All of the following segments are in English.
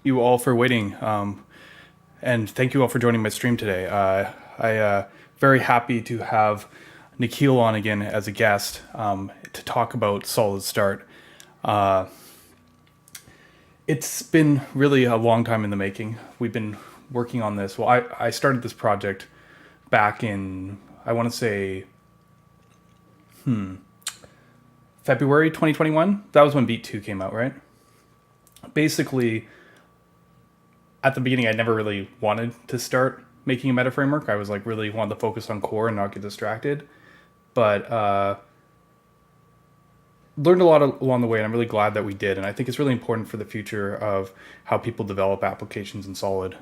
you all for waiting, and thank you all for joining my stream today. I very happy to have Nikhil on again as a guest to talk about SolidStart. It's been really a long time in the making. We've been working on this. Well, I started this project back in, I want to say, February 2021. That was when Beat 2 came out, right? Basically, at the beginning, I never really wanted to start making a meta framework. I was like really wanted to focus on core and not get distracted. But learned a lot along the way, and I'm really glad that we did. And I think it's really important for the future of how people develop applications in Solid.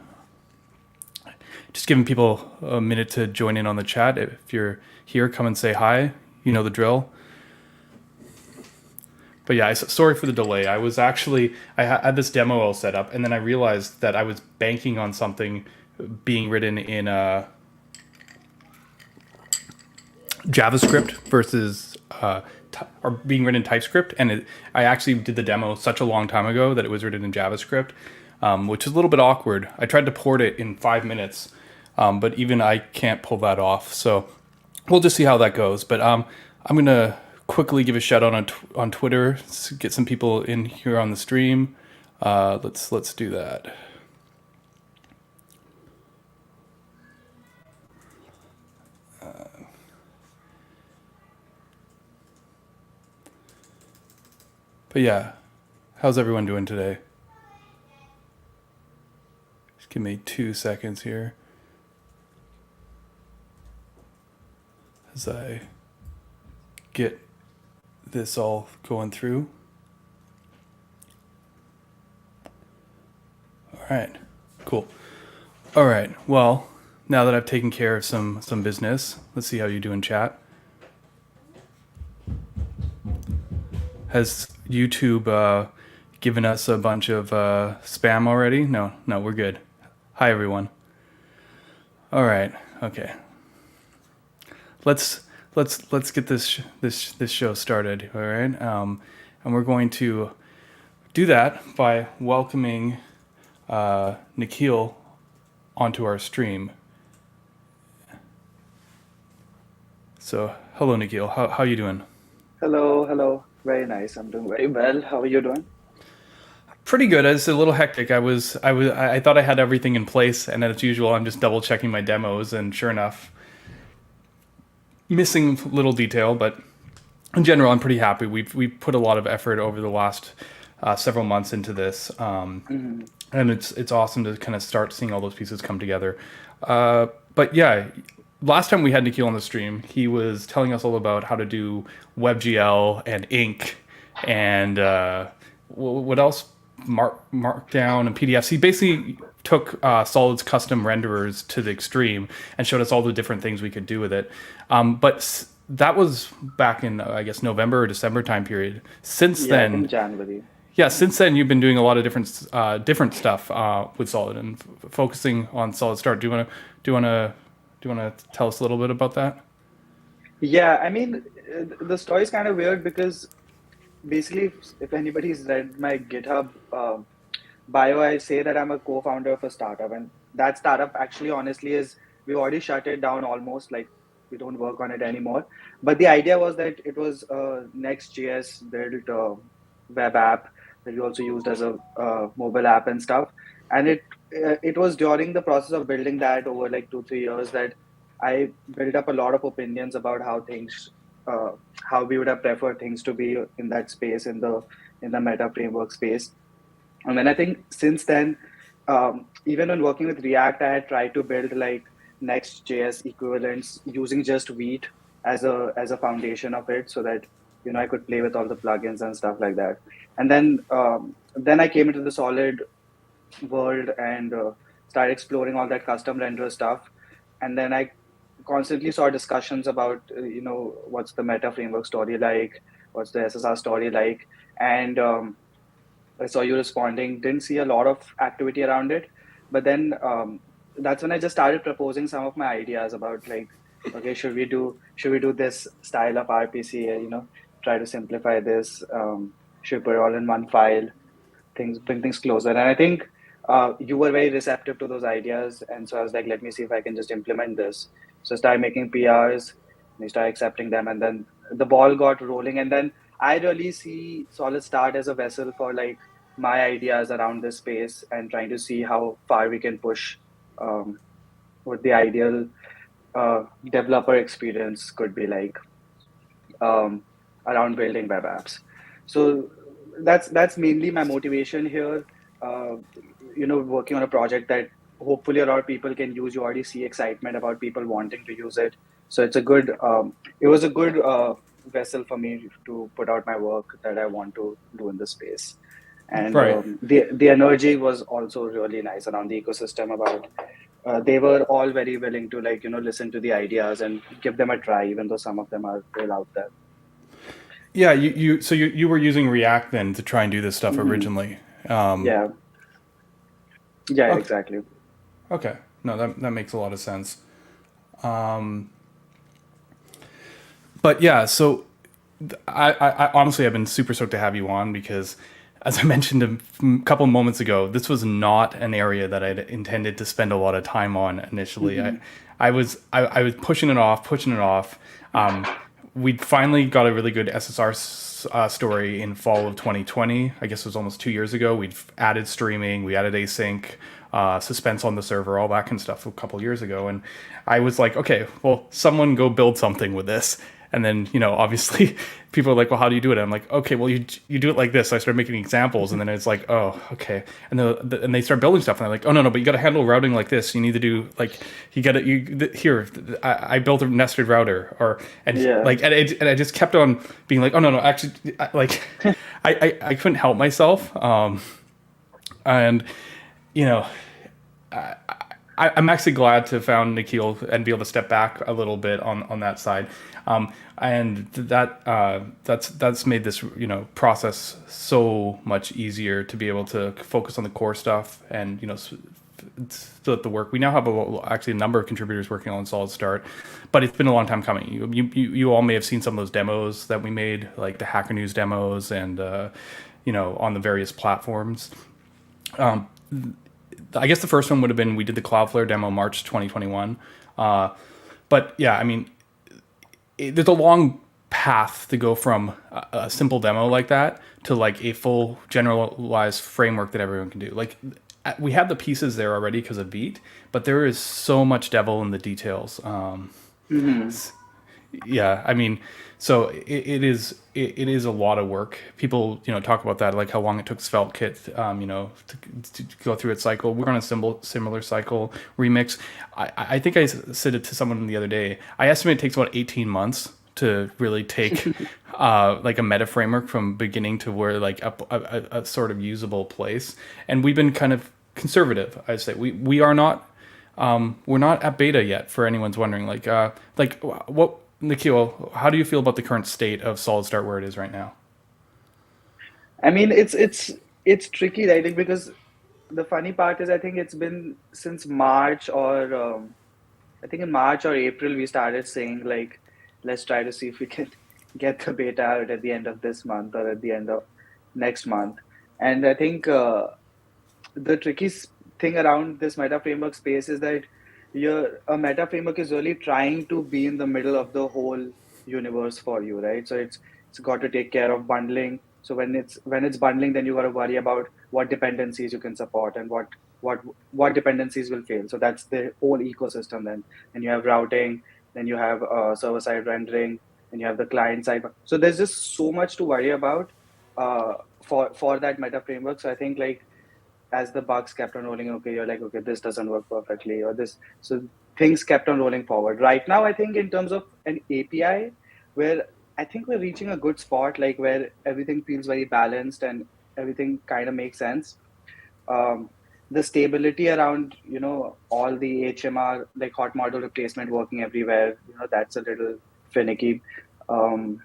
Just giving people a minute to join in on the chat. If you're here, come and say hi. You know the drill. But yeah, sorry for the delay. I had this demo all set up, and then I realized that I was banking on something being written in JavaScript versus or being written in TypeScript, and I actually did the demo such a long time ago that it was written in JavaScript, which is a little bit awkward. I tried to port it in 5 minutes, but even I can't pull that off. So we'll just see how that goes. But I'm gonna quickly give a shout out on Twitter, get some people in here on the stream. Let's do that. But yeah, how's everyone doing today? Just give me 2 seconds here as I get this all going through. All right, cool. All right, well, now that I've taken care of some business, let's see how you do in chat. Has YouTube given us a bunch of spam already? No, we're good. Hi, everyone. All right, okay. Let's get this show started. All right, and we're going to do that by welcoming Nikhil onto our stream. So, hello, Nikhil. How you doing? Hello. Very nice. I'm doing very well. How are you doing? Pretty good. It's a little hectic. I thought I had everything in place, and as usual, I'm just double checking my demos, and sure enough, missing little detail. But in general, I'm pretty happy. We've put a lot of effort over the last several months into this, and it's awesome to kind of start seeing all those pieces come together. But yeah, last time we had Nikhil on the stream, he was telling us all about how to do WebGL and Ink and what else? Markdown and PDFs. He basically took Solid's custom renderers to the extreme and showed us all the different things we could do with it. But that was back in, I guess, November or December time period. Since Yeah, I think then, January. yeah, since then you've been doing a lot of different stuff with Solid and focusing on SolidStart. Do you want to tell us a little bit about that? Yeah, I mean, the story is kind of weird because basically, if anybody's read my GitHub bio, I say that I'm a co-founder of a startup, and that startup actually, honestly, is we already shut it down almost. Like we don't work on it anymore. But the idea was that it was a Next.js built web app that we also used as a mobile app and stuff. And it was during the process of building that over like 2-3 years that I built up a lot of opinions about uh, how we would have preferred things to be in that space in the meta framework space. And then I think since then, even when working with React, I had tried to build like Next.js equivalents using just Vite as a foundation of it, so that I could play with all the plugins and stuff like that. And then I came into the Solid world and started exploring all that custom render stuff. And then I constantly saw discussions about what's the meta framework story like, what's the SSR story like, and I saw you responding. Didn't see a lot of activity around it, but then that's when I just started proposing some of my ideas about like, okay, should we do this style of RPC? Try to simplify this. Should we put it all in one file? Bring things closer. And I think you were very receptive to those ideas, and so I was like, let me see if I can just implement this. So I started making PRs, and I started accepting them, and then the ball got rolling. And then I really see SolidStart as a vessel for like my ideas around this space and trying to see how far we can push um, what the ideal developer experience could be like um, around building web apps. So that's mainly my motivation here. Uh, working on a project that hopefully a lot of people can use. You already see excitement about people wanting to use it. So it's a good. It was a good vessel for me to put out my work that I want to do in this space. And Right. the energy was also really nice around the ecosystem. About they were all very willing to like listen to the ideas and give them a try, even though some of them are real out there. Yeah, you were using React then to try and do this stuff Hmm. originally. Yeah, yeah, Okay. exactly. Okay. No, that makes a lot of sense. Um, but yeah, so I honestly I've been super stoked to have you on because, as I mentioned a couple moments ago, this was not an area that I'd intended to spend a lot of time on initially. Hmm. I was pushing it off, pushing it off. We finally got a really good SSR story in fall of 2020. I guess it was almost 2 years ago. We'd added streaming, we added async, suspense on the server, all that kind of stuff a couple years ago. And I was like, okay, well, someone go build something with this. And then, obviously people are like, well, how do you do it? I'm like, okay, well, you do it like this. So I started making examples, and then it's like, oh, okay. And and they start building stuff, and I'm like, oh, no, but you got to handle routing like this. You need to do like, here, I built a nested router, Yeah. and I just kept on being like, oh, no, actually, I couldn't help myself. And, you know, I'm actually glad to have found Nikhil and be able to step back a little bit on that side, and that's made this process so much easier to be able to focus on the core stuff and split the work. We now have actually a number of contributors working on SolidStart, but it's been a long time coming. You all may have seen some of those demos that we made, like the Hackernews demos, and on the various platforms. I guess the first one would have been we did the Cloudflare demo March 2021. But yeah, I mean, there's a long path to go from a simple demo like that to like a full generalized framework that everyone can do. Like we have the pieces there already because of Beat, but there is so much devil in the details. Hmm. Yeah, I mean, so it is a lot of work. People talk about that, like how long it took SvelteKit to go through its cycle. We're on a similar cycle. Remix, I think I said it to someone the other day. I estimate it takes about 18 months to really take like a meta framework from beginning to where like a sort of usable place. And we've been kind of conservative. I'd say we are not we're not at beta yet. For anyone's wondering, like what, Nikhil, how do you feel about the current state of SolidStart where it is right now? I mean, it's tricky, right? Like, because the funny part is, I think it's been since March or I think in March or April we started saying like, let's try to see if we can get the beta out at the end of this month or at the end of next month. And I think the thing around this meta framework space is that a meta framework is really trying to be in the middle of the whole universe for you, right? So it's got to take care of bundling. So when it's bundling, then you got to worry about what dependencies you can support and what what dependencies will fail. So that's the whole ecosystem. Then you have routing, then you have server side rendering, and you have the client side. So there's just so much to worry about uh, for that meta framework. So I think like as the bugs kept on rolling, okay, you're like, okay, this doesn't work perfectly, or this. So things kept on rolling forward. Right now, I think in terms of an API, where I think we're reaching a good spot, like where everything feels very balanced and everything kind of makes sense. Um, the stability around, all the HMR, like hot model replacement working everywhere, that's a little finicky. Um,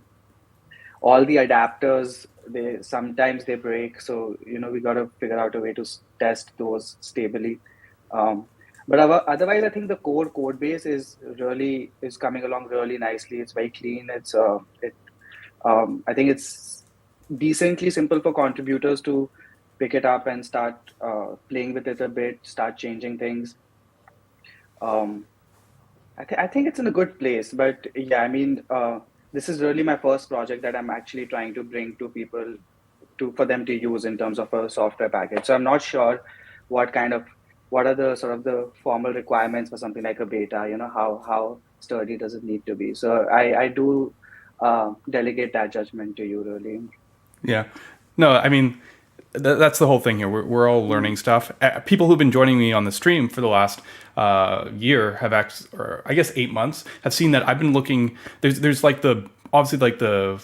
all the adapters, they sometimes they break, so we got to figure out a way to test those stably. But otherwise, I think the core code base is coming along really nicely. It's very clean. I think it's decently simple for contributors to pick it up and start playing with it a bit, start changing things. Um, I think it's in a good place, but yeah, I mean, this is really my first project that I'm actually trying to bring to people for them to use in terms of a software package. So I'm not sure what kind of what are the sort of the formal requirements for something like a beta. How sturdy does it need to be? So I do delegate that judgment to you, really. Yeah. No, I mean, that's the whole thing here. We're all learning stuff. People who've been joining me on the stream for the last year or I guess 8 months, have seen that I've been looking. There's like obviously like the,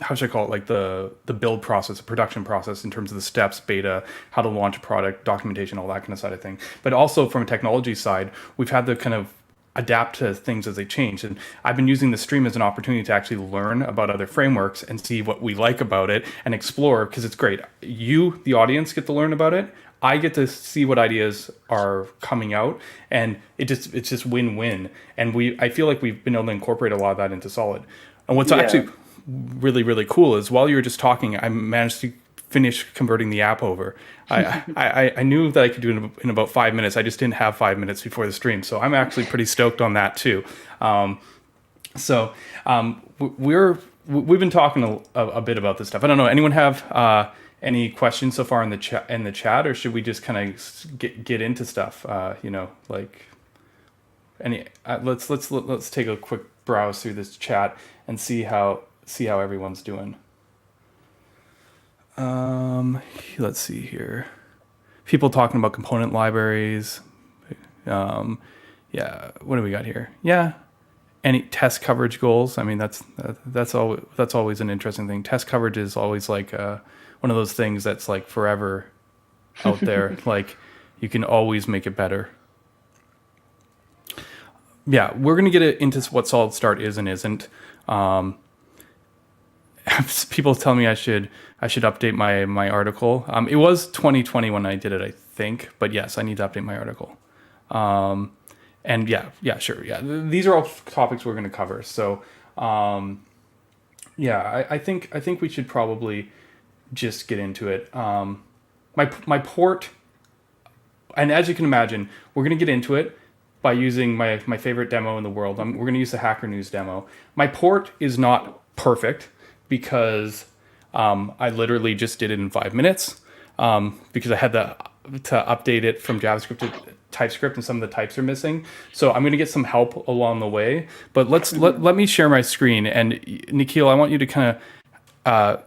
how should I call it, like the build process, the production process in terms of the steps, beta, how to launch a product, documentation, all that kind of side of thing. But also from a technology side, we've had to kind of adapt to things as they change. And I've been using the stream as an opportunity to actually learn about other frameworks and see what we like about it and explore, because it's great. You, the audience, get to learn about it. I get to see what ideas are coming out, and it's just win-win. And I feel like we've been able to incorporate a lot of that into Solid. And what's actually really, really cool is, while you were just talking, I managed to finish converting the app over. I knew that I could do it in about 5 minutes. I just didn't have 5 minutes before the stream. So I'm actually pretty stoked on that too. We've been talking a bit about this stuff. I don't know. Anyone have any questions so far in the chat, or should we just kind of get into stuff? Let's take a quick browse through this chat and see how everyone's doing. Let's see here. People talking about component libraries. What do we got here? Yeah. Any test coverage goals? I mean, that's always an interesting thing. Test coverage is always like one of those things that's like forever out there. Like, you can always make it better. Yeah, we're gonna get into what SolidStart is and isn't. People tell me I should update my article. It was 2020 when I did it, I think, but yes, I need to update my article. And sure. Yeah, these are all topics we're going to cover. So, I think we should probably just get into it. My port, and as you can imagine, we're going to get into it by using my favorite demo in the world. We're going to use the Hackernews demo. My port is not perfect, because I literally just did it in 5 minutes, because I had to update it from JavaScript to TypeScript, and some of the types are missing. So I'm going to get some help along the way. But let me share my screen. And Nikhil, I want you to kind of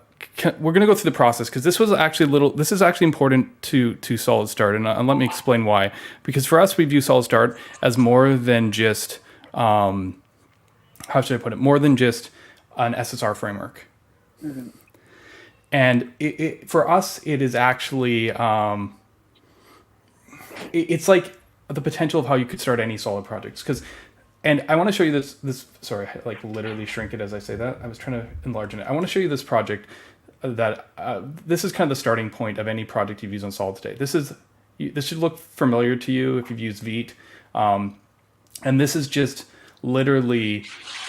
we're going to go through the process, because this is actually important to SolidStart, and let me explain why. Because for us, we view SolidStart as more than just how should I put it? More than just an SSR framework. Mm-hmm. And for us, it is actually it's like the potential of how you could start any Solid projects. And I want to show you this. Sorry, I like literally shrink it as I say that. I was trying to enlarge it. I want to show you this project that this is kind of the starting point of any project you've used on Solid today. This should look familiar to you if you've used Vite, and this is just literally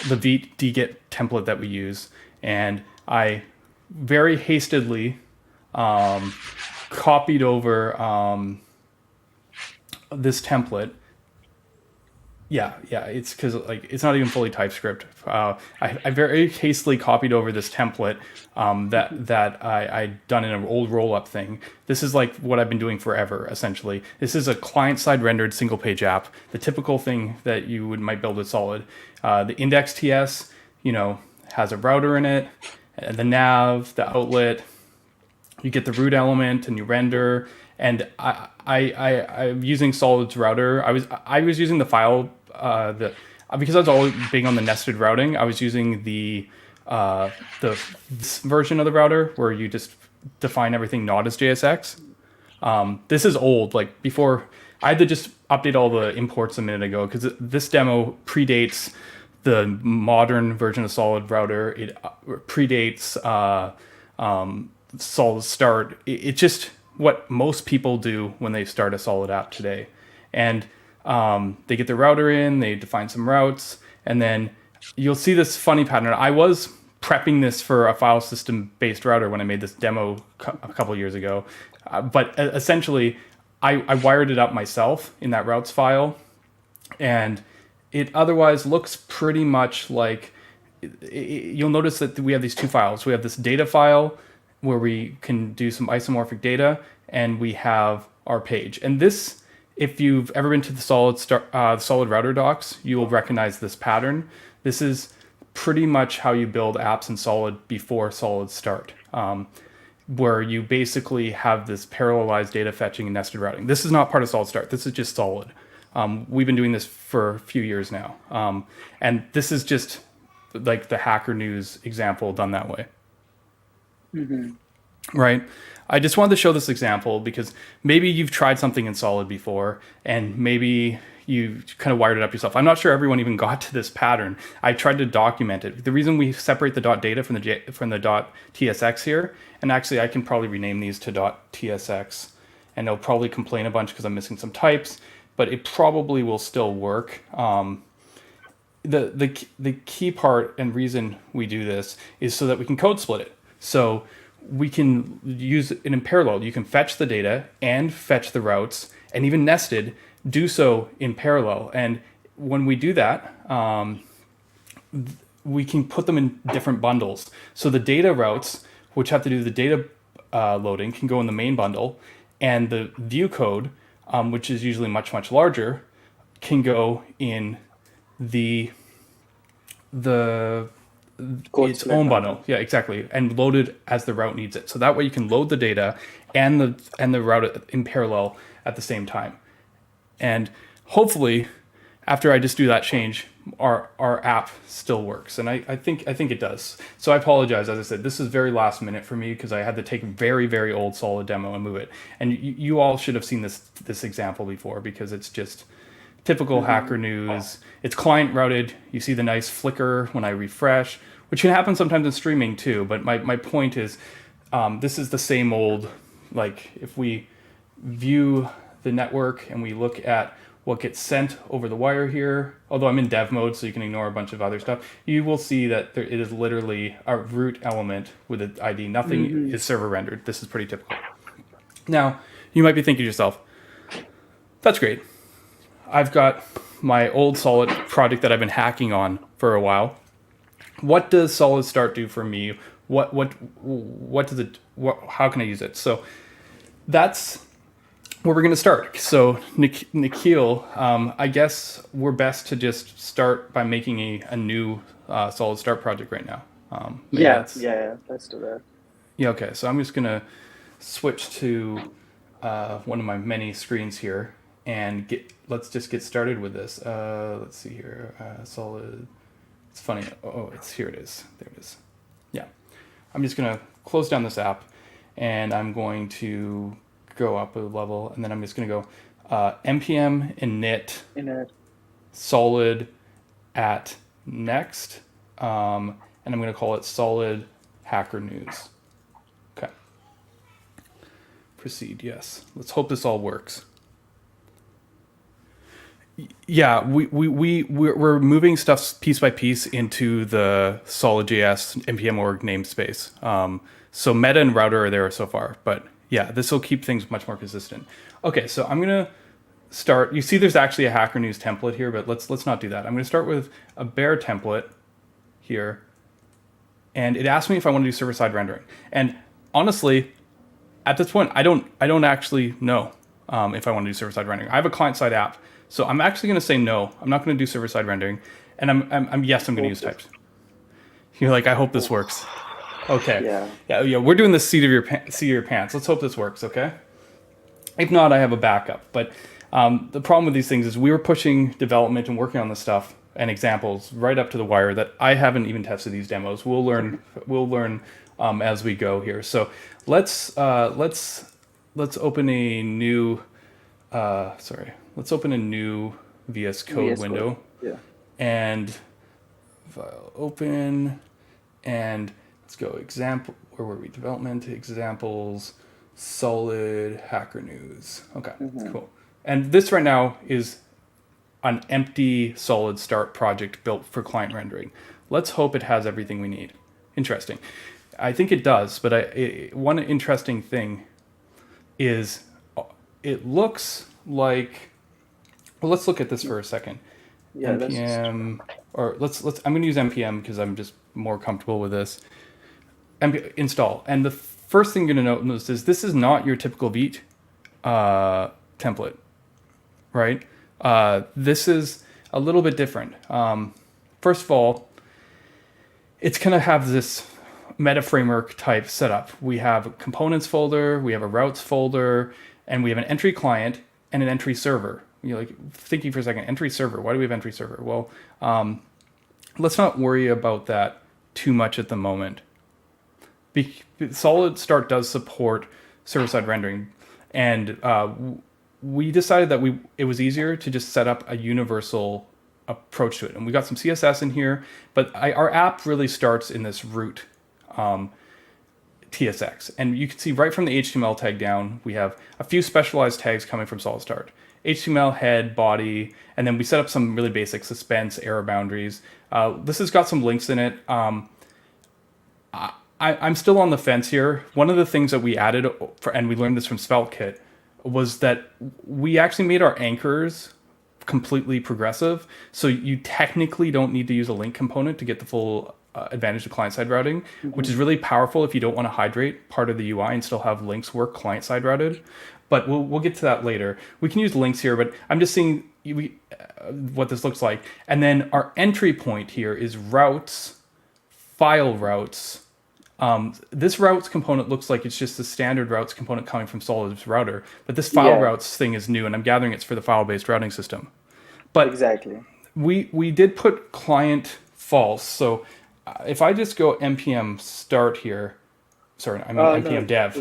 the Vite dget template that we use. And I very hastily copied over this template. It's because it's not even fully TypeScript. I very hastily copied over this template that I'd done in an old roll-up thing. This is like what I've been doing forever, essentially. This is a client-side rendered single-page app, the typical thing that you might build with Solid. The index.ts, has a router in it, the nav, the outlet. You get the root element and you render. And I'm using Solid's router. I was using the file because I was always big on the nested routing. I was using the version of the router where you just define everything not as JSX. This is old. Like, before, I had to just update all the imports a minute ago, because this demo predates the modern version of Solid router. It predates SolidStart. It's just what most people do when they start a Solid app today. And they get their router in, they define some routes, and then you'll see this funny pattern. I was prepping this for a file system based router when I made this demo a couple years ago. But essentially, I wired it up myself in that routes file, and it otherwise looks pretty much like, you'll notice that we have these two files. We have this data file where we can do some isomorphic data, and we have our page. And this, if you've ever been to the Solid Router docs, you will recognize this pattern. This is pretty much how you build apps in Solid before SolidStart, where you basically have this parallelized data fetching and nested routing. This is not part of SolidStart. This is just Solid. We've been doing this for a few years now. And this is just like the Hackernews example done that way. Right? I just wanted to show this example because maybe you've tried something in Solid before, and maybe you kind of wired it up yourself. I'm not sure everyone even got to this pattern. I tried to document it. The reason we separate the .data from the .tsx here, and actually I can probably rename these to .tsx, and they'll probably complain a bunch because I'm missing some types, but it probably will still work. The key part and reason we do this is so that we can code split it. So we can use it in parallel. You can fetch the data and fetch the routes, and even nested, do so in parallel. And when we do that, we can put them in different bundles. So the data routes, which have to do the data loading, can go in the main bundle, and the view code, which is usually much, much larger, can go in its own bundle. Yeah, exactly. And loaded as the route needs it. So that way you can load the data and the route in parallel at the same time. And hopefully, after I just do that change, our app still works. And I think it does. So I apologize. As I said, this is very last minute for me because I had to take a very, very old Solid demo and move it. And you all should have seen this example before because it's just typical Hackernews. It's client routed. You see the nice flicker when I refresh, which can happen sometimes in streaming too. But my point is, this is the same old, like if we view the network and we look at what gets sent over the wire here, although I'm in dev mode, so you can ignore a bunch of other stuff, you will see that it is literally a root element with an ID. Nothing is server rendered. This is pretty typical. Now, you might be thinking to yourself, that's great. I've got my old Solid project that I've been hacking on for a while. What does SolidStart do for me? What does it? How can I use it? So that's where we're going to start. So Nikhil, I guess we're best to just start by making a new SolidStart project right now. Yeah, let's do that. Yeah, okay. So I'm just going to switch to one of my many screens here. And let's just get started with this. Let's see here. Solid. It's funny. Oh, here it is. There it is. Yeah. I'm just going to close down this app, and I'm going to go up a level, and then I'm just going to go npm init solid at next, and I'm going to call it Solid Hackernews. Okay. Proceed. Yes. Let's hope this all works. Yeah, we're moving stuff piece by piece into the SolidJS npm org namespace. So meta and router are there so far, but yeah, this will keep things much more consistent. Okay, so I'm gonna start. You see, there's actually a Hackernews template here, but let's not do that. I'm gonna start with a bare template here, and it asks me if I want to do server-side rendering. And honestly, at this point, I don't actually know if I want to do server-side rendering. I have a client-side app. So I'm actually going to say no. I'm not going to do server-side rendering, and I'm going to use types. You're like, I hope this works. Okay. Yeah. We're doing the seat of your pants. Let's hope this works. Okay. If not, I have a backup. But the problem with these things is we were pushing development and working on this stuff and examples right up to the wire that I haven't even tested these demos. We'll learn as we go here. So let's open a new. Let's open a new VS Code window. Yeah. And file open, and let's go example. Where were we? Development examples, Solid Hackernews. Okay, cool. And this right now is an empty SolidStart project built for client rendering. Let's hope it has everything we need. Interesting. I think it does, but one interesting thing is it looks like, well, let's look at this for a second. Yeah, npm, or let's I'm going to use npm because I'm just more comfortable with this. Install, and the first thing you're going to notice is this is not your typical Vite template, right? This is a little bit different. First of all, it's going to have this metaframework type setup. We have a components folder, we have a routes folder, and we have an entry client and an entry server. You're like thinking for a second, entry server, why do we have entry server? Well, let's not worry about that too much at the moment. SolidStart does support server-side rendering, and we decided that it was easier to just set up a universal approach to it. And we got some CSS in here, but our app really starts in this root TSX. And you can see right from the HTML tag down, we have a few specialized tags coming from SolidStart. HTML, head, body, and then we set up some really basic suspense, error boundaries. This has got some links in it. I'm still on the fence here. One of the things that we added, and we learned this from SvelteKit, was that we actually made our anchors completely progressive. So you technically don't need to use a link component to get the full advantage of client-side routing, which is really powerful if you don't want to hydrate part of the UI and still have links work client-side routed. But we'll get to that later. We can use links here, but I'm just seeing what this looks like. And then our entry point here is routes, file routes. This routes component looks like it's just the standard routes component coming from Solid's router, but this file routes thing is new, and I'm gathering it's for the file-based routing system. But exactly. We did put client false, so if I just go npm start here, sorry, I mean npm dev,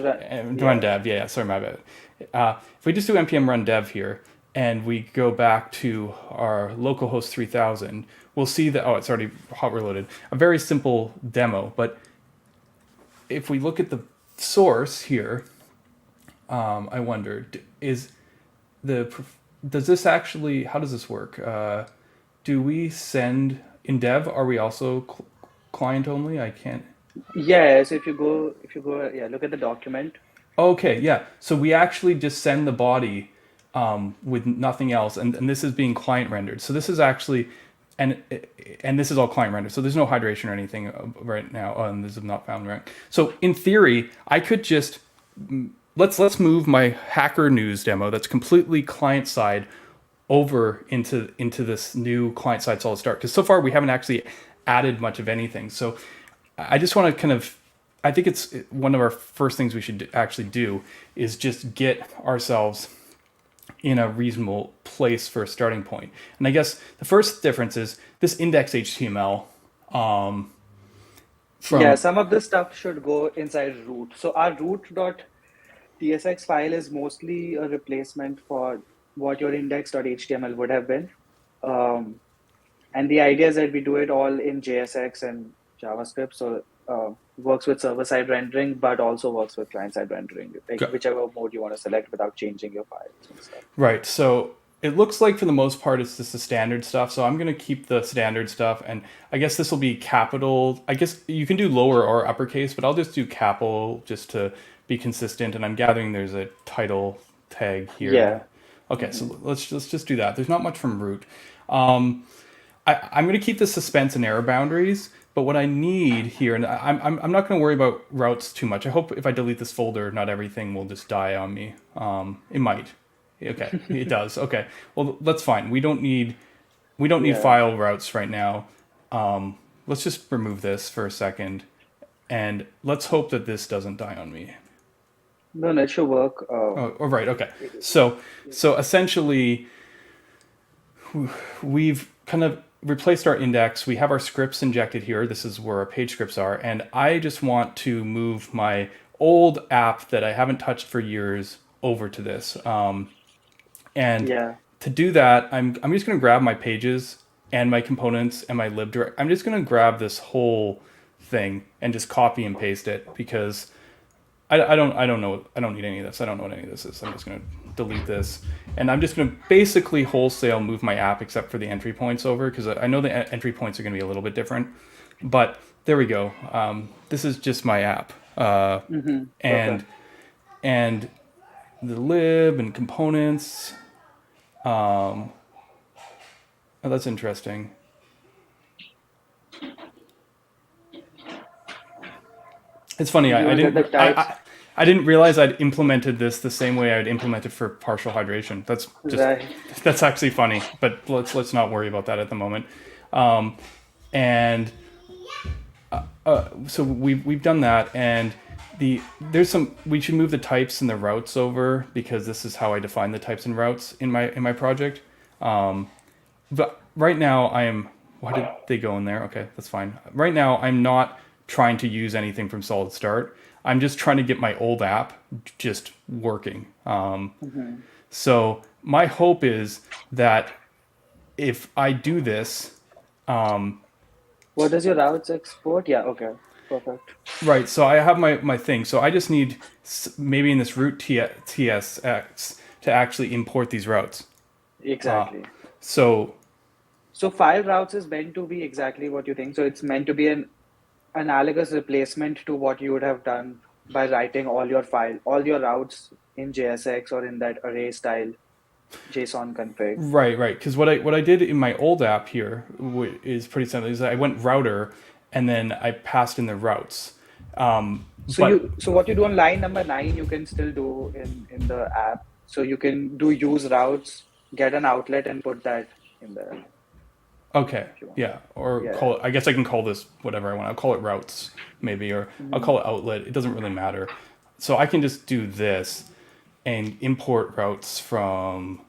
run dev, sorry, my bad. If we just do npm run dev here, and we go back to our localhost 3000, we'll see that, it's already hot reloaded. A very simple demo, but if we look at the source here, I wonder, does this actually, how does this work? Do we send, in dev, are we also client only? I can't. Yeah, so if you go, look at the document. Okay, yeah. So we actually just send the body with nothing else, and this is being client rendered. So this is actually, and this is all client rendered. So there's no hydration or anything right now. And this is not found right. So in theory, I could just let's move my Hackernews demo that's completely client side over into this new client side SolidStart, because so far we haven't actually added much of anything. So I just want to kind of, I think it's one of our first things we should actually do is just get ourselves in a reasonable place for a starting point. And I guess the first difference is this index HTML. Some of this stuff should go inside root. So our root.tsx file is mostly a replacement for what your index.html would have been. And the idea is that we do it all in JSX and JavaScript. So works with server-side rendering, but also works with client-side rendering, like whichever mode you want to select without changing your files and stuff. Right. So it looks like for the most part, it's just the standard stuff. So I'm going to keep the standard stuff. And I guess this will be capital. I guess you can do lower or uppercase, but I'll just do capital just to be consistent. And I'm gathering there's a title tag here. Yeah. Okay. So let's just do that. There's not much from root. I'm going to keep the suspense and error boundaries. But what I need here, and I'm not going to worry about routes too much. I hope if I delete this folder, not everything will just die on me. It might. Okay, it does. Okay, well that's fine. We don't need file routes right now. Let's just remove this for a second, and let's hope that this doesn't die on me. No, it should work. Right. Okay. So essentially, we've kind of replaced our index. We have our scripts injected here. This is where our page scripts are. And I just want to move my old app that I haven't touched for years over to this. To do that, I'm just going to grab my pages and my components and my lib direct. I'm just going to grab this whole thing and just copy and paste it, because I don't know. I don't need any of this. I don't know what any of this is. I'm just going to delete this. And I'm just going to basically wholesale move my app except for the entry points over, because I know the entry points are going to be a little bit different. But there we go. This is just my app. And the lib and components. Oh, that's interesting. It's funny. You will get the types. I didn't realize I'd implemented this the same way I'd implemented for partial hydration. Right. That's actually funny. But let's not worry about that at the moment. Um, and so we've done that, and we should move the types and the routes over, because this is how I define the types and routes in my project. But right now why did they go in there? Okay, that's fine. Right now I'm not trying to use anything from SolidStart. I'm just trying to get my old app just working. So my hope is that if I do this, What does your routes export? Yeah, okay. Perfect. right, so I have my thing. So I just need maybe in this root TSX to actually import these routes. Exactly. So So file routes is meant to be exactly what you think. So it's meant to be an analogous replacement to what you would have done by writing all your routes in JSX or in that array style JSON config. right, because what I did in my old app here is pretty simple. Is I went router, and then I passed in the routes. But So what you do on line number 9, you can still do in the app. So you can do use routes, get an outlet, and put that in there. okay, If you want. yeah, or Yeah. call it. I guess I can call this whatever I want. I'll call it routes maybe, or I'll call it outlet. It doesn't really matter. So I can just do this and import routes from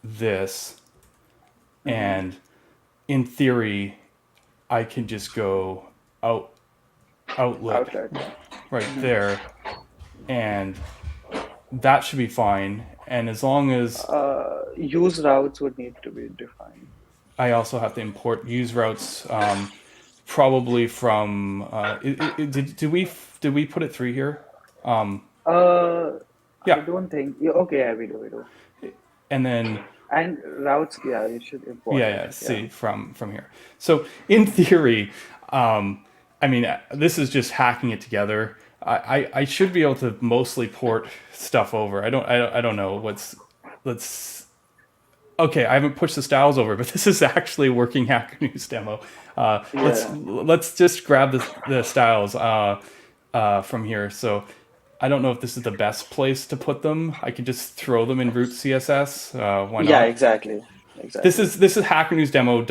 this, and in theory, I can just go outlet Outlet. right there, and that should be fine. And as long as Use routes would need to be defined. I also have to import use routes, probably from did we put it through here? I Yeah, don't think. Yeah, okay, yeah, we do. and then And routes, yeah, you should import it. yeah, Yeah. see from here. So in theory, I mean, this is just hacking it together. I should be able to mostly port stuff over. I don't know let's. Okay, I haven't pushed the styles over, but this is actually a working Hackernews demo. Yeah. Let's just grab the styles from here. So I don't know if this is the best place to put them. I could just throw them in root CSS. Why Yeah, not? exactly. This Exactly. is Hackernews demo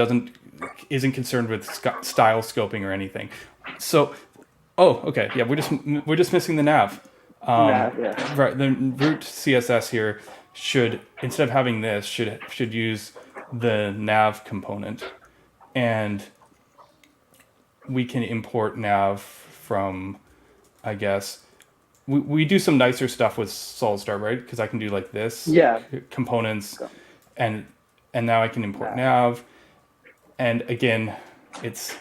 isn't concerned with style scoping or anything. So, oh, okay, yeah, we're just missing the nav. Nah, yeah. Right, the root CSS here should, instead of having this, should use the nav component, and we can import nav from, I guess. We do some nicer stuff with SolidStart, right? Because I can do like this Yeah. components, Come. and now I can import Nah. nav, and again, it's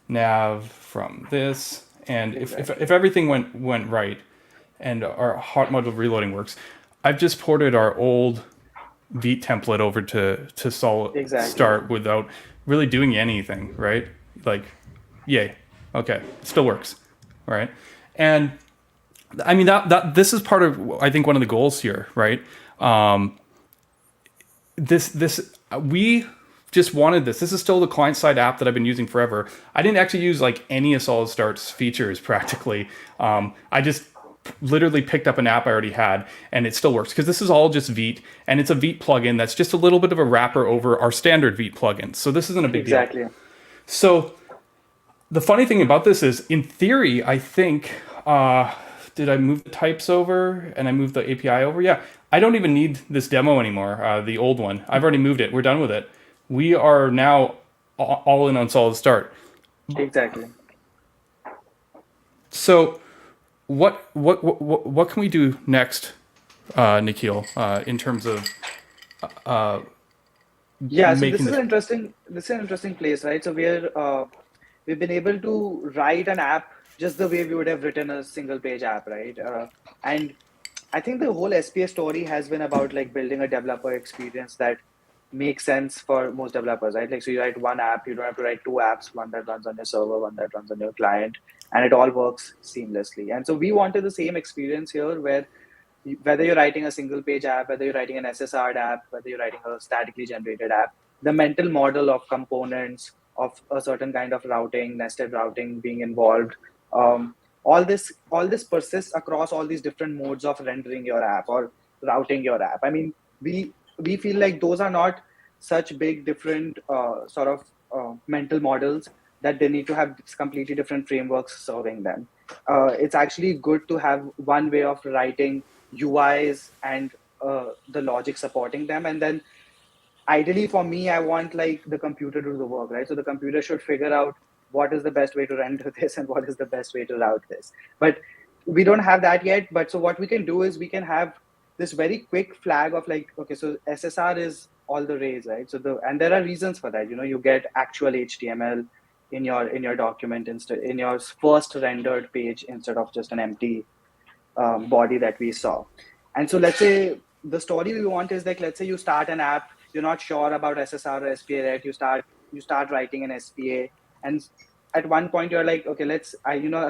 nav from this, and Exactly. if everything went right, and our hot module reloading works, I've just ported our old Vite template over to Exactly. SolidStart without really doing anything, right? Like, yay, okay, it still works, right? And I mean that this is part of, I think, one of the goals here, right? This we just wanted this. This is still the client side app that I've been using forever. I didn't actually use like any of SolidStart's features practically. I just literally picked up an app I already had, and it still works because this is all just Vite, and it's a Vite plugin that's just a little bit of a wrapper over our standard Vite plugin. So this isn't a big deal. Exactly. So the funny thing about this is, in theory, I think, did I move the types over and I moved the API over? Yeah, I don't even need this demo anymore, the old one. I've already moved it. We're done with it. We are now all in on SolidStart. Exactly. So what can we do next, Nikhil, in terms of Yeah, so making this? this is an interesting place, right? So we've been able to write an app just the way we would have written a single page app, right? And I think the whole SPA story has been about like building a developer experience that makes sense for most developers, right? Like, so you write one app, you don't have to write two apps, one that runs on your server, one that runs on your client, and it all works seamlessly. And so we wanted the same experience here where whether you're writing a single page app, whether you're writing an SSR app, whether you're writing a statically generated app, the mental model of components, of a certain kind of routing, nested routing being involved, um, all this persists across all these different modes of rendering your app or routing your app. I mean, we feel like those are not such big different sort of mental models that they need to have completely different frameworks serving them. It's actually good to have one way of writing UIs and the logic supporting them. And then ideally for me, I want like the computer to do the work, right? So the computer should figure out what is the best way to render this and what is the best way to route this. But we don't have that yet. But so what we can do is we can have this very quick flag of like, okay, so SSR is all the rage, right? And there are reasons for that. You get actual HTML in your document instead, in your first rendered page, instead of just an empty body that we saw. And so let's say the story we want is like, let's say you start an app, you're not sure about SSR or SPA, right? You start writing an SPA, and at one point you're like, okay,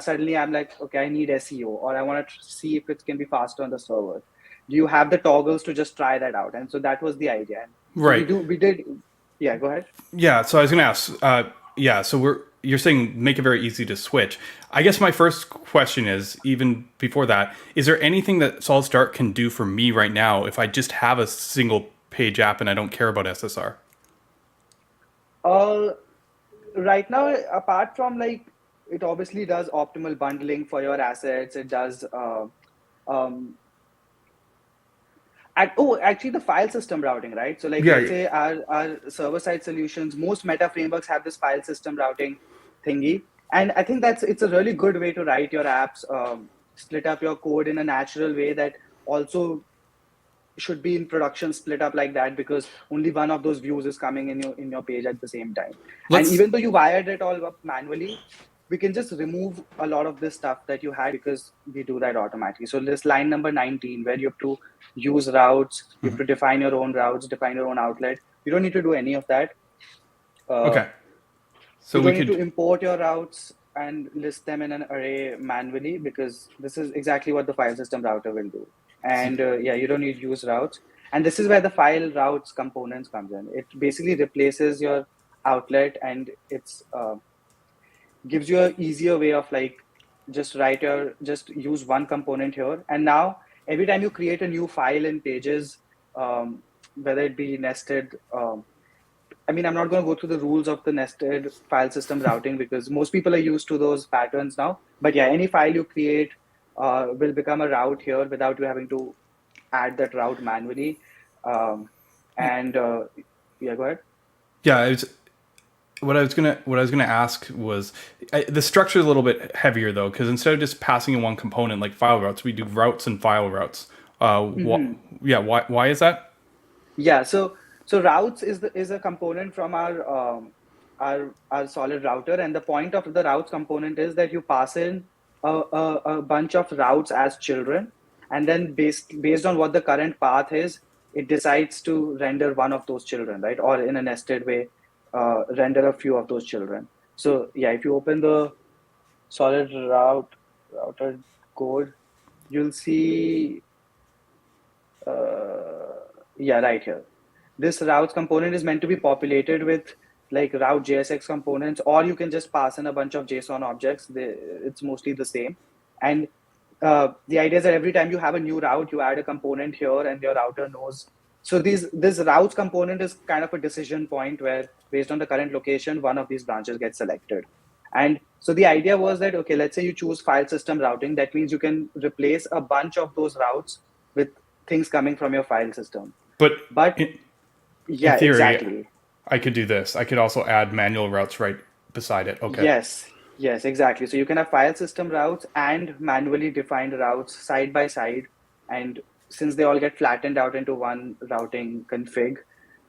suddenly I'm like, okay, I need SEO, or I want to see if it can be faster on the server. Do you have the toggles to just try that out? And so that was the idea. And so Right. we did. Yeah, go ahead. Yeah. So I was going to ask. Yeah. So you're saying make it very easy to switch. I guess my first question is, even before that, is there anything that SolidStart can do for me right now if I just have a single page app and I don't care about SSR? Uh, right now, apart from like, it obviously does optimal bundling for your assets. It does um, actually the file system routing, right? So like, let's Yeah. say our server-side solutions, most meta frameworks have this file system routing thingy. And I think it's a really good way to write your apps, split up your code in a natural way that also should be in production split up like that, because only one of those views is coming in your page at the same time. And Let's. even though you wired it all up manually, we can just remove a lot of this stuff that you had, because we do that automatically. So this line number 19, where you have to use routes, you have to define your own routes, define your own outlet. You don't need to do any of that. Okay. So You we don't need to could. import your routes and list them in an array manually, because this is exactly what the file system router will do. And yeah, you don't need use routes. And this is where the file routes components comes in. It basically replaces your outlet, and it's gives you an easier way of like, just use one component here. And now every time you create a new file in pages, whether it be nested, I mean, I'm not going to go through the rules of the nested file system routing, because most people are used to those patterns now. But yeah, any file you create will become a route here without you having to add that route manually. Um, and yeah, go ahead. Yeah. What I was gonna ask was, the structure is a little bit heavier though, because instead of just passing in one component like file routes, we do routes and file routes. Yeah. Why is that? Yeah, so routes is a component from our solid router, and the point of the routes component is that you pass in a bunch of routes as children, and then based on what the current path is, it decides to render one of those children, right? Or in a nested way, render a few of those children. So yeah, if you open the solid router code, you'll see yeah, right here. This routes component is meant to be populated with like route JSX components, or you can just pass in a bunch of JSON objects. It's mostly the same. And the idea is that every time you have a new route, you add a component here, and your router knows. So this routes component is kind of a decision point where, based on the current location, one of these branches gets selected. And so the idea was that, okay, let's say you choose file system routing. That means you can replace a bunch of those routes with things coming from your file system. But But in yeah, theory, exactly. I could do this. I could also add manual routes right beside it. Okay. Yes, exactly. So you can have file system routes and manually defined routes side by side. And since they all get flattened out into one routing config,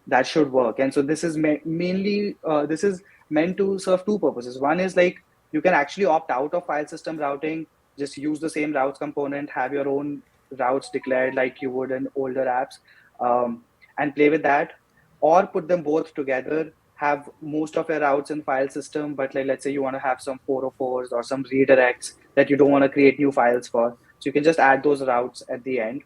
that should work. And so this is mainly, this is meant to serve two purposes. One is like, you can actually opt out of file system routing, just use the same routes component, have your own routes declared like you would in older apps, and play with that, or put them both together, have most of your routes in file system, but like, let's say you want to have some 404s or some redirects that you don't want to create new files for. So you can just add those routes at the end.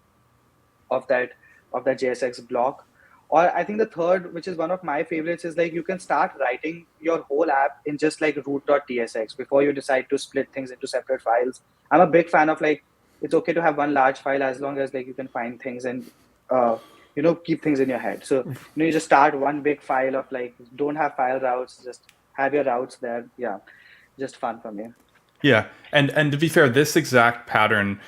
of that JSX block. Or I think the third, which is one of my favorites, is like you can start writing your whole app in just like root.tsx before you decide to split things into separate files. I'm a big fan of like it's okay to have one large file as long as like you can find things and keep things in your head. So you just start one big file of like don't have file routes, just have your routes there. Yeah, just fun for me. Yeah, and to be fair, this exact pattern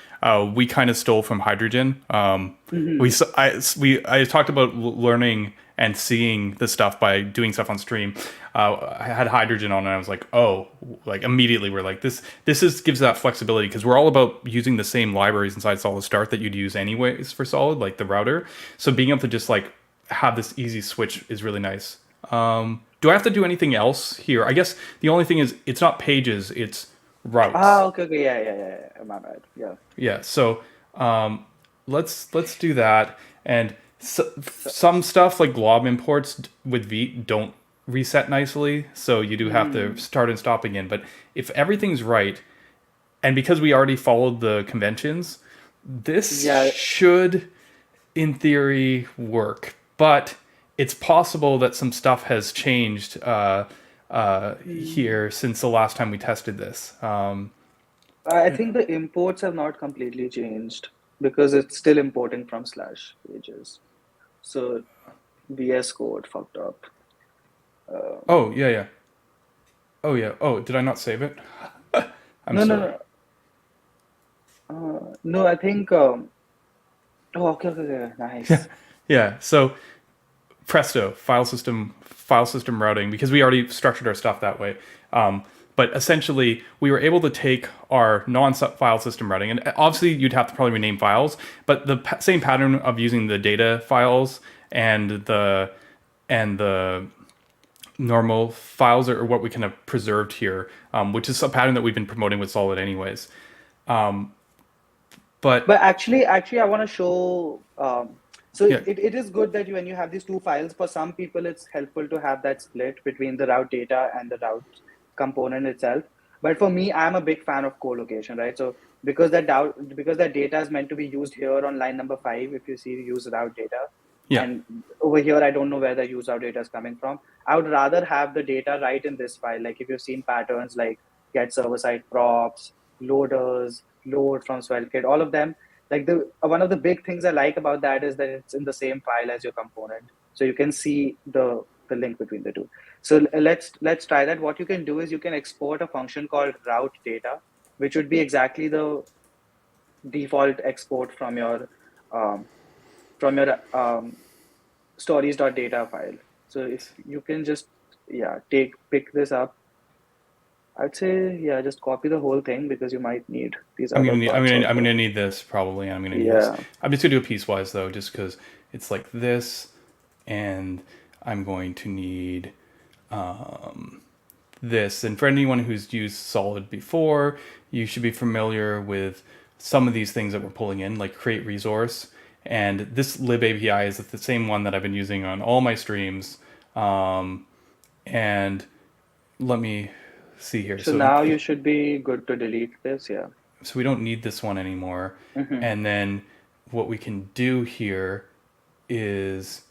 we kind of stole from Hydrogen. Hmm. I talked about learning and seeing the stuff by doing stuff on stream. I had Hydrogen on, and I was like, oh, like immediately we're like this is gives that flexibility because we're all about using the same libraries inside SolidStart that you'd use anyways for Solid, like the router. So being able to just like have this easy switch is really nice. Do I have to do anything else here? I guess the only thing is it's not pages, it's routes. Okay, okay, yeah. My bad. Yeah. Yeah, so um, let's do that. And So, some stuff like glob imports with V don't reset nicely, so you do have to mm, start and stop again. But if everything's right, and because we already followed the conventions, this yeah. should, in theory, work. But it's possible that some stuff has changed Mm, here since the last time we tested this. I think the imports have not completely changed because it's still importing from slash pages. So VS Code fucked up. Oh yeah, yeah. Oh yeah. Oh, did I not save it? I'm No, no, sorry. no. No, I think. Oh, okay, okay, okay. Nice. Yeah. So presto, file system routing, because we already structured our stuff that way. But essentially, we were able to take our non-file system routing, and obviously you'd have to probably rename files, but the same pattern of using the data files and the normal files are what we kind of preserved here, which is a pattern that we've been promoting with Solid anyways. But But actually, I want to show. So yeah, it is good that when you have these two files, for some people, it's helpful to have that split between the route data and the route component itself. But for me, I'm a big fan of co-location, right? So because that data is meant to be used here on line number 5, if you see use route data, yeah, and over here, I don't know where the use route data is coming from. I would rather have the data right in this file. Like if you've seen patterns like get server side props, loaders, load from swellkit, all of them. Like the one of the big things I like about that is that it's in the same file as your component, so you can see the link between the two. So let's try that. What you can do is you can export a function called route data, which would be exactly the default export um, from your stories.data file. So if you can just pick this up, I'd say just copy the whole thing because you might need these I'm other gonna need, parts I'm also. gonna need this probably. I'm gonna need this. Yeah. I'm just gonna do it piecewise though, just because it's like this, and I'm going to need this. And for anyone who's used Solid before, you should be familiar with some of these things that we're pulling in, like create resource. And this lib API is the same one that I've been using on all my streams. And let me see here. So now you should be good to delete this. Yeah. So we don't need this one anymore. Hmm. And then what we can do here is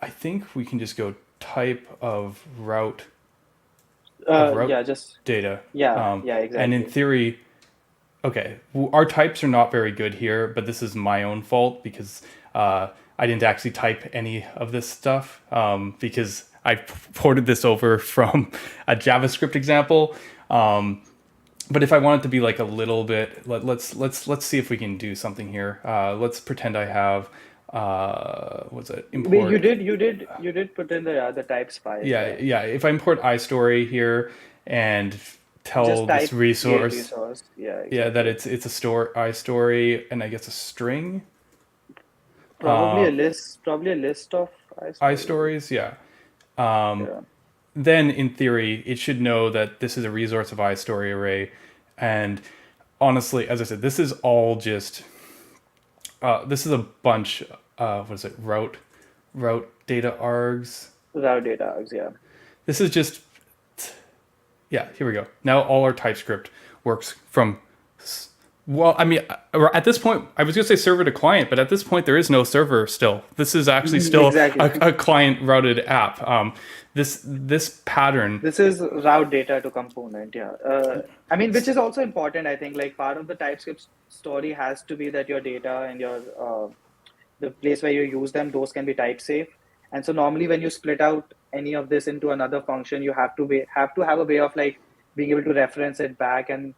I think we can just go type of route Yeah. Just data. yeah. And in Exactly. theory, okay, our types are not very good here, but this is my own fault because I didn't actually type any of this stuff because I ported this over from a JavaScript example. But if I want it to be like a little bit, let's see if we can do something here. Let's pretend I have what's it Wait, import. you did put in the types file. Yeah, Yeah. yeah. If I import iStory here and tell Just this type create resource, resource. Yeah. yeah, that Exactly. it's a store iStory and I guess a string Probably a list of stories. iStories, yeah. Yeah. Then in theory, it should know that this is a resource of iStory array, and honestly, as I said, this is all just this is a bunch. What is it? Route data args. Route data. Yeah. This is just yeah. Here we go. Now all our TypeScript works from Well, I mean, at this point, I was going to say server to client, but at this point, there is no server still. This is actually still Exactly. a client routed app. This pattern, This is route data to component, yeah. I mean, which is also important, I think. Like part of the TypeScript story has to be that your data and your the place where you use them, those can be type safe. And so normally when you split out any of this into another function, you have to have a way of like being able to reference it back and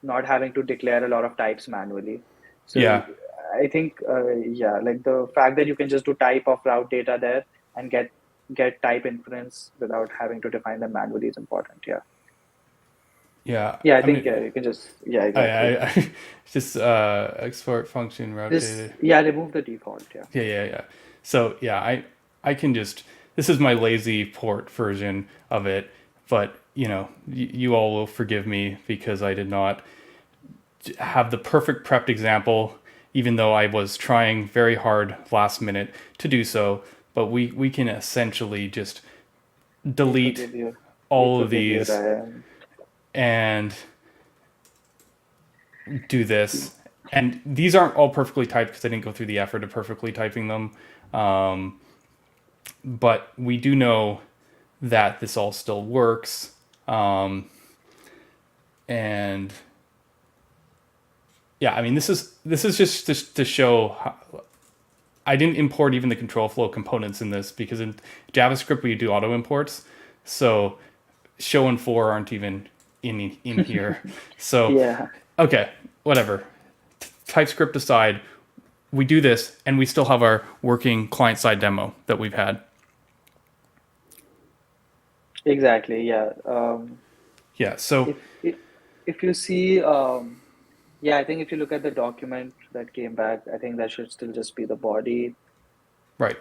not having to declare a lot of types manually. So yeah, I think yeah, like the fact that you can just do type of route data there and get type inference without having to define them manually is important. Yeah. yeah. Yeah, I I think mean, yeah, you can just yeah, exactly. I just export function route Just data. yeah, remove the default. Yeah. Yeah. So yeah, I can just this is my lazy port version of it, but you all will forgive me because I did not have the perfect prepped example, even though I was trying very hard last minute to do so. But we can essentially just We delete forgive you. We all of forgive you, these Ryan. and do this. And these aren't all perfectly typed because I didn't go through the effort of perfectly typing them. Um, but we do know that this all still works. And yeah, I mean, this is just to show how, I didn't import even the control flow components in this because in JavaScript we do auto imports. So show and for aren't even in here. So Yeah, okay, whatever. TypeScript aside, we do this and we still have our working client side demo that we've had. exactly. Yeah. Yeah. So If if you see, yeah, I think if you look at the document that came back, I think that should still just be the body. right.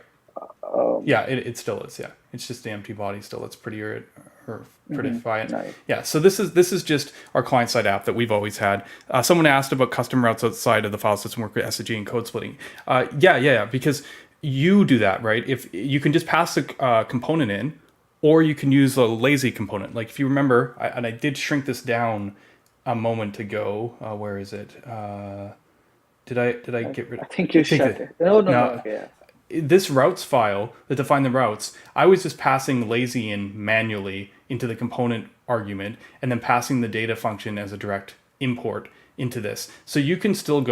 Um, Yeah, it still is. Yeah, it's just the empty body still. It's prettier or prettify it. nice. Yeah. So this is just our client side app that we've always had. Someone asked about custom routes outside of the file system work with SVG and code splitting. Yeah. Because you do that, right? If you can just pass a component in, or you can use a lazy component. Like if you remember, and I did shrink this down a moment ago. Where is it? Did I get rid I of? think you Take shut the it. No, no, no. no Okay, yeah. this routes file that define the routes, I was just passing lazy in manually into the component argument and then passing the data function as a direct import into this. So you can still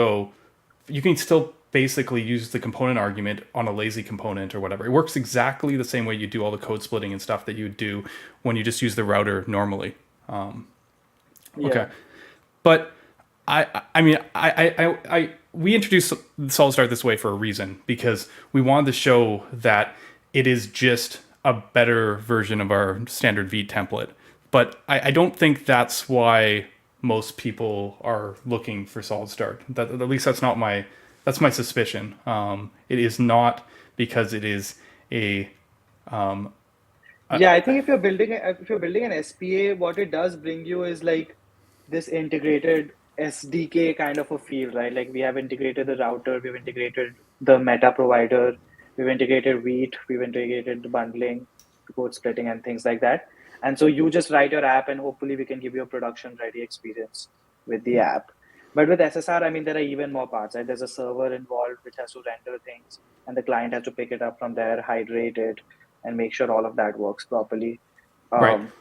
basically use the component argument on a lazy component or whatever. It works exactly the same way you do all the code splitting and stuff that you would do when you just use the router normally. Okay. Yeah. But I mean, we introduced SolidStart this way for a reason because we wanted to show that it is just a better version of our standard V template. But I don't think that's why most people are looking for SolidStart. That at least that's my suspicion. It is not because it is a Yeah, I think if you're building an SPA, what it does bring you is like this integrated SDK kind of a feel, right? Like we have integrated the router, we've integrated the meta provider, we've integrated Wheat, we've integrated the bundling, code splitting, and things like that. And so you just write your app, and hopefully we can give you a production ready experience with the app. But with SSR, I mean, there are even more parts, right? There's a server involved which has to render things, and the client has to pick it up from there, hydrate it, and make sure all of that works properly. right. Um,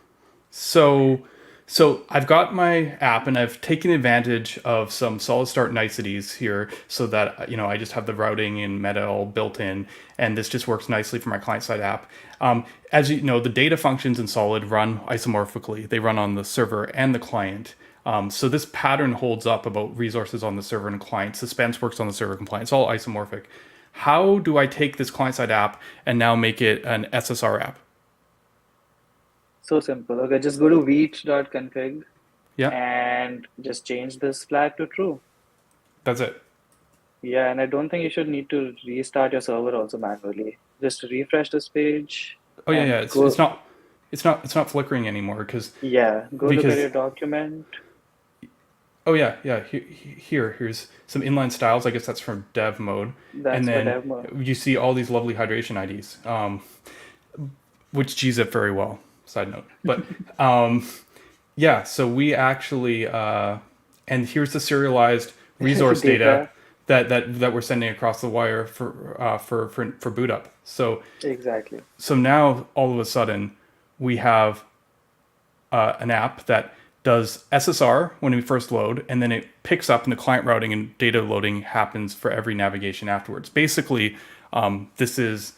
So, so I've got my app and I've taken advantage of some SolidStart niceties here so that, I just have the routing and meta all built in and this just works nicely for my client-side app. As you know, the data functions in Solid run isomorphically. They run on the server and the client. So this pattern holds up about resources on the server and client. Suspense works on the server and client. It's all isomorphic. How do I take this client-side app and now make it an SSR app? so simple. Okay, just go to wheat.config Yeah, and just change this flag to true. that's it. Yeah, and I don't think you should need to restart your server also manually. Just refresh this page Oh yeah, and yeah. It's go, not it's not flickering anymore yeah, go look at because your document. oh yeah. Here's some inline styles. I guess that's from dev mode, and That's for then demo. you see all these lovely hydration IDs, which gzip very well. Side note, but yeah. So we actually and here's the serialized resource data Data. that we're sending across the wire for boot up. Exactly. So now all of a sudden we have an app that does SSR when we first load, and then it picks up, and the client routing and data loading happens for every navigation afterwards. Basically, this is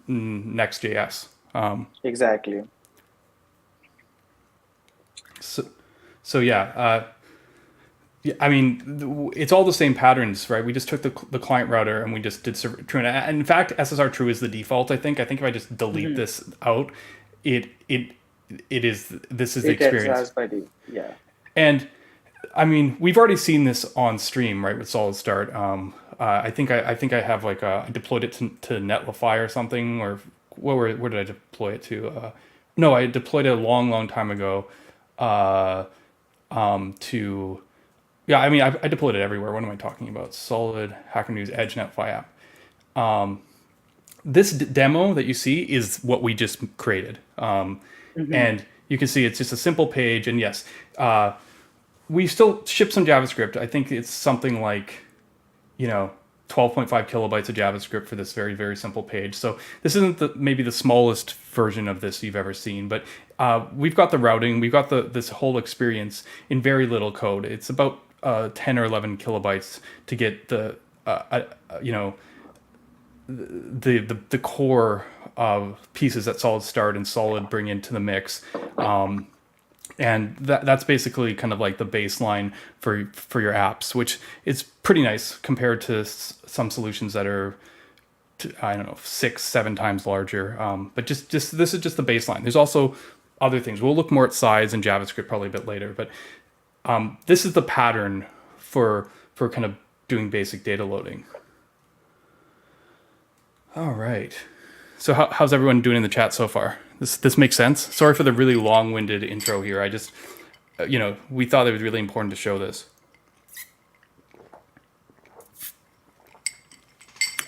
Next.js. Exactly. So yeah, yeah, I mean, it's all the same patterns, right? We just took the client router and we just did server true. And in fact, SSR true is the default. I think if I just delete this out, it this is the It experience. exists by the, yeah. And I mean, we've already seen this on stream, right, with SolidStart. I think I have like I deployed it to Netlify or something, or where did I deploy it to? No, I deployed it a long time ago to yeah. I mean, I deployed it everywhere. What am I talking about? Solid Hackernews Edge Netlify app. This demo that you see is what we just created, and you can see it's just a simple page. And yes, we still ship some JavaScript. I think it's something like, 12.5 kilobytes of JavaScript for this very simple page. So this isn't maybe the smallest version of this you've ever seen, but we've got the routing, we've got this whole experience in very little code. It's about 10 or 11 kilobytes to get the core pieces that SolidStart and Solid bring into the mix. And that's basically kind of like the baseline for your apps, which is pretty nice compared to some solutions that are, I don't know, 6-7 times larger. But just this is just the baseline. There's also other things. We'll look more at size and JavaScript probably a bit later, but this is the pattern for kind of doing basic data loading. All right. So how's everyone doing in the chat so far? This makes sense? Sorry for the really long-winded intro here. I just, we thought it was really important to show this.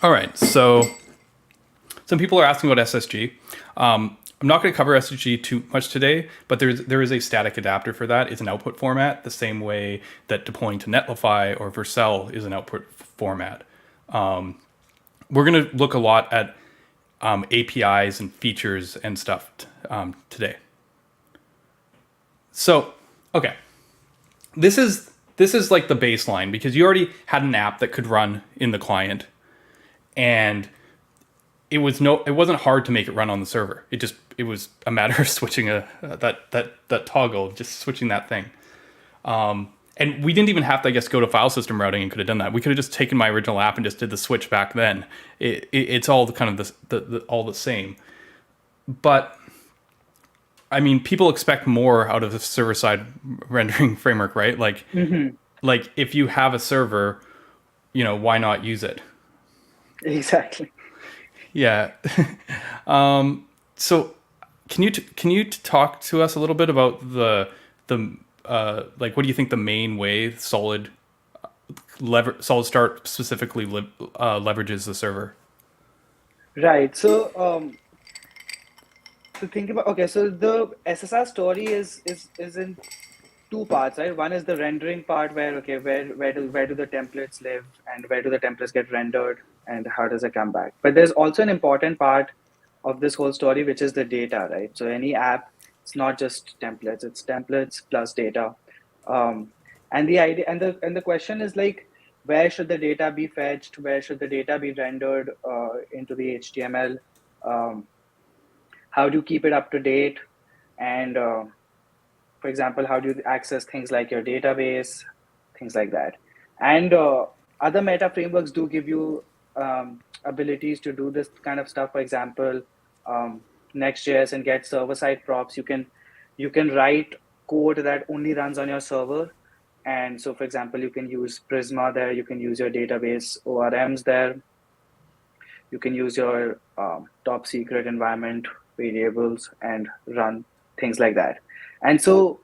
All right, so some people are asking about SSG. I'm not going to cover SSG too much today, but there is a static adapter for that. It's an output format, the same way that deploying to Netlify or Vercel is an output format. We're going to look a lot at APIs and features and stuff today. So, okay, this is like the baseline, because you already had an app that could run in the client, and it wasn't hard to make it run on the server. It was a matter of switching that toggle, just switching that thing. And we didn't even have to, I guess, go to FileSystem routing and could have done that. We could have just taken my original app and just did the switch back then. It's all kind of all the same. But I mean, people expect more out of the server-side rendering framework, right? Like if you have a server, why not use it? Exactly. Yeah. So can you talk to us a little bit about the like, what do you think the main way SolidStart specifically leverages the server? Right. So to think about, okay, so the SSR story is in two parts, right? One is the rendering part, where where do the templates live, and where do the templates get rendered, and how does it come back? But there's also an important part of this whole story, which is the data, right? So any app, it's not just templates; it's templates plus data. And the idea and the question is like, where should the data be fetched? Where should the data be rendered into the HTML? How do you keep it up to date? And for example, how do you access things like your database, things like that? And other meta frameworks do give you abilities to do this kind of stuff. For example, Next.js and get server-side props. You can write code that only runs on your server. And so, for example, you can use Prisma there. You can use your database ORMs there. You can use your top secret environment variables and run things like that. And so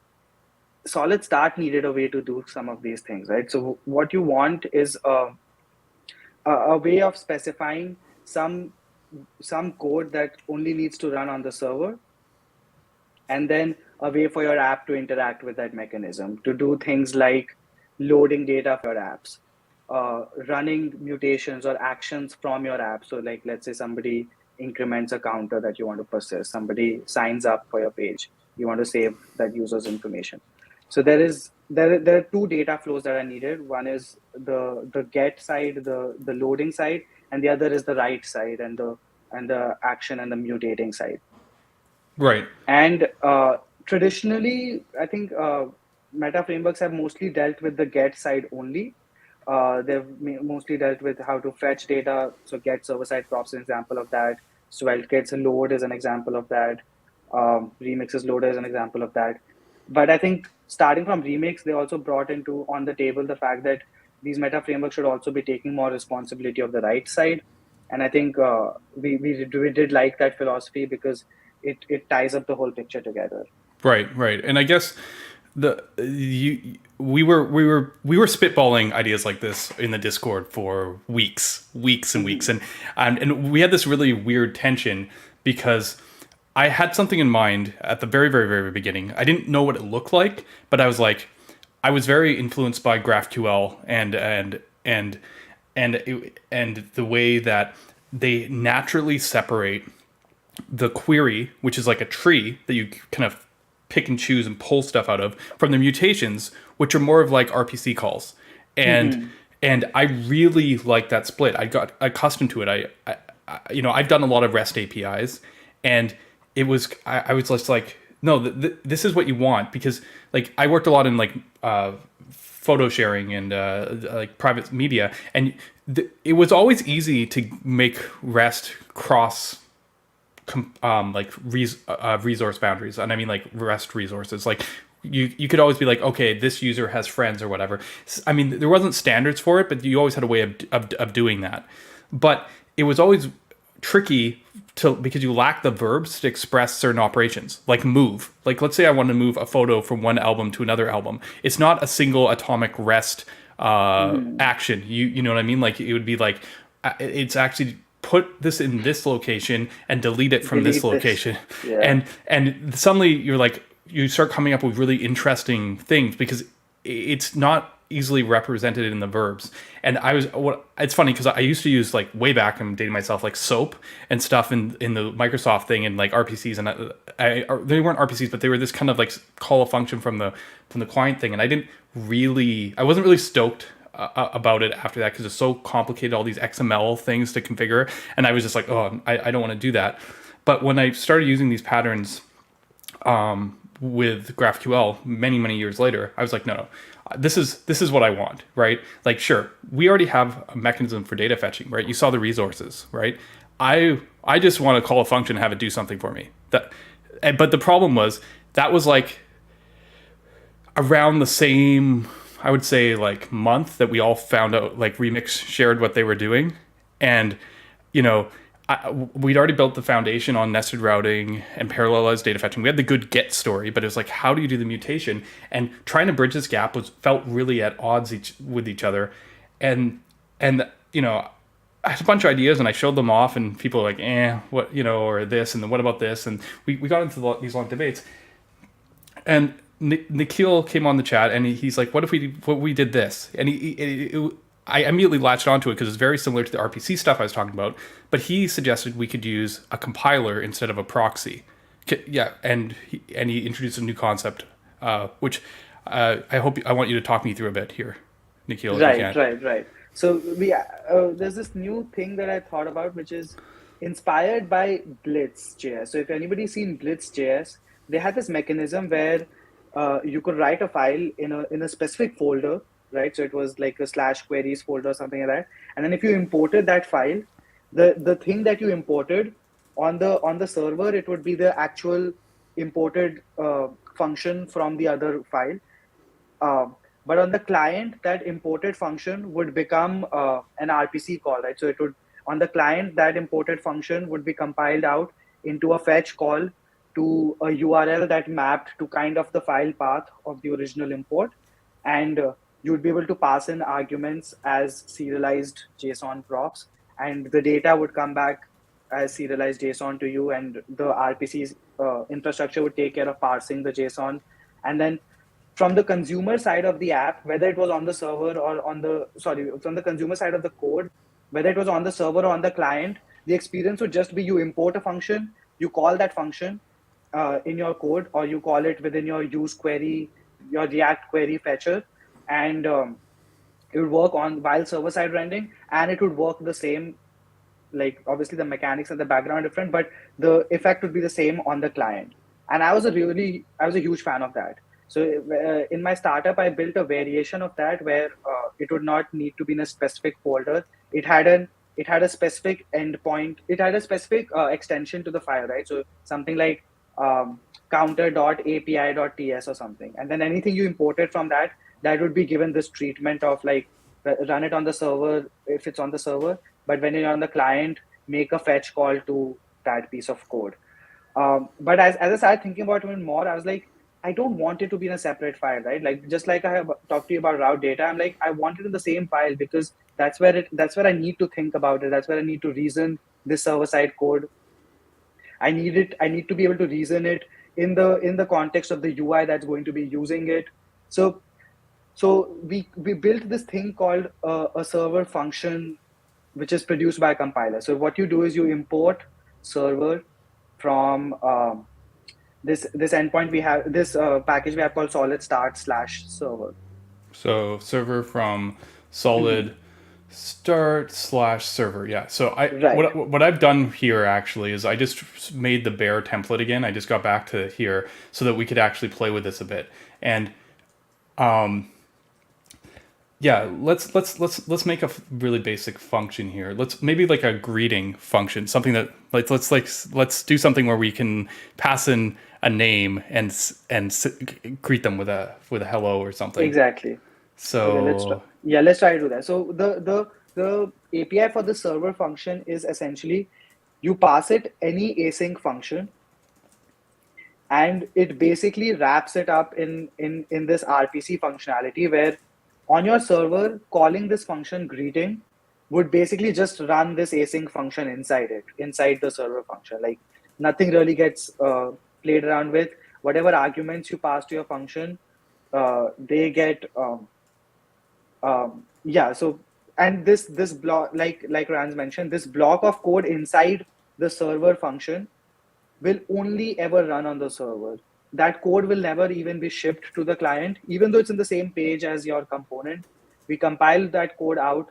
SolidStart needed a way to do some of these things, right? So what you want is a way of specifying some code that only needs to run on the server, and then a way for your app to interact with that mechanism, to do things like loading data for your apps, running mutations or actions from your app. So like, let's say somebody increments a counter that you want to process, somebody signs up for your page, you want to save that user's information. So there are two data flows that are needed. One is the get side, the loading side, and the other is the write side, and the action and the mutating side. Right. And traditionally, I think meta frameworks have mostly dealt with the get side only. They've mostly dealt with how to fetch data. So get server side props is an example of that. SvelteKit's load is an example of that. Remix's loader is an example of that. But I think starting from Remix, they also brought into on the table the fact that these meta frameworks should also be taking more responsibility of the right side. And I think we did like that philosophy because it ties up the whole picture together. Right. Right. And I guess we were spitballing ideas like this in the Discord for weeks and weeks, and we had this really weird tension because I had something in mind at the very beginning. I didn't know what it looked like, but I was very influenced by GraphQL and the way that they naturally separate the query, which is like a tree that you kind of pick and choose and pull stuff out of, from the mutations, which are more of like RPC calls. And I really like that split. I got accustomed to it. I've done a lot of REST APIs, and I was just like, no, this is what you want, because like I worked a lot in like photo sharing and like private media, and it was always easy to make REST cross resource boundaries, and I mean like REST resources. Like you could always be like, okay, this user has friends or whatever. I mean, there wasn't standards for it, but you always had a way of doing that. But it was always tricky because you lack the verbs to express certain operations, like move. Like let's say I want to move a photo from one album to another album. It's not a single atomic REST action. You know what I mean? Like it would be like it's actually put this in this location and delete it from this location. Yeah. And suddenly you start coming up with really interesting things because it's not easily represented in the verbs. And it's funny because I used to use, like, way back, I'm dating myself, like SOAP and stuff in the Microsoft thing, and like RPCs, and they weren't RPCs, but they were this kind of like call a function from the client thing. And I wasn't really stoked about it after that because it's so complicated, all these XML things to configure, and I was just like, oh, I don't want to do that. But when I started using these patterns with GraphQL many years later, I was like, no, this is what I want, right? Like, sure, we already have a mechanism for data fetching, right? You saw the resources, right? I just want to call a function and have it do something for me. But the problem was that was like around the same, I would say, like, month that we all found out, like, Remix shared what they were doing. And, we'd already built the foundation on nested routing and parallelized data fetching. We had the good get story, but it was like, how do you do the mutation? And trying to bridge this gap felt really at odds with each other. And I had a bunch of ideas and I showed them off, and people were like, what, or this, and then what about this? And we got into these long debates. And Nikhil came on the chat and he's like, what if we did this? And I immediately latched onto it because it's very similar to the RPC stuff I was talking about, but he suggested we could use a compiler instead of a proxy. Yeah, and he introduced a new concept, which I want you to talk me through a bit here, Nikhil. Right. So there's this new thing that I thought about, which is inspired by Blitz.js. So if anybody's seen Blitz.js, they had this mechanism where you could write a file in a specific folder, right? So it was like a /queries folder or something like that. And then if you imported that file, the thing that you imported on the server, it would be the actual imported function from the other file. But on the client, that imported function would become an RPC call, right? So on the client, that imported function would be compiled out into a fetch call to a URL that mapped to kind of the file path of the original import. And you would be able to pass in arguments as serialized JSON props, and the data would come back as serialized JSON to you, and the RPC's infrastructure would take care of parsing the JSON. And then from the consumer side of the app, whether it was on the server or on the, sorry, from the consumer side of the code, whether it was on the server or on the client, the experience would just be you import a function, you call that function in your code, or you call it within your use query, your React query fetcher, and it would work on while server side rendering, and it would work the same. Like obviously the mechanics and the background are different, but the effect would be the same on the client. And I was a huge fan of that. So in my startup, I built a variation of that where it would not need to be in a specific folder. It had a specific endpoint. It had a specific extension to the file, right? So something like counter.api.ts or something, and then anything you imported from that, that would be given this treatment of like run it on the server if it's on the server, but when you're on the client, make a fetch call to that piece of code. But as I started thinking about it even more, I was like, I don't want it to be in a separate file, right? Like just like I have talked to you about route data, I'm like, I want it in the same file because that's where I need to think about it. That's where I need to reason this server side code. I need to be able to reason it in the context of the UI that's going to be using it. So we built this thing called a server function, which is produced by a compiler. So what you do is you import server from this endpoint we have, this package we have called SolidStart/server. So server from SolidStart/server. Yeah. So Right. what I've done here actually is I just made the bare template again. I just got back to here so that we could actually play with this a bit. And yeah, let's make a really basic function here. Let's maybe like a greeting function, something that let's do something where we can pass in a name and greet them with a hello or something. Exactly. Okay, So let's try to do that. So the API for the server function is essentially you pass it any async function, and it basically wraps it up in this RPC functionality where on your server calling this function greeting would basically just run this async function inside the server function. Like nothing really gets played around with. Whatever arguments you pass to your function, they get yeah. So and this block, like Rans mentioned, this block of code inside the server function will only ever run on the server. That code will never even be shipped to the client, even though it's in the same page as your component. We compile that code out,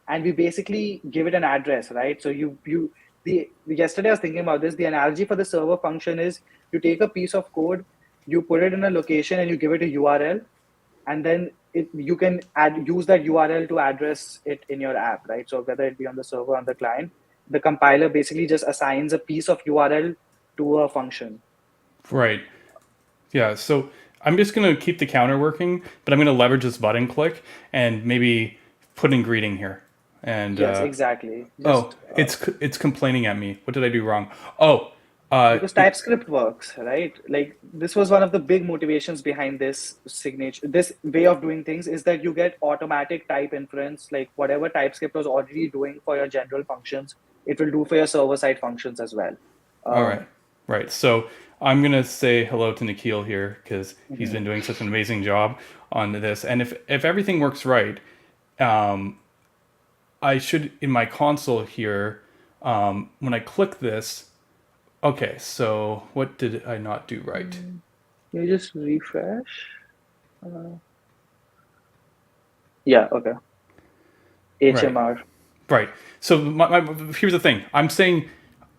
and we basically give it an address, right? So yesterday I was thinking about this. The analogy for the server function is you take a piece of code, you put it in a location, and you give it a URL, and then you can use that URL to address it in your app, right? So whether it be on the server or on the client, the compiler basically just assigns a piece of URL to a function. right. Yeah, so I'm just going to keep the counter working, but I'm going to leverage this button click and maybe put in greeting here. And Yes, exactly. it's complaining at me. What did I do wrong? Oh, Because TypeScript works, right? Like this was one of the big motivations behind this signature, this way of doing things is that you get automatic type inference, like whatever TypeScript was already doing for your general functions, it will do for your server side functions as well. all right. Right. So I'm going to say hello to Nikhil here because he's been doing such an amazing job on this. And if everything works right, I should, in my console here, when I click this, okay, so what did I not do right? You just refresh. Yeah, okay. HMR. Right. So here's the thing. I'm saying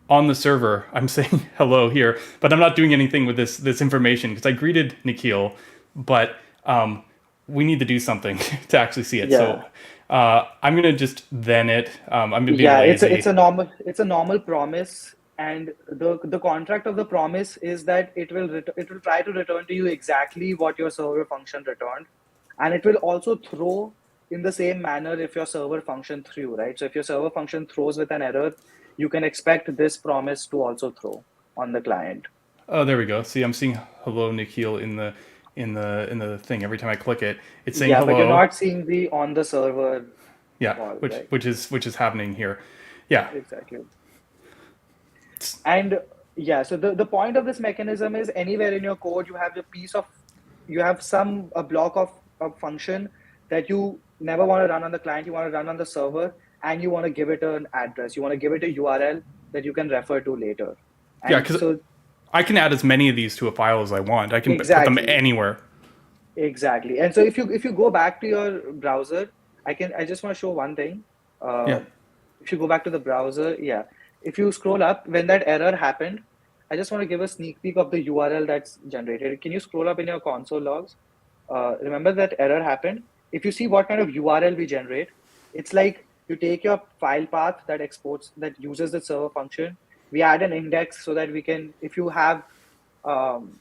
on the server, I'm saying hello here, but I'm not doing anything with this information because I greeted Nikhil, but we need to do something to actually see it. Yeah. So I'm gonna just then it. I'm gonna be Yeah, lazy. it's a normal promise, and the contract of the promise is that it will try to return to you exactly what your server function returned, and it will also throw in the same manner if your server function threw, right? So if your server function throws with an error, you can expect this promise to also throw on the client. Oh, there we go. See, I'm seeing hello Nikhil in the thing. Every time I click it, it's saying Yeah, but you're hello. not seeing the on the server Yeah, call, which right? which is happening here. Yeah. Exactly. And yeah, so the point of this mechanism is anywhere in your code, you have a piece of you have a block of a function that you never want to run on the client, you want to run on the server, and you want to give it an address, you want to give it a URL that you can refer to later. Yeah, And because so I can add as many of these to a file as I want. I can put them exactly, anywhere. exactly. And so if you go back to your browser, I just want to show one thing. Yeah. If you go back to the browser, yeah. If you scroll up, when that error happened, I just want to give a sneak peek of the URL that's generated. Can you scroll up in your console logs? Remember that error happened? If you see what kind of URL we generate, it's like you take your file path that exports, that uses the server function. We add an index so that we can, um,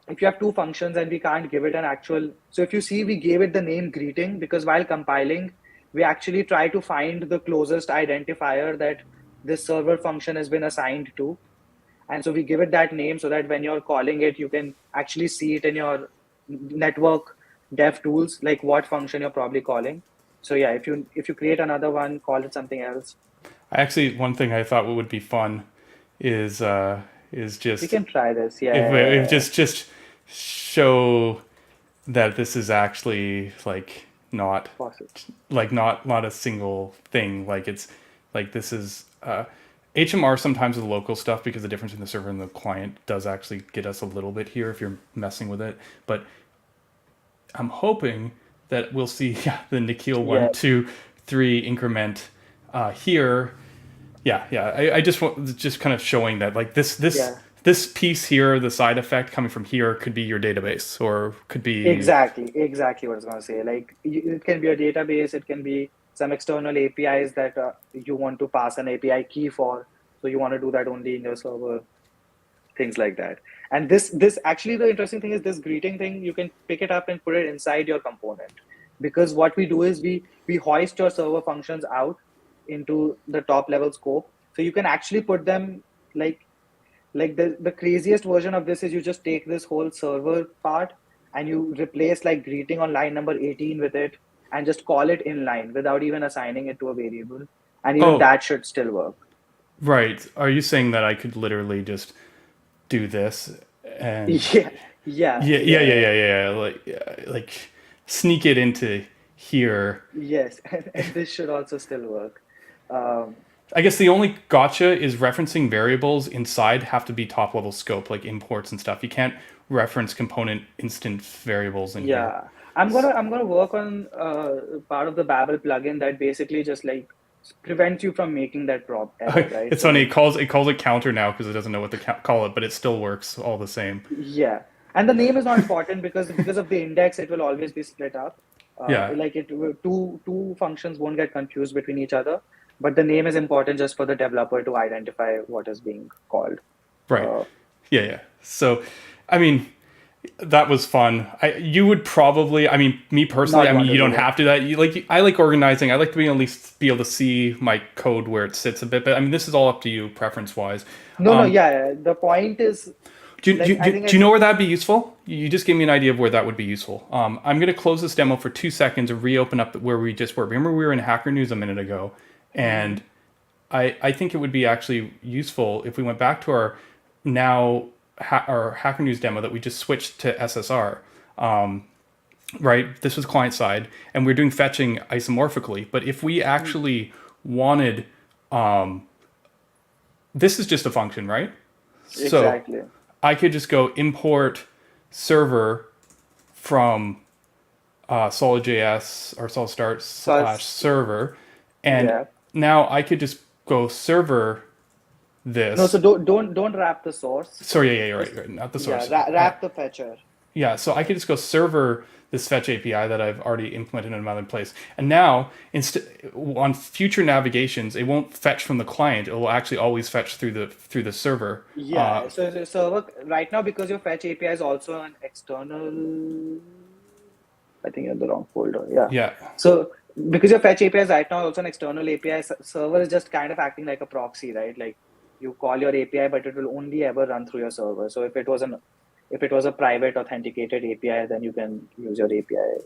if you have two functions and we can't give it an actual, so if you see, we gave it the name greeting because while compiling, we actually try to find the closest identifier that this server function has been assigned to. And so we give it that name so that when you're calling it, you can actually see it in your network dev tools, like what function you're probably calling. So yeah, if you create another one, call it something else. One thing I thought would be fun is We just can try this. if Yeah. just show that this is actually like not Possible. not a single thing. Like it's like this is HMR sometimes with local stuff because the difference in the server and the client does actually get us a little bit here if you're messing with it. But I'm hoping that we'll see the Nikhil Yeah. 1, 2, 3 increment here. I just want just kind of showing that like Yeah. this piece here, the side effect coming from here could be your database or could be Exactly what I was going to say. Like it can be a database, it can be some external APIs that you want to pass an API key for. So you want to do that only in your server, things like that. And this actually the interesting thing is this greeting thing, you can pick it up and put it inside your component. Because what we do is we hoist your server functions out into the top level scope. So you can actually put them like the craziest version of this is you just take this whole server part and you replace like greeting on line number 18 with it and just call it inline without even assigning it to a variable. And even oh that should still work. right. Are you saying that I could literally just do this and Yeah, yeah, yeah, like sneak it into here. yes. And this should also still work. Um, I guess the only gotcha is referencing variables inside have to be top level scope, like imports and stuff. You can't reference component instant variables in here. yeah, I'm gonna work on part of the Babel plugin that basically just like prevents you from making that prop error, right? It's So funny. like It calls it counter now because it doesn't know what to call it, but it still works all the same. yeah, and the name is not important because of the index, it will always be split up. Yeah. Like two functions won't get confused between each other, but the name is important just for the developer to identify what is being called. Right. Uh, Yeah. So, I mean, that was fun. You would probably, I mean, me personally, I Not mean, want you to do don't that. have to that. I like organizing. I like to be at least be able to see my code where it sits a bit. But I mean, this is all up to you, preference wise. No, no, yeah. The point is, like, I think Do you it's know where that'd be useful? You just gave me an idea of where that would be useful. I'm going to close this demo for 2 seconds and reopen up where we just were. Remember, we were in Hacker News a minute ago, and I think it would be actually useful if we went back to our now our Hacker News demo that we just switched to SSR. Right, this was client side, and we're doing fetching isomorphically. But if we actually wanted, this is just a function, right? So exactly. I could just go import server from SolidJS or SolidStart So slash server, and yeah. now I could just go server No, so this. don't wrap the source. Sorry, yeah, you're Just right, not the yeah, source. wrap the fetcher. Yeah, so I could just go server this fetch API that I've already implemented in another place. And now, on future navigations, it won't fetch from the client. It will actually always fetch through the server. Yeah. So the server right now because your fetch API is also an external. I think you're in the wrong folder. Yeah. Yeah, So because your fetch API is right now also an external API, server is just kind of acting like a proxy, right? Like you call your API, but it will only ever run through your server. So if it was a private authenticated API, then you can use your API.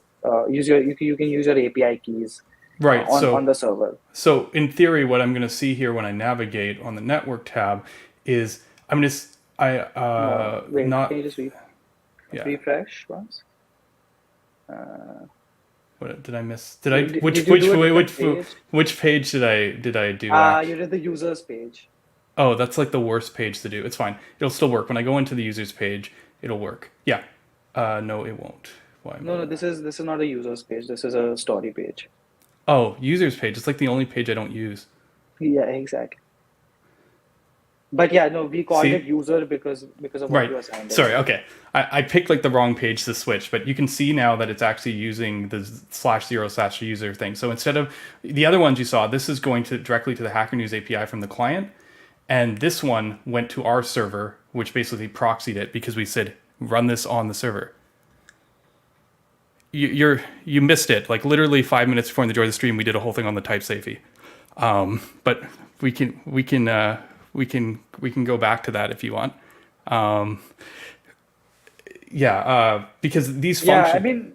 You can use your API keys right. on the server. So in theory, what I'm going to see here when I navigate on the network tab is I'm just I No, wait. Can not you just read? Yeah. refresh once. What did I miss? Did I Did you do a different page? which page did I do actually? You did the users page. Oh, that's like the worst page to do. It's fine. It'll still work. When I go into the users page, it'll work. Yeah. No, it won't. Why am No, I? this is not a users page. This is a story page. Oh, users page. It's like the only page I don't use. Yeah, exactly. But yeah, no, we called it See? user because of what Right. you assigned it. Sorry. Okay. I picked like the wrong page to switch, but you can see now that it's actually using the /0/user thing. So instead of the other ones you saw, this is going to directly to the Hacker News API from the client. And this one went to our server, which basically proxied it because we said, run this on the server. You missed it. Like literally 5 minutes before the door of the stream, we did a whole thing on the type safety. But we can go back to that if you want. Because these functions. Yeah, I mean,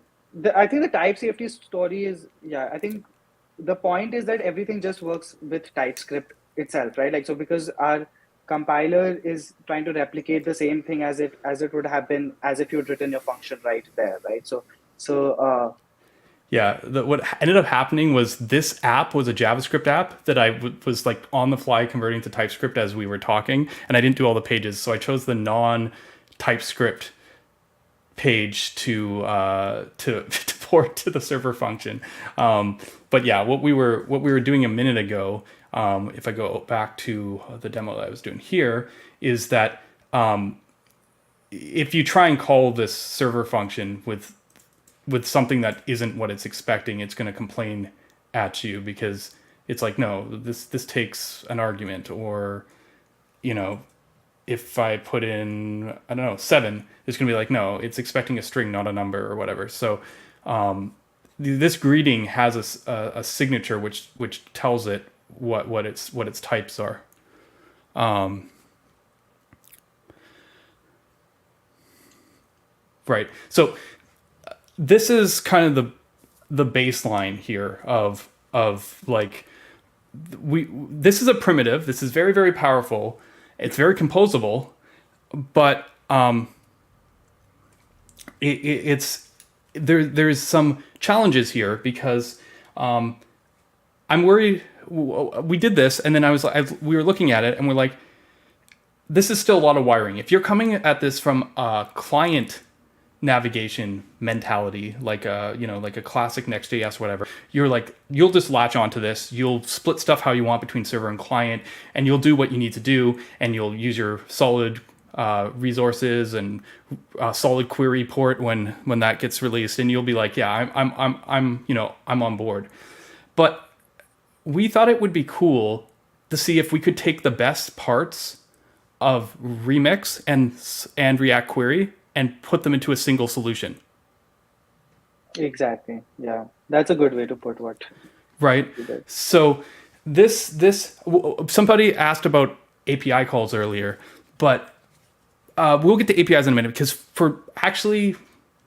I think the type safety story is, yeah, I think the point is that everything just works with TypeScript itself, right? Like, so because our compiler is trying to replicate the same thing as it would have been as if you'd written your function right there, right? What ended up happening was this app was a JavaScript app that I was like on the fly converting to TypeScript as we were talking, and I didn't do all the pages, so I chose the non-TypeScript page to port to the server function. But yeah, what we were doing a minute ago, if I go back to the demo that I was doing here, is that if you try and call this server function with something that isn't what it's expecting, it's going to complain at you because it's like, no, this takes an argument, or, you know, if I put in, I don't know, 7, it's going to be like, no, it's expecting a string, not a number or whatever. So this greeting has a signature which tells it what its types are. Right. So this is kind of the baseline here of like this is a primitive. This is very, very powerful. It's very composable, but there's some challenges here because I'm worried. We did this, and then we were looking at it, and we're like, this is still a lot of wiring. If you're coming at this from a client navigation mentality, like a classic Next.js, whatever, you'll just latch onto this. You'll split stuff how you want between server and client, and you'll do what you need to do, and you'll use your solid resources and solid query port when that gets released, and you'll be like, yeah, I'm on board. But we thought it would be cool to see if we could take the best parts of Remix and React Query and put them into a single solution. Exactly. Yeah, that's a good way to put what. Right. So this somebody asked about API calls earlier, but we'll get to APIs in a minute, because for actually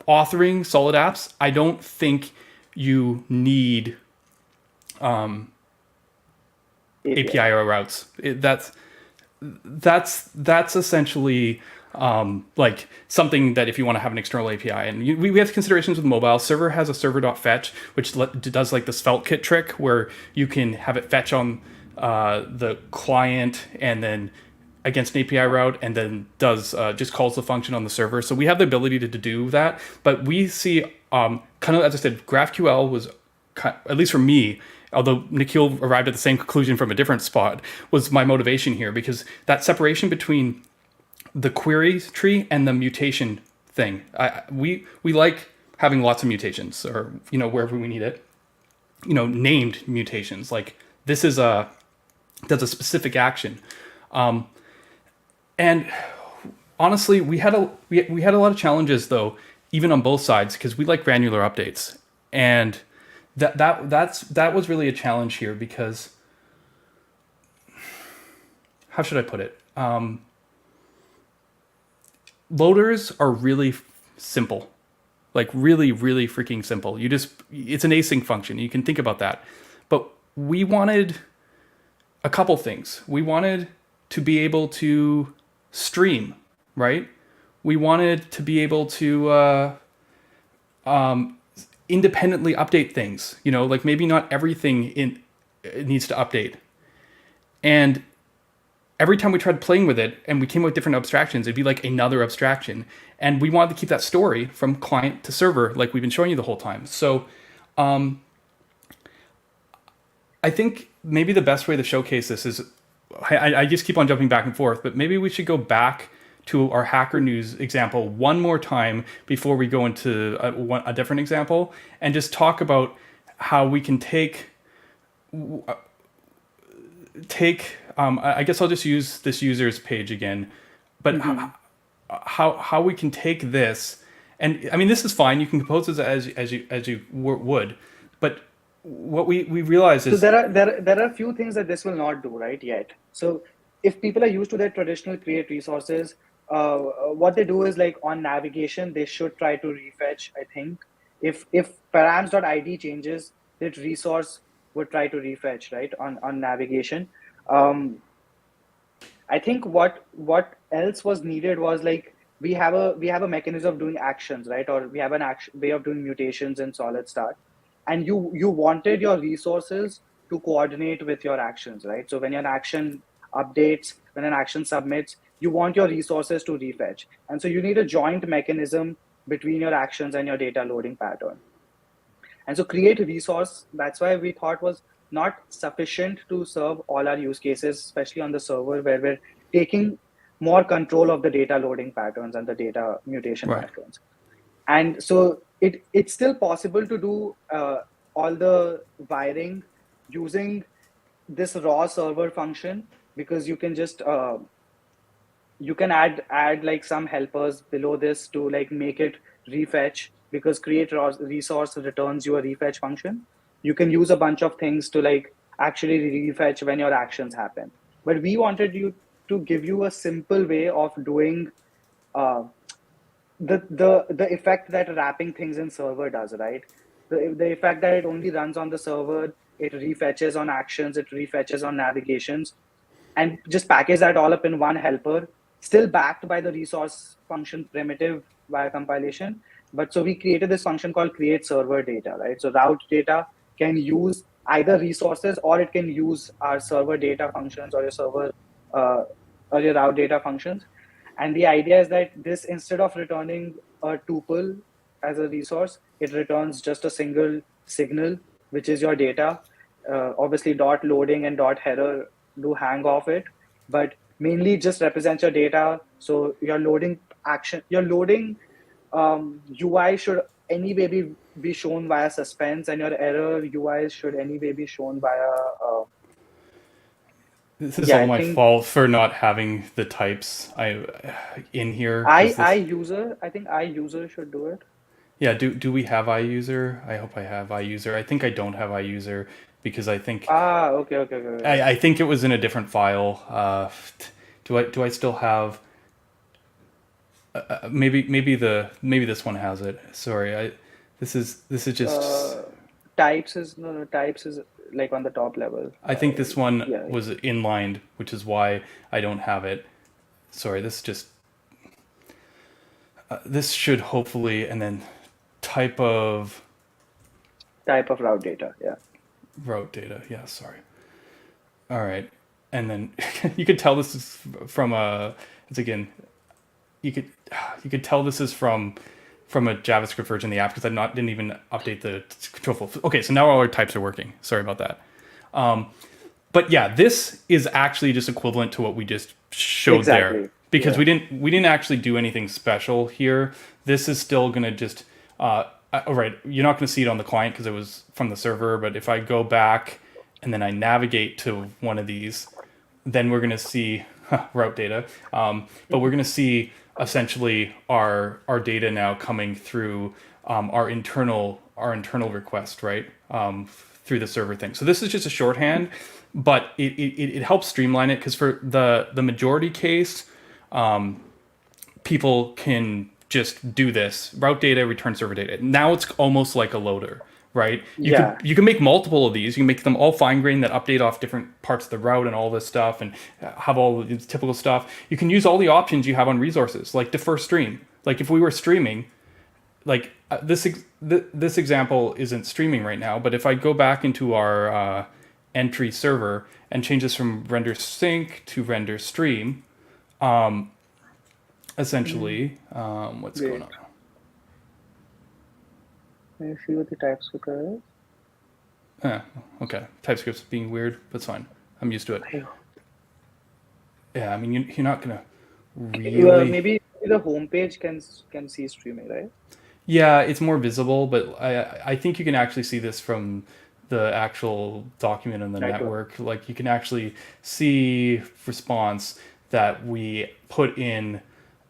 authoring solid apps, I don't think you need API or routes. That's essentially like something that if you want to have an external API, and we have considerations with mobile. Server has a server.fetch, which does like the Svelte kit trick where you can have it fetch on the client and then against an API route, and then does just calls the function on the server. So we have the ability to do that, but we see kind of, as I said, GraphQL was, at least for me, although Nikhil arrived at the same conclusion from a different spot, was my motivation here, because that separation between the query tree and the mutation thing, we like having lots of mutations, or wherever we need it, named mutations. Like this does a specific action, and honestly, we had a lot of challenges though, even on both sides, because we like granular updates, and that was really a challenge here, because how should I put it? Loaders are really simple, like really, really freaking simple. It's an async function. You can think about that. But we wanted a couple things. We wanted to be able to stream, right? we wanted to be able to independently update things. Like maybe not everything it needs to update. And every time we tried playing with it and we came up with different abstractions, it'd be like another abstraction. And we wanted to keep that story from client to server, like we've been showing you the whole time. So I think maybe the best way to showcase this is, I just keep on jumping back and forth, but maybe we should go back to our Hacker News example one more time before we go into a different example, and just talk about how we can take. I guess I'll just use this user's page again, but how we can take this, and I mean this is fine. You can compose this as you would, but what we realize is, so there are a few things that this will not do right yet. So if people are used to their traditional create resources, what they do is like on navigation, they should try to refetch. I think if params.id changes, that resource would try to refetch right on navigation. I think what else was needed was like we have a mechanism of doing actions, right? Or we have an way of doing mutations in SolidStart, and you wanted your resources to coordinate with your actions, right? So when an action updates, when an action submits, you want your resources to refetch, and so you need a joint mechanism between your actions and your data loading pattern. And so create resource, that's why we thought was not sufficient to serve all our use cases, especially on the server where we're taking more control of the data loading patterns and the data mutation patterns. And so it's still possible to do all the wiring using this raw server function, because you can just you can add like some helpers below this to like make it refetch, because create raw resource returns you a refetch function. You can use a bunch of things to like actually refetch when your actions happen. But we wanted you to give you a simple way of doing the effect that wrapping things in server does, right? The effect that it only runs on the server, it refetches on actions, it refetches on navigations, and just package that all up in one helper, still backed by the resource function primitive via compilation. But so we created this function called create server data, right? So route data can use either resources, or it can use our server data functions or your server or your route data functions. And the idea is that this, instead of returning a tuple as a resource, it returns just a single signal, which is your data. Obviously dot loading and dot header do hang off it, but mainly just represents your data. So your loading action, your loading UI should anyway be shown via suspense, and your error UI should anyway be shown via. This is all my fault for not having the types in here. I think iUser should do it. Yeah, do we have iUser? I hope I have iUser. I think I don't have iUser because I think okay. I think it was in a different file. Do I still have? Maybe this one has it. Sorry, this is just types is like on the top level. I think this one was inlined, which is why I don't have it. Sorry, this just this should hopefully, and then type of route data, route data, sorry. All right, and then you could tell this is from it's again. You could tell this is from a JavaScript version of the app, because I didn't even update the control flow. Okay, so now all our types are working. Sorry about that. But yeah, this is actually just equivalent to what we just showed there, because we didn't actually do anything special here. This is still gonna just right. You're not gonna see it on the client because it was from the server. But if I go back and then I navigate to one of these, then we're gonna see route data. But we're gonna see essentially our data now coming through our internal request, right? Through the server thing. So this is just a shorthand, but it helps streamline it, because for the majority case, people can just do this route data, return server data. Now it's almost like a loader, right? Yeah. You can make multiple of these. You can make them all fine grained that update off different parts of the route and all this stuff, and have all the typical stuff. You can use all the options you have on resources, like defer stream. Like if we were streaming, like this example isn't streaming right now, but if I go back into our entry server and change this from render sync to render stream, essentially, what's Wait. going on? Let me see what the TypeScript is. Okay, TypeScript's being weird, but it's fine. I'm used to it. Ew. Yeah, I mean, you're not gonna really. Maybe the homepage can see streaming, right? Yeah, it's more visible, but I think you can actually see this from the actual document in the network. Like you can actually see response that we put in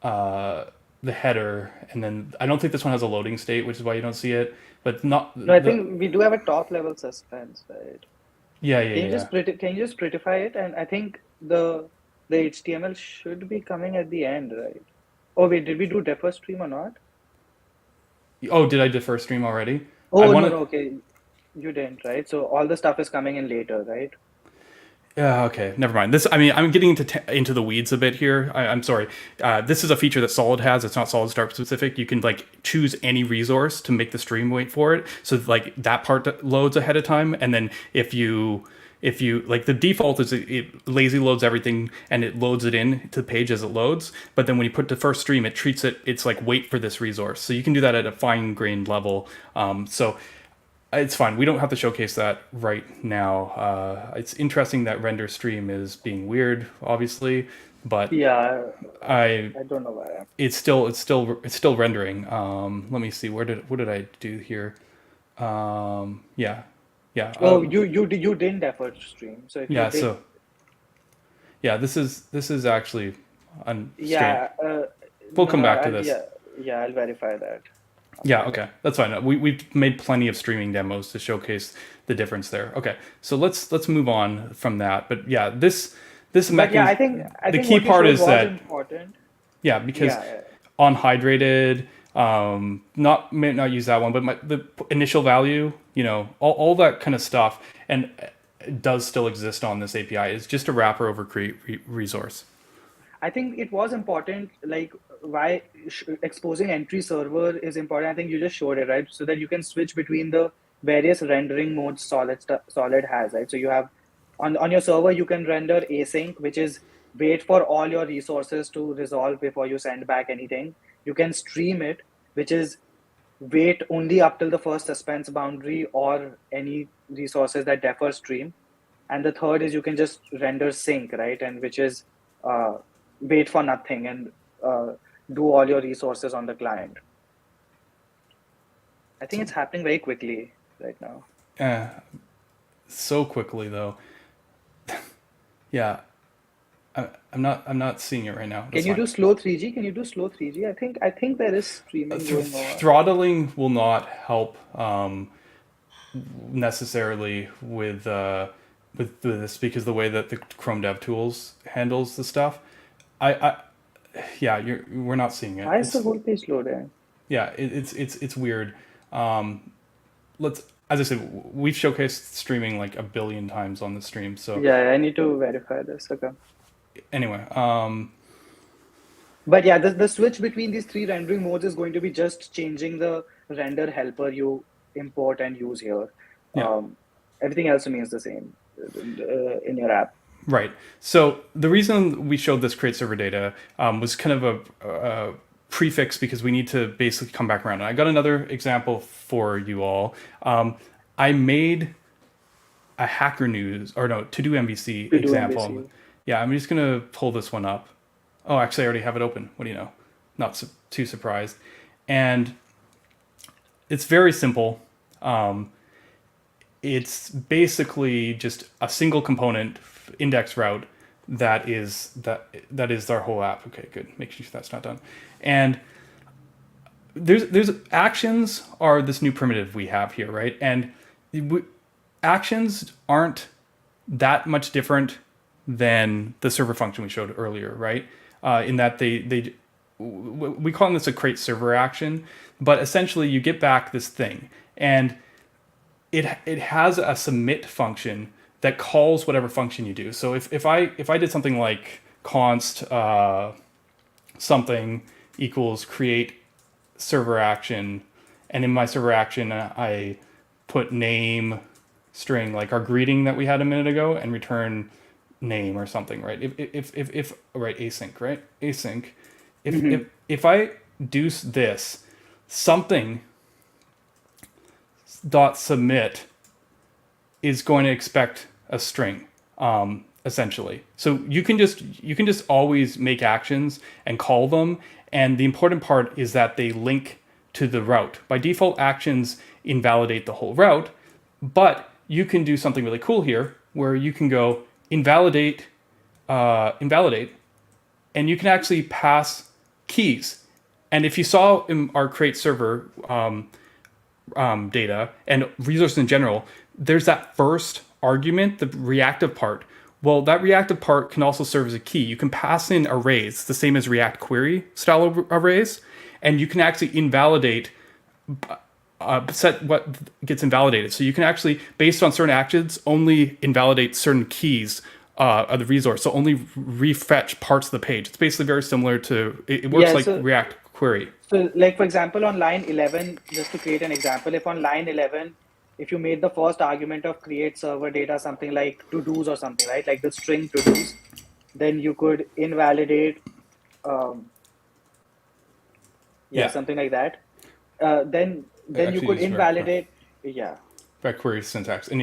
the header, and then I don't think this one has a loading state, which is why you don't see it. But not. No, I think we do have a top level suspense, right? Yeah. Can you just prettify it? And I think the HTML should be coming at the end, right? Oh wait, did we do defer stream or not? Oh, did I defer stream already? Oh, no, okay. You didn't, right? So all the stuff is coming in later, right? Yeah, okay, never mind. This, I mean, I'm getting into the weeds a bit here. I'm sorry. This is a feature that Solid has. It's not SolidStart specific. You can like choose any resource to make the stream wait for it. So like that part loads ahead of time, and then if you like, the default is it lazy loads everything and it loads it in to the page as it loads. But then when you put the first stream, it treats it. It's like wait for this resource. So you can do that at a fine grained level. So it's fine. We don't have to showcase that right now. It's interesting that render stream is being weird, obviously, but Yeah, I don't know why. it's still rendering. Let me see. What did I do here? Yeah. Oh, you didn't defer stream. So if Yeah. you did, So yeah, this is actually on stream. yeah, We'll come back to this. Yeah, I'll verify that. Yeah, okay, that's fine. We've made plenty of streaming demos to showcase the difference there. Okay, so let's move on from that. But yeah, this mechanism. Yeah, I think the key part is that important. Yeah, because on hydrated, may not use that one, but the initial value, all that kind of stuff, and it does still exist on this API. It's just a wrapper over create resource. I think it was important, like why exposing entry server is important. I think you just showed it, right? So that you can switch between the various rendering modes Solid has, right? So you have on your server, you can render async, which is wait for all your resources to resolve before you send back anything. You can stream it, which is wait only up till the first suspense boundary or any resources that defer stream. And the third is you can just render sync, right? And which is wait for nothing and do all your resources on the client. I think it's happening very quickly right now. So quickly though. Yeah, I'm not seeing it right now. Can you do slow 3G? Can you do slow 3G? I think there is streaming going on. Throttling will not help necessarily with this, because the way that the Chrome DevTools handles the stuff, we're not seeing it. Why is the whole page loading? Yeah, it's weird. As I said, we've showcased streaming like 1 billion times on the stream. So yeah, I need to verify this. Okay. Anyway, but yeah, the switch between these three rendering modes is going to be just changing the render helper you import and use here. Yeah. Everything else remains the same in your app. Right. So the reason we showed this create server data was kind of a prefix, because we need to basically come back around. And I got another example for you all. I made a TodoMVC example. Yeah, I'm just going to pull this one up. Oh, actually, I already have it open. What do you know? Not too surprised. And it's very simple. It's basically just a single component index route that is our whole app. Okay, good. Make sure that's not done. And there's actions are this new primitive we have here, right? And actions aren't that much different than the server function we showed earlier, right? In that we call this a create server action, but essentially you get back this thing, and it has a submit function that calls whatever function you do. So if I did something like const something equals create server action, and in my server action I put name string, like our greeting that we had a minute ago, and return name or something, right? If right, async, right? Async. If I do this, something dot submit is going to expect a string, essentially. So you can just always make actions and call them, and the important part is that they link to the route. By default, actions invalidate the whole route, but you can do something really cool here, where you can go invalidate, and you can actually pass keys. And if you saw in our create server data and resources in general, there's that first argument, the reactive part. Well, that reactive part can also serve as a key. You can pass in arrays, the same as React query style arrays, and you can actually invalidate, set what gets invalidated. So you can actually, based on certain actions, only invalidate certain keys of the resource. So only refetch parts of the page. It's basically very similar to, it works like React query. So like, for example, on line 11, just to create an example, if on line 11, if you made the first argument of create server data, something like to-dos or something, right? Like the string to-dos, then you could invalidate, something like that. Then you could invalidate, React query syntax, and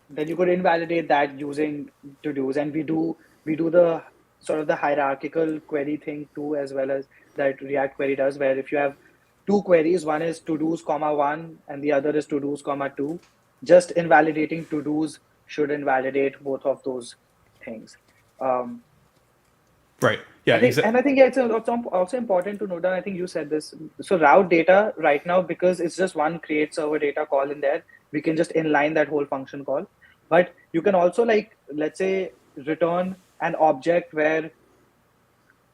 then you could invalidate that using to-dos, and we do the sort of the hierarchical query thing too, as well as that React query does, where if you have two queries, one is to-dos, 1, and the other is to-dos, 2, just invalidating to-dos should invalidate both of those things. Right. Yeah. And I think it's also important to note down, I think you said this. So route data right now, because it's just one create server data call in there, we can just inline that whole function call. But you can also, like, let's say, return an object where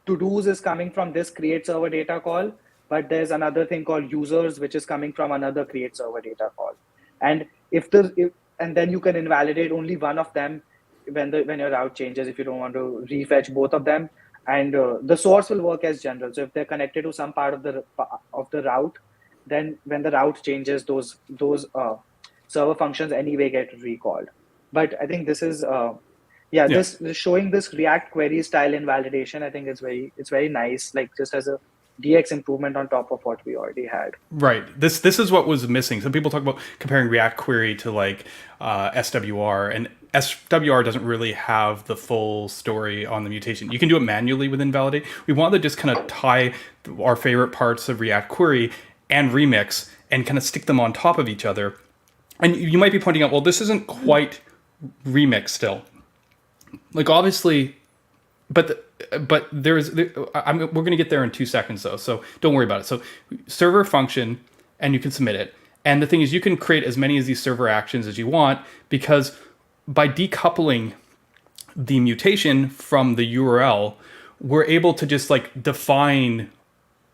to-dos is coming from this create server data call, but there's another thing called users, which is coming from another create server data call. And and then you can invalidate only one of them when your route changes, if you don't want to refetch both of them. And the source will work as general. So if they're connected to some part of the route, then when the route changes, those server functions anyway get recalled. But I think this is this showing this React query style invalidation. I think it's very nice, like just as a DX improvement on top of what we already had. Right. This is what was missing. Some people talk about comparing React query to like SWR, and SWR doesn't really have the full story on the mutation. You can do it manually with invalidate. We want to just kind of tie our favorite parts of React query and remix and kind of stick them on top of each other. And you might be pointing out, well, this isn't quite remix still. Like obviously, but we're going to get there in 2 seconds though, so don't worry about it. So server function, and you can submit it. And the thing is, you can create as many of these server actions as you want, because by decoupling the mutation from the URL, we're able to just like define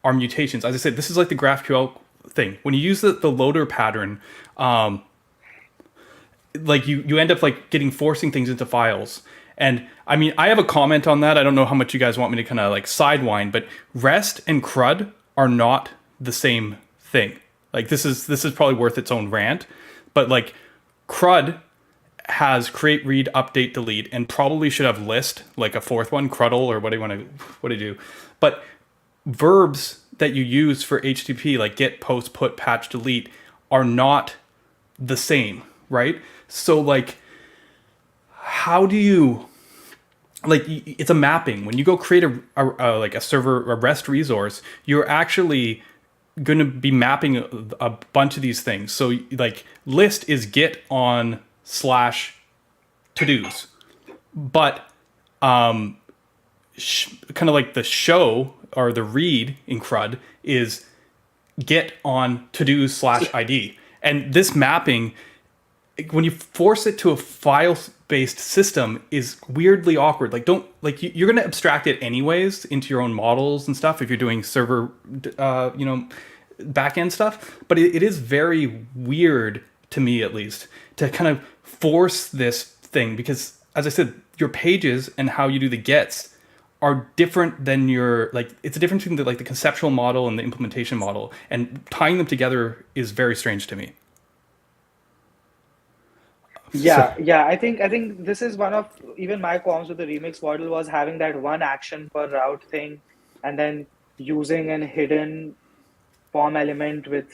our mutations. As I said, this is like the GraphQL thing. When you use the loader pattern, like you end up like forcing things into files. And I mean, I have a comment on that. I don't know how much you guys want me to kind of like sidewind, but REST and CRUD are not the same thing. Like this is probably worth its own rant, but like CRUD has create, read, update, delete, and probably should have list, like a fourth one, CRUDL, or what do you do? But verbs that you use for HTTP, like get, post, put, patch, delete, are not the same, right? So like, how do you, like, it's a mapping. When you go create a server, a REST resource, you're actually going to be mapping a bunch of these things. So like list is get on / to-dos, but kind of like the show or the read in CRUD is get on to-dos / ID. And this mapping, when you force it to a file-based system, is weirdly awkward. Like you're going to abstract it anyways into your own models and stuff if you're doing server, backend stuff. But it is very weird to me at least, to kind of force this thing, because as I said, your pages and how you do the gets are different than your, like, it's a difference between the conceptual model and the implementation model, and tying them together is very strange to me. Yeah, yeah. I think this is one of even my qualms with the remix model was having that one action per route thing, and then using an hidden form element with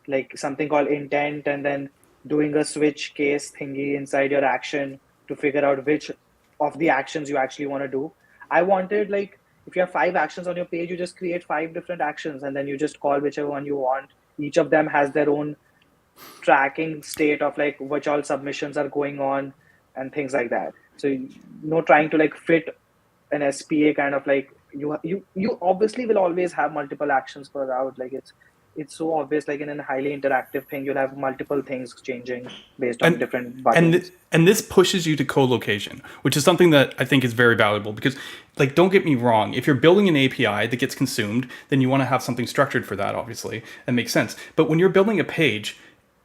like something called intent, and then doing a switch case thingy inside your action to figure out which of the actions you actually want to do. I wanted like if you have 5 actions on your page, you just create 5 different actions and then you just call whichever one you want. Each of them has their own tracking state of like which all submissions are going on and things like that. So no trying to like fit an SPA kind of like you obviously will always have multiple actions per route. Like it's so obvious. Like in a highly interactive thing, you'll have multiple things changing based on and different buttons. and this pushes you to co-location, which is something that I think is very valuable, because, like, don't get me wrong, if you're building an API that gets consumed, then you want to have something structured for that. Obviously, that makes sense. But when you're building a page,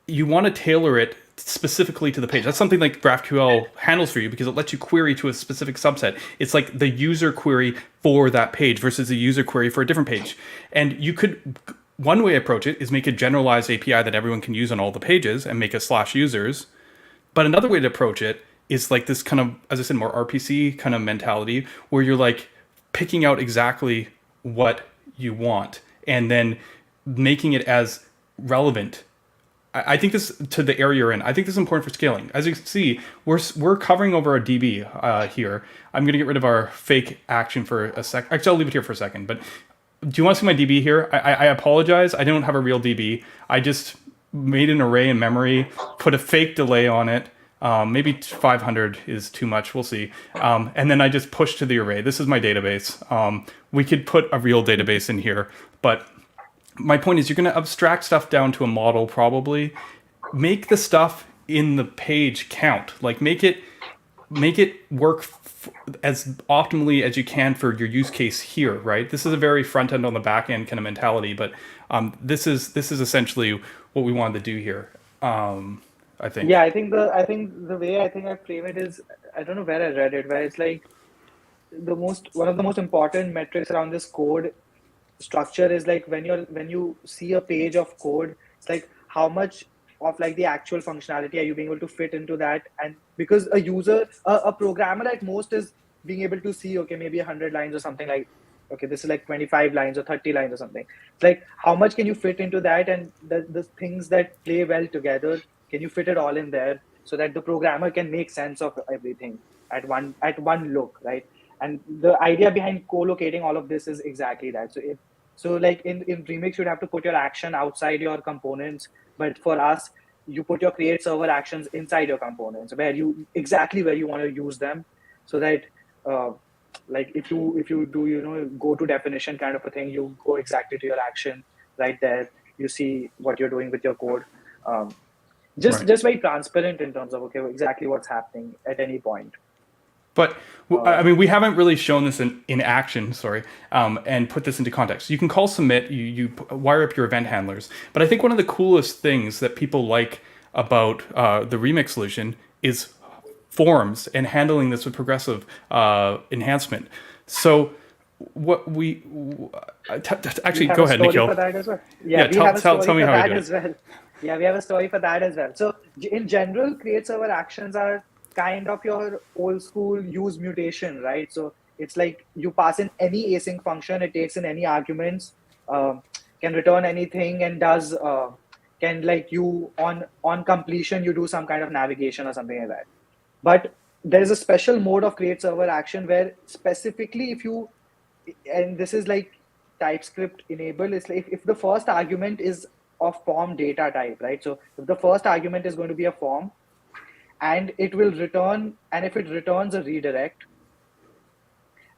you want to tailor it specifically to the page. That's something like GraphQL handles for you, because it lets you query to a specific subset. It's like the user query for that page versus the user query for a different page. And you could, one way to approach it is make a generalized API that everyone can use on all the pages and make a /users. But another way to approach it is like this kind of, as I said, more RPC kind of mentality, where you're like picking out exactly what you want and then making it as relevant. I think this, to the area you're in, I think this is important for scaling. As you can see, we're covering over a DB here. I'm going to get rid of our fake action for a sec. Actually, I'll leave it here for a second. But do you want to see my DB here? I apologize. I don't have a real DB. I just made an array in memory, put a fake delay on it. Maybe 500 is too much. We'll see. And then I just pushed to the array. This is my database. We could put a real database in here, but my point is, you're going to abstract stuff down to a model, probably. Make the stuff in the page count. Like, make it work as optimally as you can for your use case here, right? This is a very front end on the back end kind of mentality, but this is essentially what we wanted to do here. I think. Yeah, I think the way I frame it is, I don't know where I read it, where it's like one of the most important metrics around this code structure is like when you see a page of code, it's like how much of like the actual functionality are you being able to fit into that. And because a programmer at most is being able to see, okay, maybe 100 lines or something, like, okay, this is like 25 lines or 30 lines or something. It's like how much can you fit into that, and the things that play well together, can you fit it all in there so that the programmer can make sense of everything at one look, right? And the idea behind co-locating all of this is exactly that. So like in Remix, you'd have to put your action outside your components, but for us, you put your create server actions inside your components, where you want to use them, so that like if you do go to definition kind of a thing, you go exactly to your action right there. You see what you're doing with your code. Just very transparent in terms of, okay, exactly what's happening at any point. But I mean, we haven't really shown this in action, and put this into context. You can call submit, you wire up your event handlers. But I think one of the coolest things that people like about the Remix solution is forms and handling this with progressive enhancement. So what we actually go ahead, Nikhil. For that as well. Tell me how you do it. Well. Yeah, we have a story for that as well. So in general, create server actions are kind of your old school use mutation, right? So it's like you pass in any async function, it takes in any arguments, can return anything, and does can like you on completion you do some kind of navigation or something like that. But there is a special mode of create server action where specifically and this is like TypeScript enabled, it's like if the first argument is of form data type, right? So if the first argument is going to be a form, and it will return, and if it returns a redirect,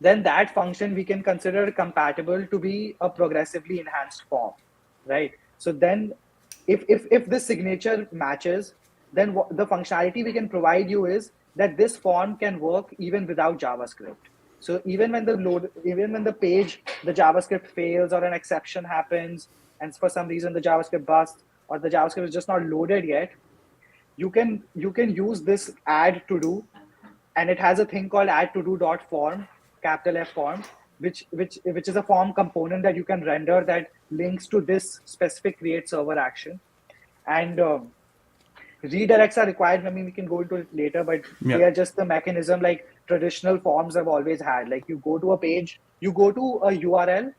then that function we can consider compatible to be a progressively enhanced form, right? So then if this signature matches, then the functionality we can provide you is that this form can work even without JavaScript. So even when the page, the JavaScript fails or an exception happens, and for some reason the JavaScript busts or the JavaScript is just not loaded yet, you can use this add to do, and it has a thing called add to do dot form, capital F form, which is a form component that you can render that links to this specific create server action. And redirects are required. I mean, we can go into it later, but Yeah. they are just the mechanism like traditional forms have always had. Like you go to a page, you go to a URL,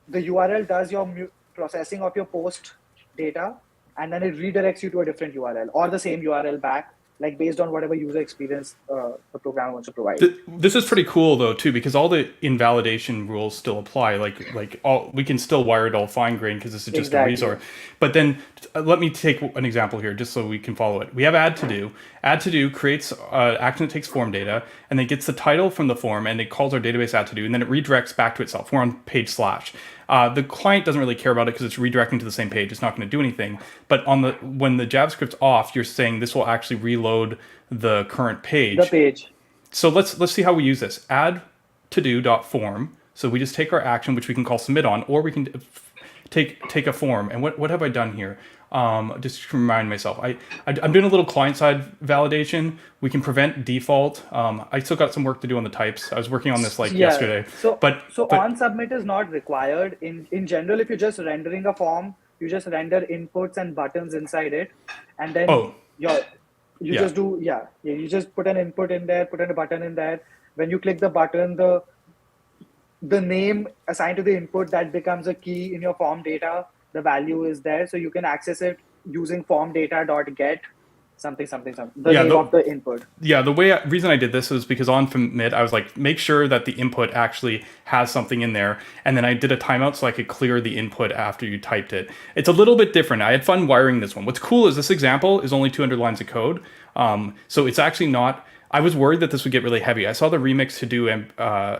the URL does your processing of your post data, and then it redirects you to a different URL or the same URL back, like based on whatever user experience the programmer wants to provide. This is pretty cool though too, because all the invalidation rules still apply. Like all we can still wire it all fine grained because this is just a resource. But then let me take an example here, just so we can follow it. We have add to do. Add to do creates action that takes form data, and then gets the title from the form, and it calls our database add to do, and then it redirects back to itself. We're on page slash. The client doesn't really care about it because it's redirecting to the same page. It's not going to do anything. But when the JavaScript's off, you're saying this will actually reload the current page. The page. So let's see how we use this. Add to do dot form. So we just take our action, which we can call submit on, or we can take a form. And what have I done here? Just to remind myself, I'm doing a little client side validation. We can prevent default. I still got some work to do on the types. I was working on this yesterday. But on submit is not required in general. If you're just rendering a form, you just render inputs and buttons inside it, and then you just put an input in there, put in a button in there. When you click the button, the name assigned to the input, that becomes a key in your form data. The value is there, so you can access it using form data.get something. The name of the input. Yeah, reason I did this is because on commit, I was like, make sure that the input actually has something in there, and then I did a timeout so I could clear the input after you typed it. It's a little bit different. I had fun wiring this one. What's cool is this example is only 200 lines of code, so it's actually not. I was worried that this would get really heavy. I saw the remix to do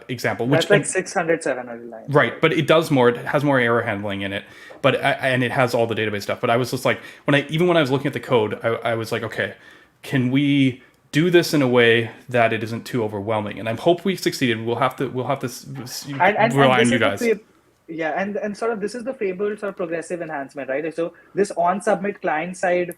example, which that's like 600, 700 lines. Right, but it does more. It has more error handling in it, and it has all the database stuff. But I was just like, when I was looking at the code, I was like, okay, can we do this in a way that it isn't too overwhelming? And I hope we succeeded. We'll have to rely on you guys. And sort of this is the fabled sort of progressive enhancement, right? So this on submit client side.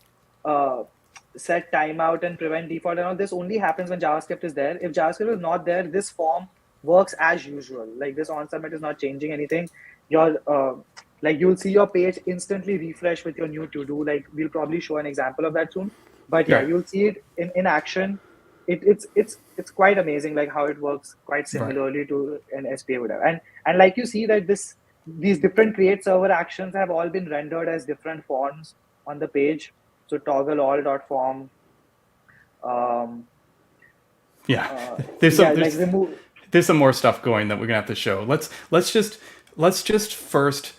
Set timeout and prevent default and all this only happens when JavaScript is there. If JavaScript is not there, this form works as usual. Like this on submit is not changing anything. You'll see your page instantly refresh with your new to do. Like we'll probably show an example of that soon. But you'll see it in action. It's quite amazing, like how it works quite similarly to an SPA would have. And like you see that these different create server actions have all been rendered as different forms on the page. So toggle all.form. There's some more stuff going that we're gonna have to show. Let's just first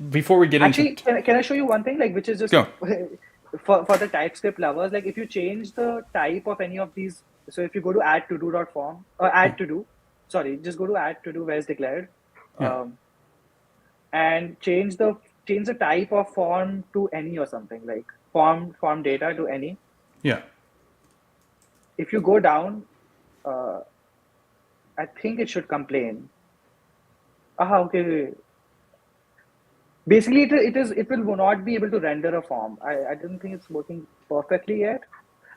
before we get into. Can I show you one thing? Like which is just for the TypeScript lovers. Like if you change the type of any of these. So if you go to add to do.form or add to do, just go to add to do where it's declared, and change the type of form to any or something like. Form data to any. Yeah. If you go down, I think it should complain. Okay. Basically, it will not be able to render a form. I don't think it's working perfectly yet.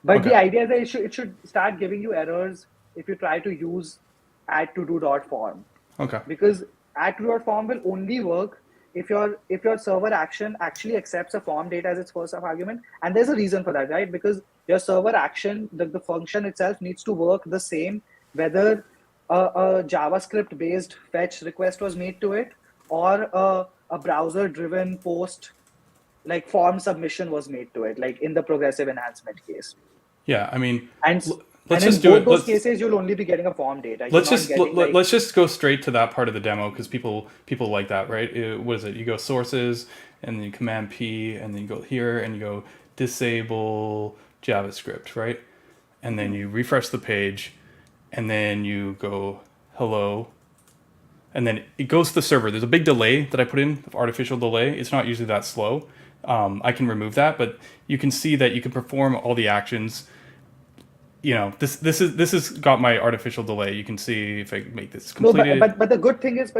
But the idea is that it should start giving you errors if you try to use add to do.form. Okay. Because add to do.form will only work if your server action actually accepts a form data as its first argument. And there's a reason for that, right? Because your server action, the function itself needs to work the same whether a JavaScript based fetch request was made to it or a browser driven post like form submission was made to it, like in the progressive enhancement case. Yeah, I mean, let's just do it. In both those cases, you'll only be getting a form data. Let's just go straight to that part of the demo because people like that, right? What is it? You go sources and then you command P and then you go here and you go disable JavaScript, right? And then you refresh the page and then you go hello. And then it goes to the server. There's a big delay that I put in, artificial delay. It's not usually that slow. I can remove that, but you can see that you can perform all the actions. You know, this has got my artificial delay. You can see if I make this completed. No, but the good thing is,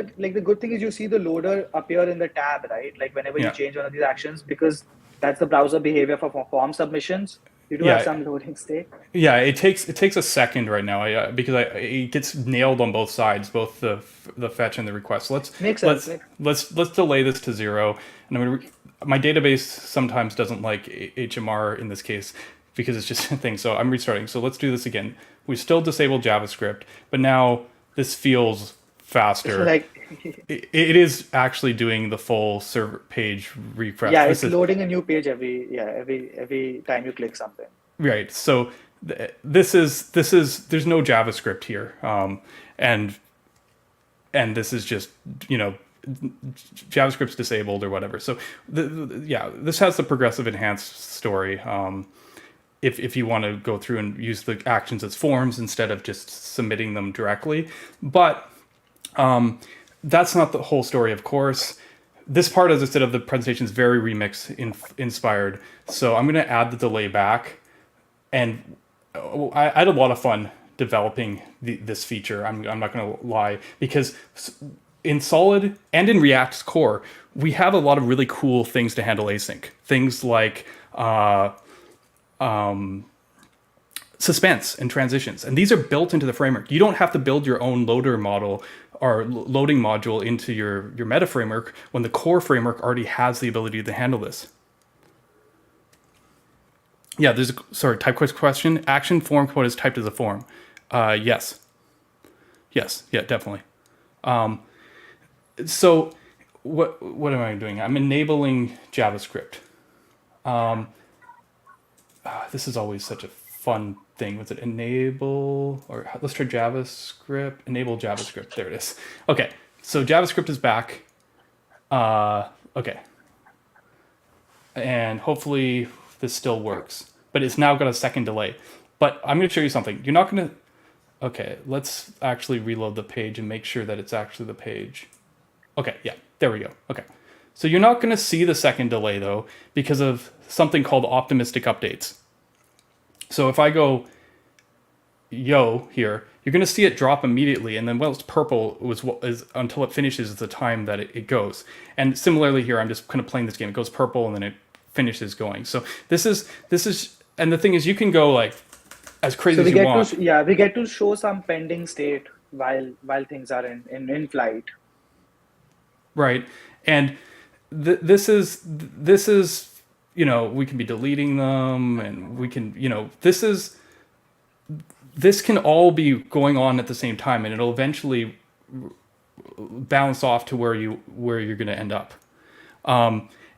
you see the loader appear in the tab, right? Like whenever you change one of these actions, because That's the browser behavior for form submissions. You do have Yeah, some loading state. yeah. It takes a second right now. It gets nailed on both sides, both the fetch and the request. Makes sense. Let's let's delay this to 0. And my database sometimes doesn't like HMR in this case because it's just a thing. So I'm restarting. So let's do this again. We still disabled JavaScript, but now this feels faster. Like, It is actually doing the full server page refresh. yeah, This it's is loading a new page every time you click something. right. So this is there's no JavaScript here, and this is just JavaScript's disabled or whatever. So yeah, this has the progressive enhanced story. If you want to go through and use the actions as forms instead of just submitting them directly, but that's not the whole story, of course. This part, as I said, of the presentation is very remix inspired. So I'm going to add the delay back. And I had a lot of fun developing this feature. I'm not going to lie, because in Solid and in React's core, we have a lot of really cool things to handle async. Things like suspense and transitions. And these are built into the framework. You don't have to build your own loader model or loading module into your meta framework when the core framework already has the ability to handle this. Yeah, there's type question. Action form code is typed as a form. Yes. Yes, yeah, definitely. So what am I doing? I'm enabling JavaScript. This is always such a fun thing. Was it enable, or let's try JavaScript, enable JavaScript. There it is. Okay, so JavaScript is back. Okay. And hopefully this still works, but it's now got a second delay. But I'm going to show you something. You're not going to, okay, let's actually reload the page and make sure that it's actually the page. Okay, yeah, there we go. Okay. So you're not going to see the second delay though, because of something called optimistic updates. So if I go yo here, you're going to see it drop immediately, and then it's purple is until it finishes the time that it goes. And similarly here, I'm just kind of playing this game. It goes purple and then it finishes going. So this is, and the thing is, you can go like as crazy as you want. We get to show some pending state while things are in flight. Right. And this is we can be deleting them, and we can this can all be going on at the same time, and it'll eventually bounce off to where you're going to end up.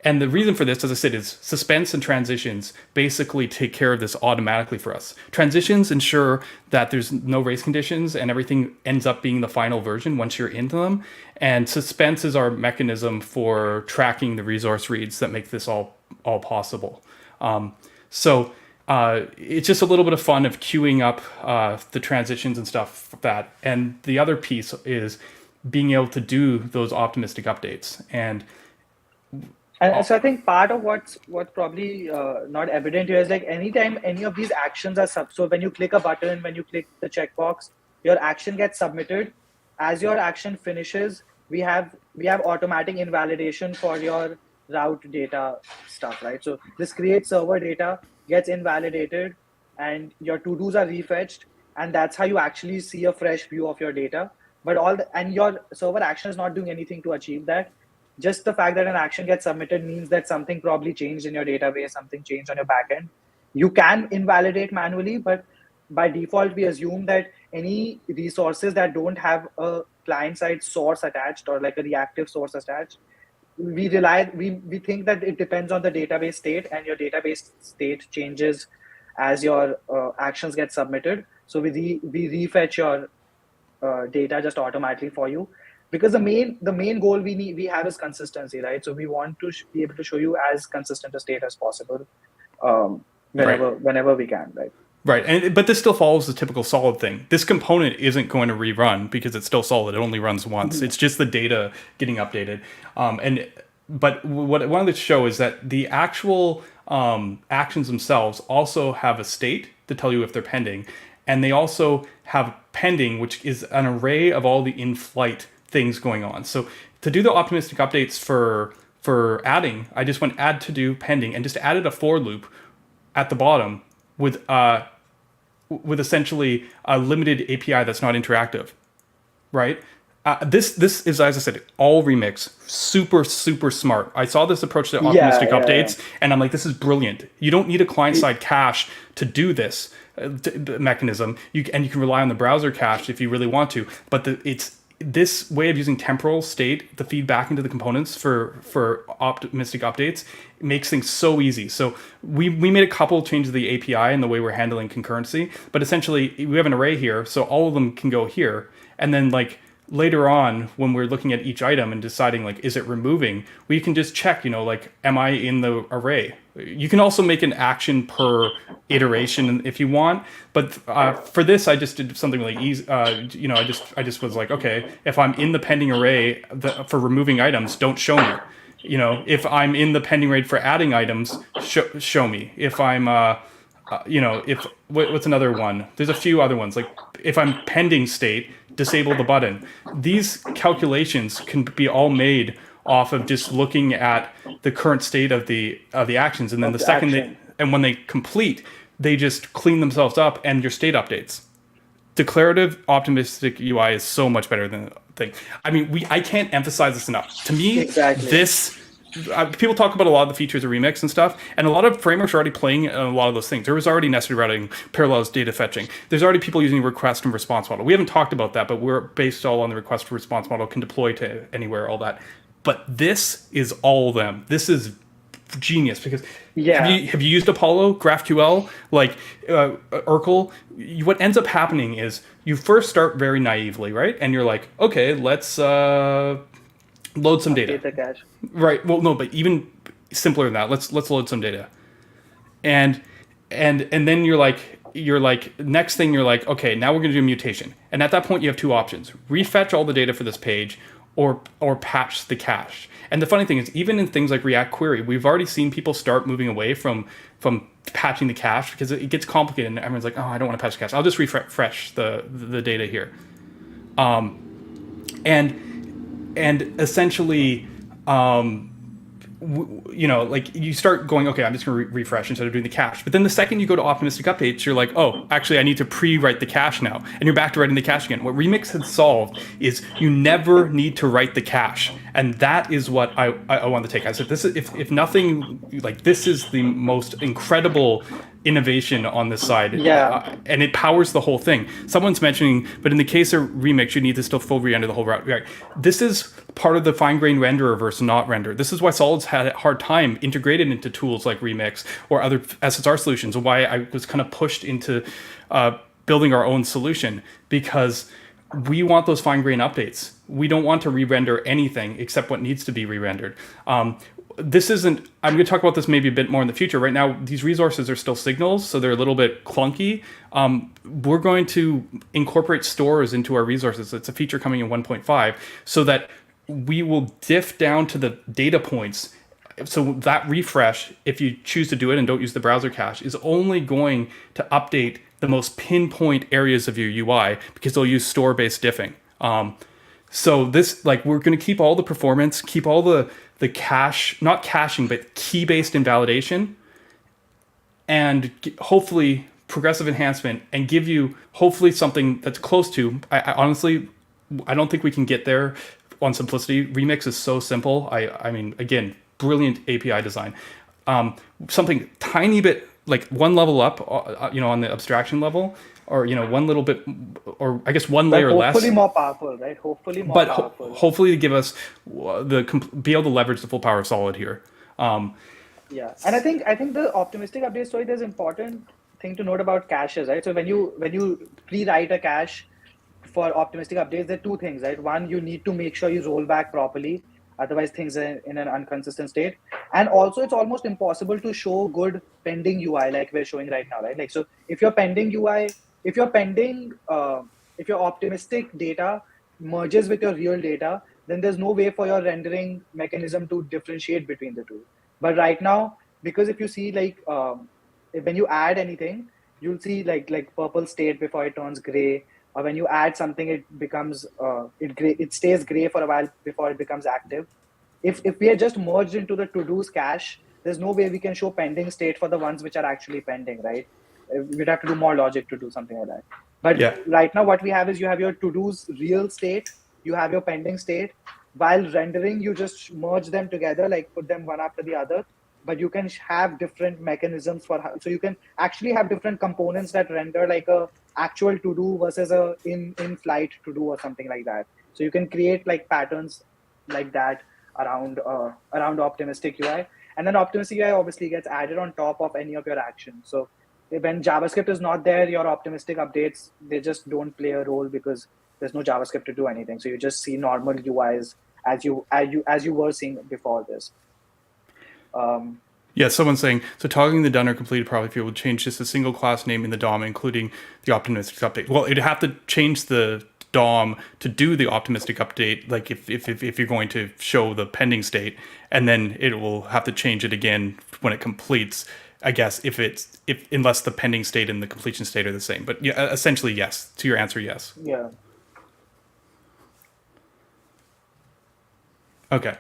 And the reason for this, as I said, is suspense and transitions basically take care of this automatically for us. Transitions ensure that there's no race conditions and everything ends up being the final version once you're into them. And suspense is our mechanism for tracking the resource reads that make this all possible. So it's just a little bit of fun of queuing up the transitions and stuff like that. And the other piece is being able to do those optimistic updates. And so I think part of what's probably not evident here is like anytime any of these actions are so when you click a button, when you click the checkbox, your action gets submitted. As your action finishes, we have automatic invalidation for your route data stuff, right? So this creates server data, gets invalidated, and your to-dos are refetched, and that's how you actually see a fresh view of your data. But and your server action is not doing anything to achieve that. Just the fact that an action gets submitted means that something probably changed in your database, something changed on your backend. You can invalidate manually, but by default, we assume that any resources that don't have a client-side source attached or like a reactive source attached, we think that it depends on the database state, and your database state changes as your actions get submitted. So we refetch your data just automatically for you. Because the main goal we have is consistency, right? So we want to be able to show you as consistent a state as possible whenever we can, right? Right, but this still follows the typical Solid thing. This component isn't going to rerun because it's still Solid. It only runs once. Mm-hmm. It's just the data getting updated. But what I wanted to show is that the actual actions themselves also have a state to tell you if they're pending, and they also have pending, which is an array of all the in-flight things going on. So to do the optimistic updates for for adding, I just went add to do pending and just added a for loop at the bottom with essentially a limited API that's not interactive, right? This is, as I said, all Remix, super super smart. I saw this approach to optimistic updates, and I'm like, this is brilliant. You don't need a client side cache to do this mechanism. You can rely on the browser cache if you really want to. But it's this way of using temporal state to feed back into the components for optimistic updates makes things so easy. So we made a couple of changes to the API and the way we're handling concurrency, but essentially we have an array here, so all of them can go here, and then like later on when we're looking at each item and deciding like is it removing, we can just check, like am I in the array? You can also make an action per iteration if you want, but for this I just did something really easy. I just was like, okay, if I'm in the pending array for removing items, don't show me. If I'm in the pending array for adding items, show me. If I'm what's another one? There's a few other ones, like if I'm pending state, disable the button. These calculations can be all made off of just looking at the current state of the actions, and then the second when they complete, they just clean themselves up and your state updates. Declarative optimistic UI is so much better than the thing. I mean, I can't emphasize this enough. To me, this people talk about a lot of the features of Remix and stuff, and a lot of frameworks are already playing a lot of those things. There was already nested routing, parallels data fetching. There's already people using request and response model. We haven't talked about that, but we're based all on the request and response model, can deploy to anywhere, all that. But this is all of them. This is genius because have you used Apollo, GraphQL, like Urkel? What ends up happening is you first start very naively, right? And you're like, okay, let's load some data. The cache. Right. Well, no, but even simpler than that. Let's load some data, and then you're like next thing you're like, okay, now we're going to do a mutation, and at that point you have two options: refetch all the data for this page, or patch the cache. And the funny thing is, even in things like React Query, we've already seen people start moving away from patching the cache because it gets complicated, and everyone's like, oh, I don't want to patch the cache. I'll just refresh the data here, and essentially, like you start going, okay, I'm just going to refresh instead of doing the cache. But then the second you go to optimistic updates, you're like, oh, actually, I need to pre-write the cache now. And you're back to writing the cache again. What Remix has solved is you never need to write the cache. And that is what I want to take. I said, this is, if nothing, like this is the most incredible innovation on this side. And it powers the whole thing. Someone's mentioning, but in the case of Remix, you need to still full re-render the whole route. Right. This is part of the fine-grained renderer versus not render. This is why Solid's had a hard time integrated into tools like Remix or other SSR solutions, and why I was kind of pushed into building our own solution, because we want those fine-grained updates. We don't want to re-render anything except what needs to be re-rendered. This isn't, I'm going to talk about this maybe a bit more in the future. Right now, these resources are still signals, so they're a little bit clunky. We're going to incorporate stores into our resources. It's a feature coming in 1.5, so that we will diff down to the data points. So that refresh, if you choose to do it and don't use the browser cache, is only going to update the most pinpoint areas of your UI, because they'll use store-based diffing. So this, like, we're going to keep all the performance, keep all the cache, not caching, but key-based invalidation, and hopefully progressive enhancement, and give you hopefully something that's close to, I honestly, I don't think we can get there on simplicity. Remix is so simple. I mean, again, brilliant API design. Something tiny bit, like one level up, on the abstraction level, or one little bit, or I guess one layer less. Hopefully more powerful, right? Hopefully more powerful. Hopefully to give us be able to leverage the full power of Solid here. And I think the optimistic update story, there's important thing to note about caches, right? So when you pre-write a cache for optimistic updates, there are two things, right? One, you need to make sure you roll back properly, otherwise things are in an inconsistent state. And also, it's almost impossible to show good pending UI like we're showing right now, right? Like, so if your pending UI, if your optimistic data merges with your real data, then there's no way for your rendering mechanism to differentiate between the two. But right now, because if you see, like, when you add anything, you'll see like purple state before it turns gray. Or when you add something, it becomes it stays gray for a while before it becomes active. if we are just merged into the to-dos cache, there's no way we can show pending state for the ones which are actually pending, right? We'd have to do more logic to do something like that. But Yeah. right now, what we have is you have your to-dos real state, you have your pending state. While rendering, you just merge them together, like put them one after the other. But you can have different mechanisms for how, so you can actually have different components that render like a actual to-do versus a in-flight to-do or something like that. So you can create like patterns like that around optimistic UI, and then optimistic UI obviously gets added on top of any of your actions. So when JavaScript is not there, your optimistic updates, they just don't play a role because there's no JavaScript to do anything. So you just see normal UIs as you were seeing before this. Yeah, someone's saying, so toggling the done or completed property field would change just a single class name in the DOM, including the optimistic update. Well, it'd have to change the DOM to do the optimistic update, like if you're going to show the pending state, and then it will have to change it again when it completes, I guess, unless the pending state and the completion state are the same. But yeah, essentially, yes. To your answer, yes. Yeah. Okay.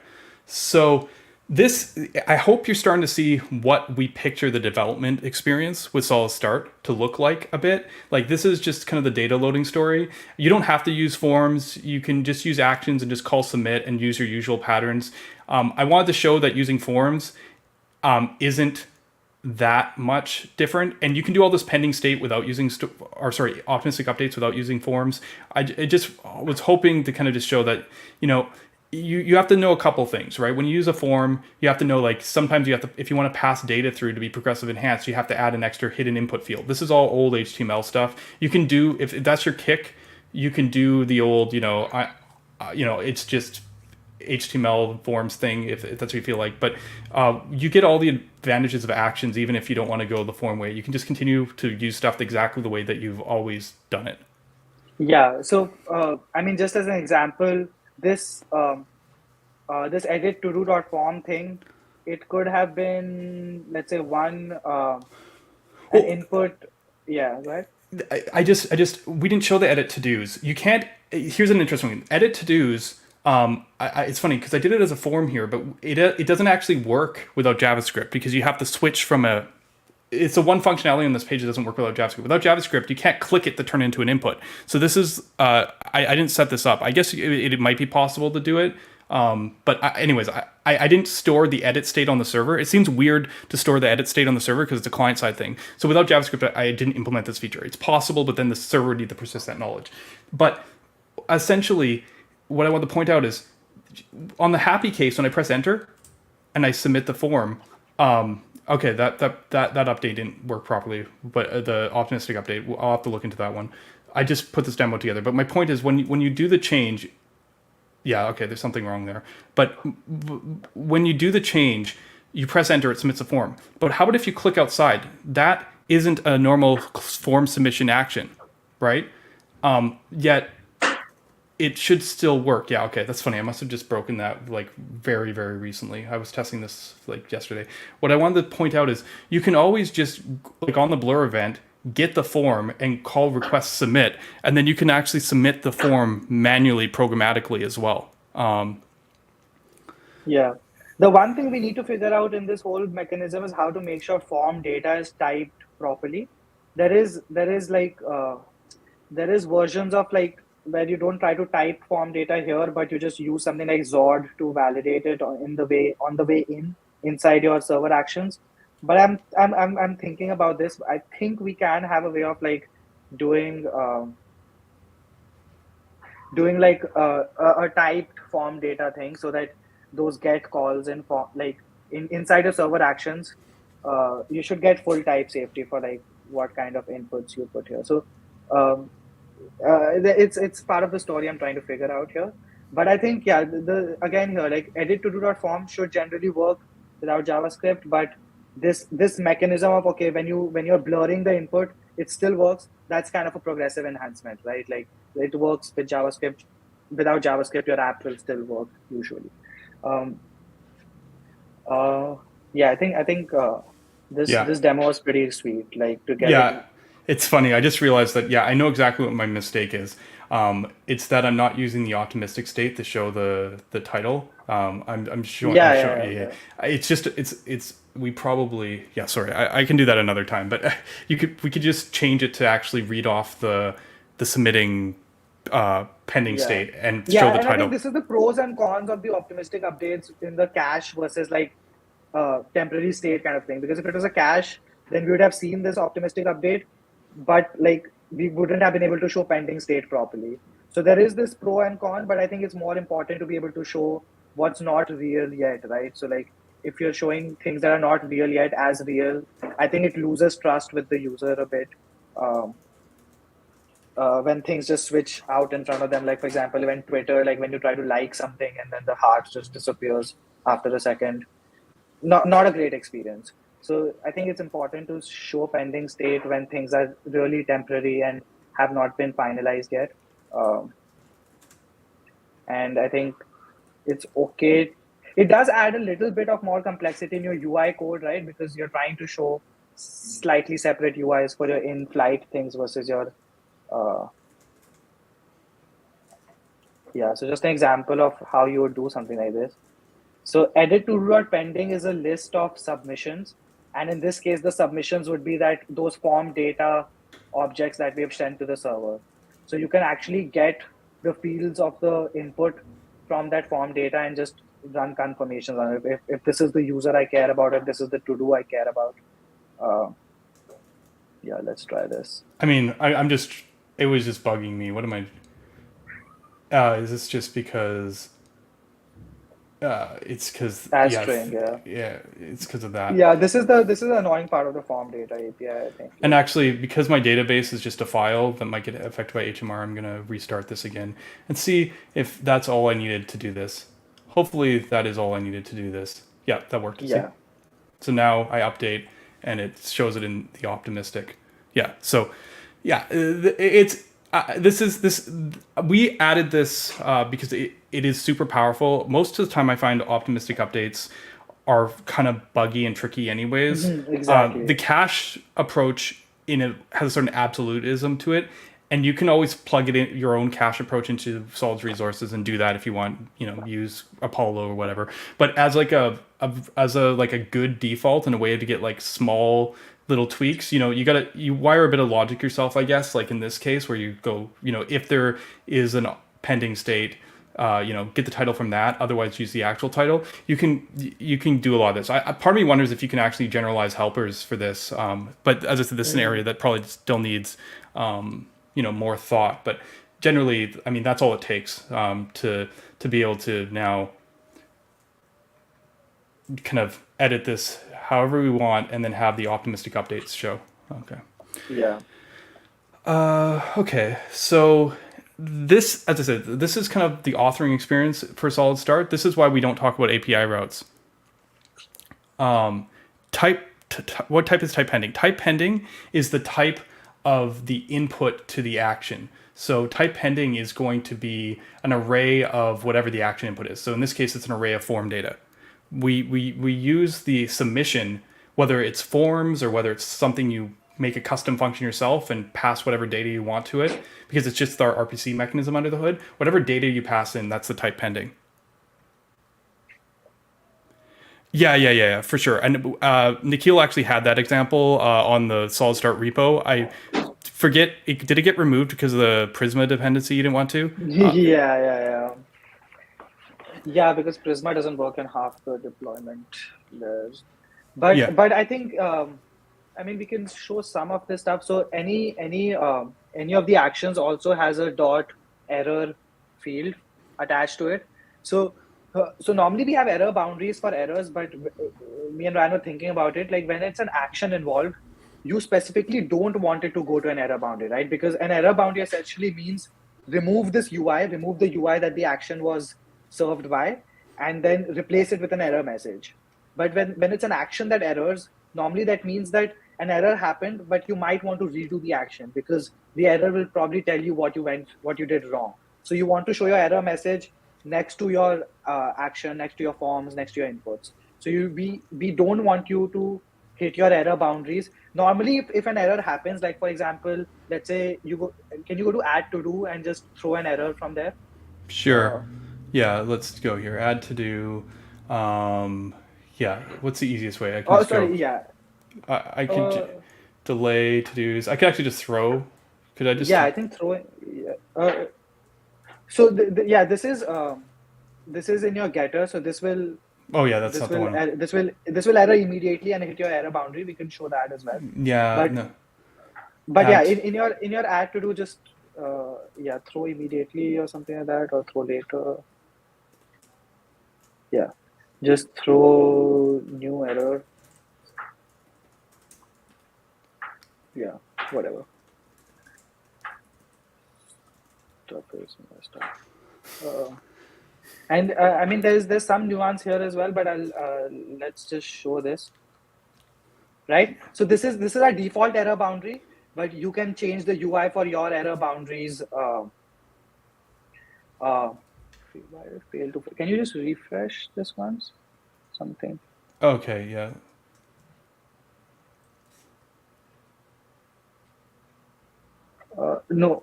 So this, I hope you're starting to see what we picture the development experience with SolidStart to look like a bit. Like this is just kind of the data loading story. You don't have to use forms. You can just use actions and just call submit and use your usual patterns. I wanted to show that using forms isn't that much different, and you can do all this pending state without using optimistic updates without using forms. I just was hoping to kind of just show that, you have to know a couple things, right? When you use a form, you have to know, like, sometimes you have to, if you want to pass data through to be progressive enhanced, you have to add an extra hidden input field. This is all old HTML stuff. You can do, if that's your kick, you can do the old, it's just HTML forms thing if that's what you feel like. But you get all the advantages of actions even if you don't want to go the form way. You can just continue to use stuff exactly the way that you've always done it. Yeah. So just as an example, this this edit to do.form thing, it could have been, let's say, an input. Yeah, right. I just we didn't show the edit to dos. You can't. Here's an interesting one. Edit to dos. It's funny because I did it as a form here, but it doesn't actually work without JavaScript because you have to switch from it's the one functionality on this page that doesn't work without JavaScript. Without JavaScript, you can't click it to turn it into an input. So this is, I didn't set this up. I guess it might be possible to do it. Anyways, I didn't store the edit state on the server. It seems weird to store the edit state on the server because it's a client-side thing. So without JavaScript, I didn't implement this feature. It's possible, but then the server would need to persist that knowledge. But essentially, what I want to point out is, on the happy case, when I press enter and I submit the form, okay, that update didn't work properly, but the optimistic update, I'll have to look into that one. I just put this demo together, but my point is when you do the change, yeah, okay, there's something wrong there. But when you do the change, you press enter, it submits a form. But how about if you click outside? That isn't a normal form submission action, right? Yet it should still work. Yeah, okay, that's funny. I must have just broken that like very, very recently. I was testing this like yesterday. What I wanted to point out is you can always just, like on the blur event, get the form and call request submit, and then you can actually submit the form manually, programmatically as well. Yeah. The one thing we need to figure out in this whole mechanism is how to make sure form data is typed properly. There is versions of like where you don't try to type form data here, but you just use something like Zord to validate it on the way inside your server actions. But I'm thinking about this. I think we can have a way of like doing like a typed form data thing so that those get calls and form like inside your server actions, you should get full type safety for like what kind of inputs you put here. So it's part of the story I'm trying to figure out here. But I think, yeah, again here, like edit to do.form should generally work without JavaScript, but this mechanism of, okay, when you're blurring the input, it still works. That's kind of a progressive enhancement, right? Like it works with JavaScript. Without JavaScript, your app will still work usually. Yeah, I think this demo was pretty sweet. Like to get It's funny. I just realized that, I know exactly what my mistake is. It's that I'm not using the optimistic state to show the title. I'm showing. Yeah, I'm yeah, showing. yeah, Yeah, yeah. yeah. It's. We probably. Yeah. Sorry. I can do that another time. But we could just change it to actually read off the submitting pending Yeah. state and show Yeah, the and I think title. this is the pros and cons of the optimistic updates in the cache versus like temporary state kind of thing. Because if it was a cache, then we would have seen this optimistic update, but like we wouldn't have been able to show pending state properly. So there is this pro and con, but I think it's more important to be able to show what's not real yet, right? So like if you're showing things that are not real yet as real, I think it loses trust with the user a bit. Um, when things just switch out in front of them, like for example, when Twitter, like when you try to like something and then the heart just disappears after a second, not a great experience. So I think it's important to show pending state when things are really temporary and have not been finalized yet. Um, and I think it's okay. It does add a little bit of more complexity in your UI code, right? Because you're trying to show slightly separate UIs for your in-flight things versus your uh, yeah. So just an example of how you would do something like this. So edit to pending is a list of submissions. And in this case, the submissions would be that those form data objects that we have sent to the server. So you can actually get the fields of the input from that form data and just run confirmations on it. If this is the user I care about, if this is the to-do I care about. Uh, yeah, let's try this. I mean, I'm just. It was just bugging me. What am I? Is this just because? It's because As string, yeah. yeah. It's because of that. Yeah, this is the annoying part of the form data API, I think. And actually, because my database is just a file that might get affected by HMR, I'm gonna restart this again and see if that's all I needed to do this. Hopefully, that is all I needed to do this. Yeah, that worked. See? Yeah. So now I update, and it shows it in the optimistic. Yeah. So, yeah, it's this is this. We added this because it is super powerful. Most of the time, I find optimistic updates are kind of buggy and tricky, anyways. Exactly. The cache approach has a certain absolutism to it, and you can always plug it in your own cache approach into Solid's resources and do that if you want. Use Apollo or whatever. But as like a like a good default and a way to get like small little tweaks, you wire a bit of logic yourself, I guess, like in this case where you go, if there is an pending state, get the title from that, otherwise use the actual title. You can do a lot of this. Part of me wonders if you can actually generalize helpers for this, but as I said, this is an area that probably still needs more thought. But generally, I mean, that's all it takes to be able to now kind of edit this however we want, and then have the optimistic updates show. Okay. Yeah. Okay. So this, as I said, this is kind of the authoring experience for SolidStart. This is why we don't talk about API routes. What type is type pending? Type pending is the type of the input to the action. So type pending is going to be an array of whatever the action input is. So in this case, it's an array of form data. We use the submission, whether it's forms or whether it's something you make a custom function yourself and pass whatever data you want to it, because it's just our RPC mechanism under the hood. Whatever data you pass in, that's the type pending. Yeah, for sure. And Nikhil actually had that example on the SolidStart repo. I forget, did it get removed because of the Prisma dependency you didn't want to? Yeah. Yeah, because Prisma doesn't work in half the deployment layers. But Yeah. but I think I mean we can show some of this stuff. So any of the actions also has a dot error field attached to it. So normally we have error boundaries for errors, but me and Ryan were thinking about it. Like when it's an action involved, you specifically don't want it to go to an error boundary, right? Because an error boundary essentially means remove this UI, remove the UI that the action was served by, and then replace it with an error message. But when it's an action that errors, normally that means that an error happened, but you might want to redo the action because the error will probably tell you what you did wrong. So you want to show your error message next to your action, next to your forms, next to your inputs. So we don't want you to hit your error boundaries. Normally, if an error happens, like for example, let's say can you go to add to do and just throw an error from there? Sure. Yeah, let's go here. Add to do. Yeah, what's the easiest way? I can Oh, just go. sorry, yeah. I can Uh, delay to dos. I can actually just throw. Could I just? yeah, I think throw. Yeah. So yeah, this is in your getter. So Oh yeah, that's not the one. this will error immediately and hit your error boundary. We can show that as well. Yeah, But no. yeah, Add. in your add to do, just yeah, throw immediately or something like that, or throw later. Yeah, just throw new error. Yeah, whatever. Stuff is messed up. And I mean, there's some nuance here as well, but I'll let's just show this, right? So this is our default error boundary, but you can change the UI for your error boundaries. Uh, why did it fail to? Can you just refresh this once? Something. Okay, yeah. No,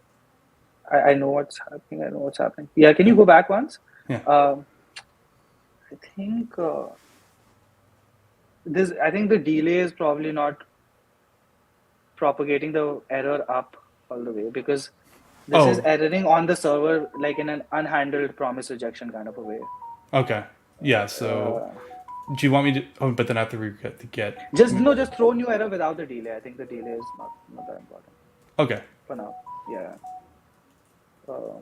I know what's happening. I know what's happening. Yeah, can you go back once? Yeah. I think this. I think the delay is probably not propagating the error up all the way, because this is Oh, erroring on the server like in an unhandled promise rejection kind of a way. okay. Yeah. So, Uh, do you want me to? Oh, but then I have to get the get. just throw new error without the delay. I think the delay is not that important Okay. for now. Yeah. Um,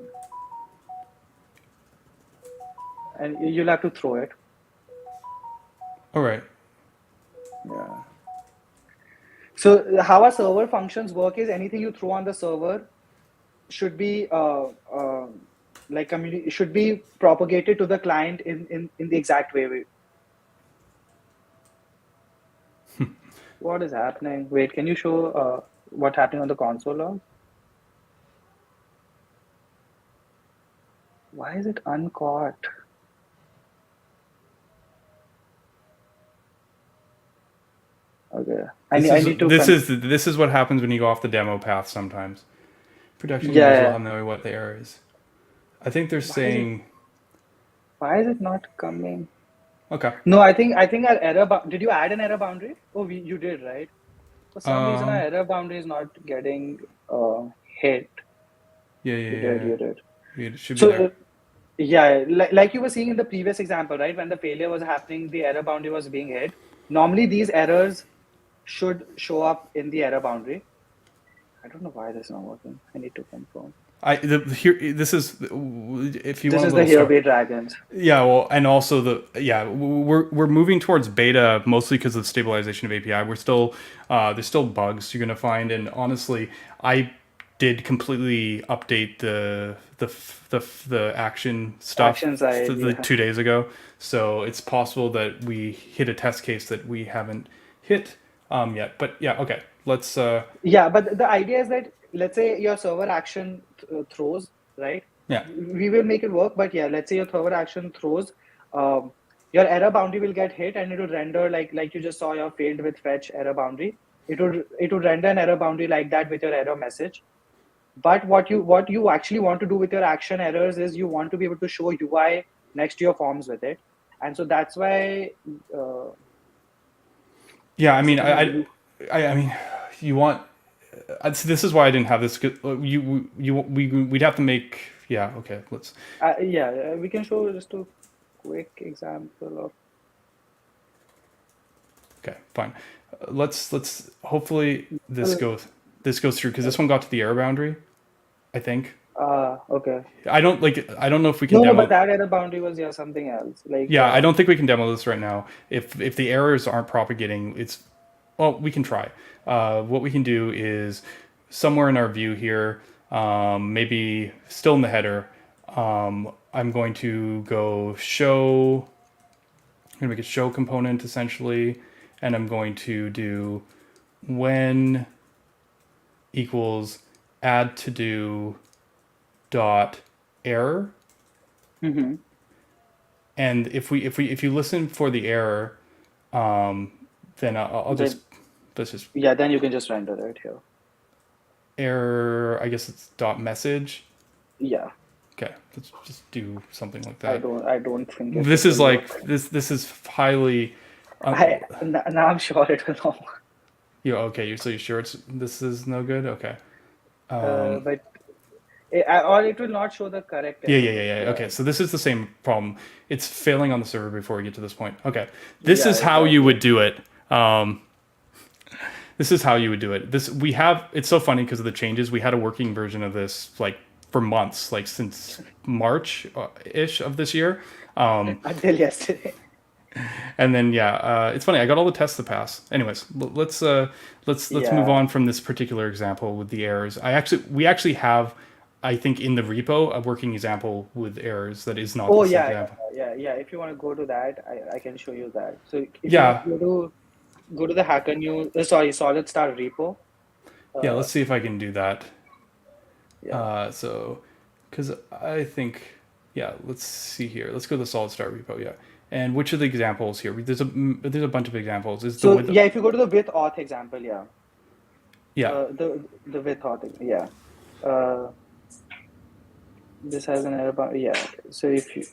and you'll have to throw it. All right. Yeah. So how our server functions work is anything you throw on the server should be like should be propagated to the client in the exact way. What is happening? Wait, can you show what's happening on the console log? Why is it uncaught? Okay, I need to. This is what happens when you go off the demo path sometimes. Production users will Yeah. have no idea what the error is. I think they're Why is it? saying. Why is it not coming? Okay. No, I think our error. Did you add an error boundary? Oh, you did, right? For some reason, our Um. error boundary is not getting hit. Yeah. You Yeah. did. Yeah. You did. It should be So there. yeah, like you were seeing in the previous example, right? When the failure was happening, the error boundary was being hit. Normally, these errors should show up in the error boundary. I don't know why this is not working. I need to confirm. Here. This is if you This want a is the little Here story. Be Dragons. Yeah, well, and also we're moving towards beta mostly because of the stabilization of API. We're still there's still bugs you're gonna find, and honestly, I did completely update the action stuff Action side, the yeah. 2 days ago. So it's possible that we hit a test case that we haven't hit yet. But yeah, okay, let's. Yeah, but the idea is that let's say your server action throws, right? Yeah. We will make it work, but yeah, let's say your server action throws, your error boundary will get hit, and it will render like you just saw your failed with fetch error boundary. It would render an error boundary like that with your error message. But what you actually want to do with your action errors is you want to be able to show UI next to your forms with it, and so that's why. Yeah, I Is mean, it in a loop? I mean, you want. This is why I didn't have this. We'd have to make. Yeah. Okay. Let's. Yeah, we can show just a quick example of. Okay. Fine. Let's. Hopefully this goes through because this one got to the error boundary. I think. Okay. I don't know if we can No, but demo. that error boundary was something else. Like, Yeah, I don't think we can demo this right now. If the errors aren't propagating, it's well, we can try. What we can do is somewhere in our view here, maybe still in the header, I'm going to go show. I'm going to make a show component essentially, and I'm going to do when equals add to do dot error. mm-hmm. And if you listen for the error, then I'll Then just, let's just yeah, then you can just render it here. error, I guess it's dot message. Yeah, Okay, let's just do something like I that. don't think This it is will like, work. this is highly, Now I'm sure it will not. okay, so you're sure this is no good? Okay. But or it will not show the correct Yeah, error. yeah, yeah, yeah. Okay, so this is the same problem. It's failing on the server before we get to this point. Okay, this Yeah, is how you exactly. would do it. This is how you would do it. It's so funny because of the changes. We had a working version of this like for months, like since March ish of this year. Until yesterday. And then it's funny. I got all the tests to pass. Anyways, let's move Yeah. on from this particular example with the errors. We actually have, I think, in the repo a working example with errors that is not Oh this yeah, example. yeah. If you want to go to that, I can show you that. So if you want Yeah, to go to the Hacker News, sorry, SolidStart repo. yeah. Uh, Let's see if I can do that. yeah. So, because I think, yeah. Let's see here. Let's go to the SolidStart repo. Yeah. And which are the examples here? There's a bunch of examples. Is the So with yeah, if you go to the with auth example, yeah. Yeah. The with auth, yeah. Uh, this has an error bar, yeah. So if you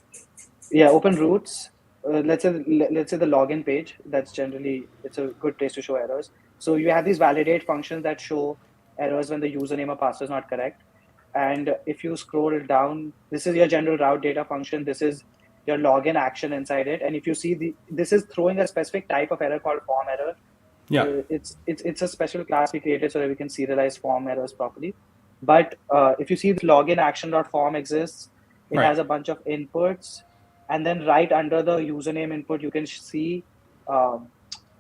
open roots. Let's say the login page. That's generally it's a good place to show errors. So you have these validate functions that show errors when the username or password is not correct. And if you scroll down, this is your general route data function. This is your login action inside it. And if you see this is throwing a specific type of error called form error. Yeah. It's a special class we created so that we can serialize form errors properly. But if you see this login action.form exists, it Right. has a bunch of inputs, and then right under the username input, you can see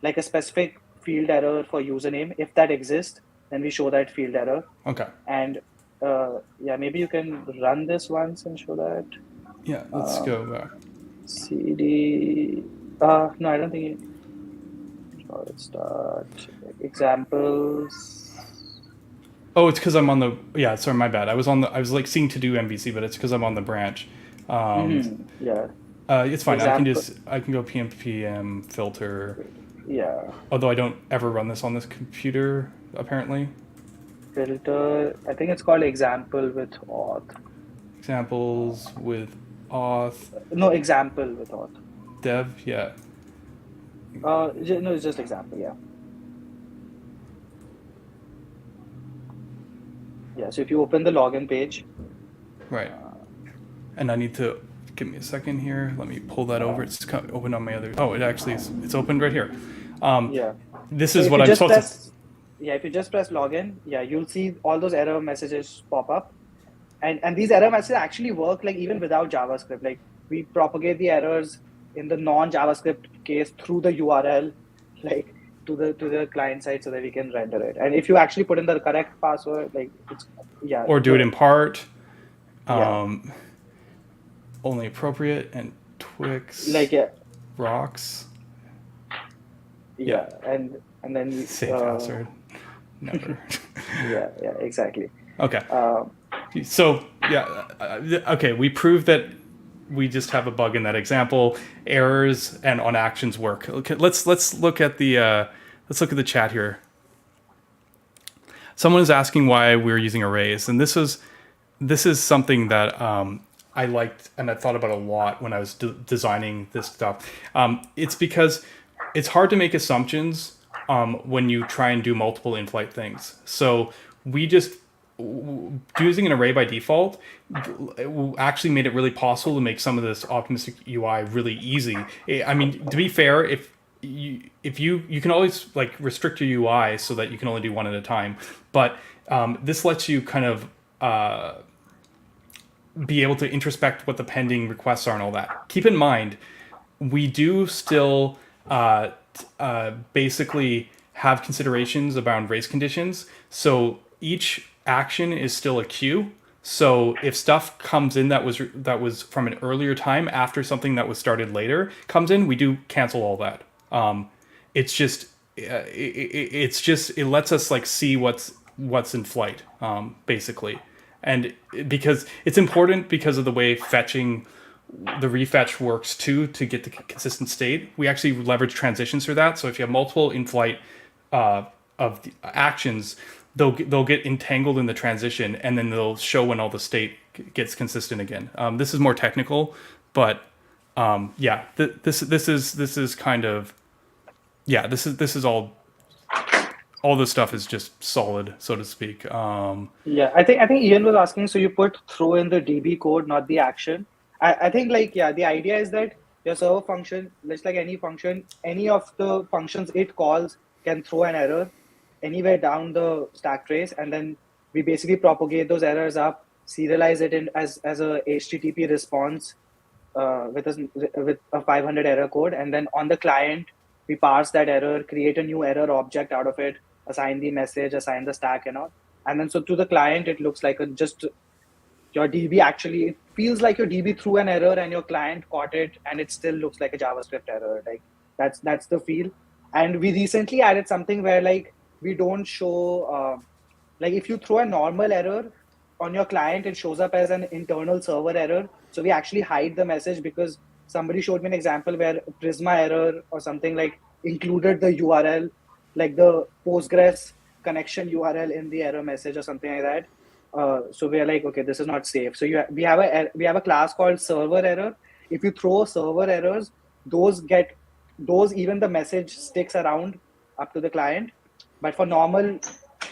like a specific field error for username. If that exists, then we show that field error. Okay. And yeah, maybe you can run this once and show that. Yeah. Let's go back. CD. No, I don't think. Let's start examples. Oh, it's because I'm on the. Yeah, sorry, my bad. I was like seeing TodoMVC, but it's because I'm on the branch. Yeah. It's fine. Example. I can go pm filter. Yeah. Although I don't ever run this on this computer, apparently. Filter. I think it's called example with auth. Examples with auth. No, example with auth. Dev, yeah. No, it's just example. Yeah. Yeah. So if you open the login page. Right. And I need to give me a second here. Let me pull that over. It's open on my other. Oh, it actually is. It's opened right here. Yeah. This So is if what you I'm just supposed press, to. yeah, if you just press login, yeah, you'll see all those error messages pop up, and these error messages actually work like even without JavaScript. Like we propagate the errors in the non-JavaScript case through the URL, like to the client side, so that we can render it. And if you actually put in the correct password, like it's yeah, Or do it in part. yeah, Only appropriate and Twix. like yeah, Rocks. yeah, and then Same password. Never. yeah, exactly. Okay. So yeah, okay. We proved that we just have a bug in that example. Errors and on actions work. Okay, let's look at the chat here. Someone is asking why we're using arrays, and this is something that I liked and I thought about a lot when I was designing this stuff. It's because it's hard to make assumptions when you try and do multiple in-flight things. So we just using an array by default actually made it really possible to make some of this optimistic UI really easy. I mean, to be fair, if you can always like restrict your UI so that you can only do one at a time, but this lets you kind of be able to introspect what the pending requests are and all that. Keep in mind, we do still basically have considerations around race conditions. So each action is still a queue. So if stuff comes in that was from an earlier time after something that was started later comes in, we do cancel all that. It's just it lets us like see what's in flight, basically. And because it's important because of the way fetching the refetch works too to get the consistent state. We actually leverage transitions for that. So if you have multiple in-flight of the actions, they'll get entangled in the transition, and then they'll show when all the state gets consistent again. This is more technical, but yeah, this is kind of this is all this stuff is just solid, so to speak. Yeah, I think Ian was asking, so you put throw in the DB code, not the action. I think like yeah, the idea is that your server function, just like any function, any of the functions it calls can throw an error anywhere down the stack trace, and then we basically propagate those errors up, serialize it in as a HTTP response with a 500 error code, and then on the client we parse that error, create a new error object out of it, assign the message, assign the stack and all, and then so to the client it looks like just your DB actually it feels like your DB threw an error and your client caught it, and it still looks like a JavaScript error. Like that's the feel. And we recently added something where like we don't show like if you throw a normal error on your client, it shows up as an internal server error. So we actually hide the message because somebody showed me an example where Prisma error or something like included the URL, like the Postgres connection URL in the error message or something like that. So we are like, okay, this is not safe. So we have a class called server error. If you throw server errors, those even the message sticks around up to the client. But for normal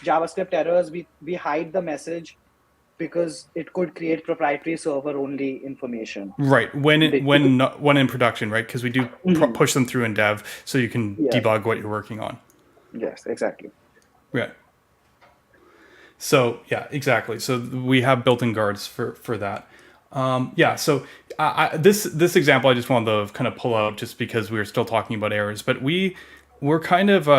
JavaScript errors, we hide the message because it could create proprietary server only information. Right, when in production, right? Because we do push them through in dev, so you can debug what you're working on. Yes, exactly. Yeah. So yeah, exactly. So we have built-in guards for that. Yeah. So this example I just wanted to kind of pull out just because we were still talking about errors, but we're kind of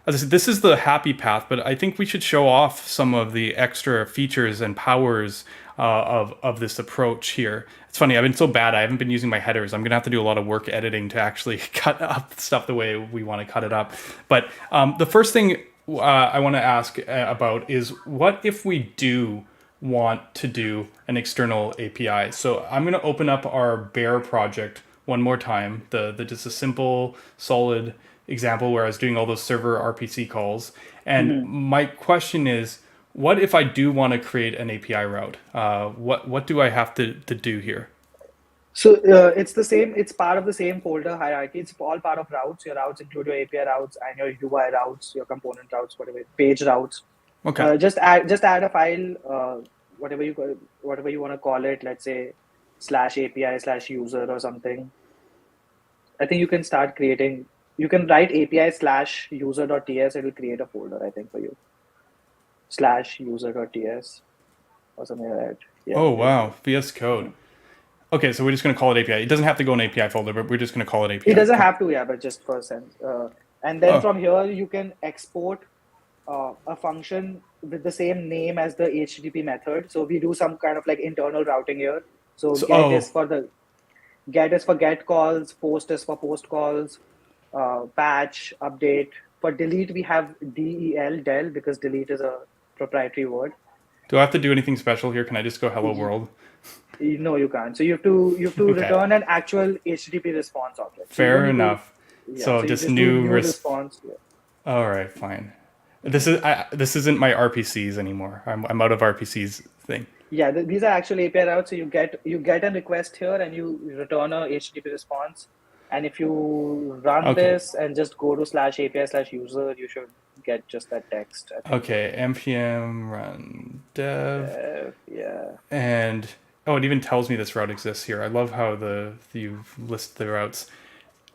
as I said, this is the happy path, but I think we should show off some of the extra features and powers of this approach here. It's funny, I've been so bad, I haven't been using my headers. I'm gonna have to do a lot of work editing to actually cut up stuff the way we want to cut it up. But the first thing I want to ask about is what if we do want to do an external API? So I'm going to open up our Bear project one more time, the just a simple, solid example where I was doing all those server RPC calls. And my question is, what if I do want to create an API route? What do I have to do here? So it's the same. It's part of the same folder hierarchy. It's all part of routes. Your routes include your API routes and your UI routes, your component routes, whatever, page routes. Okay. Just add a file, whatever you want to call it. Let's say /API/user or something. I think you can start creating. You can write API/user.ts. It will create a folder, I think, for you. /user.ts or something like that. Yeah. Oh wow, VS Code. Okay, so we're just going to call it API. It doesn't have to go in API folder, but we're just going to call it API. It doesn't have to, yeah, but just for sense. And then from here, you can export a function with the same name as the HTTP method. So we do some kind of like internal routing here. So get is for get calls, post is for post calls, patch, update. For delete, we have del, because delete is a proprietary word. Do I have to do anything special here? Can I just go hello world? No, you can't. So you have to return an actual HTTP response object. Fair enough. Yeah, so just new response. Yeah. All right, fine. This isn't my RPCs anymore. I'm out of RPCs thing. Yeah, these are actual API routes. So you get a request here and you return a HTTP response. And if you run this and just go to /API/user, you should get just that text. Okay, npm run dev. Yeah. And it even tells me this route exists here. I love how you list the routes.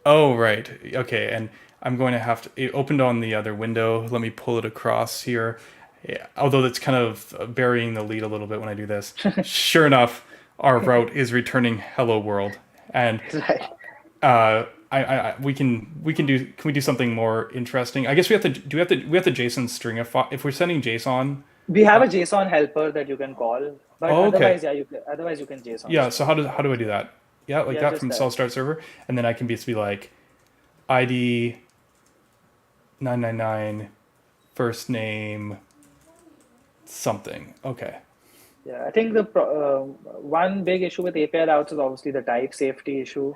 Oh, right. Okay, and I'm going to have to, it opened on the other window. Let me pull it across here. Yeah, although that's kind of burying the lead a little bit when I do this. Sure enough, our route is returning hello world. And we can do something more interesting? I guess we have to JSON string if we're sending JSON. We have a JSON helper that you can call, but otherwise you can JSON. Yeah. So how do I do that? Yeah, like that from SolidStart server, and then I can basically be like ID 999 first name something. Okay. Yeah, I think the one big issue with API routes is obviously the type safety issue.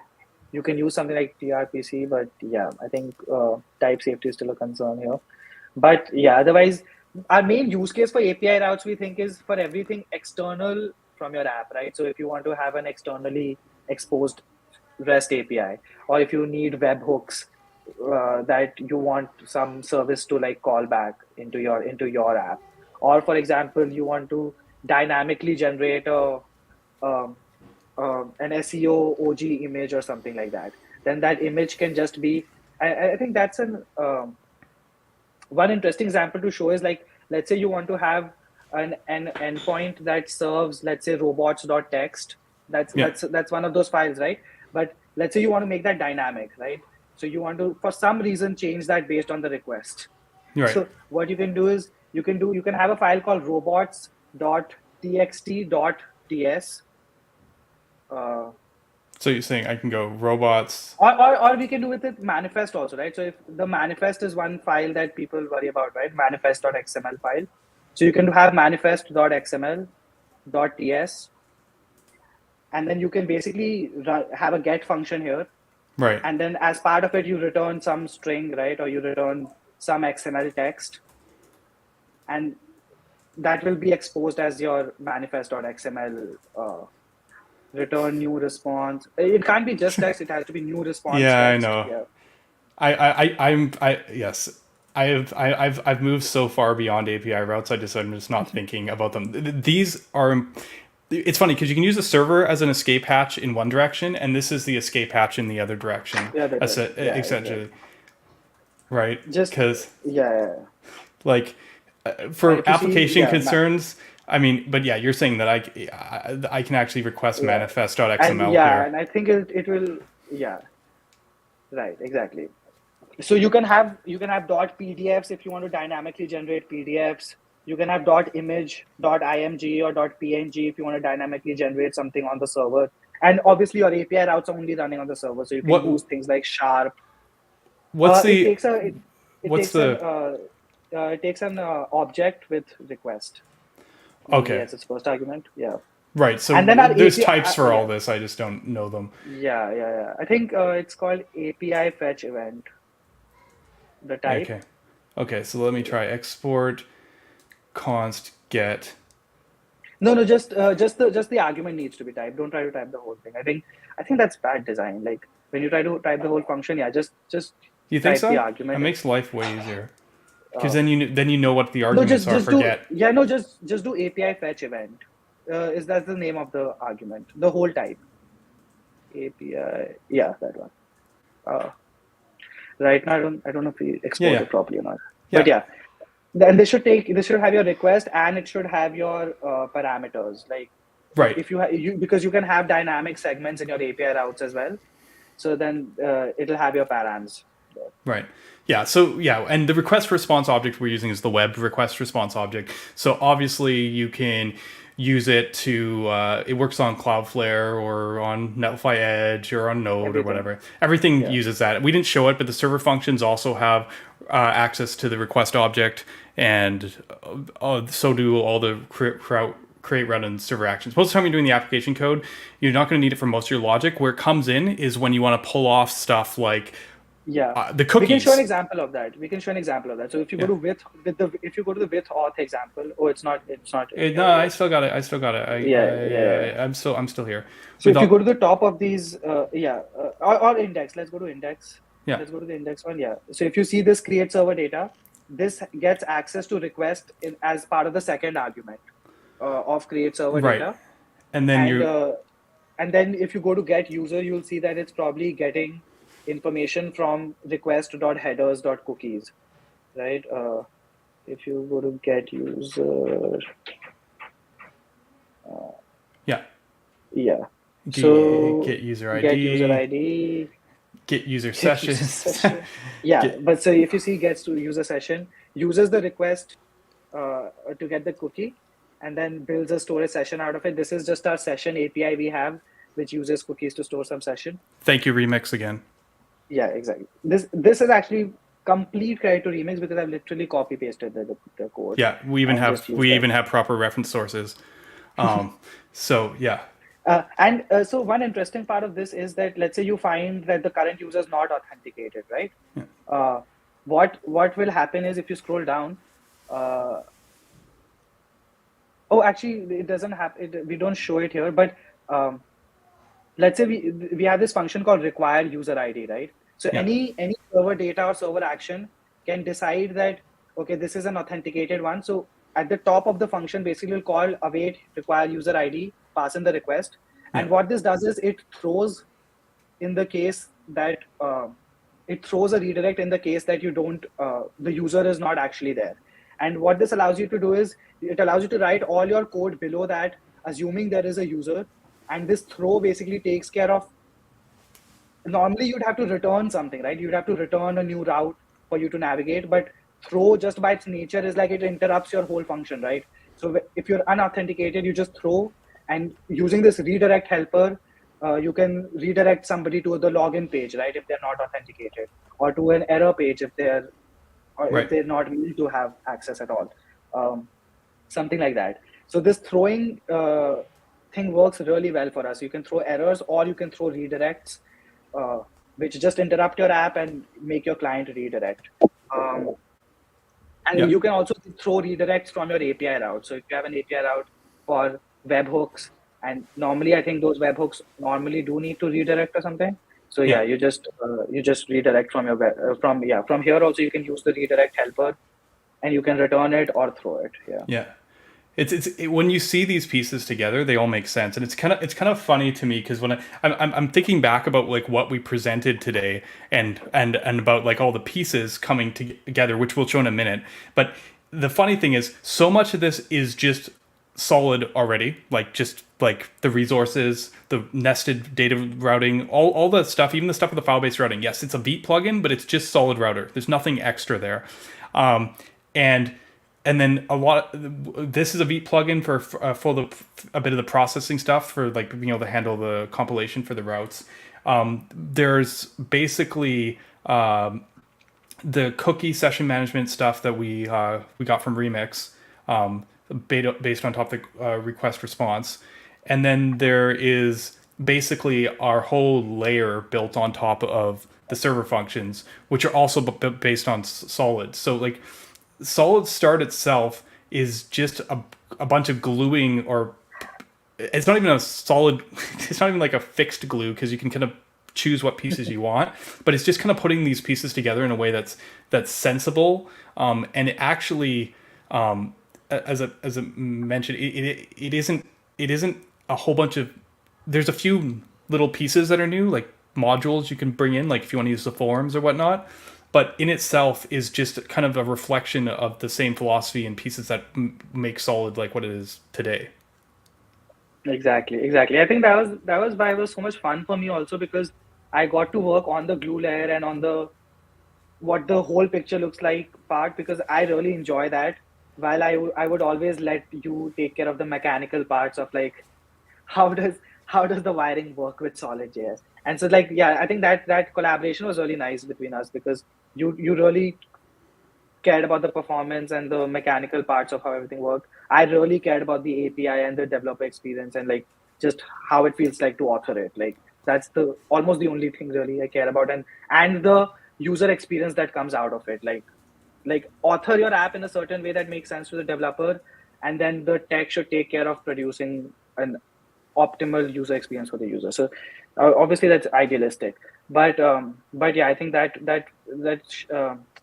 You can use something like TRPC, but yeah, I think type safety is still a concern here. But yeah, otherwise, our main use case for API routes we think is for everything external from your app, right? So if you want to have an externally exposed REST API, or if you need webhooks that you want some service to like call back into your app, or for example, you want to dynamically generate um, an SEO OG image or something like that, then that image can just be. I think that's an one interesting example to show is like, let's say you want to have an endpoint that serves, let's say, robots.txt. That's Yeah. that's one of those files, right? But let's say you want to make that dynamic, right? So you want to, for some reason, change that based on the request. You're right. So what you can do is you can have a file called robots.txt.ts. So you're saying I can go robots. Or we can do with it manifest also, right? So if the manifest is one file that people worry about, right? Manifest.xml file. So you can have manifest.xml.ts, and then you can basically have a get function here. Right. And then as part of it, you return some string, right? Or you return some XML text. And that will be exposed as your manifest.xml return new response. It can't be just text, it has to be new response Yeah, text. I know. Yeah. Yes. I've moved so far beyond API routes. I'm just not thinking about them. These are. It's funny because you can use a server as an escape hatch in one direction, and this is the escape hatch in the other direction. Yeah, Essentially, right? Just Because yeah. like for If you see, application concerns, I mean, but yeah, you're saying that I can actually request and manifest.xml yeah, here. and I think it will, yeah, right, exactly. So you can have dot PDFs if you want to dynamically generate PDFs. You can have dot image, dot img, or dot png if you want to dynamically generate something on the server. And obviously your API routes are only running on the server, so you can What use things like Sharp. what's It the takes a it what's takes an the object with request mainly okay. as its first argument. Yeah. Right. So And then our there's API, types for all yeah, this. I just don't know them. yeah. I think it's called API fetch event. The type. Okay. Okay. So let me try export const get. No, just the argument needs to be typed. Don't try to type the whole thing. I think that's bad design. Like when you try to type the whole function, yeah, just You think type the so? That argument. makes life way easier. Because Uh, then you know what the no, arguments are for do get. yeah, no, just do API fetch event. Is That's the name of the argument? The whole type. API, yeah, that one. Uh, right now, I don't know if we export Yeah. it properly or not. Yeah. But yeah, then this should have your request and it should have your parameters. Like Right. if because you can have dynamic segments in your API routes as well. So then it'll have your params. Right. Yeah. So yeah, and the request response object we're using is the web request response object. So obviously you can use it to it works on Cloudflare or on Netlify Edge or on Node Everything. or whatever. Everything Yeah. uses that. We didn't show it, but the server functions also have access to the request object, and so do all the create, run, and server actions. Most of the time you're doing the application code, you're not going to need it for most of your logic. Where it comes in is when you want to pull off stuff like Yeah, the cookies. we can show an example of that. So if you go to if you go to the with auth example, it's not. No, I still got it. Yeah. I'm still here. So if you go to the top of these, or index, let's go to index. Yeah. Let's go to the index one. Yeah. So if you see this create server data, this gets access to request as part of the second argument of create server data. And then and then if you go to get user, you'll see that it's probably getting information from request.headers.cookies, right? If you go to get user, so get user ID, get user sessions. Yeah, but so if you see gets to user session, uses the request to get the cookie, and then builds a storage session out of it. This is just our session API we have, which uses cookies to store some session. Thank you, Remix again. Yeah, exactly. This is actually complete credit to Remix because I've literally copy pasted the code. Yeah, we even have proper reference sources. So yeah. So one interesting part of this is that let's say you find that the current user is not authenticated, right? Yeah. Uh, what will happen is if you scroll down, uh, oh, actually, it doesn't have it. We don't show it here, but um, let's say we have this function called require user ID, right? So Yeah. any server data or server action can decide that okay, this is an authenticated one. So at the top of the function, basically, we'll call await require user ID, pass in the request, Yeah. and what this does is it throws in the case that it throws a redirect in the case that you don't the user is not actually there. And what this allows you to do is it allows you to write all your code below that, assuming there is a user, and this throw basically takes care of, normally you'd have to return something, right? You'd have to return a new route for you to navigate, but throw just by its nature is like it interrupts your whole function, right? So if you're unauthenticated, you just throw, and using this redirect helper, you can redirect somebody to the login page, right? If they're not authenticated, or to an error page if Right. they're not meant to have access at all, something like that. So this throwing thing works really well for us. You can throw errors or you can throw redirects, which just interrupt your app and make your client redirect. And Yeah. you can also throw redirects from your API route. So if you have an API route for webhooks, and normally I think those webhooks normally do need to redirect or something. So yeah, Yeah. you just redirect from your from here also you can use the redirect helper, and you can return it or throw it. Yeah. Yeah. When you see these pieces together, they all make sense, and it's kind of funny to me because when I'm thinking back about like what we presented today and about like all the pieces coming together, which we'll show in a minute. But the funny thing is, so much of this is just solid already, like just like the resources, the nested data routing, all the stuff, even the stuff with the file-based routing. Yes, it's a Vite plugin, but it's just solid router. There's nothing extra there, and and then this is a Vite plugin for a bit of the processing stuff for like being able to handle the compilation for the routes. There's basically the cookie session management stuff that we got from Remix, based on top of the request response, and then there is basically our whole layer built on top of the server functions, which are also based on Solid. So like SolidStart itself is just a bunch of gluing, or it's not even a solid, it's not even like a fixed glue because you can kind of choose what pieces you want, but it's just kind of putting these pieces together in a way that's sensible, and it actually, as I mentioned, it isn't a whole bunch of, there's a few little pieces that are new, like modules you can bring in, like if you want to use the forms or whatnot, but in itself is just kind of a reflection of the same philosophy and pieces that make Solid like what it is today. Exactly. I think that was why it was so much fun for me also, because I got to work on the glue layer and on the what the whole picture looks like part, because I really enjoy that. While I would always let you take care of the mechanical parts of like how does the wiring work with SolidJS. And so like yeah, I think that collaboration was really nice between us, because you really cared about the performance and the mechanical parts of how everything worked. I really cared about the API and the developer experience and like just how it feels like to author it. Like that's the almost the only thing really I care about, and the user experience that comes out of it. Like author your app in a certain way that makes sense to the developer, and then the tech should take care of producing an optimal user experience for the user. So obviously that's idealistic, but yeah, I think that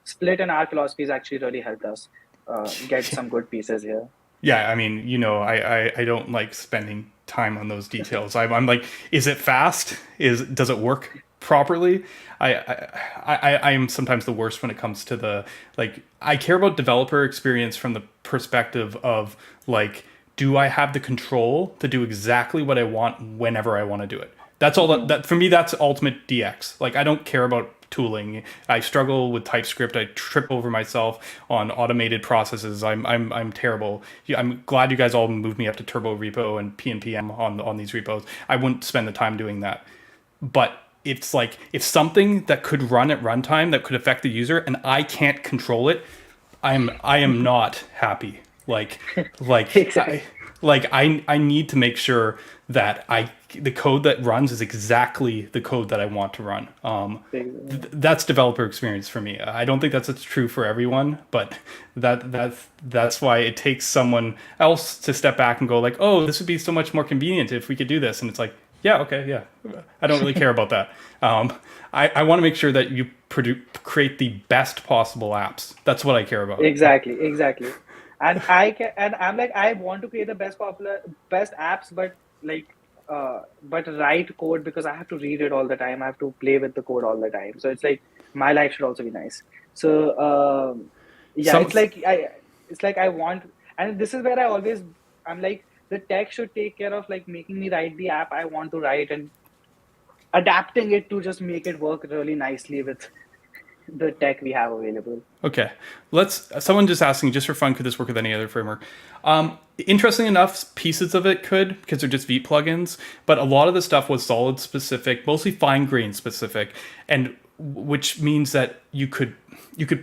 split in our philosophies actually really helped us get some good pieces here. Yeah, I mean, I don't like spending time on those details. I'm like, is it fast? Does it work properly? I am sometimes the worst when it comes to the, like, I care about developer experience from the perspective of like, do I have the control to do exactly what I want whenever I want to do it? That's all that for me, that's ultimate DX. Like, I don't care about tooling. I struggle with TypeScript. I trip over myself on automated processes. I'm terrible. I'm glad you guys all moved me up to Turbo Repo and PNPM on these repos. I wouldn't spend the time doing that. But it's like, if something that could run at runtime that could affect the user and I can't control it, I am not happy. Like Exactly. Like I need to make sure that the code that runs is exactly the code that I want to run. That's developer experience for me. I don't think that's true for everyone, but that's why it takes someone else to step back and go like, oh, this would be so much more convenient if we could do this. And it's like, yeah, okay, yeah. I don't really care about that. I want to make sure that you create the best possible apps. That's what I care about. Exactly. And I'm like, I want to create the best apps, but like, but write code because I have to read it all the time. I have to play with the code all the time. So it's like my life should also be nice. So yeah, Some, it's like I want, and this is where I'm like, the tech should take care of like making me write the app I want to write and adapting it to just make it work really nicely with the tech we have available. Okay, someone just asking, just for fun, could this work with any other framework? Interestingly enough, pieces of it could, because they're just Vite plugins, but a lot of the stuff was solid specific, mostly fine grained specific, and which means that you could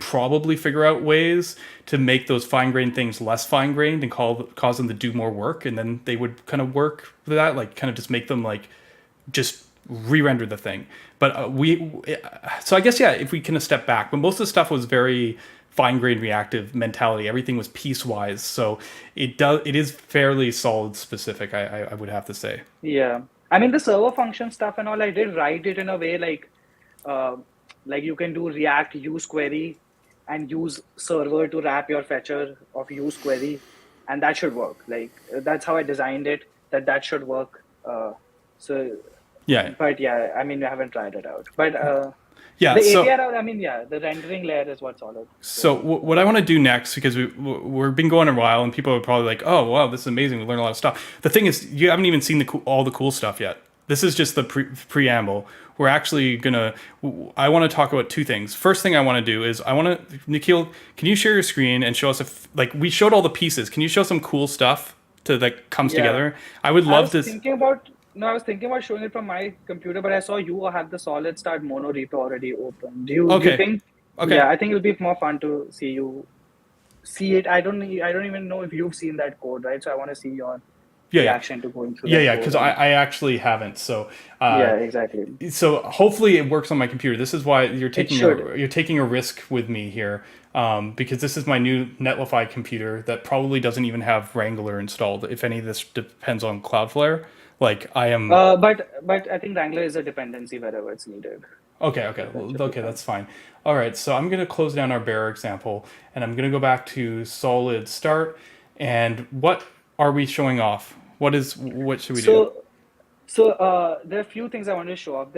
probably figure out ways to make those fine grained things less fine grained and cause them to do more work, and then they would kind of work with that, like kind of just make them like just re-render the thing. But so I guess, yeah, if we kind of step back, but most of the stuff was very fine-grained reactive mentality. Everything was piecewise, so it is fairly solid specific, I would have to say. Yeah, I mean the server function stuff and all, I did write it in a way like you can do React use query and use server to wrap your fetcher of use query, and that should work. Like that's how I designed it. That should work. So Yeah. But yeah, I mean, I haven't tried it out. But yeah, the so, API, I mean, yeah, the rendering layer is what's solid. So what I want to do next, because we've been going a while, and people are probably like, "Oh, wow, this is amazing! We learned a lot of stuff." The thing is, you haven't even seen all the cool stuff yet. This is just the preamble. We're actually gonna. I want to talk about two things. First thing I want to do is Nikhil, can you share your screen and show us like we showed all the pieces? Can you show some cool stuff that comes together? I would love to. I was thinking about showing it from my computer, but I saw you have the SolidStart mono repo already open. Do you think? Okay. Yeah, I think it'll be more fun to see it. I don't even know if you've seen that code, right? So I want to see your reaction to going through. Yeah, because I actually haven't. So yeah, exactly. So hopefully it works on my computer. This is why you're taking a risk with me here, because this is my new Netlify computer that probably doesn't even have Wrangler installed. If any of this depends on Cloudflare. Like I am, but I think Wrangler is a dependency wherever it's needed. Okay, that's fine. All right, so I'm going to close down our bear example, and I'm going to go back to SolidStart. And what are we showing off? What should we do? So there are a few things I want to show off.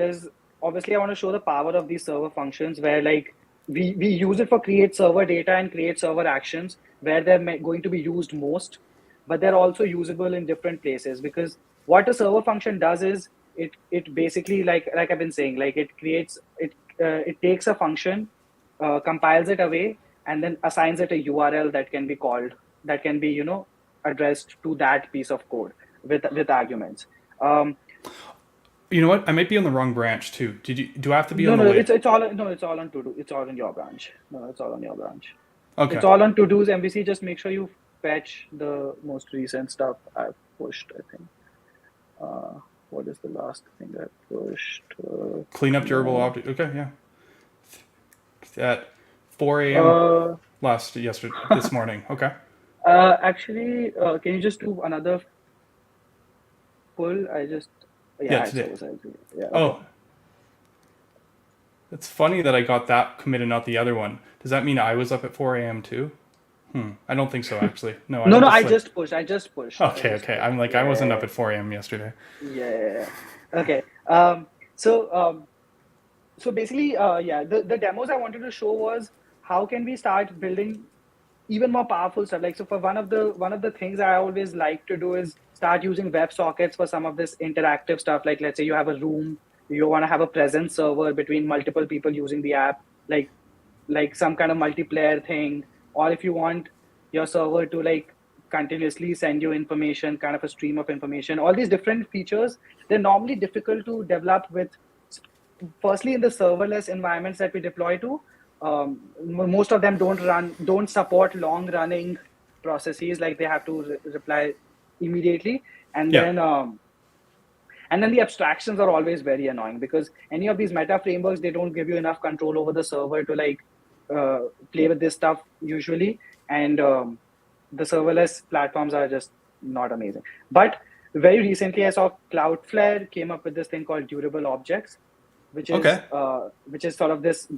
Obviously I want to show the power of these server functions where like we use it for create server data and create server actions where they're going to be used most, but they're also usable in different places because what a server function does is it basically like I've been saying, like it takes a function, compiles it away, and then assigns it a URL that can be addressed to that piece of code with arguments. You know what? I might be on the wrong branch too. Do I have to be on the it's all on to do. It's all in your branch. No, it's all on your branch. Okay. It's all on TodoMVC. Just make sure you fetch the most recent stuff I've pushed, I think. What is the last thing I pushed? Clean up durable object. Okay, yeah. At 4 a.m. this morning. Okay. Actually, can you just do another pull? Today. Yeah. Oh. Okay. It's funny that I got that commit and not the other one. Does that mean I was up at 4 a.m. too? I don't think so, actually. No, I just pushed. Okay. I'm like, I wasn't up at 4 a.m. yesterday. Yeah. Okay. So basically, the demos I wanted to show was how can we start building even more powerful stuff. Like, so for one of the things I always like to do is start using WebSockets for some of this interactive stuff. Like, let's say you have a room, you want to have a presence server between multiple people using the app, like some kind of multiplayer thing. Or if you want your server to like continuously send you information, kind of a stream of information, all these different features, they're normally difficult to develop with, firstly, in the serverless environments that we deploy to. Most of them don't support long running processes, like they have to reply immediately. And Yeah. then the abstractions are always very annoying because any of these meta frameworks, they don't give you enough control over the server to like play with this stuff usually. And the serverless platforms are just not amazing. But very recently, I saw Cloudflare came up with this thing called durable objects, Okay. which is sort of this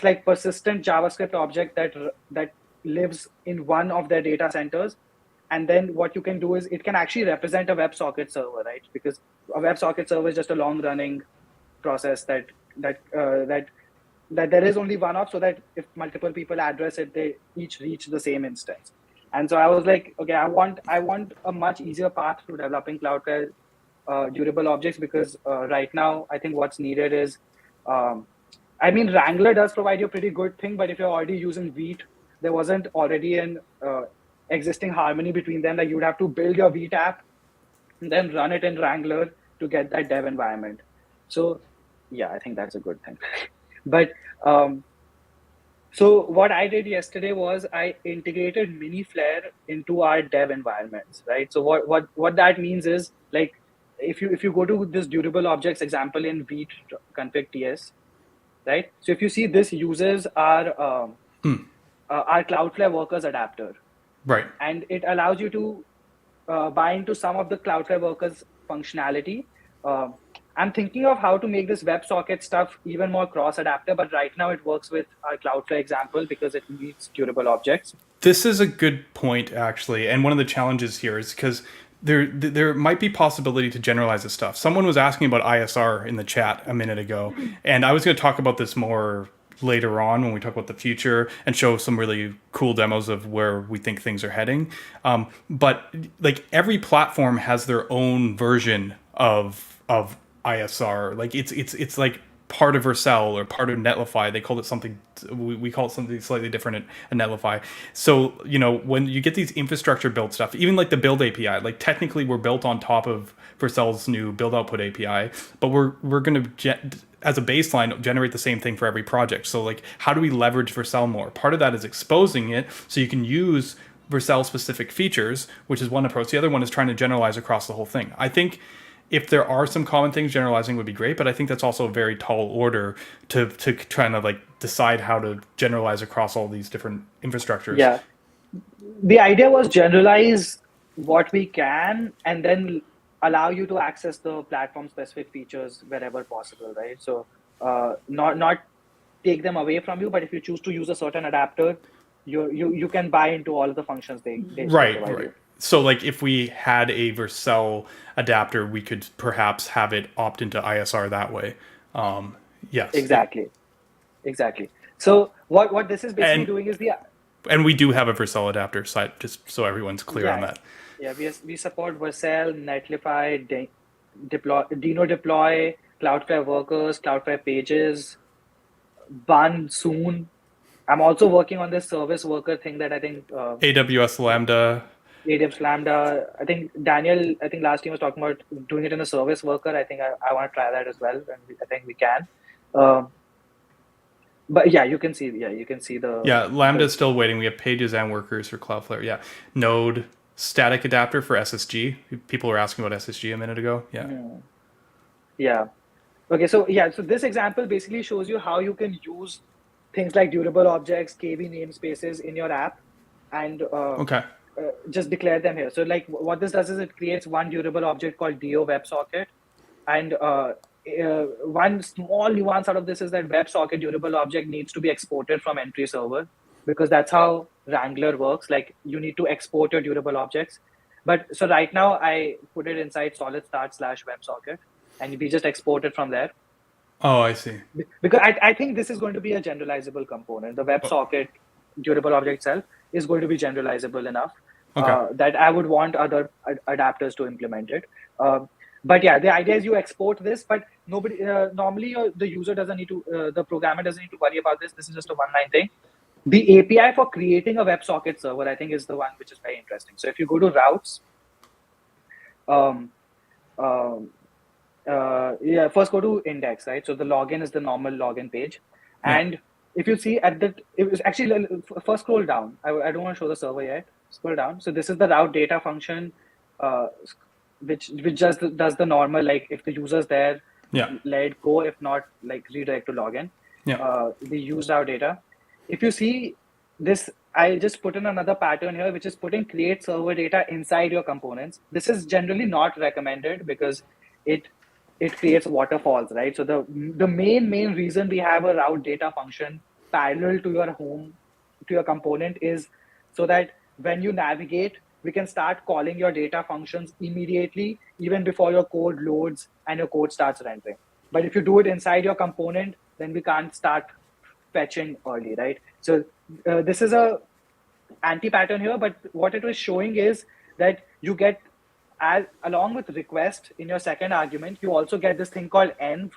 like persistent JavaScript object that lives in one of their data centers. And then what you can do is it can actually represent a WebSocket server, right? Because a WebSocket server is just a long running process that there is only one of, so that if multiple people address it, they each reach the same instance. And so I was like, okay, I want a much easier path to developing Cloudflare durable objects, because right now I think what's needed is, I mean, Wrangler does provide you a pretty good thing, but if you're already using Vite, there wasn't already an existing harmony between them. Like, you would have to build your Vite app and then run it in Wrangler to get that dev environment. So yeah, I think that's a good thing. But so what I did yesterday was I integrated MiniFlare into our dev environments, right? So what that means is, like, if you go to this durable objects example in Vite config ts, right? So if you see, this uses our Cloudflare workers adapter, Right. and it allows you to bind to some of the Cloudflare workers functionality. I'm thinking of how to make this WebSocket stuff even more cross-adapter, but right now it works with our Cloudflare example because it needs durable objects. This is a good point, actually, and one of the challenges here is because there might be possibility to generalize this stuff. Someone was asking about ISR in the chat a minute ago, and I was going to talk about this more later on when we talk about the future and show some really cool demos of where we think things are heading. But like, every platform has their own version of ISR. Like, it's like part of Vercel or part of Netlify. They called it something, we call it something slightly different at Netlify. So, when you get these infrastructure built stuff, even like the build API, like technically we're built on top of Vercel's new build output API, but we're going to, as a baseline, generate the same thing for every project. So like, how do we leverage Vercel more? Part of that is exposing it so you can use Vercel specific features, which is one approach. The other one is trying to generalize across the whole thing. I think if there are some common things, generalizing would be great, but I think that's also a very tall order to try to like decide how to generalize across all these different infrastructures. Yeah. The idea was generalize what we can and then allow you to access the platform specific features wherever possible, right? So not take them away from you, but if you choose to use a certain adapter, you can buy into all of the functions they Right. provide you. So like, if we had a Vercel adapter, we could perhaps have it opt into ISR that way. Yes. Exactly. So what this is basically doing is and we do have a Vercel adapter site, just so everyone's clear on that. Yeah, we support Vercel, Netlify, Dino Deploy, Cloudflare Workers, Cloudflare Pages, Bun soon. I'm also working on this service worker thing that I think AWS Lambda. I think Daniel, last time was talking about doing it in a service worker. I think I want to try that as well, and I think we can. But yeah, you can see the... Yeah, Lambda is still waiting. We have Pages and Workers for Cloudflare. Yeah. Node static adapter for SSG. People were asking about SSG a minute ago. Yeah. Okay, so this example basically shows you how you can use things like durable objects, KV namespaces in your app, and just declare them here. So like, what this does is it creates one durable object called DO WebSocket, and one small nuance out of this is that WebSocket durable object needs to be exported from entry server, because that's how Wrangler works. Like, you need to export your durable objects. But so right now I put it inside SolidStart /WebSocket, and we just export it from there. Oh, I see. Because I think this is going to be a generalizable component. The WebSocket durable object itself is going to be generalizable enough that I would want other adapters to implement it. But yeah, the idea is you export this, but nobody normally the user doesn't need to, the programmer doesn't need to worry about this. This is just a one-line thing. The API for creating a WebSocket server, I think, is the one which is very interesting. So if you go to routes, first go to index, right? So the login is the normal login page. And if you see it was actually, first scroll down. I don't want to show the server yet. scroll down. So this is the route data function, which just does the normal, like if the user's there, Yeah. let it go. If not, like redirect to login. Yeah. We use route data. If you see this, I just put in another pattern here, which is putting create server data inside your components. This is generally not recommended because it creates waterfalls, right? So the main reason we have a route data function parallel to your home, to your component, is so that when you navigate, we can start calling your data functions immediately, even before your code loads and your code starts rendering. But if you do it inside your component, then we can't start fetching early, right? So this is a anti-pattern here, but what it was showing is that you get, along with request in your second argument, you also get this thing called env,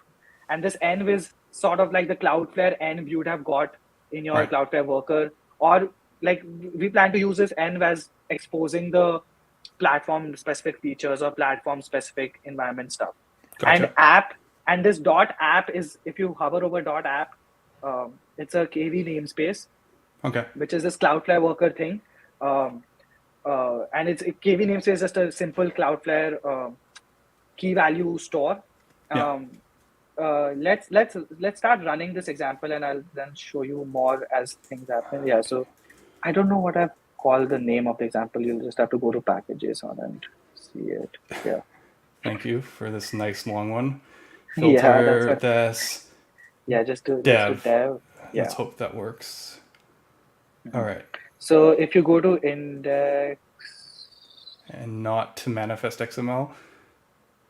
and this env is sort of like the Cloudflare env you would have got in your Right. Cloudflare worker, or like we plan to use this env as exposing the platform specific features or platform specific environment stuff. Gotcha. And app, and this dot app is, if you hover over dot app, it's a KV namespace, Okay. which is this Cloudflare worker thing. And it's KV namespace is just a simple Cloudflare key value store. Yeah. Let's start running this example, and I'll then show you more as things happen. Yeah. So I don't know what I've called the name of the example. You'll just have to go to package.json and see it. Yeah. Thank you for this nice long one. Yeah, that's Filter what. this. Yeah, just to Dev. dev. Yeah. Let's hope that works. All right. So if you go to index, And not to manifest XML.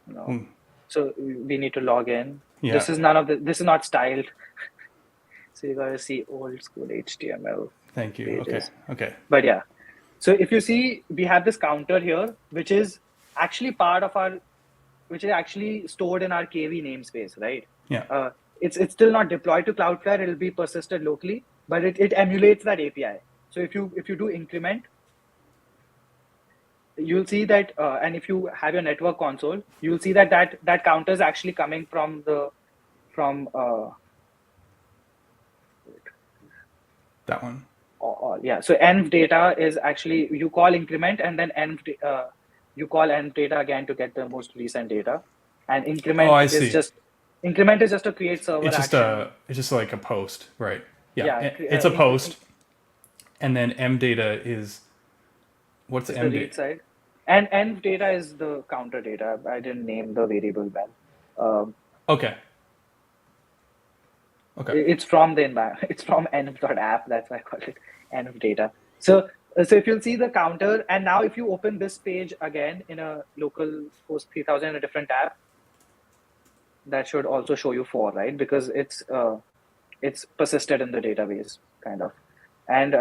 no. So we need to log in. Yeah. This is none of the. This is not styled. So you gotta see old school HTML. Thank you. Pages. Okay. But yeah. So if you see, we have this counter here, which is actually part of our, which is actually stored in our KV namespace, right? Yeah. It's still not deployed to Cloudflare. It'll be persisted locally, but it emulates that API. So if you do increment, you'll see that, and if you have your network console, you'll see that that counter is actually coming from That one. yeah. So env data is actually, you call increment and then you call env data again to get the most recent data, and increment is just a create server action. It's just like a post, right? Yeah, it's a post, and then m data is what's the m read data? side, and env data is the counter data. I didn't name the variable well. Okay. It's from the environment. It's from env.app. That's why I call it env data. So if you'll see the counter, and now if you open this page again in a local host 3000 in a different tab, that should also show you 4, right? Because it's persisted in the database, kind of. And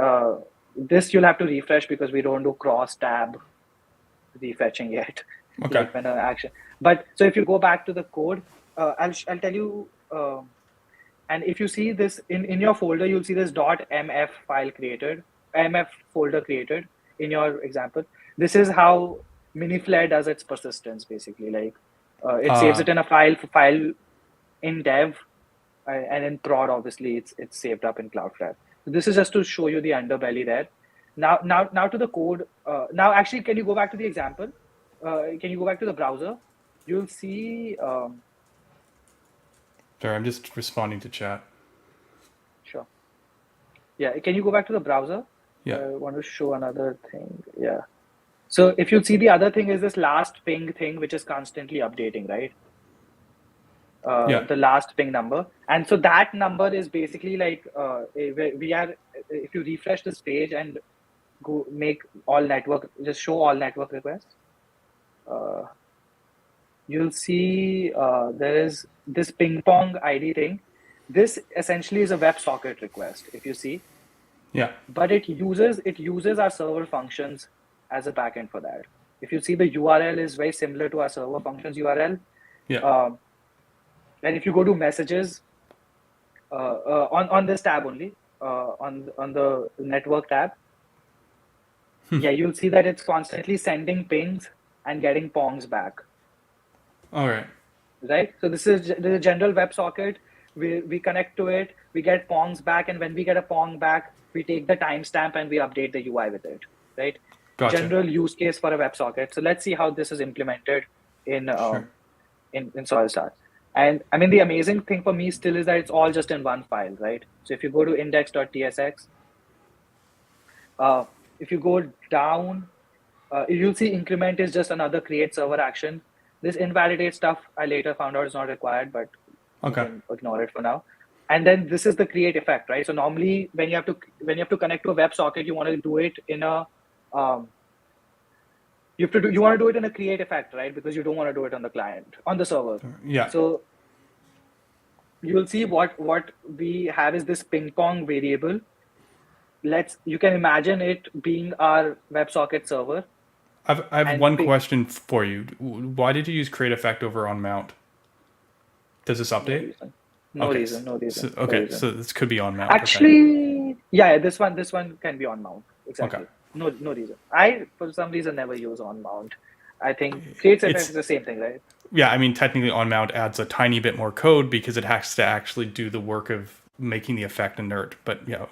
this you'll have to refresh because we don't do cross tab refetching yet. Okay. Like when an action. But so if you go back to the code, I'll tell you. And if you see this in your folder, you'll see this .mf file created, mf folder created in your example. This is how Miniflare does its persistence, basically. Like it saves it in a file in dev, and in prod, obviously, it's saved up in Cloudflare. So this is just to show you the underbelly there. Now to the code. Now, actually, can you go back to the example? Can you go back to the browser? You'll see. Sorry, I'm just responding to chat. Sure. Yeah, can you go back to the browser? Yeah. I want to show another thing. Yeah. So if you see, the other thing is this last ping thing, which is constantly updating, right? The last ping number. And so that number is basically like, if you refresh this page and go make all network, just show all network requests, you'll see there is this ping pong ID thing. This essentially is a WebSocket request, if you see. Yeah. But it uses our server functions as a backend for that. If you see, the URL is very similar to our server functions URL. Yeah. And if you go to messages on this tab only, on the network tab, yeah, you'll see that it's constantly sending pings and getting pongs back. All right. Right. So this is the general WebSocket. We connect to it. We get pongs back, and when we get a pong back, we take the timestamp and we update the UI with it. Right. Gotcha. general use case for a WebSocket. So let's see how this is implemented in Sure. in SolidStart. And I mean, the amazing thing for me still is that it's all just in one file, right? So if you go to index.tsx, if you go down, you'll see increment is just another create server action. This invalidate stuff I later found out is not required, but you Okay. can ignore it for now. And then this is the create effect, right? So normally when you have to connect to a WebSocket, you want to do it in a you want to do it in a create effect, right? Because you don't want to do it on the client, on the server. Yeah. So you will see what we have is this ping pong variable. You can imagine it being our WebSocket server. I have one question for you. Why did you use create effect over on mount? Does this update? No reason. So this could be on mount. Actually, yeah, this one can be on mount. Exactly. Okay. No reason. I, for some reason, never use on mount. I think creates effect is the same thing, right? Yeah, I mean, technically on mount adds a tiny bit more code because it has to actually do the work of making the effect inert. But yeah.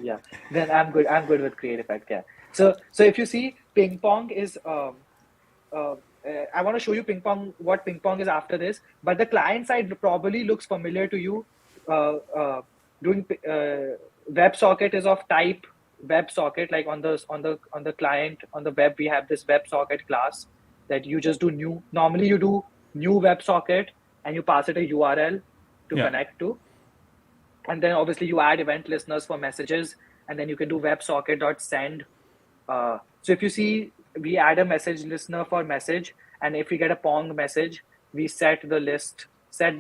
Yeah, then I'm good. I'm good with create effect. Yeah. So if you see ping pong is I want to show you ping pong, what ping pong is after this, but the client side probably looks familiar to you. Doing WebSocket is of type WebSocket, like on the client on the web we have this WebSocket class that you just do new. Normally you do new WebSocket and you pass it a URL to connect to, and then obviously you add event listeners for messages, and then you can do WebSocket.send. So if you see, we add a message listener for message, and if we get a Pong message, we set the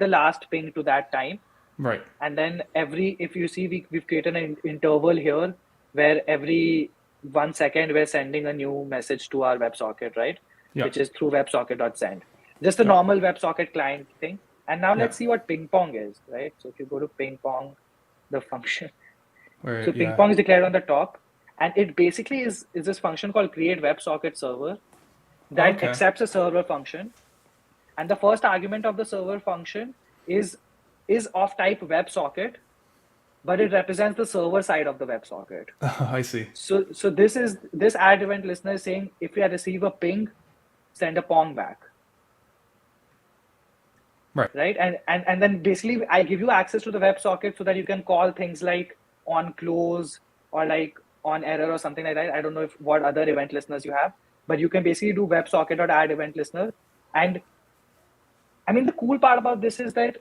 last ping to that time. Right. And then if you see, we've created an interval here where every 1 second we're sending a new message to our WebSocket, right? Yeah. Which is through WebSocket.send. Just a normal WebSocket client thing. And now let's see what ping pong is, right? So if you go to ping pong, the function. So ping pong is declared on the top. And it basically is this function called create WebSocket server that accepts a server function. And the first argument of the server function is of type WebSocket, but it represents the server side of the WebSocket. I see. So this add event listener is saying if you receive a ping, send a Pong back. Right. And then basically I give you access to the WebSocket so that you can call things like on close or like on error or something like that. I don't know what other event listeners you have, but you can basically do WebSocket.add event listener. And I mean, the cool part about this is that,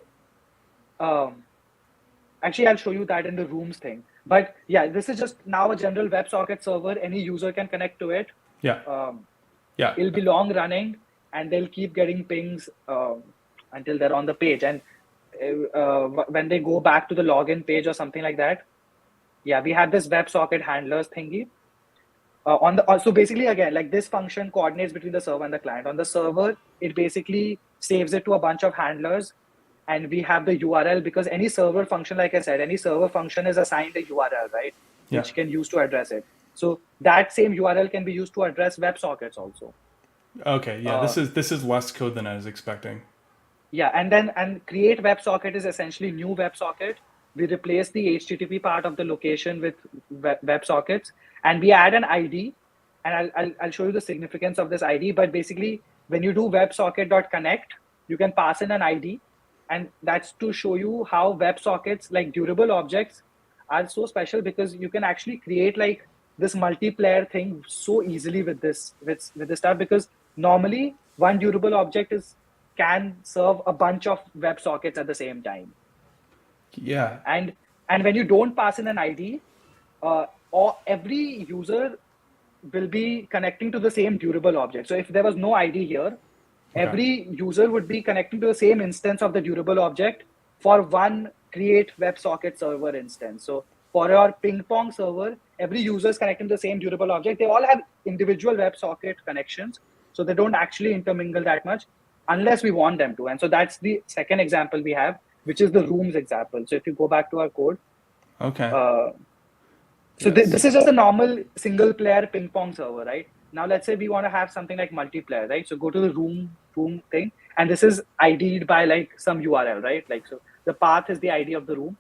actually, I'll show you that in the rooms thing. But yeah, this is just now a general WebSocket server. Any user can connect to it. Yeah. It'll be long running, and they'll keep getting pings until they're on the page. And when they go back to the login page or something like that, yeah, we have this WebSocket handlers thingy. So basically, again, like this function coordinates between the server and the client. On the server, it basically saves it to a bunch of handlers, and we have the URL because any server function, like I said, any server function is assigned a URL, right? Yeah. Which can use to address it. So that same URL can be used to address WebSockets also. Okay, yeah, this is less code than I was expecting. Yeah, and create WebSocket is essentially new WebSocket. We replace the HTTP part of the location with WebSockets, and we add an ID. And I'll show you the significance of this ID. But basically, when you do WebSocket.connect, you can pass in an ID, and that's to show you how WebSockets, like durable objects, are so special because you can actually create like this multiplayer thing so easily with this stuff. Because normally one durable object can serve a bunch of WebSockets at the same time. Yeah. And when you don't pass in an ID, or every user will be connecting to the same durable object. So if there was no ID here, every user would be connecting to the same instance of the durable object for one create WebSocket server instance. So for your ping pong server, every user is connecting to the same durable object. They all have individual WebSocket connections, so they don't actually intermingle that much unless we want them to. And so that's the second example we have, which is the rooms example. So if you go back to our code. This is just a normal single player ping pong server, right? Now let's say we want to have something like multiplayer, right? So go to the room thing, and this is ID'd by like some URL, right? Like, so the path is the ID of the room.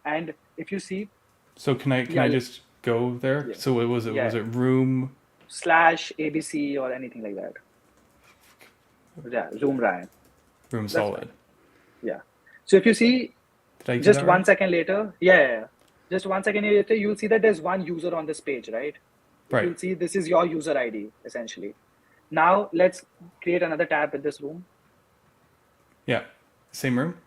And if you see. So can I just go there? Yeah. So was it room /ABC or anything like that. Yeah, Zoom Ryan. Room That's solid. fine. Yeah. So if you see, Did I do just that 1 right? second later, just 1 second later, you'll see that there's one user on this page, right? Right. You'll see this is your user ID essentially. Now let's create another tab in this room. Yeah. Same room?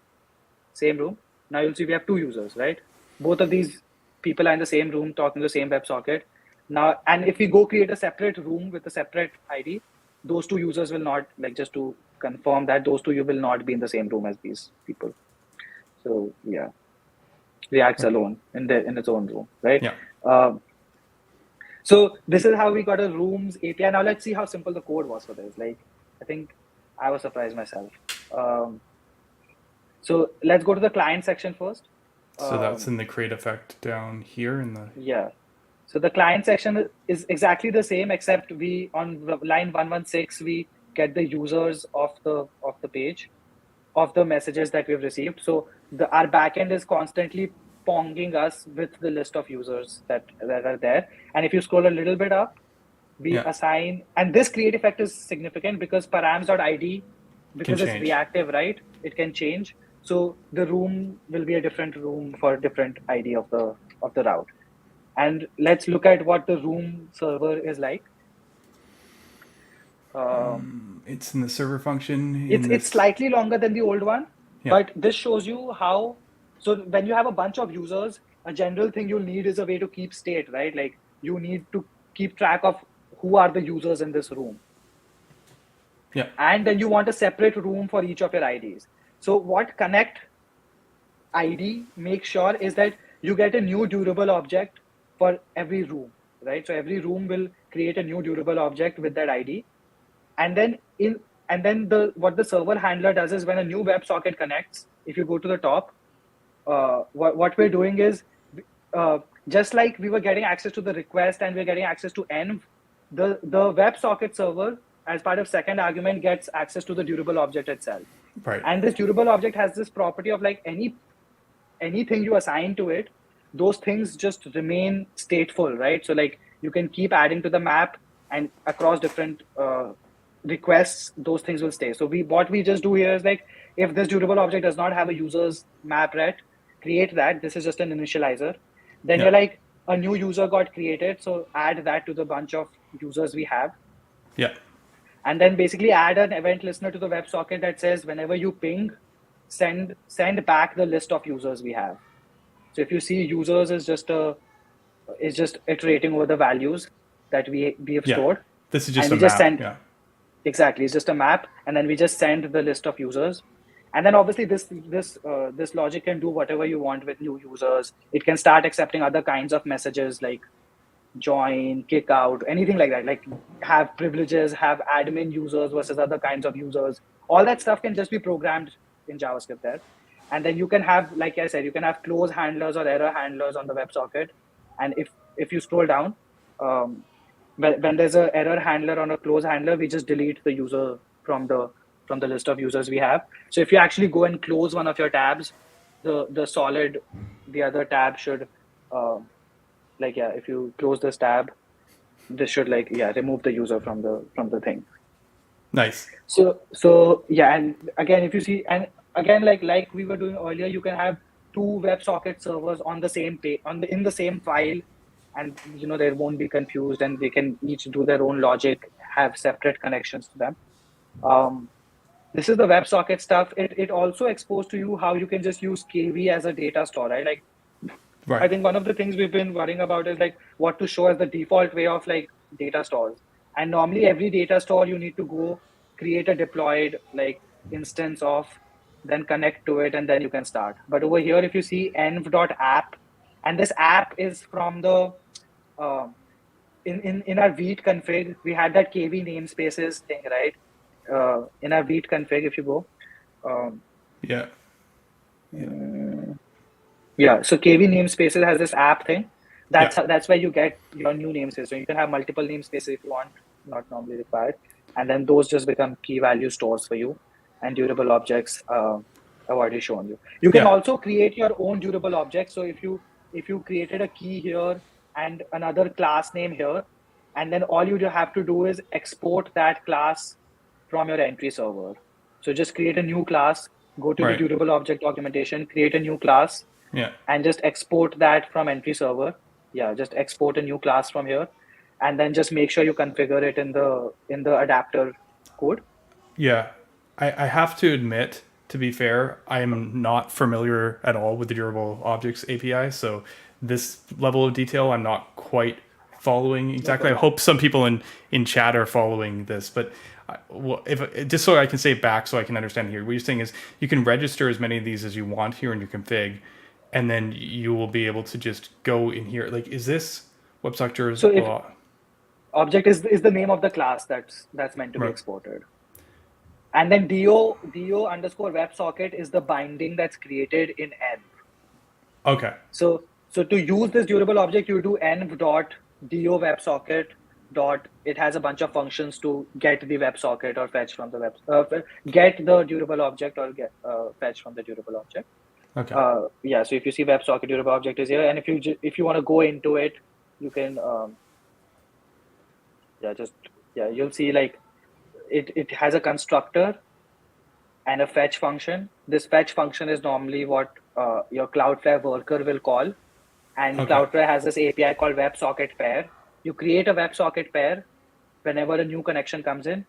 Same room. Now you'll see we have two users, right? Both of these people are in the same room talking to the same WebSocket. Now, and if we go create a separate room with a separate ID, those two users will not, like, just to confirm that those two you will not be in the same room as these people. So yeah, React's alone in its own room, right? Yeah. So this is how we got a rooms API. Now let's see how simple the code was for this. Like, I think I was surprised myself. So let's go to the client section first. So that's in the create effect down here in the... Yeah. So the client section is exactly the same, except we on line 116 we get the users of the page, of the messages that we've received. So our backend is constantly ponging us with the list of users that are there. And if you scroll a little bit up, we assign, and this create effect is significant because params.id, because it's reactive, right? It can change. So the room will be a different room for a different ID of the route. And let's look at what the room server is like. It's in the server function. It's slightly longer than the old one, but this shows you how. So when you have a bunch of users, a general thing you'll need is a way to keep state, right? Like you need to keep track of who are the users in this room. Yeah. And then you want a separate room for each of your IDs. So what connect ID makes sure is that you get a new durable object for every room, right? So every room will create a new durable object with that ID. And then what the server handler does is when a new WebSocket connects, if you go to the top, what we're doing is just like we were getting access to the request and we're getting access to env, the WebSocket server as part of second argument gets access to the durable object itself. Right. And this durable object has this property of like anything you assign to it, those things just remain stateful, right? So like you can keep adding to the map and across different requests, those things will stay. So what we just do here is like, if this durable object does not have a user's map ret, create that. This is just an initializer. Then you're like, a new user got created. So add that to the bunch of users we have. Yeah. And then basically add an event listener to the WebSocket that says whenever you ping, send back the list of users we have. So if you see users is just iterating over the values that we have stored. This is just a map. Exactly, it's just a map, and then we just send the list of users. And then obviously this logic can do whatever you want with new users. It can start accepting other kinds of messages like join, kick out, anything like that, like have privileges, have admin users versus other kinds of users. All that stuff can just be programmed in JavaScript there. And then you can have, like I said, you can have close handlers or error handlers on the WebSocket. And if you scroll down, when there's an error handler on a close handler, we just delete the user from the list of users we have. So if you actually go and close one of your tabs, the other tab should, if you close this tab, this should remove the user from the thing. Nice. So yeah, and again, if you see, and again, like we were doing earlier, you can have two WebSocket servers on the same page, in the same file, and they won't be confused, and they can each do their own logic, have separate connections to them. This is the WebSocket stuff. It also exposed to you how you can just use KV as a data store, right? Like, I think one of the things we've been worrying about is like what to show as the default way of like data stores. And normally every data store you need to go create a deployed like instance of, then connect to it, and then you can start. But over here, if you see env.app, and this app is from the in our Vite config, we had that KV namespaces thing, right? In our Vite config, if you go, so KV namespaces has this app thing. That's where you get your new namespace. So you can have multiple namespaces if you want, not normally required, and then those just become key value stores for you. And durable objects, I've already shown you. You can also create your own durable objects. So if you created a key here and another class name here, and then all you have to do is export that class from your entry server. So just create a new class, go to the Right. durable object documentation, create a new class, Yeah. and just export that from entry server. Yeah, just export a new class from here, and then just make sure you configure it in the adapter code. Yeah. I have to admit, to be fair, I am not familiar at all with the durable objects API. So this level of detail, I'm not quite following No exactly. I problem. hope some people in chat are following this, but if just so I can say it back so I can understand here, what you're saying is you can register as many of these as you want here in your config, and then you will be able to just go in here. Like, is this WebSockets? So if object is the name of the class that's meant to be Right. exported. And then do underscore WebSocket is the binding that's created in env. Okay. So to use this durable object, you do env dot do WebSocket dot. It has a bunch of functions to get the WebSocket or fetch from the get the durable object or get fetch from the durable object. Okay. Yeah. So if you see WebSocket durable object is here, and if you want to go into it, you can you'll see like it has a constructor and a fetch function. This fetch function is normally what your Cloudflare worker will call. And Okay. Cloudflare has this API called WebSocket pair. You create a WebSocket pair whenever a new connection comes in.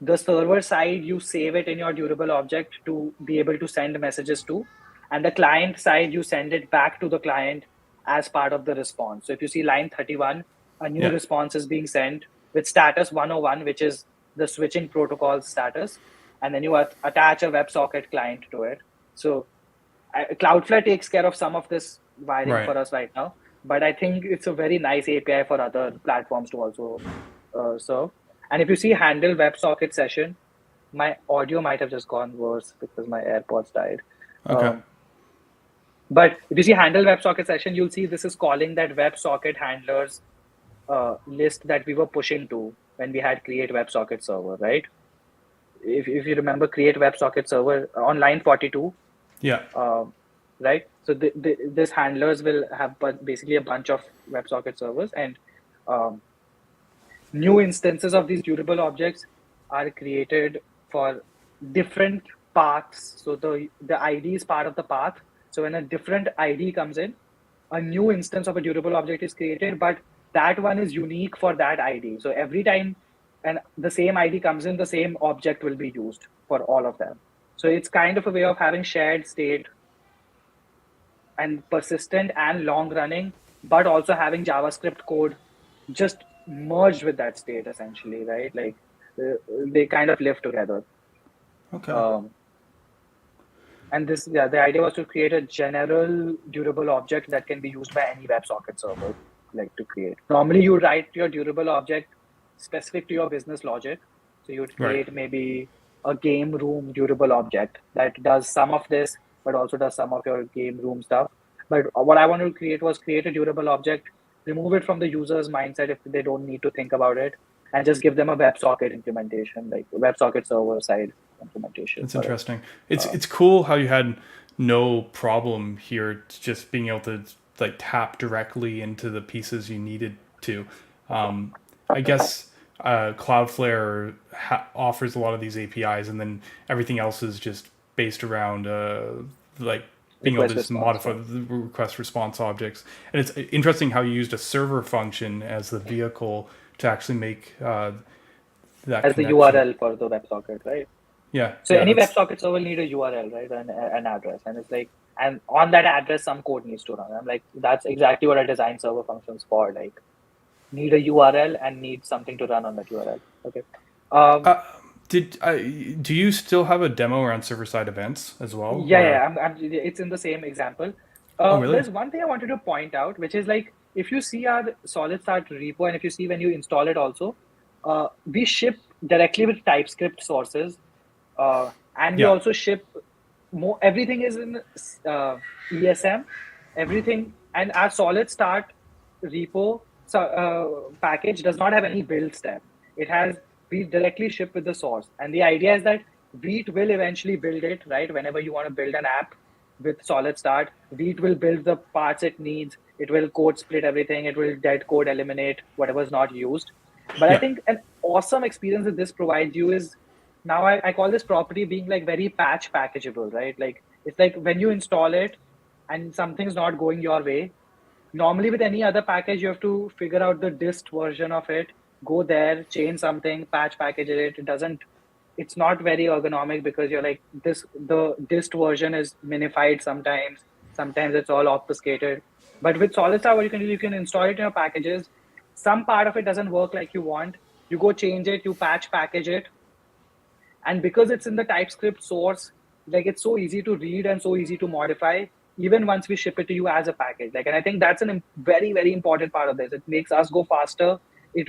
The server side, you save it in your durable object to be able to send messages to. And the client side, you send it back to the client as part of the response. So if you see line 31, a new response is being sent with status 101, which is the switching protocol status. And then you attach a WebSocket client to it. So Cloudflare takes care of some of this wiring for us right now, but I think it's a very nice API for other platforms to also serve. And if you see handle WebSocket session, my audio might have just gone worse because my AirPods died. Okay. But if you see handle WebSocket session, you'll see this is calling that WebSocket handlers list that we were pushing to when we had create WebSocket server, right? If you remember, create WebSocket server on line 42. Yeah. Right. So this handlers will have basically a bunch of WebSocket servers, and new instances of these durable objects are created for different paths. So the ID is part of the path. So when a different ID comes in, a new instance of a durable object is created, but that one is unique for that ID. So every time and the same ID comes in, the same object will be used for all of them. So it's kind of a way of having shared state and persistent and long running, but also having JavaScript code just merged with that state essentially, right? Like they kind of live together. Okay. And this, the idea was to create a general durable object that can be used by any WebSocket server, like to create. Normally, you write your durable object specific to your business logic. So you would create maybe a game room durable object that does some of this, but also does some of your game room stuff. But what I wanted to create was create a durable object, remove it from the user's mindset if they don't need to think about it, and just give them a WebSocket implementation, like WebSocket server side implementation. That's interesting. It's cool how you had no problem here just being able to like tap directly into the pieces you needed to. I guess Cloudflare offers a lot of these APIs, and then everything else is just based around like being able to just modify the request response objects. And it's interesting how you used a server function as the vehicle to actually make that as connection. the URL for the WebSocket, right? Yeah. So any WebSocket server need a URL, right, and an address, and it's like, and on that address, some code needs to run. I'm like, that's exactly what I designed server functions for. Like, need a URL and need something to run on that URL. Okay. Do you still have a demo around server-side events as well? Yeah. It's in the same example. Oh, really? There's one thing I wanted to point out, which is like, if you see our SolidStart repo, and if you see when you install it also, we ship directly with TypeScript sources, and we also ship more. Everything is in ESM, everything, and our SolidStart repo package does not have any build step. We directly ship with the source, and the idea is that Vite will eventually build it, right? Whenever you want to build an app with SolidStart, Vite will build the parts it needs. It will code split everything. It will dead code eliminate whatever is not used. But I think an awesome experience that this provides you is, now I call this property being like very patch packageable, right? Like it's like when you install it and something's not going your way, normally with any other package, you have to figure out the dist version of it, go there, change something, patch package it. It's not very ergonomic because you're like the dist version is minified sometimes it's all obfuscated. But with SolidStart, what you can do, you can install it in your packages. Some part of it doesn't work like you want. You go change it, you patch package it. And because it's in the TypeScript source, like it's so easy to read and so easy to modify, even once we ship it to you as a package. Like, and I think that's a very, very important part of this. It makes us go faster.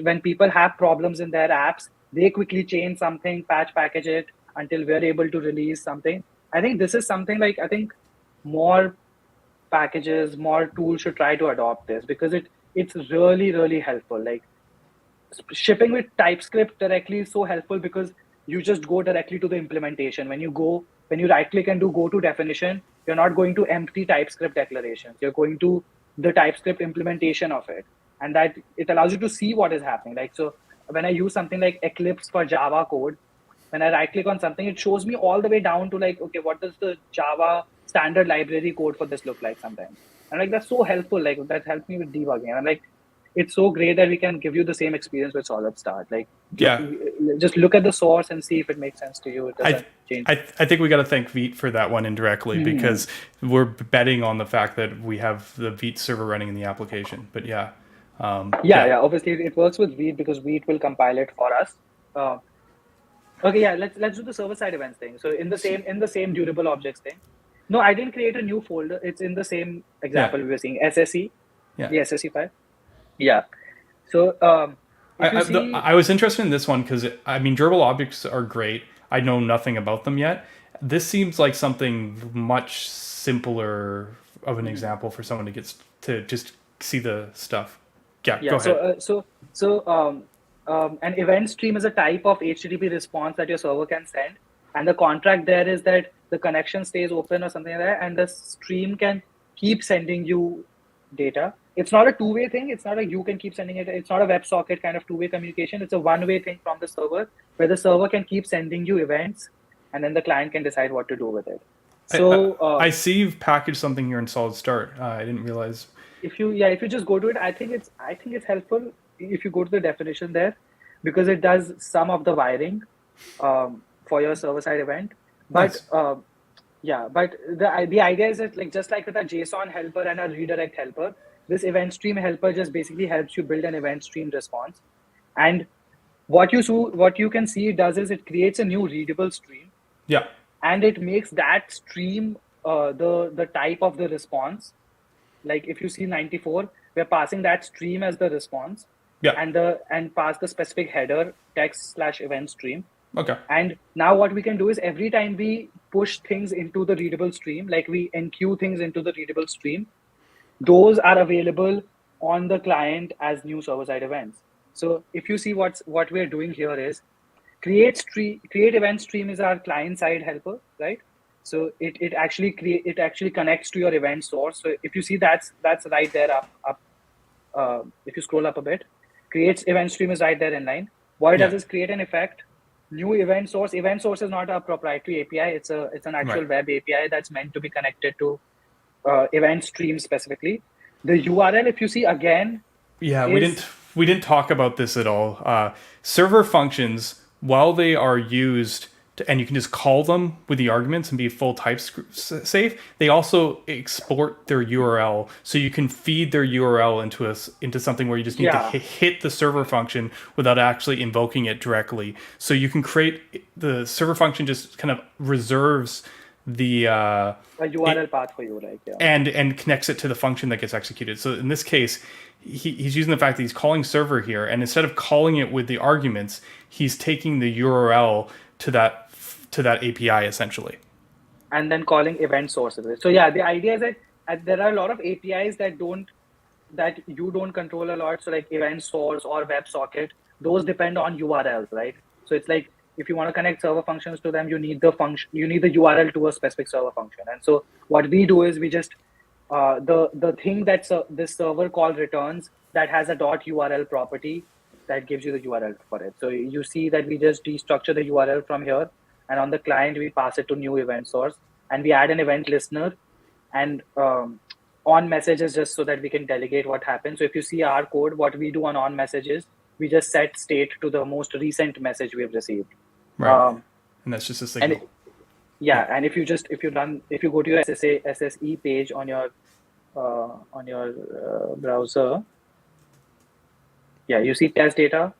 When people have problems in their apps, they quickly change something, patch package it until we're able to release something. I think this is something like, I think more packages, more tools should try to adopt this because it's really, really helpful. Like shipping with TypeScript directly is so helpful because you just go directly to the implementation. When you right click and do go to definition, you're not going to empty TypeScript declarations. You're going to the TypeScript implementation of it. And that it allows you to see what is happening. Like, so when I use something like Eclipse for Java code, when I right click on something, it shows me all the way down to like, okay, what does the Java standard library code for this look like sometimes? And like, that's so helpful. Like that helped me with debugging. And I'm like, it's so great that we can give you the same experience with SolidStart. Like, just look at the source and see if it makes sense to you. It doesn't change. I think we got to thank Vite for that one indirectly because we're betting on the fact that we have the Vite server running in the application. But obviously it works with Vite because Vite will compile it for us. Let's do the server side events thing. So in the same durable objects thing. No, I didn't create a new folder. It's in the same example we were seeing SSE, the SSE file. Yeah. So I was interested in this one because durable objects are great. I know nothing about them yet. This seems like something much simpler of an example for someone to get to just see the stuff. Go ahead. An event stream is a type of HTTP response that your server can send, and the contract there is that the connection stays open or something like that, and the stream can keep sending you data. It's not a two-way thing. It's not like you can keep sending it. It's not a WebSocket kind of two-way communication. It's a one-way thing from the server where the server can keep sending you events and then the client can decide what to do with it. So I see you've packaged something here in SolidStart. I didn't realize. If you just go to it, I think it's helpful if you go to the definition there because it does some of the wiring for your server-side event. But nice. But the idea is that like just like with a JSON helper and a redirect helper, this event stream helper just basically helps you build an event stream response. And what you can see it does is it creates a new readable stream. Yeah. And it makes that stream the type of the response. Like if you see 94, we're passing that stream as the response. Yeah. And pass the specific header text/event stream. Okay. And now what we can do is every time we push things into the readable stream, like we enqueue things into the readable stream, those are available on the client as new server-side events. So if you see what we're doing here is create event stream is our client-side helper, right? So it actually connects to your event source. So if you see that's right there up. If you scroll up a bit, creates event stream is right there in line. What it does is create an effect. New event source. Event source is not a proprietary API. It's an actual web API that's meant to be connected to event stream specifically. The URL, if you see again, we didn't talk about this at all. Server functions, while they are used and you can just call them with the arguments and be full type safe, they also export their URL, so you can feed their URL into something where you just need to hit the server function without actually invoking it directly. So you can create the server function just kind of reserves the a URL path for you, and connects it to the function that gets executed. So in this case, he's using the fact that he's calling server here, and instead of calling it with the arguments, he's taking the URL to that API essentially, and then calling event sources. So the idea is that there are a lot of APIs that you don't control a lot. So like event source or WebSocket, those depend on URLs, right? So it's like if you want to connect server functions to them, you need the URL to a specific server function. And so what we do is we just the thing that this server call returns that has a .url property, that gives you the URL for it. So you see that we just destructure the URL from here, and on the client we pass it to new event source, and we add an event listener, and on messages just so that we can delegate what happens. So if you see our code, what we do on messages, we just set state to the most recent message we have received. Right. And that's just a signal. And and if you go to your SSE page on your browser, you see test data.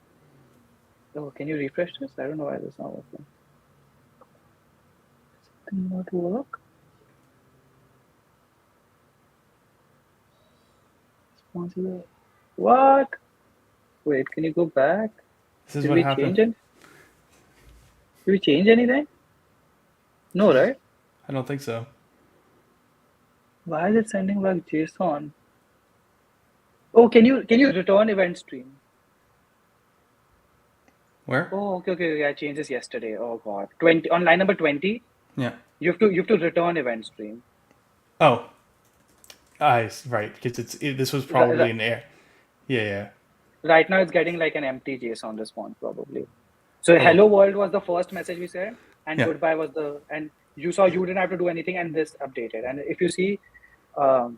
Oh, can you refresh this? I don't know why this is not working. Something not work. What? Wait, can you go back? This is what happened. Did we change anything? No, right? I don't think so. Why is it sending back JSON? Oh, can you return event stream? Where? Oh, okay. I changed this yesterday. Oh god. 20 on line number 20. Yeah. You have to return event stream. Oh. Right, because this was probably an error. Yeah. Right now it's getting like an empty JSON response probably. So hello world was the first message we said, and goodbye was and you saw you didn't have to do anything, and this updated. And if you see, and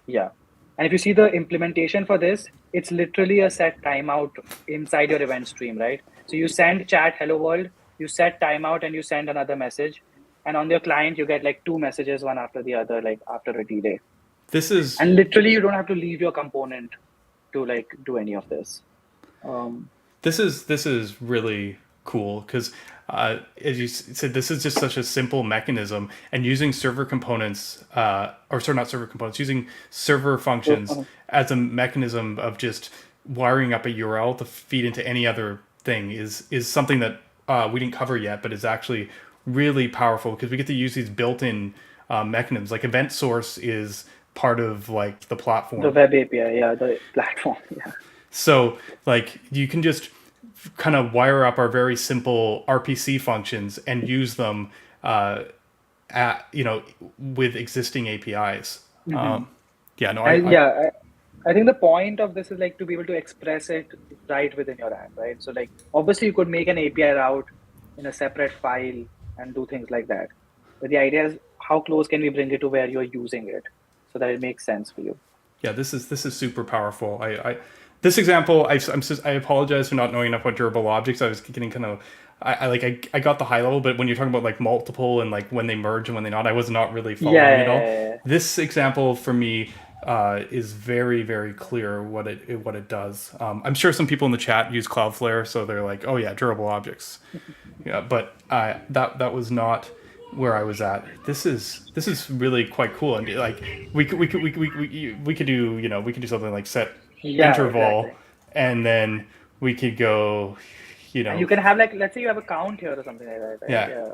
if you see the implementation for this, it's literally a set timeout inside your event stream, right? So you send chat hello world, you set timeout, and you send another message, and on your client you get like 2 messages, one after the other, like after a delay. And literally you don't have to leave your component to like do any of this. This is really cool because, as you said, this is just such a simple mechanism, and using server components, using server functions as a mechanism of just wiring up a URL to feed into any other thing is something that we didn't cover yet, but is actually really powerful because we get to use these built-in mechanisms. Like event source is part of like the platform, the web API, the platform. So like you can just kind of wire up our very simple RPC functions and use them with existing APIs. I think the point of this is like to be able to express it right within your app, right? So like obviously you could make an API route in a separate file and do things like that, but the idea is how close can we bring it to where you're using it so that it makes sense for you. Yeah, this is super powerful. This example, I apologize for not knowing enough about durable objects. I was getting kind of, I got the high level, but when you're talking about like multiple and like when they merge and when they not, I was not really following it all. Yeah. This example for me is very, very clear what it does. I'm sure some people in the chat use Cloudflare, so they're like, oh yeah, durable objects. Yeah, but that was not where I was at. This is really quite cool, and like we could do something like set interval, and then we could go, and you can have like, let's say you have a count here or something like that, right? Yeah.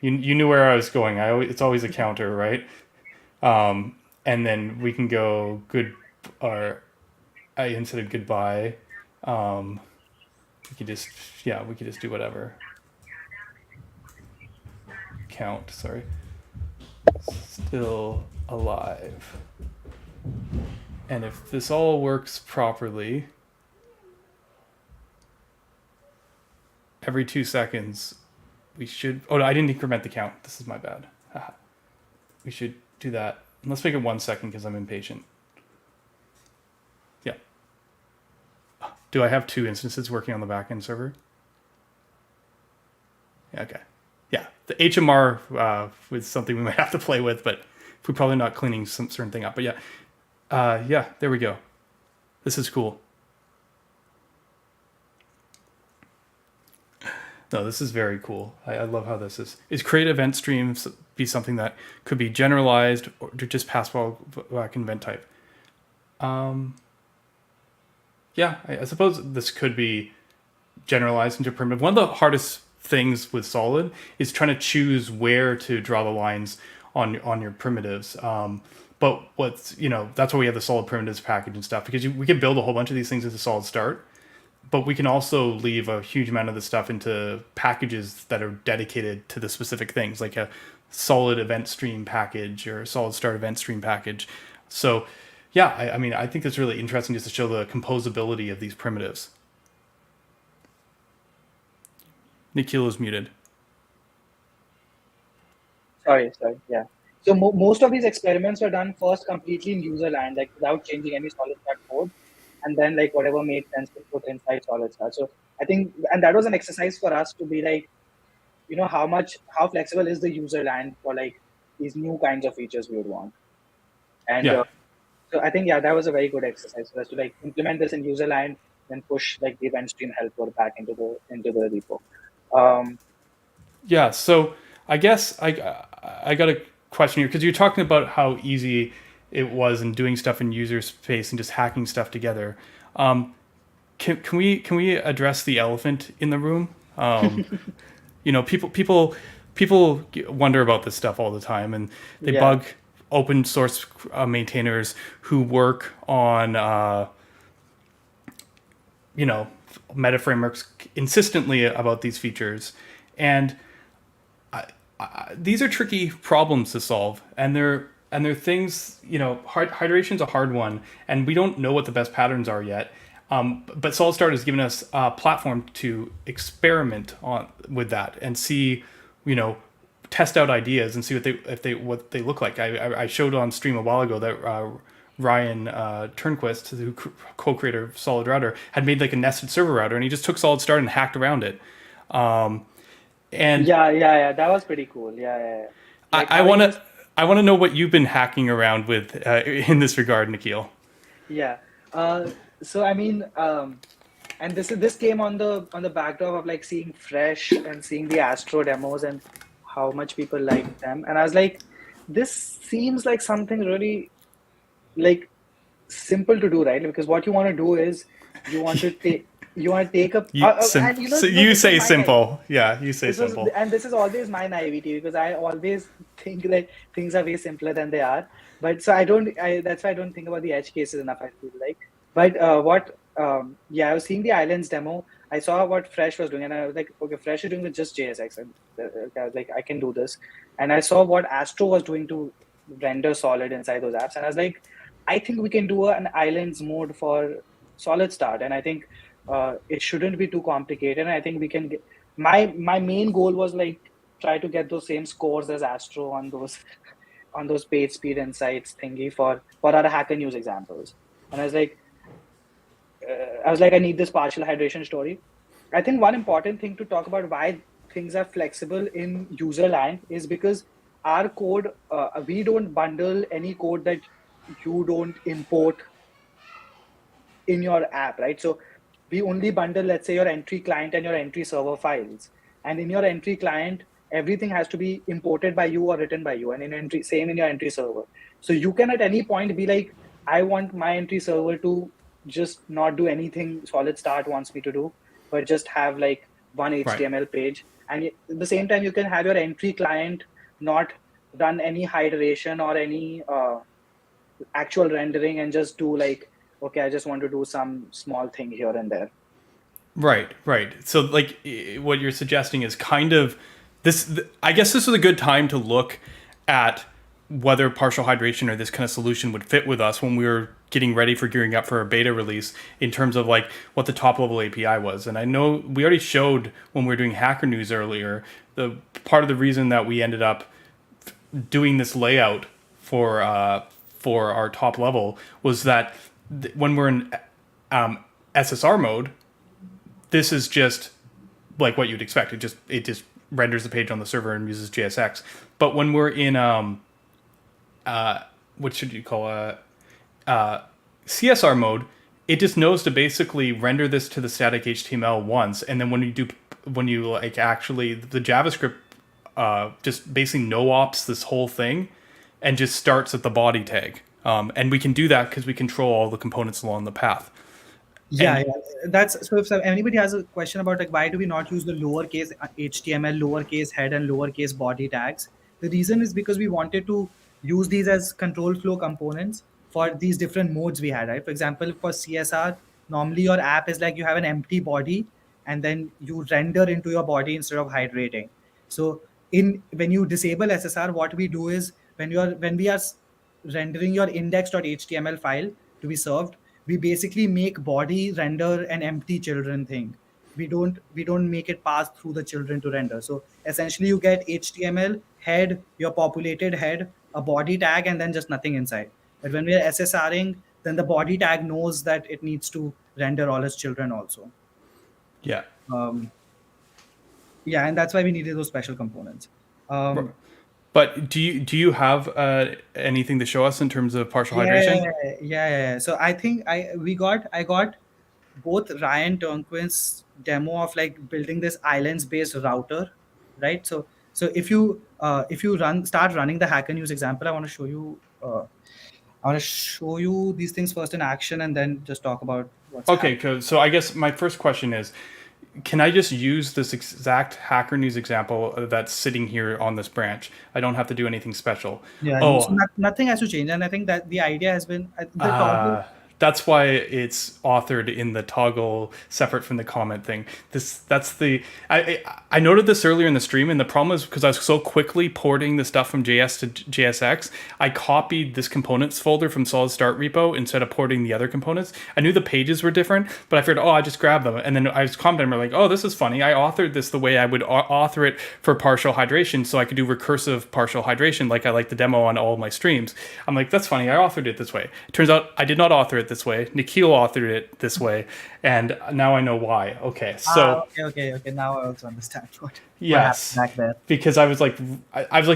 You knew where I was going. It's always a counter, right? And then we can go good, or instead of goodbye, we could just do whatever. Count, sorry. Still alive. And if this all works properly, every 2 seconds, we should... Oh, no, I didn't increment the count. This is my bad. We should do that. Let's make it 1 second because I'm impatient. Yeah. Do I have 2 instances working on the backend server? Yeah, okay. Yeah, the HMR was something we might have to play with, but we're probably not cleaning some certain thing up. But yeah, there we go. This is cool. No, this is very cool. I love how this is. Is create event streams be something that could be generalized or just pass back event type? Yeah, I suppose this could be generalized into primitive. One of the hardest things with Solid is trying to choose where to draw the lines on your primitives. But that's why we have the Solid primitives package and stuff, because we can build a whole bunch of these things into SolidStart, but we can also leave a huge amount of the stuff into packages that are dedicated to the specific things, like a Solid event stream package or a SolidStart event stream package. So yeah, I think it's really interesting just to show the composability of these primitives. Nikhil is muted. Sorry. Yeah. So most of these experiments were done first completely in user land, like without changing any SolidStart code, and then like whatever made sense to put inside SolidStart. So I think, and that was an exercise for us to be like, how flexible is the user land for like these new kinds of features we would want. And Yeah. so I think, yeah, that was a very good exercise for us to like implement this in user land, then push like the event stream helper back into the repo. Yeah. So I guess I got a question here because you're talking about how easy it was in doing stuff in user space and just hacking stuff together. Can we address the elephant in the room? People wonder about this stuff all the time, and they Yeah. bug open source maintainers who work on metaframeworks insistently about these features, and these are tricky problems to solve, and they're things, hydration's a hard one, and we don't know what the best patterns are yet. But SolidStart has given us a platform to experiment on with that and see, test out ideas and see what they look like. I showed on stream a while ago that Ryan Turnquist, the co-creator of Solid Router, had made like a nested server router, and he just took SolidStart and hacked around it. And Yeah. That was pretty cool. Yeah. Like I having want this. to I want to know what you've been hacking around with in this regard, Nikhil. Yeah. So I mean, and this came on the backdrop of like seeing Fresh and seeing the Astro demos and how much people liked them, and I was like, this seems like something really like simple to do, right? Because what you want to do is you want to take up and So you this is say my naivety. simple. Yeah, you say simple. This is always my naivety because I always think that things are way simpler than they are. But so that's why I don't think about the edge cases enough, I feel like. But I was seeing the Islands demo. I saw what Fresh was doing, and I was like, okay, Fresh is doing with just JSX, and I was like, I can do this. And I saw what Astro was doing to render Solid inside those apps, and I was like, I think we can do an Islands mode for SolidStart, and I think it shouldn't be too complicated. And I think we can get my main goal was like try to get those same scores as Astro on those page speed insights thingy for our Hacker News examples. And I need this partial hydration story. I think one important thing to talk about why things are flexible in user land is because our code, we don't bundle any code that you don't import in your app, right? So we only bundle, let's say, your entry client and your entry server files. And in your entry client, everything has to be imported by you or written by you. And same in your entry server. So you can at any point be like, I want my entry server to just not do anything SolidStart wants me to do, but just have like one HTML page. And at the same time, you can have your entry client not run any hydration or any actual rendering and just do like, okay, I just want to do some small thing here and there. Right. So, like, what you're suggesting is kind of this. I guess this is a good time to look at whether partial hydration or this kind of solution would fit with us when we were getting ready for gearing up for a beta release in terms of like what the top level API was. And I know we already showed when we were doing Hacker News earlier, the part of the reason that we ended up doing this layout for our top level was that when we're in SSR mode, this is just like what you'd expect. It just renders the page on the server and uses JSX. But when we're in what should you call CSR mode, it just knows to basically render this to the static HTML once, and then when you like actually the JavaScript just basically no ops this whole thing and just starts at the body tag. And we can do that because we control all the components along the path. Yeah. That's so. If anybody has a question about like why do we not use the lowercase HTML, lowercase head, and lowercase body tags, the reason is because we wanted to use these as control flow components for these different modes we had. Right. For example, for CSR, normally your app is like you have an empty body, and then you render into your body instead of hydrating. So when you disable SSR, what we do is when we are rendering your index.html file to be served, we basically make body render an empty children thing. we don't make it pass through the children to render. So essentially you get HTML head, your populated head, a body tag, and then just nothing inside. But when we are SSRing, then the body tag knows that it needs to render all its children also. Yeah. Yeah, and that's why we needed those special components. But do you have anything to show us in terms of partial hydration? Yeah. So I think I got both Ryan Turnquist's demo of like building this islands based router, right? So if you start running the Hackernews example, I want to show you these things first in action, and then just talk about what's happening. Okay, so I guess my first question is, can I just use this exact Hacker News example that's sitting here on this branch? I don't have to do anything special. Yeah, so nothing has to change, and I think that the idea has been that's why it's authored in the toggle separate from the comment thing. I noted this earlier in the stream, and the problem is because I was so quickly porting the stuff from JS to JSX, I copied this components folder from SolidStart repo instead of porting the other components. I knew the pages were different, but I figured, I just grabbed them. And then I was commenting, like, this is funny. I authored this the way I would author it for partial hydration, so I could do recursive partial hydration like I like the demo on all of my streams. I'm like, that's funny. I authored it this way. It turns out I did not author it this way. Nikhil authored it this way, and now I know why. Okay, so okay. Now I also understand what yes, happened back there. Because I was like,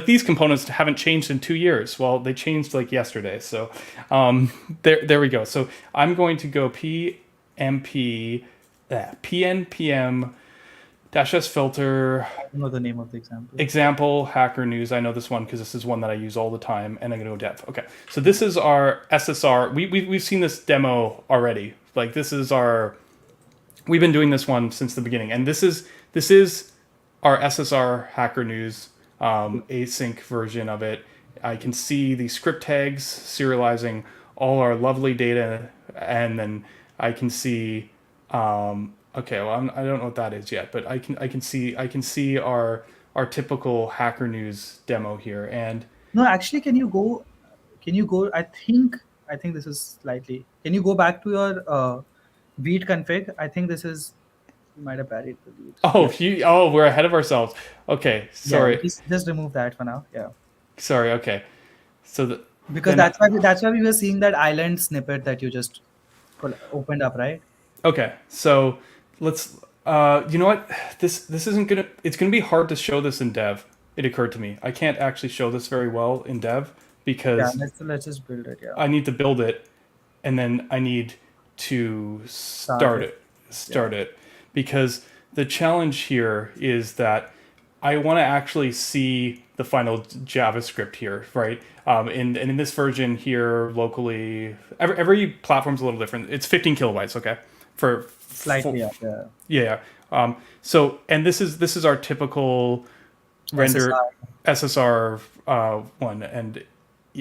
these components haven't changed in 2 years. Well, they changed like yesterday. So there we go. So I'm going to go PNPM -S filter. I don't know the name of the example. Example Hacker News. I know this one because this is one that I use all the time, and I'm going to go dev. Okay, so this is our SSR. We've seen this demo already. Like we've been doing this one since the beginning, and this is our SSR Hacker News async version of it. I can see the script tags serializing all our lovely data, and then I can see. Okay, well, I don't know what that is yet, but I can see our typical Hacker News demo here. And no, actually, can you go? I think this is slightly. Can you go back to your beat config? I think this is. You might have buried the beat. We're ahead of ourselves. Okay, sorry. Yeah, just remove that for now. Yeah. Sorry. Okay. So because that's why we were seeing that island snippet that you just opened up, right? Okay, so let's. You know what? This isn't gonna. It's gonna be hard to show this in dev. It occurred to me. I can't actually show this very well in dev because let's just build it. Yeah. I need to build it, and then I need to start it because the challenge here is that I want to actually see the final JavaScript here, right? And in this version here locally, every platform's a little different. It's 15 kilobytes, okay? For slightly up, yeah. So and this is our typical render SSR one, and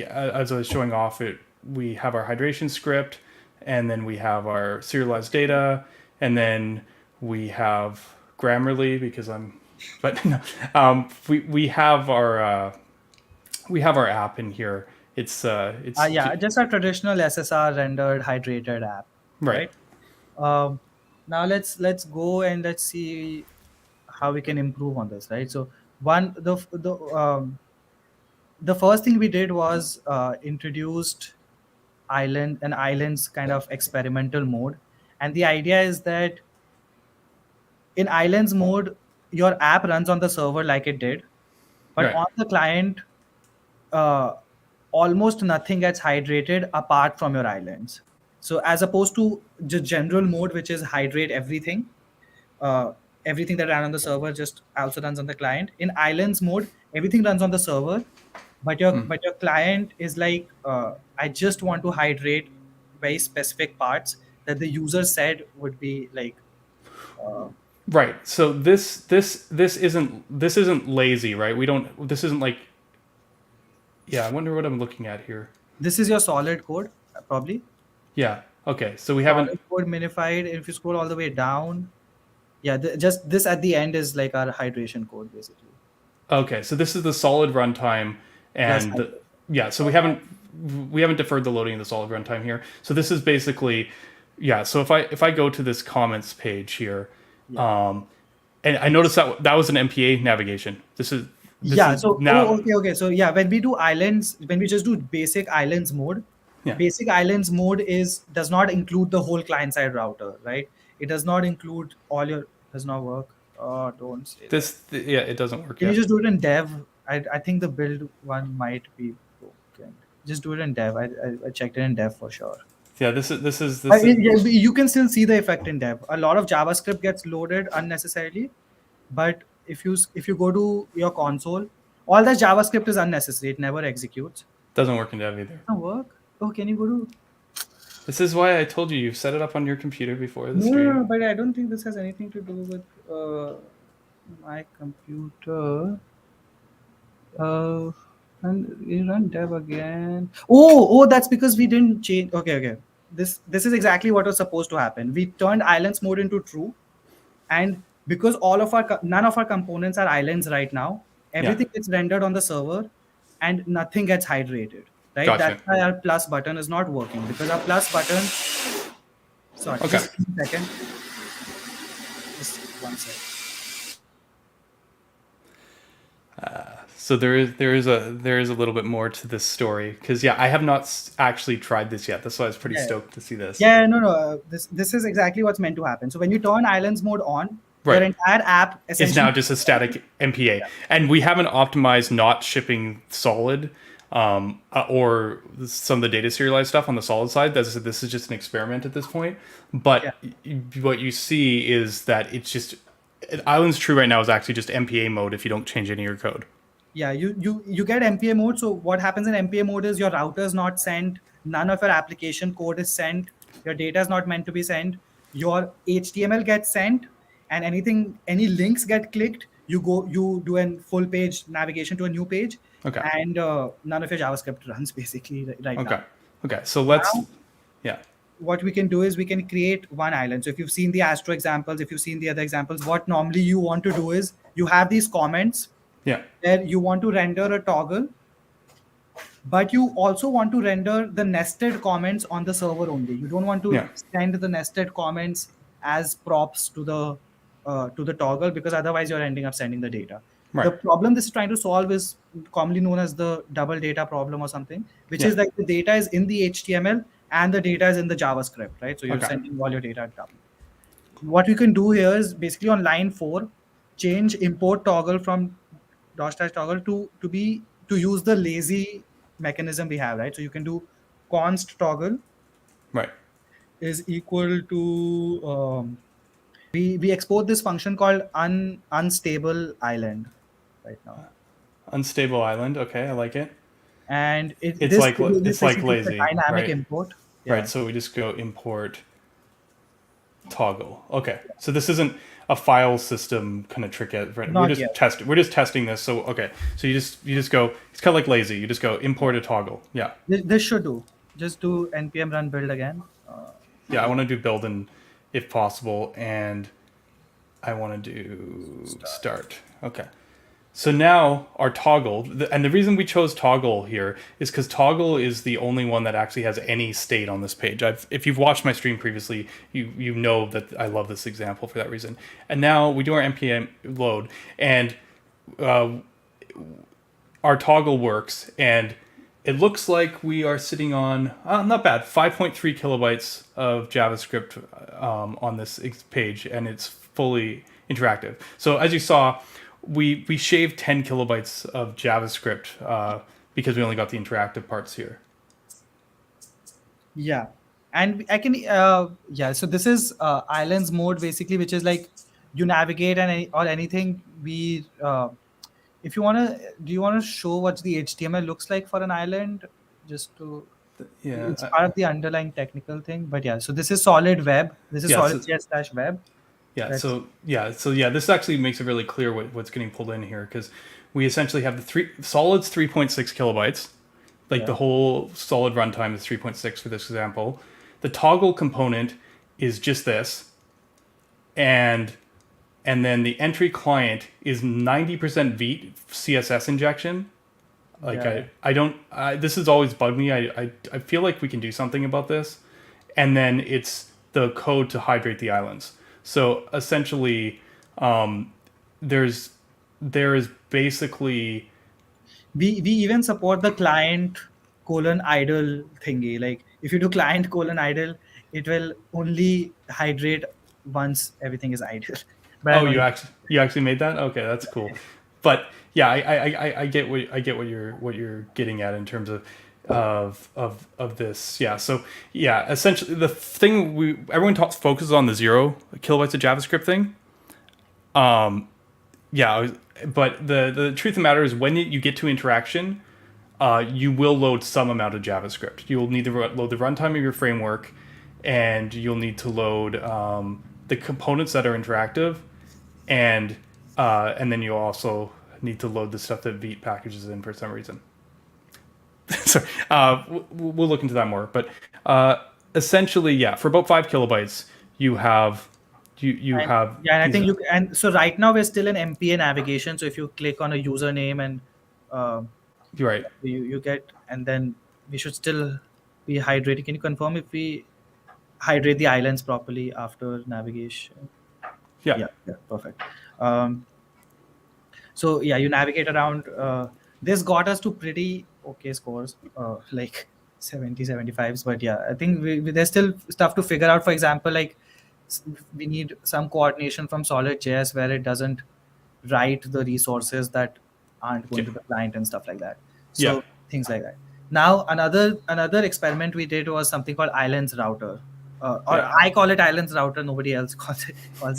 as I was showing off it, we have our hydration script, and then we have our serialized data, and then we have Grammarly we have our app in here. It's just a traditional SSR rendered hydrated app, right? Now let's go and let's see how we can improve on this, right? So the first thing we did was introduced islands kind of experimental mode, and the idea is that in islands mode your app runs on the server like it did, but on the client almost nothing gets hydrated apart from your islands. So as opposed to just general mode, which is hydrate everything, everything that ran on the server just also runs on the client. In islands mode, everything runs on the server, but your client is like, I just want to hydrate very specific parts that the user said would be like. Right. So this isn't lazy, right? This isn't like. Yeah, I wonder what I'm looking at here. This is your solid code, probably. Yeah. Okay. So we haven't code minified. If you scroll all the way down, just this at the end is like our hydration code, basically. Okay. So this is the solid runtime, and so we haven't deferred the loading of the solid runtime here. So this is basically, So if I go to this comments page here, And I noticed that was an MPA navigation. This is So now. okay. So yeah, when we do islands, when we just do basic islands mode, Yeah. basic islands mode does not include the whole client side router, right? It does not include all your does not work. Oh, don't say that. It doesn't work Can yet. you just do it in dev? I think the build one might be broken. Just do it in dev. I checked it in dev for sure. Yeah, this is. You can still see the effect in dev. A lot of JavaScript gets loaded unnecessarily, but if you go to your console, all that JavaScript is unnecessary. It never executes. Doesn't work in dev either. Doesn't work. Oh, can you go to? This is why I told you've set it up on your computer before the stream. No, but I don't think this has anything to do with my computer. And we run dev again. Oh, that's because we didn't change. Okay. This is exactly what was supposed to happen. We turned islands mode into true, and because none of our components are islands right now, everything gets rendered on the server, and nothing gets hydrated. Right? Gotcha. That's why our plus button is not working, because our plus button. Sorry. Okay. Just a second. Just one second. So there is a little bit more to this story, because I have not actually tried this yet. That's why I was pretty stoked to see this. Yeah, no. This is exactly what's meant to happen. So when you turn islands mode on, right, your entire app is now just a static MPA, and we haven't optimized not shipping solid or some of the data serialized stuff on the solid side. This is just an experiment at this point. But what you see is that it's just Islands True right now is actually just MPA mode if you don't change any of your code. Yeah, you get MPA mode. So what happens in MPA mode is your router is not sent, none of your application code is sent, your data is not meant to be sent, your HTML gets sent, and any links get clicked, you do a full page navigation to a new page. Okay. And none of your JavaScript runs basically right now. Okay. So let's what we can do is we can create one island. So if you've seen the Astro examples, if you've seen the other examples, what normally you want to do is you have these comments where you want to render a toggle, but you also want to render the nested comments on the server only. You don't want to send the nested comments as props to the toggle, because otherwise you're ending up sending the data. Right. The problem this is trying to solve is commonly known as the double data problem or something, which is like the data is in the HTML and the data is in the JavaScript, right? So you're sending all your data double. What you can do here is basically on line 4, change import toggle from /toggle to use the lazy mechanism we have, right? So you can do const toggle is equal to we export this function called unstable island right now. Unstable island, okay, I like it. And it's like lazy dynamic import. Right, so we just go import toggle. Okay, so this isn't a file system kind of trick. We're just testing this. So so you just go. It's kind of like lazy. You just go import a toggle. Yeah. This should do. Just do npm run build again. I want to do build if possible, and I want to do start. Okay. So now our toggle, and the reason we chose toggle here is because toggle is the only one that actually has any state on this page. If you've watched my stream previously, you know that I love this example for that reason. And now we do our npm load, and our toggle works, and it looks like we are sitting on, not bad, 5.3 kilobytes of JavaScript on this page, and it's fully interactive. So as you saw, we shaved 10 kilobytes of JavaScript because we only got the interactive parts here. Yeah, and I can so this is islands mode basically, which is like you navigate or anything. We if you do you want to show what the HTML looks like for an island, just to it's part of the underlying technical thing. But so this is solid web. This is SolidJS /web. This actually makes it really clear what's getting pulled in here, because we essentially have the solids 3.6 kilobytes, the whole solid runtime is 3.6 for this example. The toggle component is just this, and then the entry client is 90% Vite CSS injection. This has always bugged me. I feel like we can do something about this, and then it's the code to hydrate the islands. So essentially, there is basically we even support the client :idle thingy. Like if you do client :idle, it will only hydrate once everything is idle. But I oh, know you actually made that? Okay, that's cool. But yeah, I get what you're getting at in terms of this. Yeah. So yeah, essentially the thing everyone focuses on the 0 kilobytes of JavaScript thing. Yeah, but the truth of the matter is when you get to interaction, you will load some amount of JavaScript. You'll need to load the runtime of your framework, and you'll need to load the components that are interactive, and then you'll also need to load the stuff that Vite packages in for some reason. Sorry, we'll look into that more. But essentially, yeah, for about 5 kilobytes, you have have and I think and so right now we're still in MPA navigation. So if you click on a username and you're right. You get, and then we should still be hydrating. Can you confirm if we hydrate the islands properly after navigation? Yeah, perfect. So yeah, you navigate around. This got us to pretty okay scores, like 70, 75s. But yeah, I think there's still stuff to figure out. For example, like we need some coordination from SolidJS where it doesn't write the resources that aren't going to the client and stuff like that. So things like that. Now another experiment we did was something called Islands Router. I call it Islands Router. Nobody else calls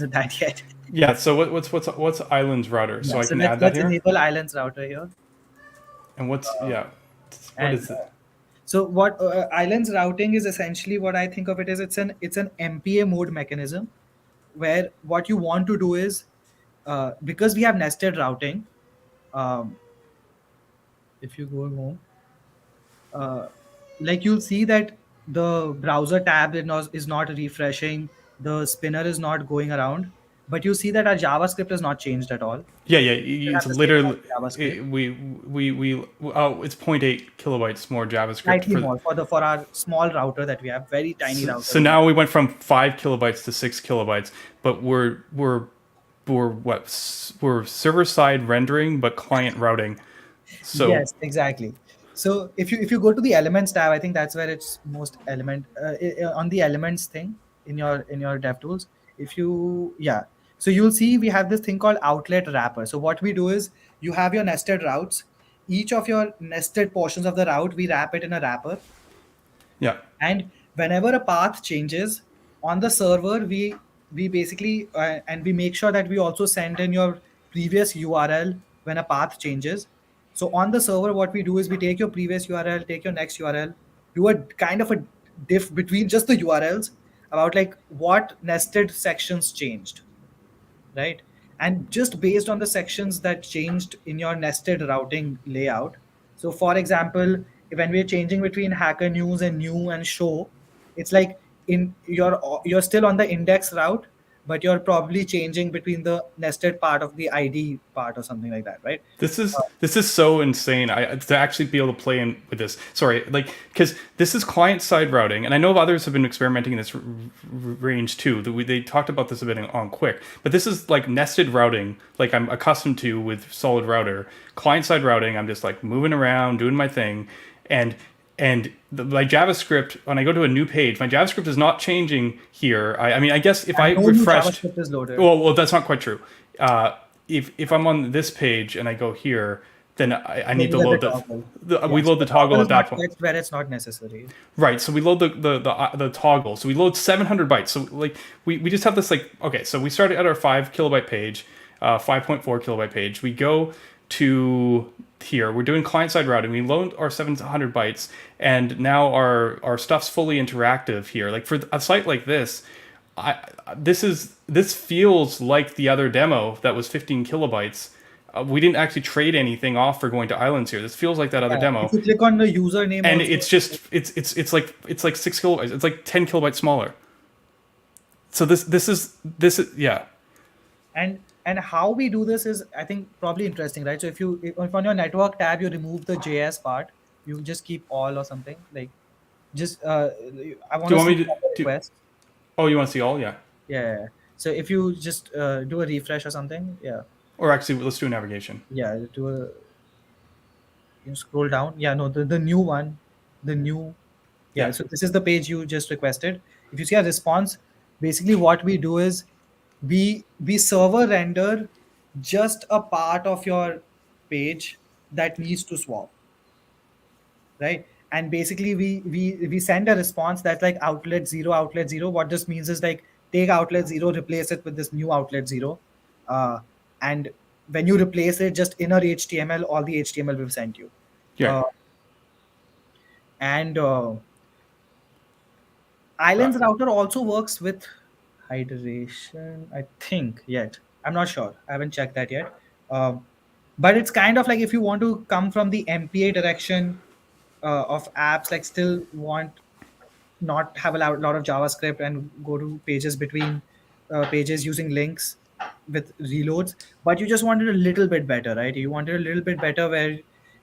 it that yet. Yeah. So what's Islands Router? So I can add that let's here. enable Islands Router here. And what is it? So what Islands routing is essentially, what I think of it is, it's an MPA mode mechanism where what you want to do is, because we have nested routing, if you go home, like you'll see that the browser tab is not refreshing, the spinner is not going around, but you see that our JavaScript has not changed at all. Yeah. It's literally it's 0.8 kilobytes more JavaScript. Slightly more for our small router that we have, very tiny router. So now we went from 5 kilobytes to 6 kilobytes, but we're server side rendering but client routing. So yes, exactly. So if you go to the Elements tab, I think that's where it's most on the Elements thing in your DevTools. So you'll see we have this thing called outlet wrapper. So what we do is, you have your nested routes. Each of your nested portions of the route, we wrap it in a wrapper. Yeah. And whenever a path changes on the server, we basically and we make sure that we also send in your previous URL when a path changes. So on the server, what we do is we take your previous URL, take your next URL, do a kind of a diff between just the URLs about like what nested sections changed, right? And just based on the sections that changed in your nested routing layout. So for example, when we're changing between Hackernews and new and show, it's like you're still on the index route, but you're probably changing between the nested part of the ID part or something like that, right? This is so insane. To actually be able to play in with this. Sorry, because this is client side routing, and I know others have been experimenting in this range too. They talked about this a bit on Quick, but this is like nested routing, like I'm accustomed to with Solid Router. Client side routing, I'm just like moving around, doing my thing, and my JavaScript, when I go to a new page, my JavaScript is not changing here. I mean, I guess if I refreshed, JavaScript is loaded. Well, that's not quite true. If I'm on this page and I go here, then I need to load we load the toggle at that point. Where it's not necessary. Right. So we load the toggle. So we load 700 bytes. So like we just have this okay. So we started at our 5 kilobyte page, 5.4 kilobyte page. We go to here, we're doing client-side routing. We load our 700 bytes, and now our stuff's fully interactive here. Like for a site like this, this feels like the other demo that was 15 kilobytes. We didn't actually trade anything off for going to islands here. This feels like that other demo. If you click on the username, and also, it's like 6 kilobytes. It's like 10 kilobytes smaller. So this is yeah. And how we do this is, I think, probably interesting, right? So if on your network tab you remove the JS part, you just keep all or something like just I want to see request. Oh, you want to see all? Yeah. Yeah. So if you just do a refresh or something, yeah, Or actually, let's do a navigation. yeah, do a you scroll down. Yeah, no, the new one, the new. Yeah, Yeah. so this is the page you just requested. If you see a response, basically what we do is we server render just a part of your page that needs to swap, right? And basically we send a response that's like outlet zero, outlet zero. What this means is like take outlet zero, replace it with this new outlet zero, and when you replace it, just inner HTML all the HTML we've sent you. Yeah. uh, and Right. Islands router also works with hydration, I think. Yet I'm not sure. I haven't checked that yet. But it's kind of like if you want to come from the MPA direction of apps, like still want not have a lot of JavaScript and go to pages between pages using links with reloads, but you just wanted a little bit better, right? You wanted a little bit better where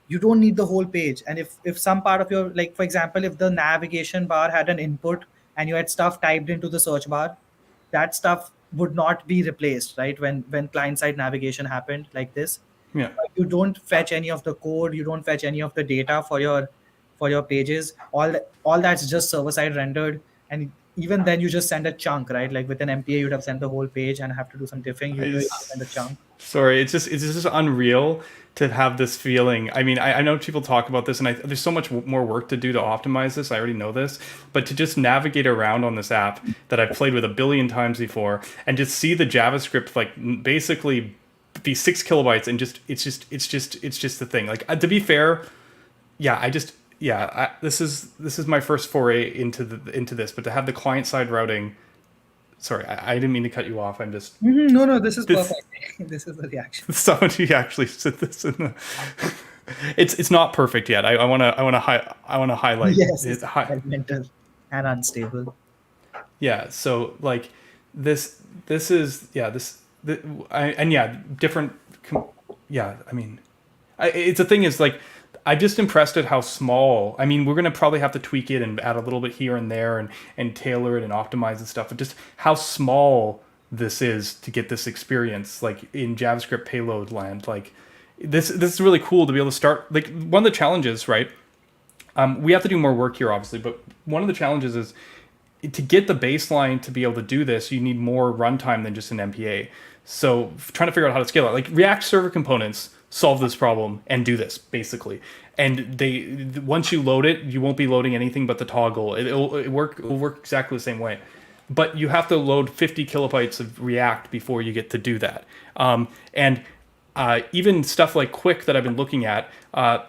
you don't need the whole page. And if some part of your, like for example, if the navigation bar had an input and you had stuff typed into the search bar, that stuff would not be replaced, right? When client side navigation happened like this, Yeah. you don't fetch any of the code, you don't fetch any of the data for your pages. All that's just server side rendered, and even then you just send a chunk, right? Like with an MPA you'd have sent the whole page and have to do some diffing. You do it, you send a chunk. Sorry, it's just unreal to have this feeling. I mean, I know people talk about this, and there's so much more work to do to optimize this. I already know this, but to just navigate around on this app that I've played with a billion times before, and just see the JavaScript like basically be 6 kilobytes, and it's just the thing. Like to be fair, yeah, this is my first foray into this, but to have the client side routing. Sorry, I didn't mean to cut you off. I'm just No, this is perfect. This is the reaction. somebody actually said this in the. It's not perfect yet. I want to highlight. Yes, it. it's mental and unstable. Yeah. So like this is different. Yeah. I mean, it's the thing is like. I'm just impressed at how small. I mean, we're going to probably have to tweak it and add a little bit here and there and tailor it and optimize and stuff. But just how small this is to get this experience, like in JavaScript payload land. Like this is really cool to be able to start. Like one of the challenges, right? We have to do more work here, obviously. But one of the challenges is to get the baseline to be able to do this. You need more runtime than just an MPA. So trying to figure out how to scale it, like React server components solve this problem and do this basically. And once you load it, you won't be loading anything but the toggle. It'll work exactly the same way. But you have to load 50 kilobytes of React before you get to do that. And even stuff like Quick that I've been looking at, my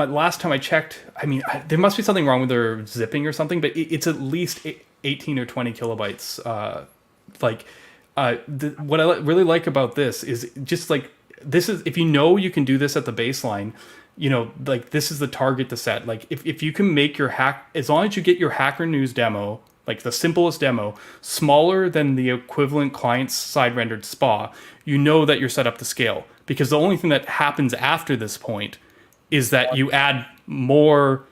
last time I checked, I mean, there must be something wrong with their zipping or something, but it's at least 18 or 20 kilobytes. What I really like about this is just like, this is, if you know you can do this at the baseline, you know, like this is the target to set. Like if you can make your hack, as long as you get your Hackernews demo, like the simplest demo, smaller than the equivalent client side rendered SPA, you know that you're set up to scale. Because the only thing that happens after this point is that you add more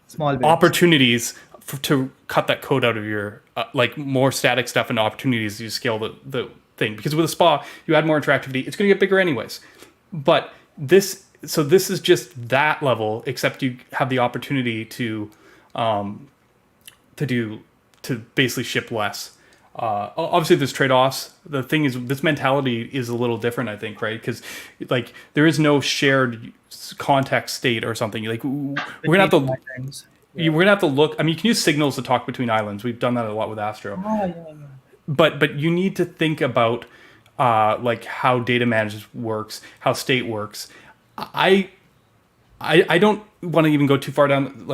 Small bits. opportunities to cut that code out of your, like more static stuff and opportunities you scale the thing. Because with a SPA, you add more interactivity, it's going to get bigger anyways. But this is just that level, except you have the opportunity to basically ship less. Obviously, there's trade-offs. The thing is, this mentality is a little different, I think, right? Because like there is no shared context state or something. Like we're gonna have to. We're gonna have to look. I mean, you can use signals to talk between islands. We've done that a lot with Astro. Yeah. But you need to think about like how data management works, how state works. I don't want to even go too far down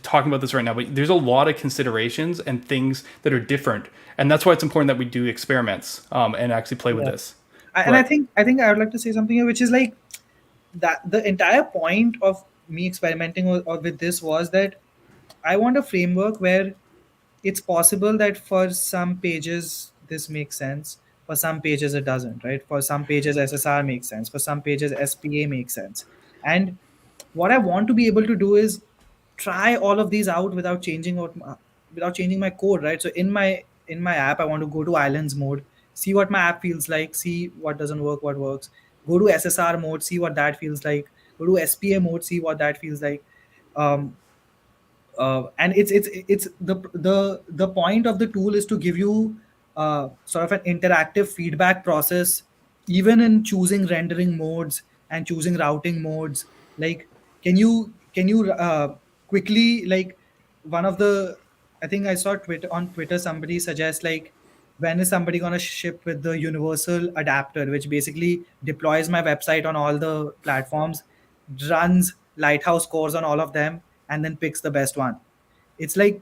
talking about this right now, but there's a lot of considerations and things that are different, and that's why it's important that we do experiments and actually play with this. And I think I would like to say something here, which is like that the entire point of me experimenting with this was that I want a framework where it's possible that for some pages this makes sense, for some pages it doesn't, right? For some pages SSR makes sense, for some pages SPA makes sense. And what I want to be able to do is try all of these out without changing my code, right? So in in my app, I want to go to islands mode, see what my app feels like, see what doesn't work, what works. Go to SSR mode, see what that feels like. Go to SPA mode, see what that feels like. Um, and it's the point of the tool is to give you sort of an interactive feedback process, even in choosing rendering modes and choosing routing modes. Like, can you quickly, like, one of the, I think I saw Twitter somebody suggest, like, when is somebody going to ship with the universal adapter, which basically deploys my website on all the platforms, runs lighthouse cores on all of them, and then picks the best one. It's like,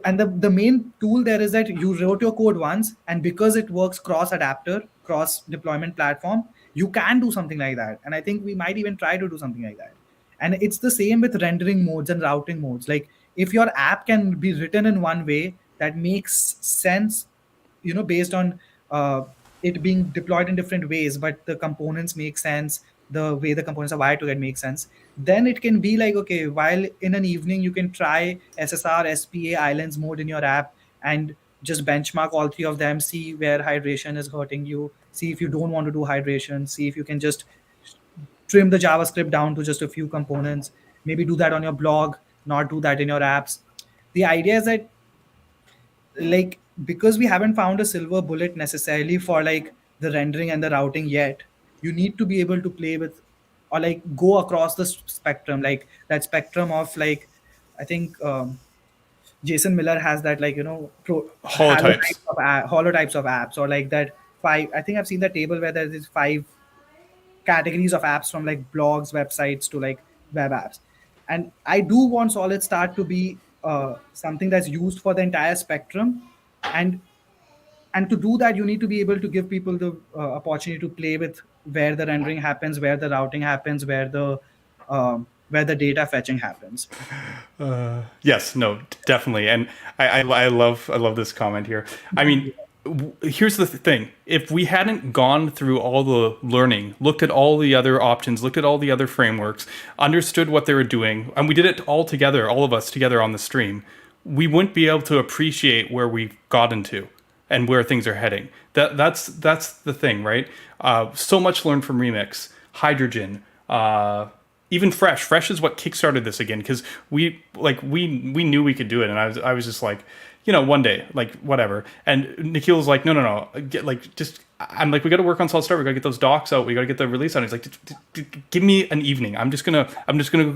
and the main tool there is that you wrote your code once, and because it works cross adapter, cross deployment platform, you can do something like that. And I think we might even try to do something like that. And it's the same with rendering modes and routing modes. Like, if your app can be written in one way that makes sense, based on it being deployed in different ways, but the components make sense, the way the components are wired together makes sense, then it can be like, okay, while in an evening you can try SSR SPA islands mode in your app and just benchmark all three of them, see where hydration is hurting you, see if you don't want to do hydration, see if you can just trim the JavaScript down to just a few components, maybe do that on your blog, not do that in your apps. The idea is that, like, because we haven't found a silver bullet necessarily for like the rendering and the routing yet, you need to be able to play with, or like go across the spectrum, like that spectrum of, like, I think Jason Miller has that, like, Holotypes. holotypes of apps, or like that five, I think I've seen the table where there's these 5 categories of apps, from like blogs, websites, to like web apps. And I do want SolidStart to be something that's used for the entire spectrum. And and to do that, you need to be able to give people the opportunity to play with where the rendering happens, where the routing happens, where the data fetching happens. Yes, no, definitely, and I love this comment here. I mean, here's the thing: if we hadn't gone through all the learning, looked at all the other options, looked at all the other frameworks, understood what they were doing, and we did it all together, all of us together on the stream, we wouldn't be able to appreciate where we've gotten to and where things are heading. That's the thing, right? So much learned from Remix, Hydrogen. Even Fresh is what kickstarted this again, because we knew we could do it, and I was just like, one day, like, whatever. And Nikhil was like, no, I'm like, we got to work on SolidStart. We got to get those docs out. We got to get the release out. And he's like, give me an evening. I'm just gonna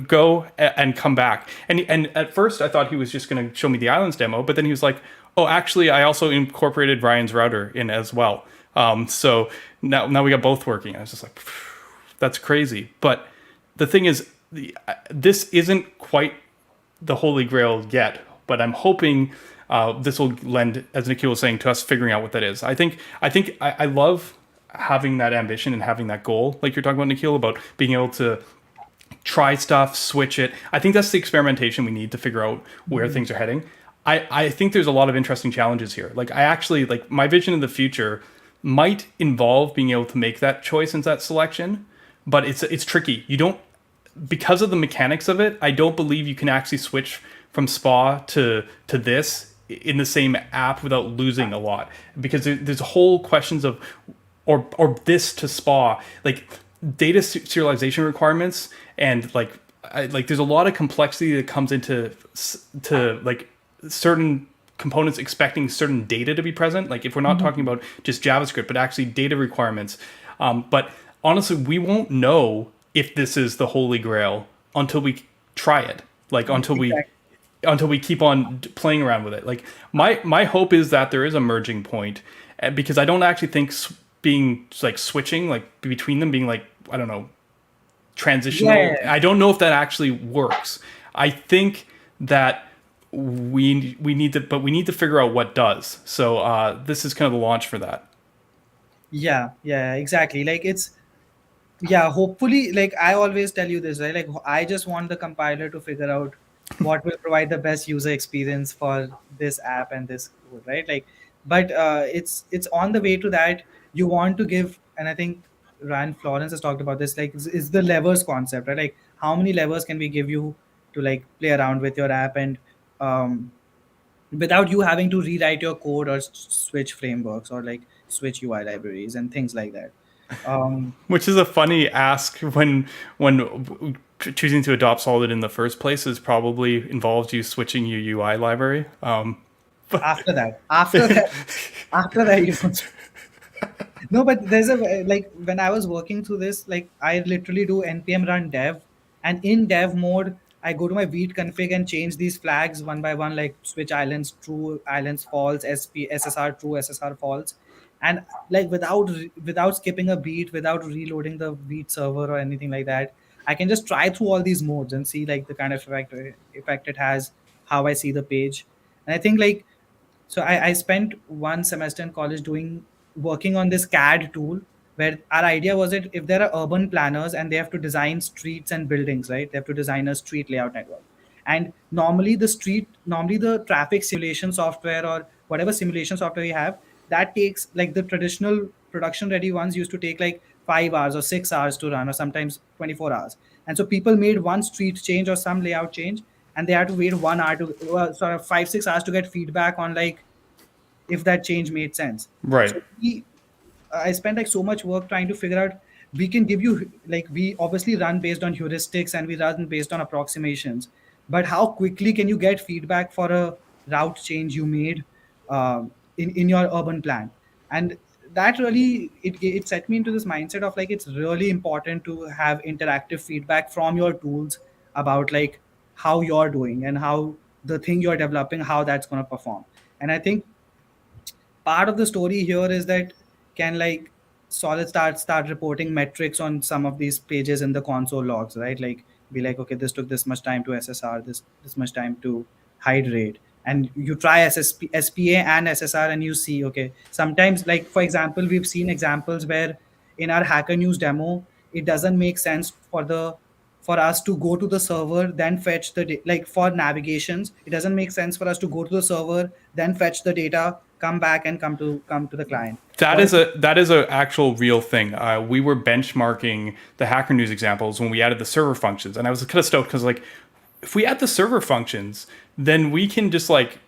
go and come back. And at first I thought he was just gonna show me the Islands demo, but then he was like, oh, actually, I also incorporated Ryan's router in as well. So now we got both working. I was just like, that's crazy. But the thing is, this isn't quite the holy grail yet, but I'm hoping this will lend, as Nikhil was saying, to us figuring out what that is. I love having that ambition and having that goal, like you're talking about, Nikhil, about being able to try stuff, switch it. I think that's the experimentation we need to figure out where things are heading. I think there's a lot of interesting challenges here. Like, I actually, like, my vision in the future might involve being able to make that choice and that selection, but it's tricky. You don't, because of the mechanics of it, I don't believe you can actually switch from SPA to this in the same app without losing a lot, because there's whole questions of, or this to SPA, like data serialization requirements, and like there's a lot of complexity that comes into like certain components expecting certain data to be present. Like, if we're not talking about just JavaScript, but actually data requirements. But honestly, we won't know if this is the holy grail until we try it. Like, until we keep on playing around with it. Like, my hope is that there is a merging point, because I don't actually think being like switching like between them, being like, I don't know, transitional. Yeah. I don't know if that actually works. I think that we need to figure out what does. So this is kind of the launch for that. Yeah, exactly. Like, hopefully, like, I always tell you this, right? Like, I just want the compiler to figure out what will provide the best user experience for this app and this code, right? Like, but it's on the way to that. You want to give, and I think Ryan Florence has talked about this, like, is the levers concept, right? Like, how many levers can we give you to like play around with your app? And without you having to rewrite your code or switch frameworks or like switch UI libraries and things like that. Which is a funny ask when choosing to adopt Solid in the first place is probably involves you switching your UI library. After that, you know, no, but there's a like when I was working through this, like I literally do npm run dev, and in dev mode, I go to my Vite config and change these flags one by one, like switch islands true, islands false, SSR true, SSR false, and like without skipping a beat, without reloading the Vite server or anything like that, I can just try through all these modes and see like the kind of effect it has, how I see the page, and I think like so I spent one semester in college doing working on this CAD tool where our idea was that if there are urban planners and they have to design streets and buildings, right? They have to design a street layout network. And normally the traffic simulation software or whatever simulation software you have, that takes like the traditional production ready ones used to take like 5 hours or 6 hours to run, or sometimes 24 hours. And so people made one street change or some layout change, and they had to wait 1 hour to sort of 5 6 hours to get feedback on like if that change made sense. Right. So I spent like so much work trying to figure out, we can give you like, we obviously run based on heuristics and we run based on approximations, but how quickly can you get feedback for a route change you made in your urban plan? And that really it set me into this mindset of like it's really important to have interactive feedback from your tools about like how you're doing and how the thing you're developing, how that's going to perform. And I think part of the story here is that can like start reporting metrics on some of these pages in the console logs, right? Like be like, okay, this took this much time to SSR, this much time to hydrate, and you try SPA and SSR, and you see, okay, sometimes like for example, we've seen examples where in our Hacker News demo, it doesn't make sense for us to go to the server, then fetch like for navigations, it doesn't make sense for us to go to the server, then fetch the data, come back and come to the client. That Or is a actual real thing. We were benchmarking the Hacker News examples when we added the server functions, and I was kind of stoked because like if we add the server functions, then we can just like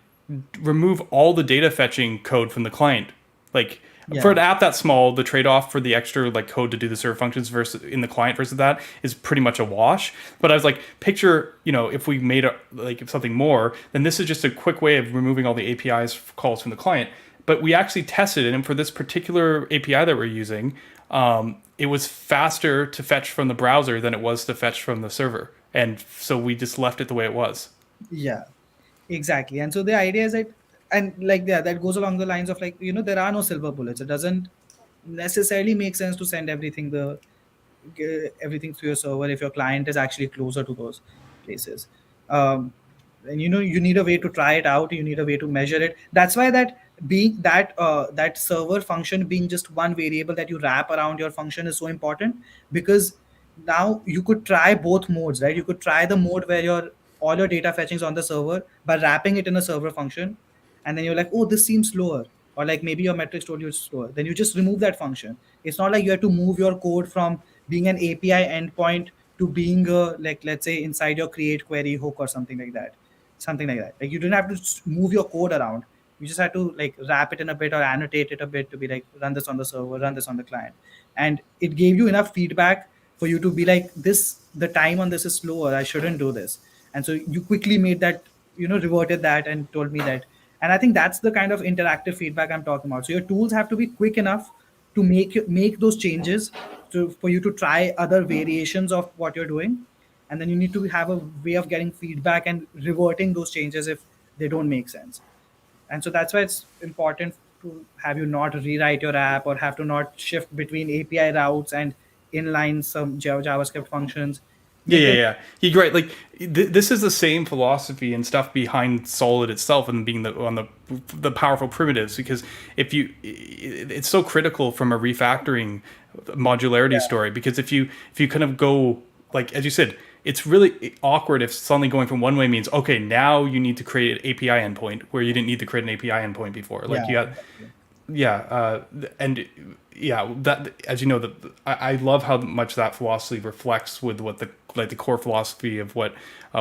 remove all the data fetching code from the client. Like yeah, for an app that small, the trade-off for the extra like code to do the server functions versus in the client versus that is pretty much a wash. But I was like, picture, if we made like something more, then this is just a quick way of removing all the APIs calls from the client. But we actually tested it, and for this particular API that we're using, it was faster to fetch from the browser than it was to fetch from the server. And so we just left it the way it was. yeah, exactly. And so the idea is that, and like yeah, that goes along the lines of like, there are no silver bullets. It doesn't necessarily make sense to send everything through your server if your client is actually closer to those places. And you need a way to try it out, you need a way to measure it. That's why that server function being just one variable that you wrap around your function is so important, because now you could try both modes, right? You could try the mode where all your data fetching is on the server by wrapping it in a server function, and then you're like, oh, this seems slower, or like maybe your metrics told you it's slower, then you just remove that function. It's not like you have to move your code from being an API endpoint to being a, like, let's say inside your create query hook or something like that. Like you didn't have to move your code around. You just had to like wrap it in a bit or annotate it a bit to be like, run this on the server, run this on the client. And it gave you enough feedback for you to be like, the time on this is slower, I shouldn't do this. And so you quickly made that, reverted that and told me that. And I think that's the kind of interactive feedback I'm talking about. So your tools have to be quick enough to make those changes for you to try other variations of what you're doing. And then you need to have a way of getting feedback and reverting those changes if they don't make sense. And so that's why it's important to have you not rewrite your app or have to not shift between API routes and inline some JavaScript functions. Make it You're right. Like this is the same philosophy and stuff behind Solid itself, and being on the powerful primitives. Because it's so critical from a refactoring modularity story. Because if you kind of go like as you said, it's really awkward if suddenly going from one way means okay, now you need to create an API endpoint where you didn't need to create an API endpoint before. Like you got. And that, as you know, I love how much that philosophy reflects with what the core philosophy of what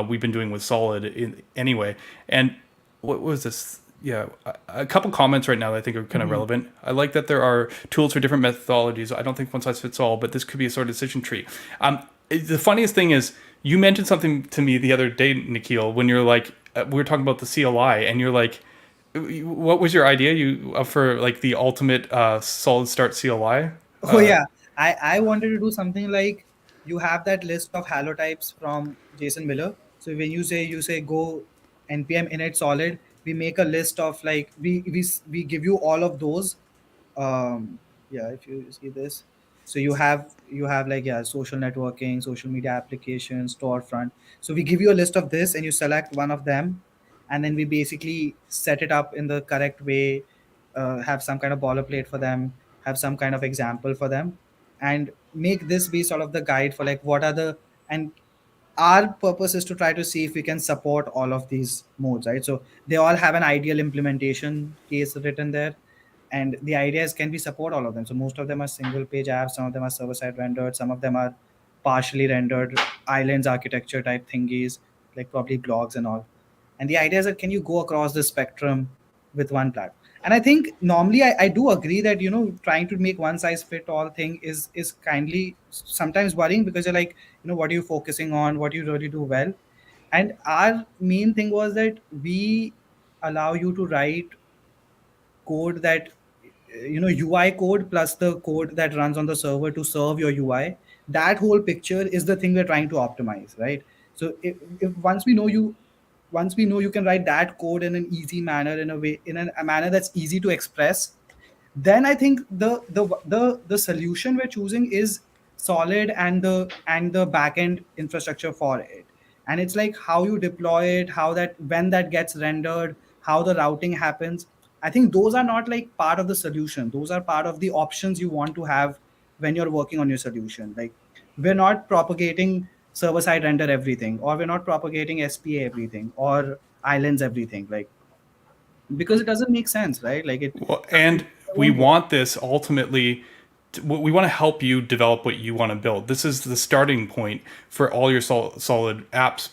we've been doing with Solid anyway. And what was this? Yeah, a couple comments right now that I think are kind of relevant. I like that there are tools for different methodologies. I don't think one size fits all, but this could be a sort of decision tree. The funniest thing is you mentioned something to me the other day, Nikhil, when you're like, we were talking about the CLI, and you're like, what was your idea for like the ultimate SolidStart CLI? Oh yeah, I wanted to do something like you have that list of halotypes from Jason Miller. So when you say go npm init solid, we make a list of like we give you all of those. Yeah, if you see this, so you have like yeah, social networking, social media applications, storefront. So we give you a list of this, and you select one of them, and then we basically set it up in the correct way, have some kind of boilerplate for them, have some kind of example for them, and make this be sort of the guide for like what are the and our purpose is to try to see if we can support all of these modes, right? So they all have an ideal implementation case written there, and the idea is can we support all of them. So most of them are single page apps, some of them are server side rendered, some of them are partially rendered islands architecture type thingies, like probably blogs and all. And the idea is that can you go across the spectrum with one platform? And I think normally I do agree that trying to make one size fit all thing is kindly sometimes worrying, because you're like, what are you focusing on, what do you really do well. And our main thing was that we allow you to write code that UI code plus the code that runs on the server to serve your UI. That whole picture is the thing we're trying to optimize, right? So if once we know you can write that code in an easy manner, in a way, in a manner that's easy to express, then I think the solution we're choosing is solid, and the backend infrastructure for it. And it's like how you deploy it, how that when that gets rendered, how the routing happens. I think those are not like part of the solution. Those are part of the options you want to have when you're working on your solution. Like we're not propagating server side render everything, or we're not propagating SPA everything, or islands everything. Like because it doesn't make sense, right? Like it Well, and we won't work. want this ultimately. We want to help you develop what you want to build. This is the starting point for all your solid apps.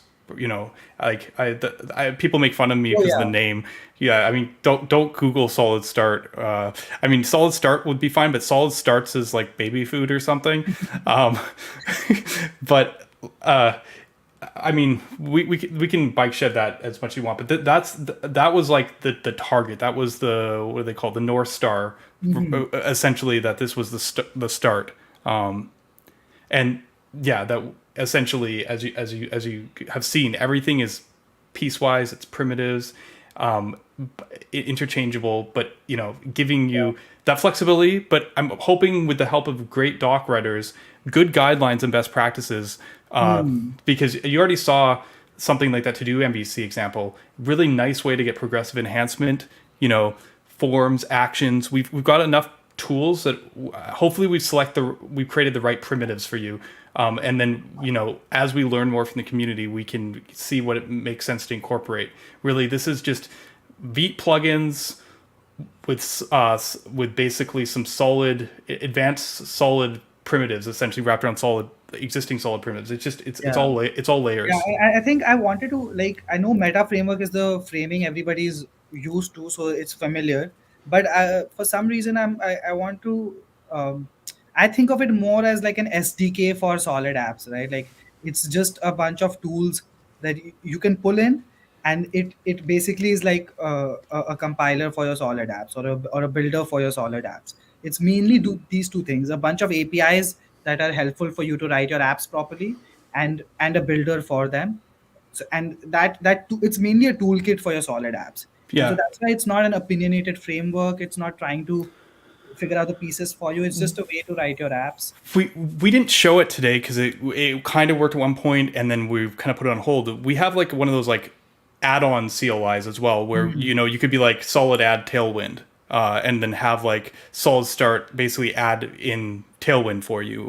Like people make fun of me Oh because of the yeah. name. Yeah, I mean, don't Google Solid Start. I mean, Solid Start would be fine, but Solid Starts is like baby food or something. Um, but I mean, we can bike shed that as much as you want, but that was like the target. That was the, what do they call it? The North Star, Mhm. essentially. That this was the start. And yeah, that essentially, as you have seen, everything is piecewise. It's primitives, interchangeable, but giving Yeah. you that flexibility. But I'm hoping with the help of great doc writers, good guidelines and best practices, Hmm. because you already saw something like that TodoMVC example. Really nice way to get progressive enhancement. Forms, actions. We've got enough tools that hopefully we've created the right primitives for you. And then, as we learn more from the community, we can see what it makes sense to incorporate. Really, this is just Vite plugins with basically some advanced solid primitives, essentially wrapped around existing solid primitives. Yeah. It's all Yeah, layers. I think I wanted to like I know meta framework is the framing everybody's used to, so it's familiar. But for some reason, I want to um, I think of it more as like an SDK for solid apps, right? Like it's just a bunch of tools that you can pull in, and it basically is like a compiler for your solid apps, or a builder for your solid apps. It's mainly do these two things: a bunch of APIs that are helpful for you to write your apps properly, and a builder for them. So and it's mainly a toolkit for your solid apps. And so Yeah. that's why it's not an opinionated framework. It's not trying to figure out the pieces for you. It's just a way to write your apps. We didn't show it today because it kind of worked at one point, and then we kind of put it on hold. We have like one of those like add-on CLIs as well, where Mhm. you could be like solid add tailwind, and then have like solid start basically add in tailwind for you,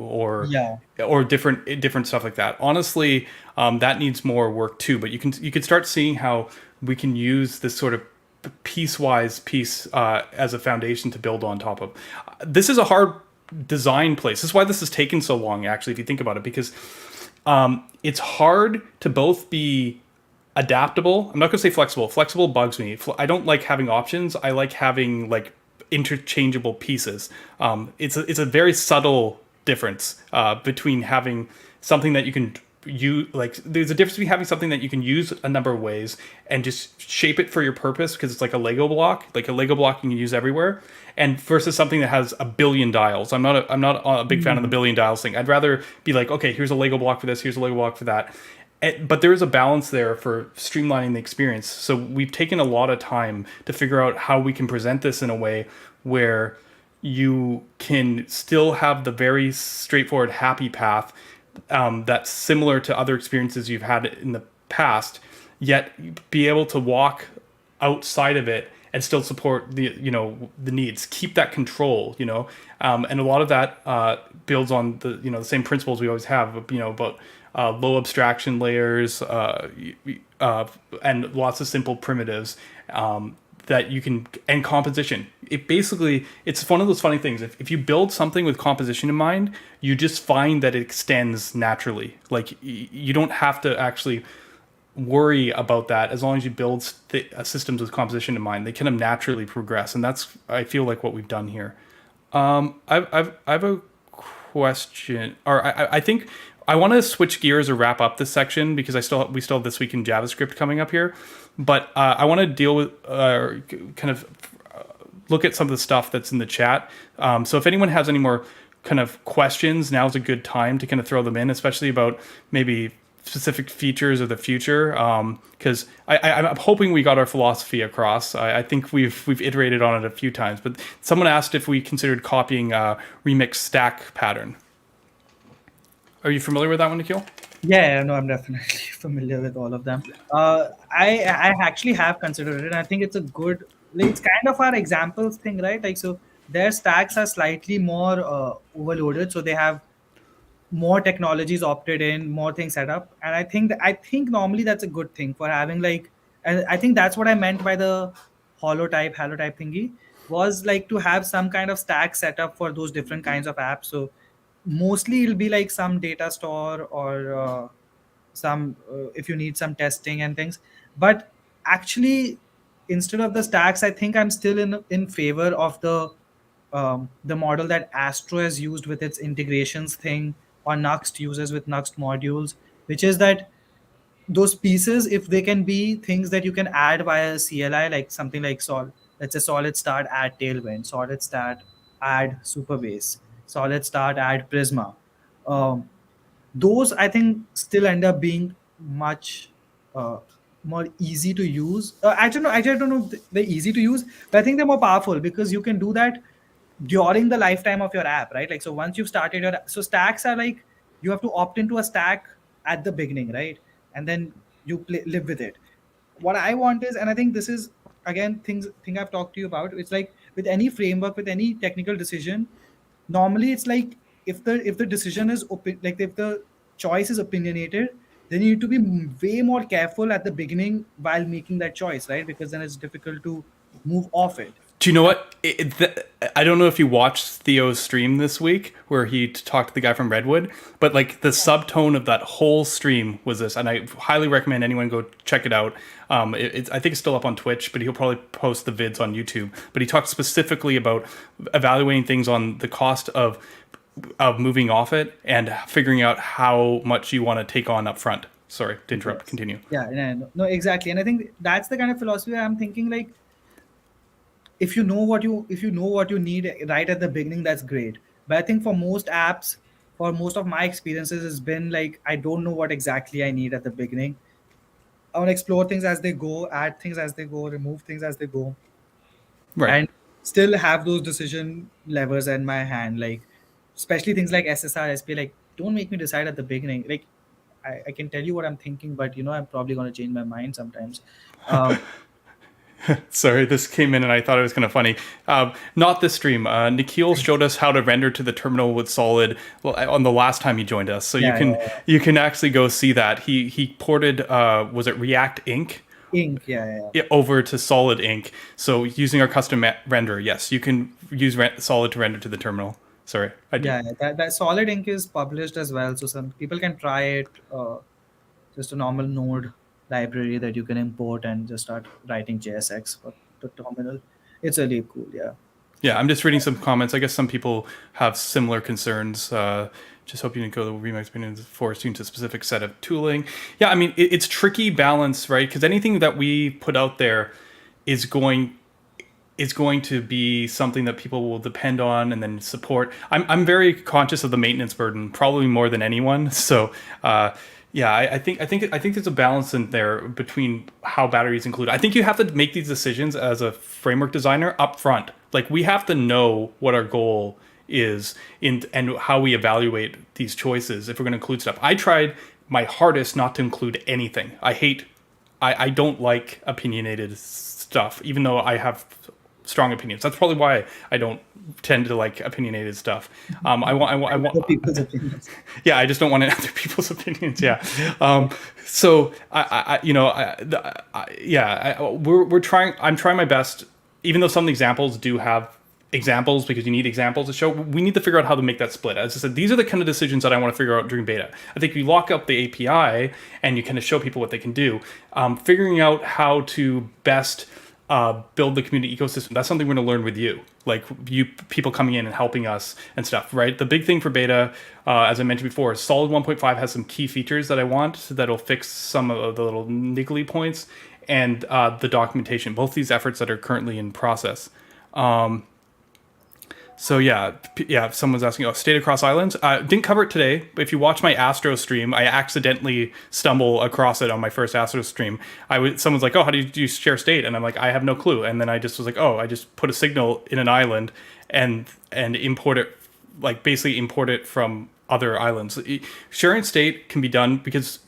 Yeah. or different stuff like that. Honestly, that needs more work too. But you can start seeing how we can use this sort of piece as a foundation to build on top of. This is a hard design place. This is why this has taken so long, actually, if you think about it, because it's hard to both be adaptable. I'm not going to say flexible. Flexible bugs me. I don't like having options. I like having like interchangeable pieces. It's a very subtle difference between having something that you can use. Like there's a difference between having something that you can use a number of ways and just shape it for your purpose because it's like a Lego block. Like a Lego block you can use everywhere, and versus something that has a billion dials. I'm not a big fan of the billion dials thing. I'd rather be like, okay, here's a Lego block for this, here's a Lego block for that. But there is a balance there for streamlining the experience. So we've taken a lot of time to figure out how we can present this in a way where you can still have the very straightforward happy path that's similar to other experiences you've had in the past, yet be able to walk outside of it and still support the needs. Keep that control, and a lot of that builds on the same principles we always have, about low abstraction layers and lots of simple primitives that you can, and composition. It's one of those funny things. If you build something with composition in mind, you just find that it extends naturally. Like you don't have to actually worry about that as long as you build systems with composition in mind. They kind of naturally progress, and that's, I feel like, what we've done here. I have a question, or I think I want to switch gears or wrap up this section because we still have This Week in JavaScript coming up here, but I want to deal with kind of look at some of the stuff that's in the chat. So if anyone has any more kind of questions, now's a good time to kind of throw them in, especially about maybe specific features of the future, because I'm hoping we got our philosophy across. I think we've iterated on it a few times, but someone asked if we considered copying remix stack pattern. Are you familiar with that one, Nikhil? Yeah, no, I'm definitely familiar with all of them. I actually have considered it, and I think it's a good. It's kind of our examples thing, right? Like, so their stacks are slightly more overloaded, so they have more technologies opted in, more things set up, and I think normally that's a good thing for having and I think that's what I meant by the holotype thingy, was like to have some kind of stack set up for those different kinds of apps. So mostly it'll be like some data store or some if you need some testing and things. But actually, instead of the stacks, I think I'm still in favor of the model that Astro has used with its integrations thing, or Nuxt uses with Nuxt modules, which is that those pieces, if they can be things that you can add via CLI, like something like let's say SolidStart add Tailwind, SolidStart add Superbase, SolidStart add Prisma. Those I think still end up being much more easy to use. I don't know if they're easy to use, but I think they're more powerful because you can do that during the lifetime of your app, right? Like, so once you've started so stacks are like, you have to opt into a stack at the beginning, right? And then you live with it. What I want is, and I think this is again thing I've talked to you about, it's like with any framework, with any technical decision, normally it's like if the decision is like if the choice is opinionated, then you need to be way more careful at the beginning while making that choice, right? Because then it's difficult to move off it. Do you know what? I don't know if you watched Theo's stream this week where he talked to the guy from Redwood, but like the subtone of that whole stream was this, and I highly recommend anyone go check it out. I think it's still up on Twitch, but he'll probably post the vids on YouTube. But he talked specifically about evaluating things on the cost of moving off it and figuring out how much you want to take on up front. Sorry to interrupt. Yes. Continue. Yeah, no, exactly. And I think that's the kind of philosophy I'm thinking, like, if you know what you need right at the beginning, that's great. But I think for most apps, for most of my experiences, it's been like, I don't know what exactly I need at the beginning. I want to explore things as they go, add things as they go, remove things as they go, right? And still have those decision levers in my hand. Like, especially things like SSR, SPA, like, don't make me decide at the beginning. Like, I can tell you what I'm thinking, but I'm probably going to change my mind sometimes. Sorry, this came in and I thought it was kind of funny. Not this stream. Nikhil showed us how to render to the terminal with Solid on the last time he joined us. So you can actually go see that. He ported, was it React Ink? Over to Solid Ink. So using our custom render, yes, you can use Solid to render to the terminal. Sorry. That Solid Ink is published as well. So some people can try it, just a normal node. library that you can import and just start writing JSX for the terminal. It's really cool. Yeah. Yeah, I'm just reading some comments. I guess some people have similar concerns. Just hoping to go to Remix forcing to a specific set of tooling. Yeah, I mean, it's tricky balance, right? Because anything that we put out there is going to be something that people will depend on and then support. I'm very conscious of the maintenance burden, probably more than anyone. So, yeah, I think there's a balance in there between how batteries include. I think you have to make these decisions as a framework designer up front. Like, we have to know what our goal is and how we evaluate these choices if we're going to include stuff. I tried my hardest not to include anything. I don't like opinionated stuff, even though I have strong opinions. That's probably why I don't tend to like opinionated stuff. I want Other people's opinions. yeah, I just don't want other people's opinions. Yeah. So we're trying. I'm trying my best, even though some examples do have examples because you need examples to show. We need to figure out how to make that split. As I said, these are the kind of decisions that I want to figure out during beta. I think you lock up the API and you kind of show people what they can do. Figuring out how to best build the community ecosystem. That's something we're going to learn with you, like you people coming in and helping us and stuff, right? The big thing for beta, as I mentioned before, is Solid 1.5 has some key features that I want that'll fix some of the little niggly points, and the documentation. Both these efforts that are currently in process. So yeah, if someone's asking, state across islands. Didn't cover it today, but if you watch my Astro stream, I accidentally stumble across it on my first Astro stream. Someone's like, how do you share state? And I'm like, I have no clue. And then I just was like, I just put a signal in an island and import it, like basically import it from other islands. Sharing state can be done because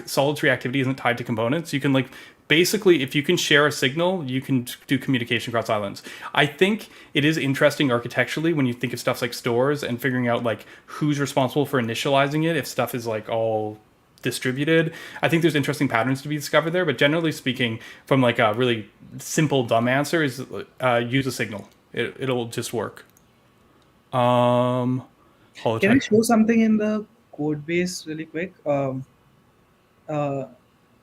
Solid's reactivity isn't tied to components. You can basically, if you can share a signal, you can do communication across islands. I think it is interesting architecturally when you think of stuff like stores and figuring out who's responsible for initializing it if stuff is all distributed. I think there's interesting patterns to be discovered there, but generally speaking, from a really simple dumb answer is use a signal. It'll just work. Can I show something in the code base really quick?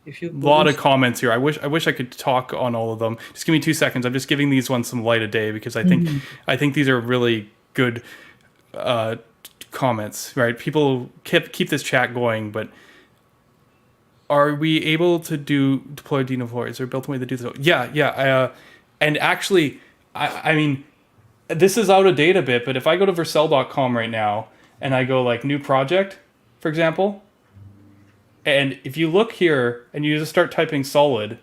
If you a lot of comments here. I wish I could talk on all of them. Just give me 2 seconds. I'm just giving these ones some light of day because I think these are really good comments. Right? People keep this chat going, but are we able to deploy deploy? Is there a built-in way to do this? Yeah. And actually, I mean, this is out of date a bit, but if I go to Vercel.com right now and I go new project, for example. And if you look here and you just start typing solid,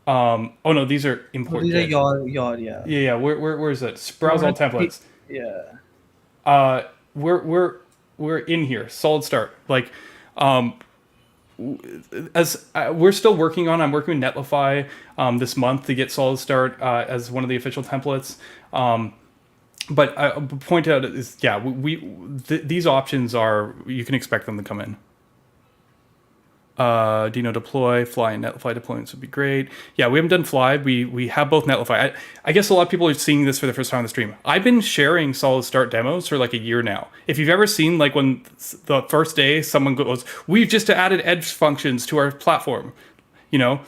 no, these are import. These are your yeah. Yeah. Where is it? Browse all templates. Yeah. We're in here. SolidStart. We're still working on. I'm working with Netlify this month to get SolidStart as one of the official templates. But I point out is these options are, you can expect them to come in. Dino deploy, Fly and Netlify deployments would be great. Yeah, we haven't done Fly. We have both Netlify. I guess a lot of people are seeing this for the first time on the stream. I've been sharing SolidStart demos for a year now. If you've ever seen when the first day someone goes, we've just added edge functions to our platform, and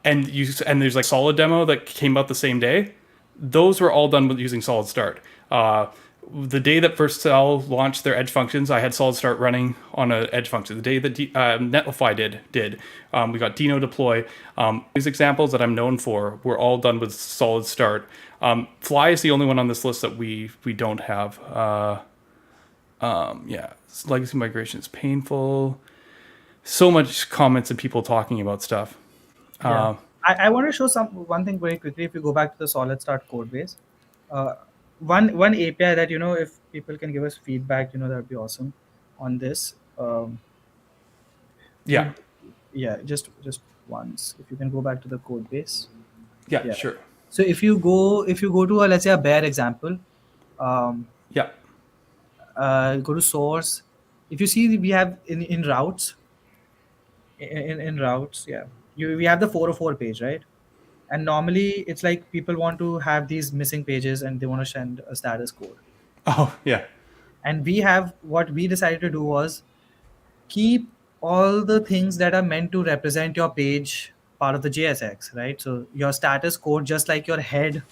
there's Solid demo that came out the same day. Those were all done with using SolidStart. The day that Vercel launched their edge functions, I had SolidStart running on an edge function. The day that Netlify did, we got Dino deploy. These examples that I'm known for were all done with SolidStart. Fly is the only one on this list that we don't have. Legacy migration is painful. So much comments and people talking about stuff. Yeah. I want to show one thing very quickly. If you go back to the SolidStart code base, one API that if people can give us feedback, that would be awesome on this. Just once. If you can go back to the code base. Yeah. Sure. So if you go to let's say a bare example. Go to source. If you see, we have in routes. In routes, yeah. We have the 404 page, right? And normally it's people want to have these missing pages and they want to send a status code. Oh, yeah. And what we decided to do was keep all the things that are meant to represent your page part of the JSX, right? So your status code, just like your head,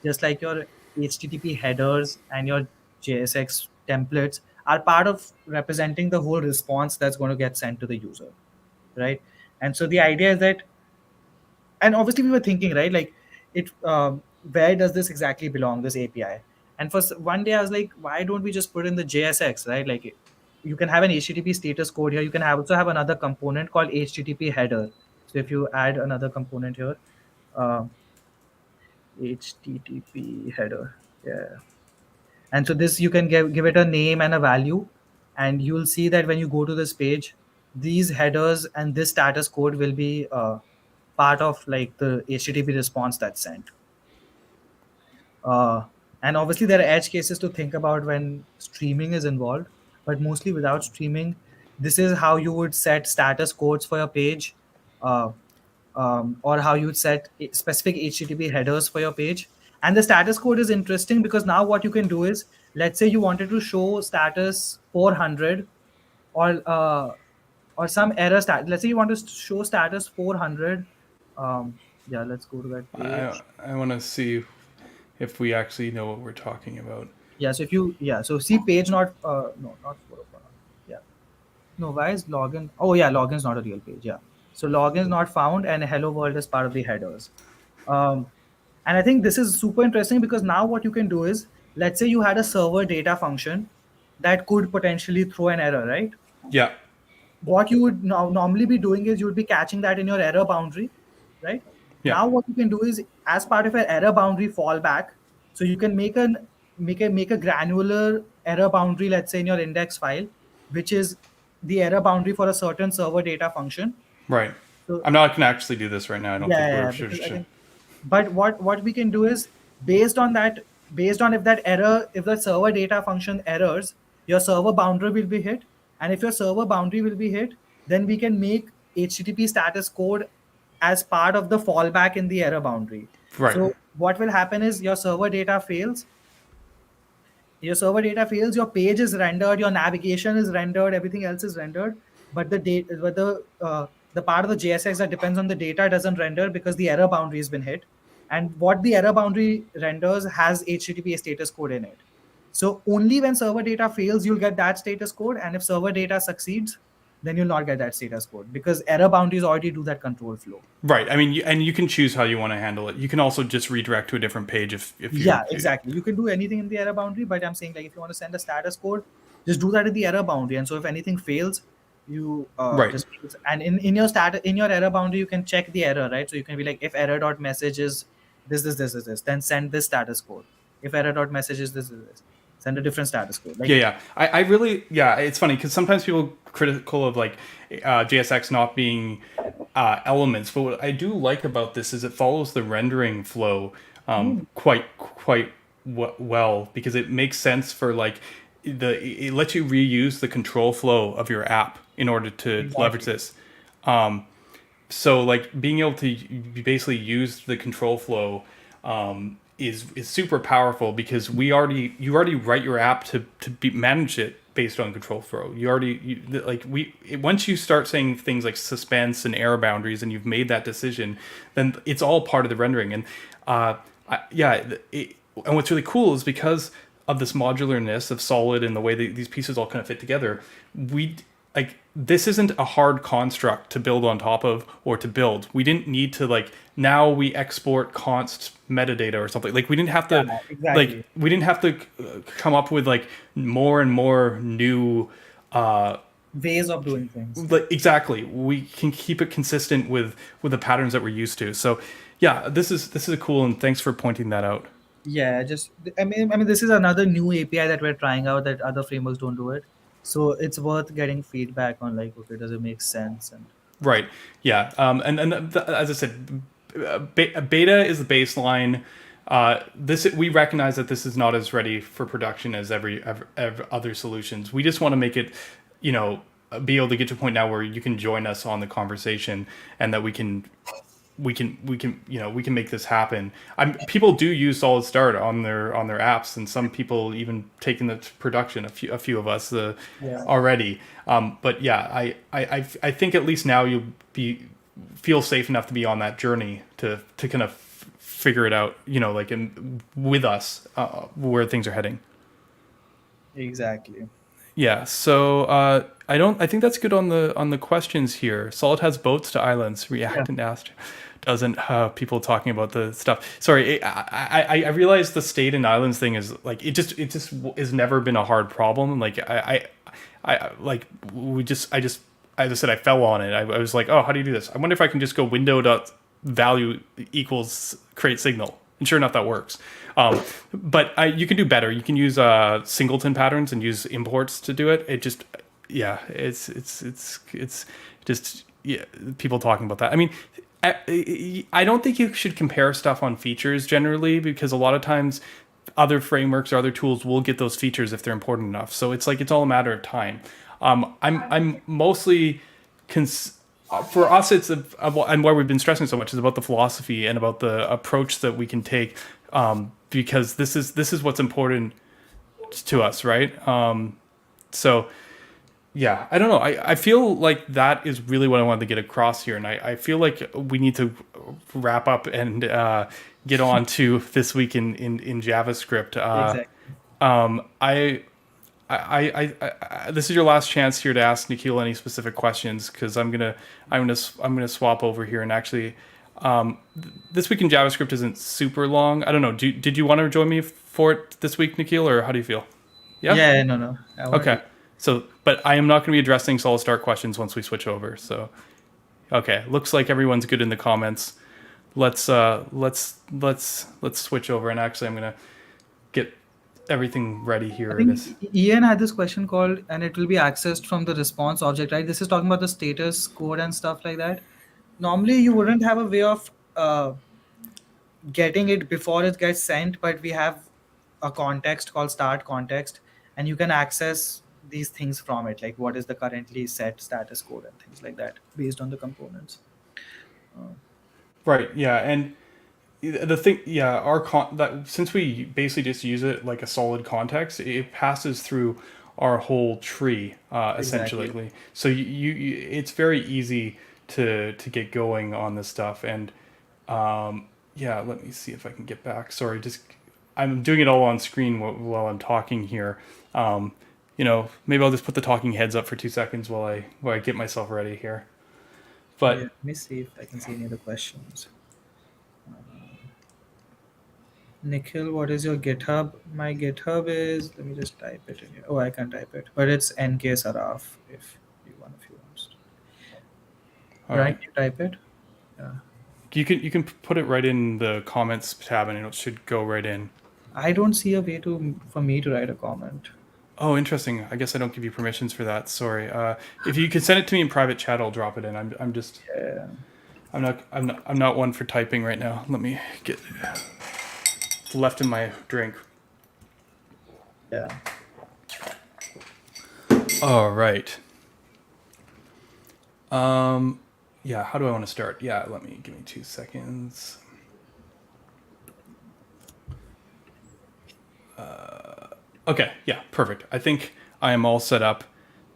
just like your HTTP headers and your JSX templates, are part of representing the whole response that's going to get sent to the user, right? And so the idea is that, and obviously we were thinking, right, like it, where does this exactly belong, this API? And one day I was like, why don't we just put in the JSX, right? Like you can have an HTTP status code here. You can also have another component called HTTP header. So if you add another component here, uh, HTTP header, yeah. And so this, you can give it a name and a value, and you'll see that when you go to this page, these headers and this status code will be part of like the HTTP response that's sent. And obviously there are edge cases to think about when streaming is involved, but mostly without streaming, this is how you would set status codes for your page, uh, or how you would set specific HTTP headers for your page. And the status code is interesting because now what you can do is, let's say you wanted to show status 400, or some error stat. Let's say you want to show status 400. Yeah, let's go to that page. I want to see if we actually know what we're talking about. Yeah, so if you, yeah, so see page not, no, not 401. Yeah. No, why is login? Oh, yeah, login is not a real page. Yeah. So login is not found and hello world is part of the headers. Um, and I think this is super interesting because now what you can do is, let's say you had a server data function that could potentially throw an error, right? Yeah. What you would normally be doing is you would be catching that in your error boundary, right? Yeah. Now what you can do is, as part of an error boundary fallback, so you can make a granular error boundary, let's say in your index file, which is the error boundary for a certain server data function. Right. So I'm not going to actually do this right now. I don't think we're sure. because I think, but what we can do is, based on if that error, if the server data function errors, your server boundary will be hit. And if your server boundary will be hit, then we can make HTTP status code as part of the fallback in the error boundary. Right. So what will happen is your server data fails, your page is rendered, your navigation is rendered, everything else is rendered, but the part of the JSX that depends on the data doesn't render because the error boundary has been hit. And what the error boundary renders has HTTP status code in it. So only when server data fails, you'll get that status code. And if server data succeeds, then you'll not get that status code because error boundaries already do that control flow. Right. I mean, and you can choose how you want to handle it. You can also just redirect to a different page if you. Yeah, exactly. You can do anything in the error boundary, but I'm saying, like, if you want to send a status code, just do that in the error boundary. And so if anything fails, you Right. just, and in your error boundary, you can check the error, right? So you can be like, if error.message is this, then send this status code. If error.message is this, send a different status code. Like, yeah. I really, it's funny because sometimes people critical of like JSX not being elements, but what I do like about this is it follows the rendering flow quite well, because it makes sense for like it lets you reuse the control flow of your app in order to leverage this. So like being able to basically use the control flow is super powerful because you already write your app to manage it based on control flow. Once you start saying things like suspense and error boundaries and you've made that decision, then it's all part of the rendering. And and what's really cool is because of this modularness of Solid and the way that these pieces all kind of fit together, this isn't a hard construct to build on top of or to build. We didn't need to now we export const metadata or something. Like we didn't have to we didn't have to come up with more and more new ways of doing things. Exactly. We can keep it consistent with the patterns that we're used to. So yeah, this is cool, and thanks for pointing that out. Yeah, I mean this is another new API that we're trying out that other frameworks don't do it. So it's worth getting feedback on, okay, does it make sense? And right, yeah, as I said, beta is the baseline. We recognize that this is not as ready for production as every other solutions. We just want to make it, be able to get to a point now where you can join us on the conversation, and that we can we can we can make this happen. People do use SolidStart on their apps, and some people even taking it to production. A few of us already. But yeah, I think at least now you'll feel safe enough to be on that journey to kind of figure it out. Like with us where things are heading. Exactly. Yeah, so I think that's good on the questions here. Solid has boats to islands. React and Ast doesn't. People talking about the stuff. Sorry, I realize the state and islands thing is like it just has never been a hard problem. Like I just as I said, I fell on it. I was like, oh, how do you do this? I wonder if I can just go window.value equals create signal. And sure enough, that works. But you can do better. You can use singleton patterns and use imports to do it. It just, it's just people talking about that. I mean, I don't think you should compare stuff on features generally, because a lot of times other frameworks or other tools will get those features if they're important enough. So it's all a matter of time. I'm mostly for us, it's and why we've been stressing so much is about the philosophy and about the approach that we can take, because this is what's important to us, right? So yeah, I don't know. I feel like that is really what I wanted to get across here, and I feel like we need to wrap up and get on to this week in JavaScript. Exactly. This is your last chance here to ask Nikhil any specific questions, because I'm gonna swap over here and actually, this week in JavaScript isn't super long. I don't know. Did you want to join me for it this week, Nikhil, or how do you feel? Yeah. Yeah. No. Okay. So, but I am not going to be addressing SolidStart questions once we switch over. So, okay. Looks like everyone's good in the comments. Let's switch over, and actually, I'm gonna get everything ready here. I think Ian had this question called, and it will be accessed from the response object, right? This is talking about the status code and stuff like that. Normally, you wouldn't have a way of getting it before it gets sent, but we have a context called start context, and you can access these things from it, like what is the currently set status code and things like that based on the components. Right. Yeah. And the thing, that since we basically just use it like a solid context, it passes through our whole tree essentially. Exactly. So it's very easy to get going on this stuff. And let me see if I can get back. Sorry, I'm doing it all on screen while I'm talking here. Maybe I'll just put the talking heads up for 2 seconds while I get myself ready here. But let me see if I can see any other questions. Nikhil, what is your GitHub? My GitHub is, let me just type it in here. Oh, I can type it, but it's Nikhil Saraf if you want. Right, you type it. Yeah. You can put it right in the comments tab, and it should go right in. I don't see a way for me to write a comment. Oh, interesting. I guess I don't give you permissions for that. Sorry. If you can send it to me in private chat, I'll drop it in. I'm just. Yeah. I'm not one for typing right now. Let me get left in my drink. Yeah. All right. Yeah. How do I want to start? Yeah. Give me 2 seconds. Okay. Yeah. Perfect. I think I am all set up,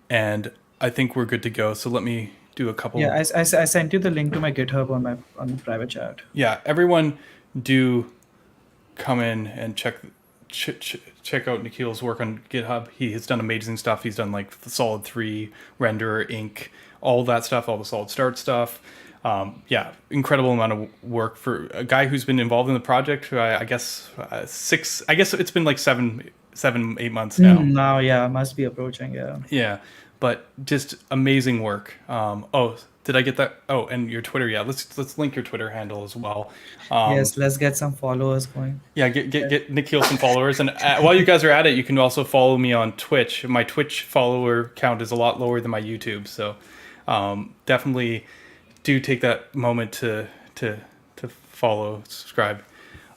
and I think we're good to go. So let me do a couple. Yeah. I sent you the link to my GitHub on the private chat. Yeah. Everyone, do come in and check out Nikhil's work on GitHub. He has done amazing stuff. He's done like the Solid 3, Renderer, Ink, all that stuff, all the SolidStart stuff. Incredible amount of work for a guy who's been involved in the project. I guess it's been like 7-8 months now. Now, yeah, must be approaching. Yeah. Yeah, but just amazing work. Did I get that? Oh, and your Twitter. Yeah, let's link your Twitter handle as well. Yes, let's get some followers going. Yeah, get Nikhil some followers, and while you guys are at it, you can also follow me on Twitch. My Twitch follower count is a lot lower than my YouTube, so definitely do take that moment to follow, subscribe.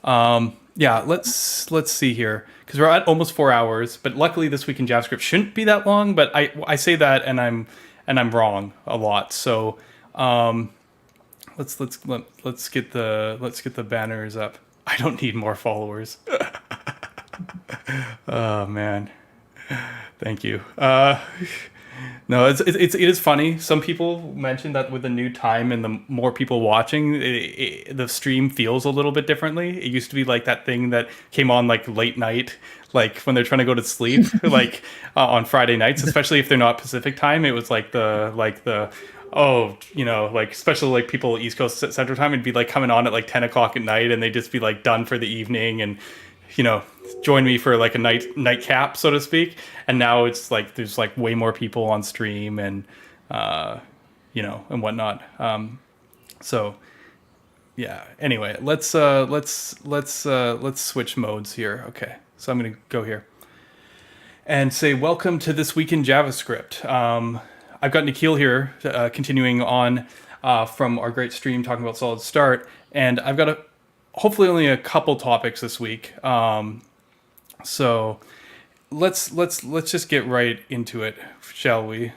Let's see here, because we're at almost 4 hours. But luckily, this week in JavaScript shouldn't be that long. But I say that, and I'm wrong a lot. So let's get the banners up. I don't need more followers. Oh man, thank you. No, it is funny. Some people mentioned that with the new time and the more people watching, the stream feels a little bit differently. It used to be like that thing that came on like late night, like when they're trying to go to sleep, like on Friday nights, especially if they're not Pacific time. It was like the oh, you know, like especially like people East Coast Central Time, it'd be like coming on at like 10 o'clock at night, and they'd just be like done for the evening, and you know, join me for like a nightcap, so to speak. And now it's like there's like way more people on stream, and you know, and whatnot. So yeah. Anyway, let's switch modes here. Okay, so I'm gonna go here and say welcome to This Week in JavaScript. I've got Nikhil here, continuing on from our great stream talking about SolidStart, and I've got hopefully only a couple topics this week. So let's just get right into it, shall we?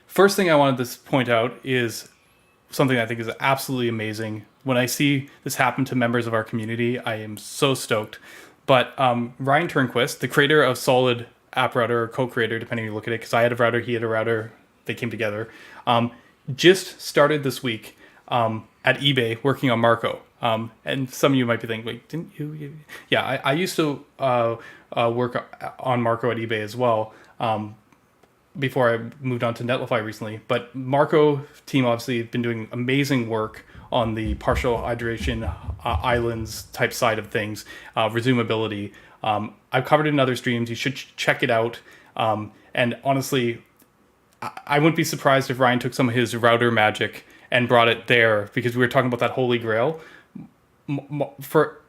First thing I wanted to point out is something I think is absolutely amazing. When I see this happen to members of our community, I am so stoked. But Ryan Turnquist, the creator of Solid App Router, or co-creator, depending on you look at it, because I had a router, he had a router, they came together, just started this week at eBay working on Marco. And some of you might be thinking, wait, didn't you? Yeah, I used to work on Marco at eBay as well before I moved on to Netlify recently. But Marco team obviously has been doing amazing work on the partial hydration islands type side of things, resumability. I've covered it in other streams. You should check it out. And honestly, I wouldn't be surprised if Ryan took some of his router magic and brought it there, because we were talking about that holy grail. For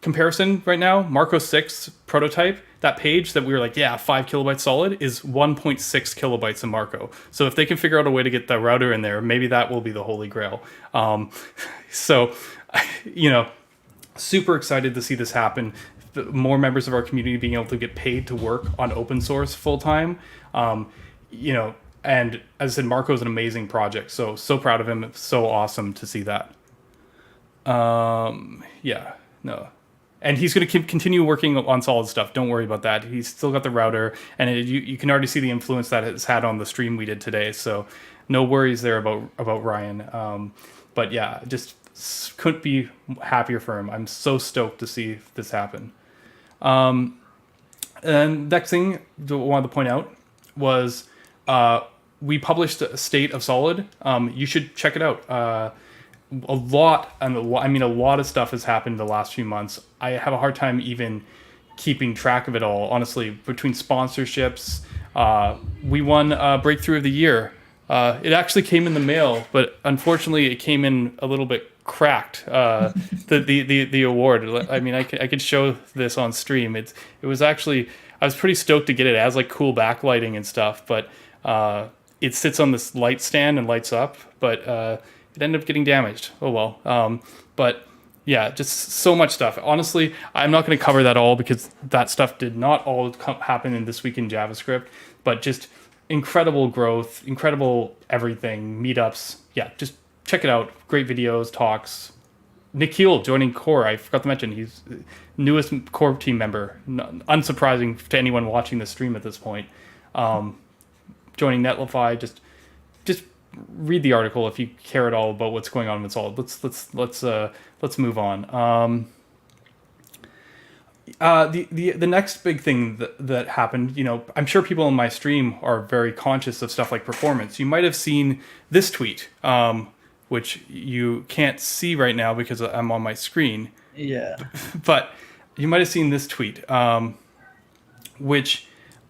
comparison right now, Marco 6 prototype, that page that we were like, yeah, 5 kilobytes solid, is 1.6 kilobytes in Marco. So if they can figure out a way to get the router in there, maybe that will be the holy grail. So, you know, super excited to see this happen. More members of our community being able to get paid to work on open source full time. You know, and as I said, Marco is an amazing project. So proud of him. It's so awesome to see that. Yeah, no. And he's going to continue working on solid stuff. Don't worry about that. He's still got the router, and you can already see the influence that it's had on the stream we did today. So no worries there about Ryan. But yeah, just couldn't be happier for him. I'm so stoked to see this happen. And next thing I wanted to point out was we published a state of Solid. You should check it out. A lot of stuff has happened the last few months. I have a hard time even keeping track of it all, honestly. Between sponsorships, we won Breakthrough of the Year. It actually came in the mail, but unfortunately it came in a little bit cracked. The award. I mean, I could show this on stream. It was actually, I was pretty stoked to get it. It has like cool backlighting and stuff, but it sits on this light stand and lights up, but it ended up getting damaged. Oh well. But yeah, just so much stuff. Honestly, I'm not going to cover that all because that stuff did not all happen in This Week in JavaScript, but just incredible growth, incredible everything, meetups. Yeah, just check it out. Great videos, talks. Nikhil joining Core. I forgot to mention he's the newest Core team member. Unsurprising to anyone watching the stream at this point. Joining Netlify. Just read the article if you care at all about what's going on with Solid. Let's move on. The next big thing that happened, you know, I'm sure people in my stream are very conscious of stuff like performance. You might have seen this tweet, which you can't see right now because I'm on my screen. Yeah. But you might have seen this tweet, which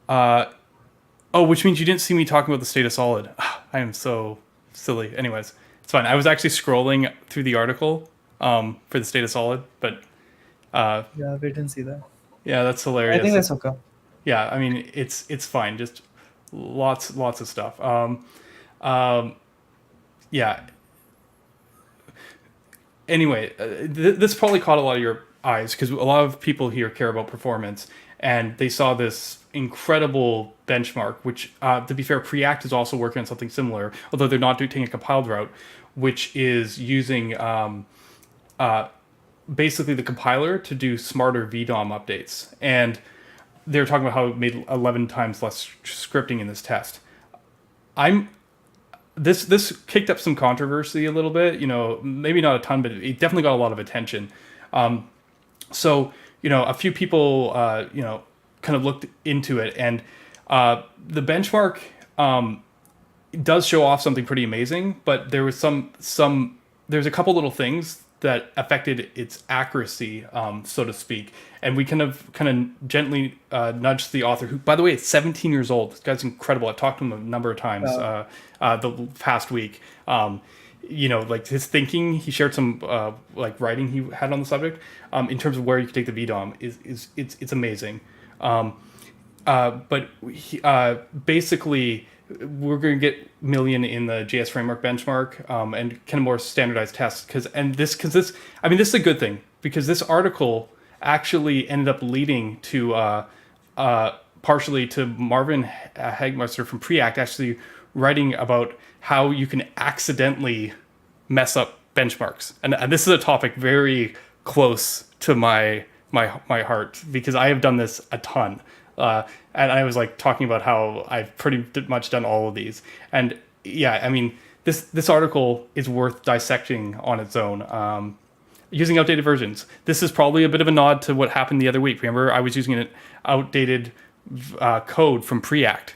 means you didn't see me talking about the state of Solid. I am so silly. Anyways, it's fine. I was actually scrolling through the article for the state of Solid, but yeah, we didn't see that. Yeah, that's hilarious. I think that's okay. Yeah, I mean it's fine. Just lots of stuff. Yeah. Anyway, this probably caught a lot of your eyes, because a lot of people here care about performance, and they saw this incredible benchmark, which, to be fair, Preact is also working on something similar, although they're not taking a compiled route, which is using basically the compiler to do smarter VDOM updates. And they were talking about how it made 11 times less scripting in this test. This kicked up some controversy a little bit, maybe not a ton, but it definitely got a lot of attention. So, a few people, kind of looked into it, and the benchmark does show off something pretty amazing, but there was there's a couple little things that affected its accuracy, so to speak. And we kind of gently nudged the author, who, by the way, is 17 years old. This guy's incredible. I've talked to him a number of times the past week. Like his thinking, he shared some writing he had on the subject in terms of where you could take the VDOM. It's amazing. But basically, we're going to get million in the JS framework benchmark and kind of more standardized tests. This is a good thing, because this article actually ended up leading to partially to Marvin Hagmeister from Preact actually writing about how you can accidentally mess up benchmarks. And this is a topic very close to my heart, because I have done this a ton. And I was talking about how I've pretty much done all of these. And yeah, this article is worth dissecting on its own. Using outdated versions. This is probably a bit of a nod to what happened the other week. Remember, I was using an outdated code from Preact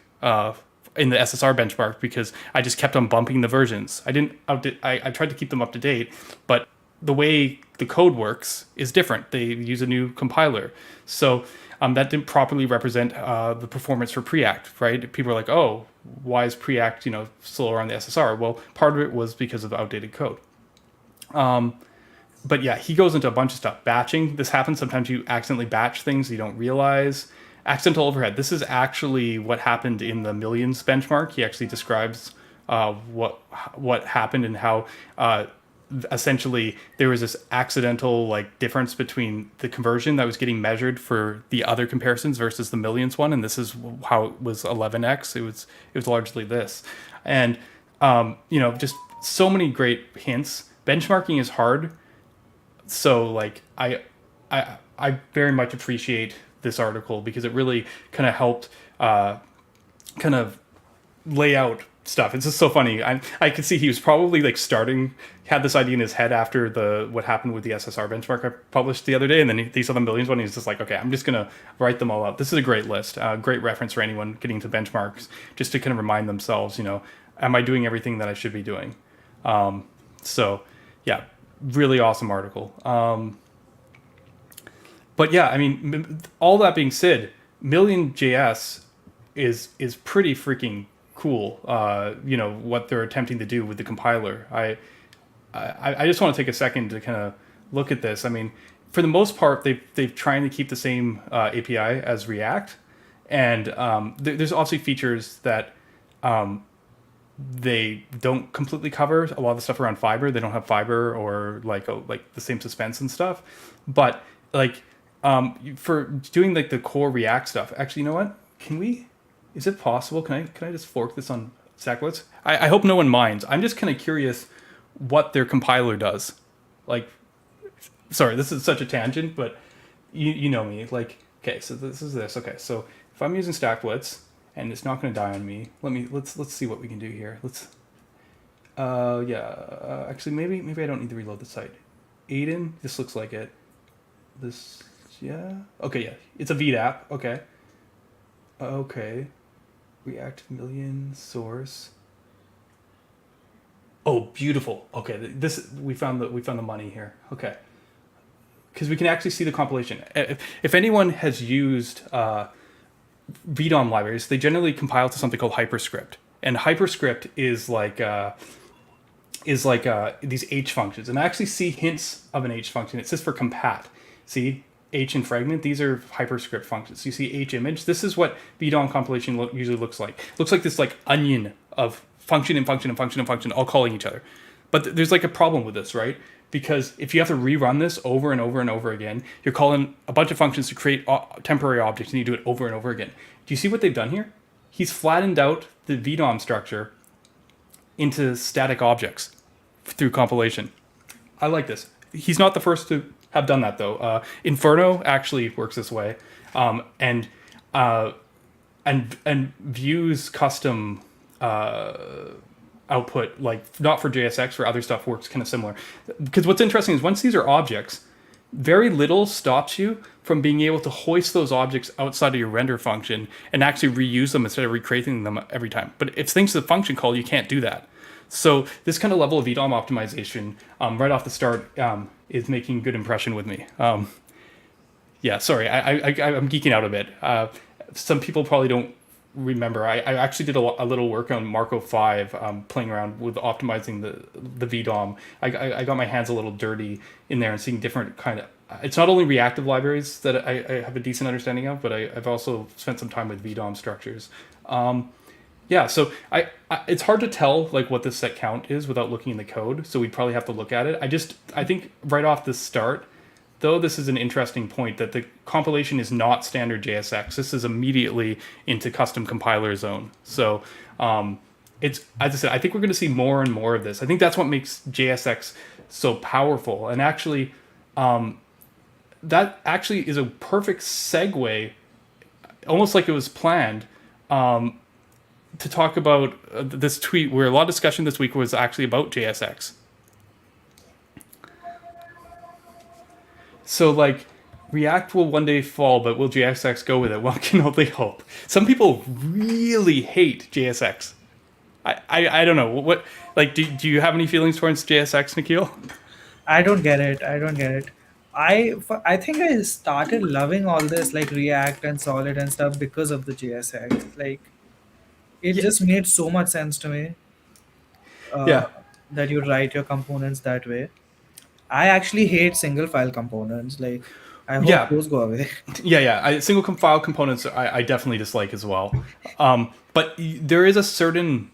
in the SSR benchmark because I just kept on bumping the versions. I tried to keep them up to date, but the way the code works is different. They use a new compiler. So that didn't properly represent the performance for Preact, right? People are like, oh, why is Preact, slower on the SSR? Well, part of it was because of outdated code. But yeah, he goes into a bunch of stuff. Batching, this happens. Sometimes you accidentally batch things you don't realize. Accidental overhead. This is actually what happened in the millions benchmark. He actually describes what happened and how essentially there was this accidental difference between the conversion that was getting measured for the other comparisons versus the millions one, and this is how it was 11x. It was largely this, and just so many great hints. Benchmarking is hard, so I very much appreciate this article because it really kind of helped kind of lay out stuff. It's just so funny. I could see he was probably had this idea in his head after what happened with the SSR benchmark I published the other day, and then he saw the millions one. He's just like, okay, I'm just gonna write them all out. This is a great list, great reference for anyone getting to benchmarks, just to kind of remind themselves, am I doing everything that I should be doing? So yeah, really awesome article. But yeah, all that being said, Million.js is pretty freaking cool. What they're attempting to do with the compiler. I just want to take a second to kind of look at this. For the most part, they've trying to keep the same API as React, and there's obviously features that they don't completely cover. A lot of the stuff around fiber, they don't have fiber or like the same suspense and stuff. But for doing the core React stuff, actually, you know what? Is it possible? Can I just fork this on Stacklets? I hope no one minds. I'm just kind of curious what their compiler does. Sorry, this is such a tangent, but you know me. Okay, so this is this. Okay, so if I'm using Stacklets and it's not going to die on me, let's see what we can do here. Actually, maybe I don't need to reload the site. Aiden, this looks like it. This, yeah. Okay, yeah, it's a VDAP. Okay. React million source. Oh, beautiful. Okay, we found the money here. Okay, because we can actually see the compilation. If anyone has used VDOM libraries, they generally compile to something called Hyperscript, and Hyperscript is these H functions, and I actually see hints of an H function. It says for compat. See? H and fragment, these are Hyperscript functions. You see H image. This is what VDOM compilation usually looks like. Looks like this onion of function and function and function and function all calling each other. But there's a problem with this, right? because if you have to rerun this over and over and over again, you're calling a bunch of functions to create temporary objects, and you do it over and over again. Do you see what they've done here? He's flattened out the VDOM structure into static objects through compilation. I like this. He's not the first to have done that, though. Inferno actually works this way, and Vue's custom output, like not for JSX, for other stuff, works kind of similar. Because what's interesting is once these are objects, very little stops you from being able to hoist those objects outside of your render function and actually reuse them instead of recreating them every time. But if things to the function call, you can't do that. So this kind of level of VDOM optimization right off the start is making good impression with me. Yeah, sorry, I'm geeking out a bit. Some people probably don't remember. I actually did a little work on Marco 5, playing around with optimizing the VDOM. I got my hands a little dirty in there and seeing different kind of... It's not only reactive libraries that I have a decent understanding of, but I've also spent some time with VDOM structures. Yeah, so it's hard to tell like what the set count is without looking in the code, so we'd probably have to look at it. I think right off the start, though, this is an interesting point that the compilation is not standard JSX. This is immediately into custom compiler zone. So it's, as I said, I think we're going to see more and more of this. I think that's what makes JSX so powerful. And actually, that actually is a perfect segue, almost like it was planned, to talk about this tweet where a lot of discussion this week was actually about JSX. So like, React will one day fall, but will JSX go with it? One can only hope. Some people really hate JSX. I don't know. What like, do you have any feelings towards JSX, Nikhil? I don't get it. I think I started loving all this like React and Solid and stuff because of the JSX. Like, it just made so much sense to me. Yeah. That you write your components that way. I actually hate single file components. Like, I hope those go away. Yeah. Single file components I definitely dislike as well. But there is a certain...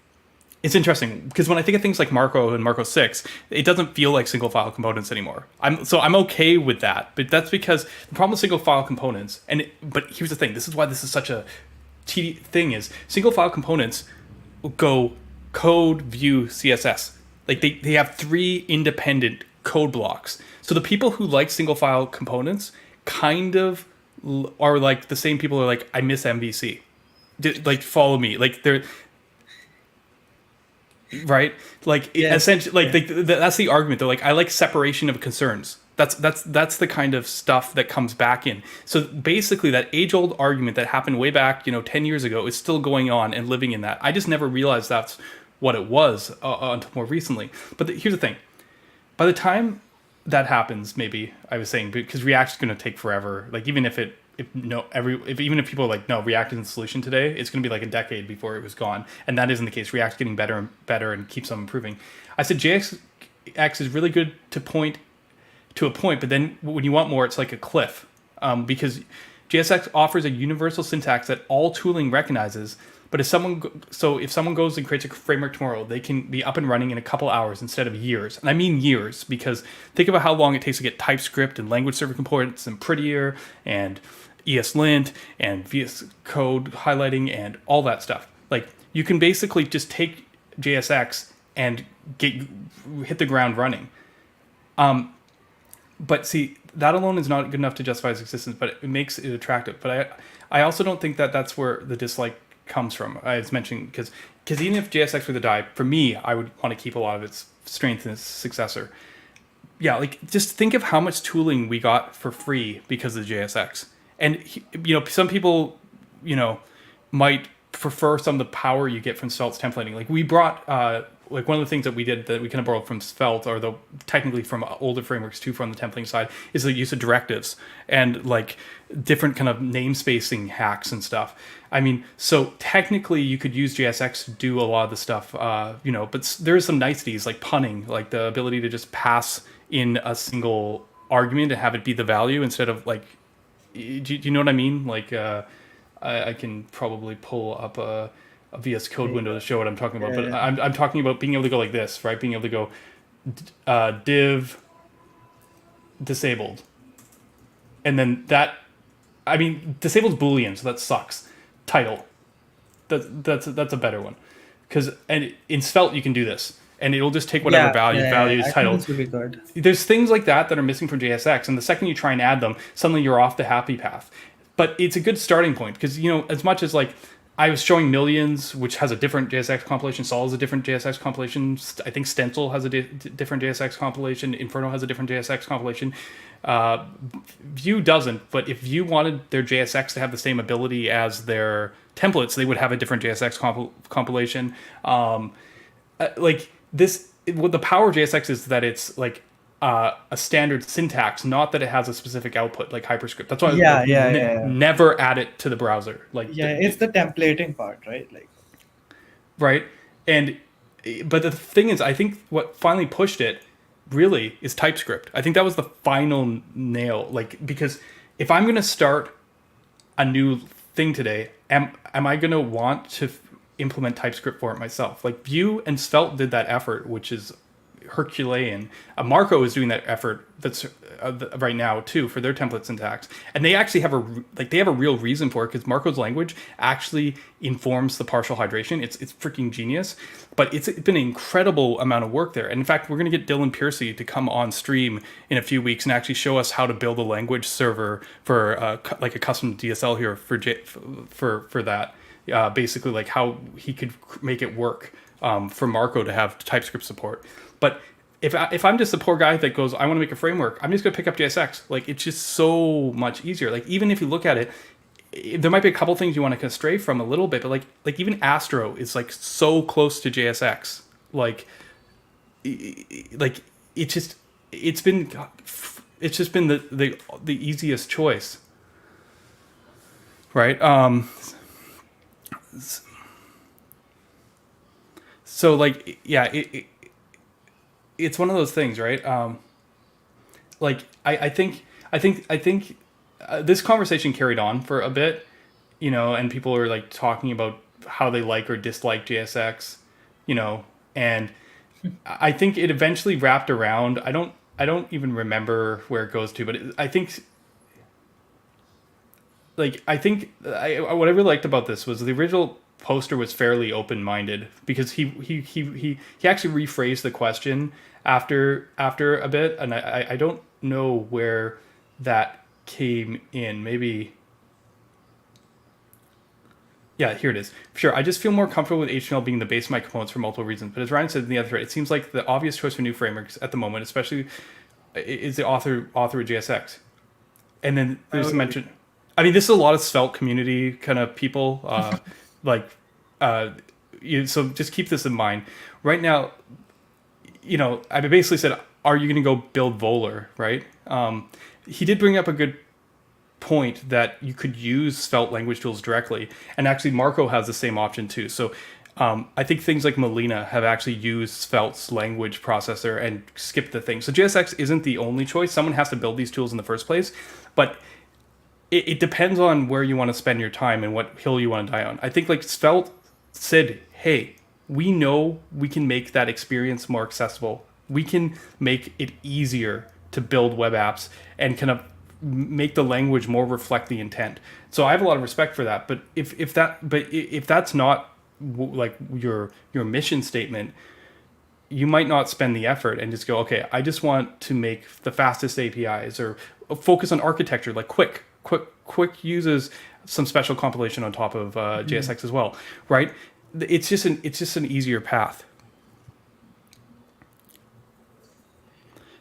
It's interesting because when I think of things like Marco and Marco 6, it doesn't feel like single file components anymore. I'm okay with that, but that's because the problem with single file components, but here's the thing, this is why this is such a thing, is single file components go code, view, CSS. Like they have 3 independent code blocks. So the people who like single file components kind of are like the same people who are like, I miss MVC. Like, follow me. Like they're... Right, like essentially, like that's the argument. They're like, I like separation of concerns. That's the kind of stuff that comes back in. So basically, that age-old argument that happened way back, 10 years ago, is still going on and living in that. I just never realized that's what it was until more recently. But here's the thing: by the time that happens, maybe I was saying, because React's going to take forever. Like, even if people are like, no, React isn't the solution today, it's going to be like a decade before it was gone. And that isn't the case. React's getting better and better and keeps on improving. I said JSX is really good to a point, but then when you want more, it's like a cliff. Because JSX offers a universal syntax that all tooling recognizes. But if someone goes and creates a framework tomorrow, they can be up and running in a couple hours instead of years. And I mean years, because think about how long it takes to get TypeScript and language server components and Prettier and ESLint and VS Code highlighting and all that stuff. Like, you can basically just take JSX and hit the ground running. But see, that alone is not good enough to justify its existence, but it makes it attractive. But I also don't think that that's where the dislike comes from. I was mentioning, because even if JSX were to die, for me, I would want to keep a lot of its strength in its successor. Yeah, like, just think of how much tooling we got for free because of JSX. And, some people, might prefer some of the power you get from Svelte's templating. Like, we brought, like, one of the things that we did that we kind of borrowed from Svelte, or technically from older frameworks too, from the templating side, is the use of directives and like different kind of namespacing hacks and stuff. I mean, so technically you could use JSX to do a lot of the stuff, but there's some niceties like punning, like the ability to just pass in a single argument and have it be the value instead of like, do you know what I mean? Like, I can probably pull up a VS Code window to show what I'm talking about, but I'm talking about being able to go like this, right? Being able to go div disabled, and then disabled Boolean, so that sucks. Title, that's a better one, and in Svelte you can do this, and it'll just take whatever value is titled. This would be good. There's things like that are missing from JSX, and the second you try and add them, suddenly you're off the happy path. But it's a good starting point because, as much as like I was showing Millions, which has a different JSX compilation, Sol has a different JSX compilation, I think Stencil has a different JSX compilation, Inferno has a different JSX compilation. Vue doesn't, but if Vue wanted their JSX to have the same ability as their templates, they would have a different JSX compilation. What the power of JSX is that it's like a standard syntax, not that it has a specific output like Hyperscript. That's why never add it to the browser. It's the templating part, right? Right. But the thing is, I think what finally pushed it really is TypeScript. I think that was the final nail. Because if I'm going to start a new thing today, am I going to want to implement TypeScript for it myself? Vue and Svelte did that effort, which is Herculean. Marco is doing that effort that's right now too for their template syntax, and they actually have a real reason for it because Marco's language actually informs the partial hydration. It's freaking genius, but it's been an incredible amount of work there. And in fact, we're going to get Dylan Piercy to come on stream in a few weeks and actually show us how to build a language server for a custom DSL here for that. Basically, how he could make it work for Marco to have TypeScript support. But if I'm just a poor guy that goes, I want to make a framework, I'm just going to pick up JSX. It's just so much easier. Even if you look at it, there might be a couple things you want to kind of stray from a little bit, but even Astro is so close to JSX. It's just been the easiest choice, right? So it's one of those things, right? I think this conversation carried on for a bit, and people are talking about how they like or dislike JSX, and I think it eventually wrapped around. I don't even remember where it goes to, but I think what I really liked about this was the original poster was fairly open-minded because he actually rephrased the question after a bit, and I don't know where that came in. Maybe here it is. Sure, I just feel more comfortable with HTML being the base of my components for multiple reasons. But as Ryan said in the other thread, it seems like the obvious choice for new frameworks at the moment, especially, is the author of JSX. And then there's a mention. I mean, this is a lot of Svelte community kind of people. So just keep this in mind. Right now, I basically said, are you going to go build Volar, right? He did bring up a good point that you could use Svelte language tools directly. And actually, Marco has the same option too. So I think things like Molina have actually used Svelte's language processor and skipped the thing. So JSX isn't the only choice. Someone has to build these tools in the first place. But it depends on where you want to spend your time and what hill you want to die on. I think Svelte said, hey, we know we can make that experience more accessible. We can make it easier to build web apps and kind of make the language more reflect the intent. So I have a lot of respect for that. But if that's not your mission statement, you might not spend the effort and just go, okay, I just want to make the fastest APIs or focus on architecture. Quick uses some special compilation on top of JSX as well, right? It's just an easier path.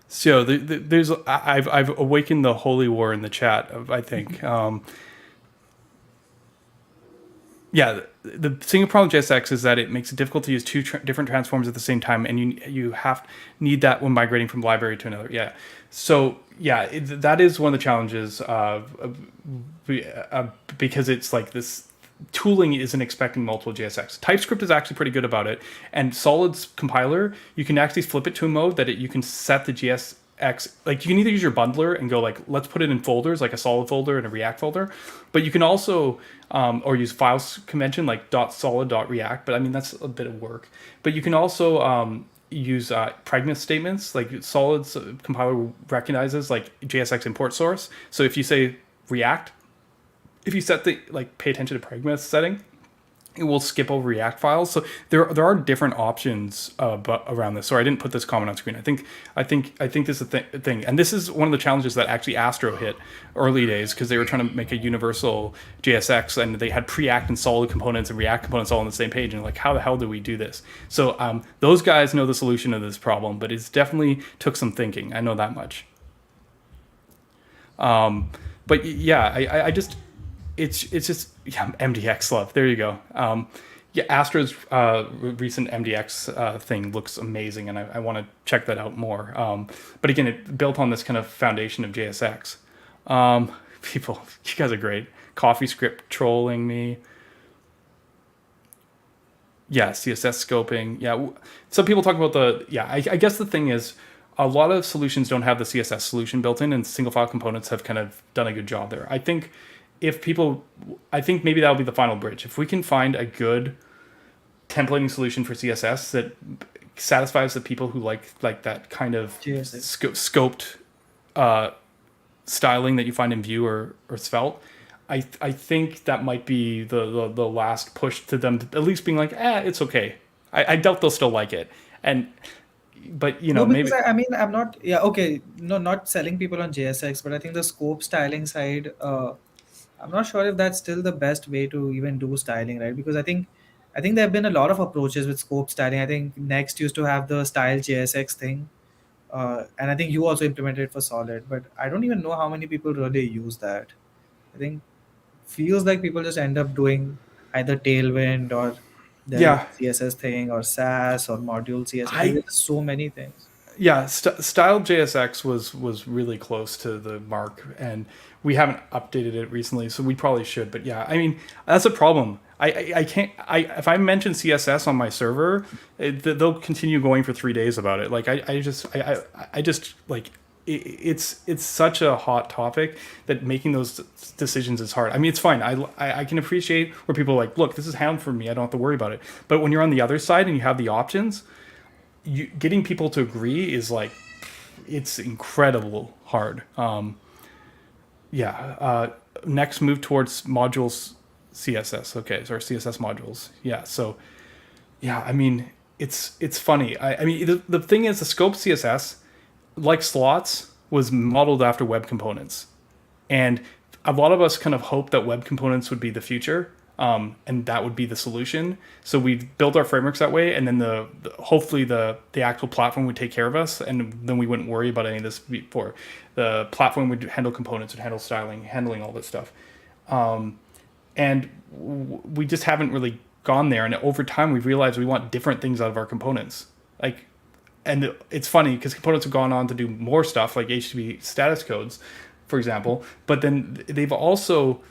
So there's I've awakened the holy war in the chat. I think. The single problem with JSX is that it makes it difficult to use two different transforms at the same time, and you need that when migrating from library to another. Yeah. So that is one of the challenges because it's this tooling isn't expecting multiple JSX. TypeScript is actually pretty good about it, and Solid's compiler, you can actually flip it to a mode that you can set the JSX. You can either use your bundler and go let's put it in folders like a Solid folder and a React folder, but you can also or use files convention like .solid.react. But I mean that's a bit of work. But you can also use pregnant statements. Like Solid's compiler recognizes like JSX import source. So if you say React, if you set the like pay attention to pragma setting, it will skip over React files. So there are different options but around this. Sorry, I didn't put this comment on screen. I think this is a thing, and this is one of the challenges that actually Astro hit early days, because they were trying to make a universal JSX, and they had Preact and Solid components and React components all on the same page, and like, how the hell do we do this? So those guys know the solution to this problem, but it's definitely took some thinking. I know that much. But yeah, I just. It's just MDX love. There you go. Yeah, Astro's recent MDX thing looks amazing, and I want to check that out more. But again, it built on this kind of foundation of JSX. People, you guys are great. CoffeeScript trolling me. Yeah, CSS scoping. Yeah, some people talk about I guess the thing is, a lot of solutions don't have the CSS solution built in, and single file components have kind of done a good job there. I think maybe that'll be the final bridge. If we can find a good templating solution for CSS that satisfies the people who like that kind of scoped styling that you find in Vue or Svelte, I think that might be the last push to them, at least being like, it's okay. I doubt they'll still like it. But you know, maybe I'm not not selling people on JSX, but I think the scope styling side, I'm not sure if that's still the best way to even do styling, right? Because I think there have been a lot of approaches with scope styling. I think Next used to have the style JSX thing, and I think you also implemented it for Solid, but I don't even know how many people really use that. I think feels like people just end up doing either Tailwind or the CSS thing, or SAS or module CSS. There's so many things. Yeah, style JSX was really close to the mark, and we haven't updated it recently, so we probably should. But yeah, I mean, that's a problem. I can't. If I mention CSS on my server, they'll continue going for 3 days about it. Like I just like it's such a hot topic that making those decisions is hard. I mean, it's fine. I can appreciate where people are like, look, this is hound for me. I don't have to worry about it. But when you're on the other side and you have the options, getting people to agree is like, it's incredible hard. Next, move towards modules CSS. Okay, so CSS modules. Yeah, so yeah, I mean, it's funny. I mean, the thing is, the scope CSS, like slots, was modeled after web components, and a lot of us kind of hoped that web components would be the future. And that would be the solution. So we built our frameworks that way, and then hopefully the actual platform would take care of us, and then we wouldn't worry about any of this before. The platform would handle components, would handle styling, handling all this stuff. And we just haven't really gone there. And over time, we've realized we want different things out of our components. And it's funny because components have gone on to do more stuff, like HTTP status codes, for example. But then they've also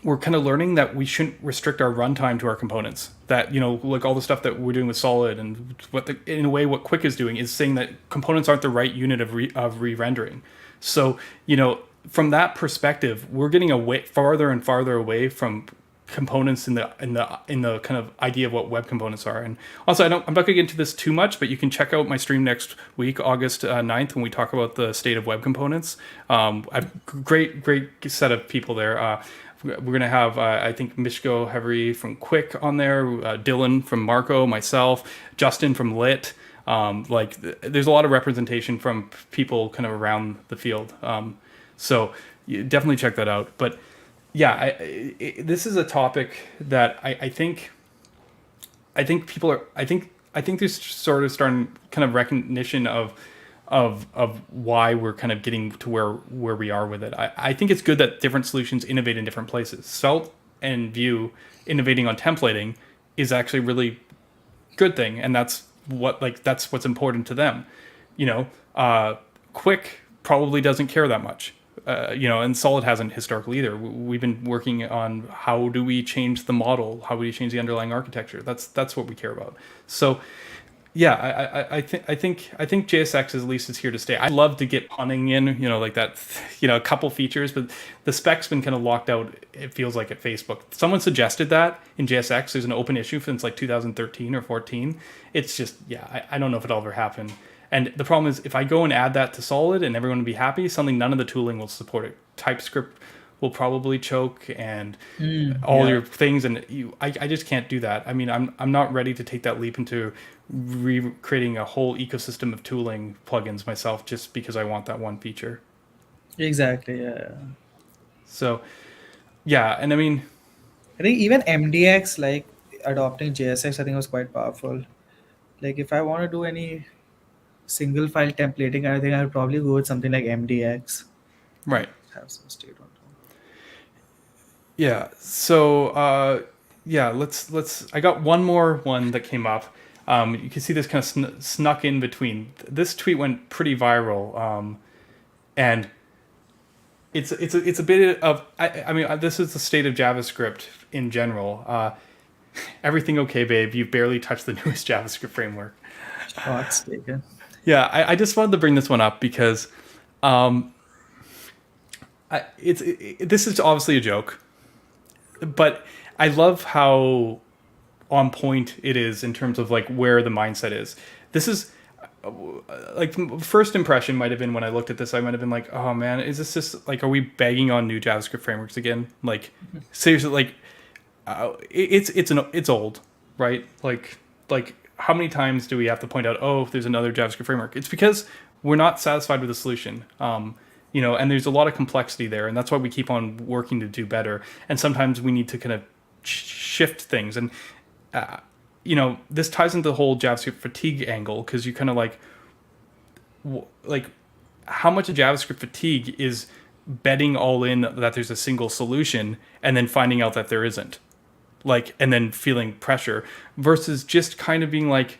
we're kind of learning that we shouldn't restrict our runtime to our components. That, you know, like all the stuff that we're doing with Solid, and in a way what Quick is doing is saying that components aren't the right unit of re-rendering. So, you know, from that perspective, we're getting farther and farther away from components in the kind of idea of what web components are. And also, I'm not going to get into this too much, but you can check out my stream next week, August 9th, when we talk about the state of web components. I've great set of people there. We're going to have, I think, Mishko Hevery from Quick on there, Dylan from Marco, myself, Justin from Lit. There's a lot of representation from people kind of around the field. So you definitely check that out. But yeah, this is a topic that I think people are, I think there's sort of starting kind of recognition of why we're kind of getting to where we are with it. I think it's good that different solutions innovate in different places. Svelte and Vue innovating on templating is actually a really good thing, and that's what's important to them. You know, Quick probably doesn't care that much. You know, and Solid hasn't historically either. We've been working on how do we change the model, how do we change the underlying architecture. That's what we care about. So yeah, I think JSX at least is here to stay. I love to get punning in, like that, a couple features, but the spec's been kind of locked out. It feels like at Facebook. Someone suggested that in JSX. There's an open issue since like 2013 or 14. It's just, I don't know if it'll ever happen. And the problem is if I go and add that to Solid and everyone will be happy, suddenly none of the tooling will support it. TypeScript will probably choke and all your things, and I just can't do that. I mean, I'm not ready to take that leap into creating a whole ecosystem of tooling plugins myself just because I want that one feature. Exactly. Yeah. So, yeah, and I mean, I think even MDX, like adopting JSX, I think was quite powerful. Like if I want to do any single file templating, I think I'll probably go with something like MDX. right. Have some state on top. Yeah. So, let's. I got one more one that came up. You can see this kind of snuck in between. This tweet went pretty viral, and it's a bit of. I mean, this is the state of JavaScript in general. Everything okay, babe? You've barely touched the newest JavaScript framework. Shots taken. Yeah, I just wanted to bring this one up because, this is obviously a joke. But I love how on point it is in terms of like where the mindset is. This is like first impression might have been when I looked at this, I might have been like, oh man, is this just like, are we begging on new JavaScript frameworks again? Like seriously, like it's old, right? Like how many times do we have to point out, oh, there's another JavaScript framework? It's because we're not satisfied with the solution. And there's a lot of complexity there, and that's why we keep on working to do better. And sometimes we need to kind of shift things. And, this ties into the whole JavaScript fatigue angle, because you kind of like how much of JavaScript fatigue is betting all in that there's a single solution and then finding out that there isn't, and then feeling pressure versus just kind of being like,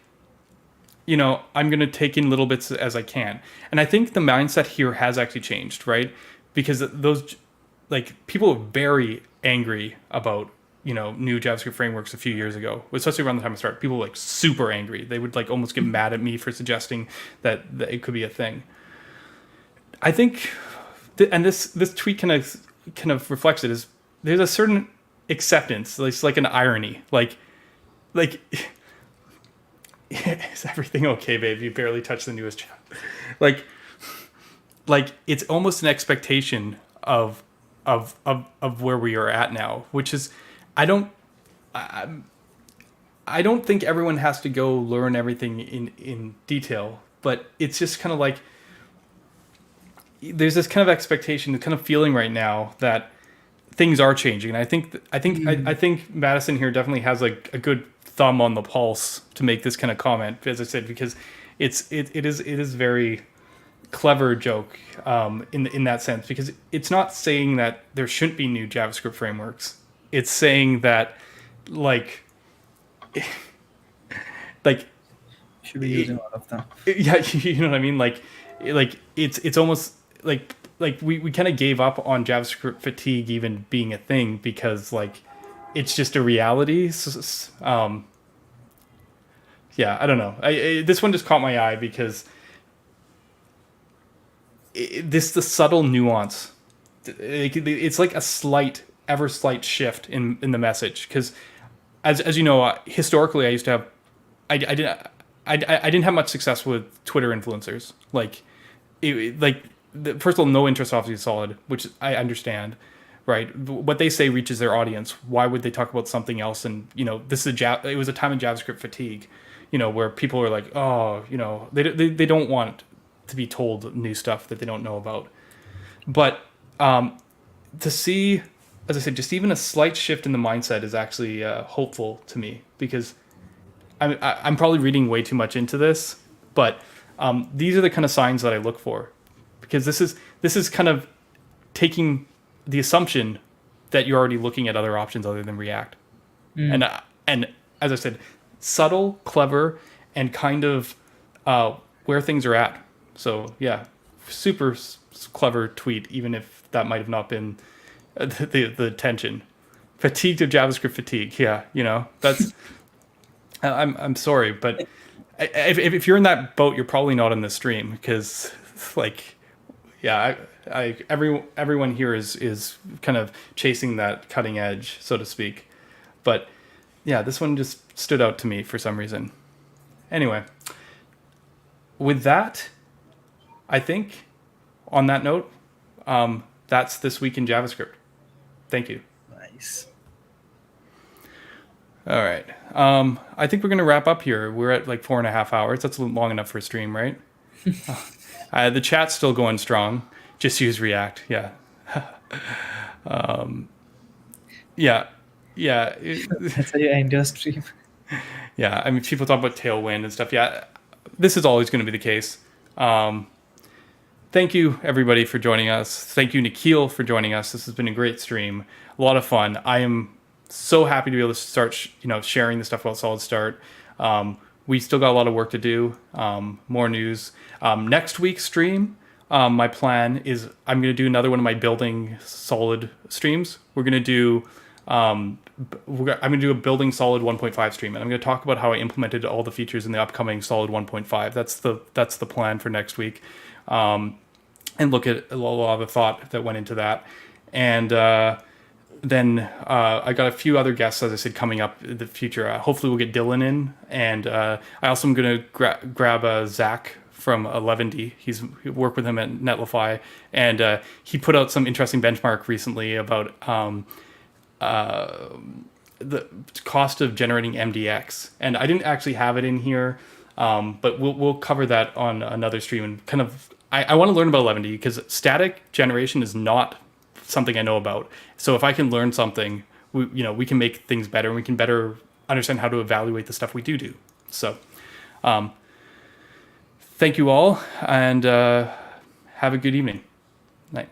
I'm going to take in little bits as I can. And I think the mindset here has actually changed, right? Because those, people were very angry about, new JavaScript frameworks a few years ago, especially around the time I started. People were super angry. They would almost get mad at me for suggesting that it could be a thing. I think, and this tweet kind of reflects it, is there's a certain acceptance. It's like an irony. Is everything okay, babe? You barely touched the newest job. It's almost an expectation of where we are at now, which is, I don't think everyone has to go learn everything in detail, but it's just kind of there's this kind of expectation, the kind of feeling right now that things are changing. And I think Madison here definitely has a good thumb on the pulse to make this kind of comment, as I said, because it is very clever joke in that sense, because it's not saying that there shouldn't be new JavaScript frameworks. It's saying that should be using all of them. Yeah, you know what I mean? It's almost like we kind of gave up on JavaScript fatigue even being a thing, because it's just a reality. Yeah, I don't know. This one just caught my eye because the subtle nuance. It's like a ever slight shift in the message. Because as you know, historically I used to have, I didn't have much success with Twitter influencers. First of all, no interest obviously Solid, which I understand. Right, what they say reaches their audience. Why would they talk about something else? And this is it was a time of JavaScript fatigue, where people are like, oh, they don't want to be told new stuff that they don't know about. But to see, as I said, just even a slight shift in the mindset is actually hopeful to me, because I'm probably reading way too much into this, but these are the kind of signs that I look for, because this is kind of taking the assumption that you're already looking at other options other than React. And as I said, subtle, clever, and kind of where things are at. So yeah, super clever tweet, even if that might have not been the tension. Fatigue of JavaScript fatigue. Yeah, that's. I'm sorry, but if you're in that boat, you're probably not in this stream because, like, yeah, everyone here is kind of chasing that cutting edge, so to speak. But yeah, this one just stood out to me for some reason. Anyway, with that, I think on that note, that's This Week in JavaScript. Thank you. Nice. All right. I think we're going to wrap up here. We're at like 4.5 hours. That's long enough for a stream, right? The chat's still going strong. Just use React. Yeah. Yeah. That's how you end your stream. Yeah. I mean, people talk about Tailwind and stuff. Yeah. This is always going to be the case. Thank you, everybody, for joining us. Thank you, Nikhil, for joining us. This has been a great stream. A lot of fun. I am so happy to be able to start, sharing the stuff about SolidStart. We still got a lot of work to do. More news. Next week's stream, my plan is I'm going to do another one of my building solid streams. We're going to do I'm going to do a building solid 1.5 stream, and I'm going to talk about how I implemented all the features in the upcoming solid 1.5. That's the plan for next week, and look at a lot of the thought that went into that. And then I got a few other guests, as I said, coming up in the future. Hopefully we'll get Dylan in, and I also am going to grab Zach from 11D. He's worked with him at Netlify, and he put out some interesting benchmark recently about the cost of generating MDX. And I didn't actually have it in here, but we'll cover that on another stream. And kind of, I want to learn about 11D because static generation is not something I know about. So if I can learn something, we can make things better, and we can better understand how to evaluate the stuff we do. So thank you all, and have a good evening. Night.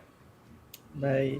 Bye.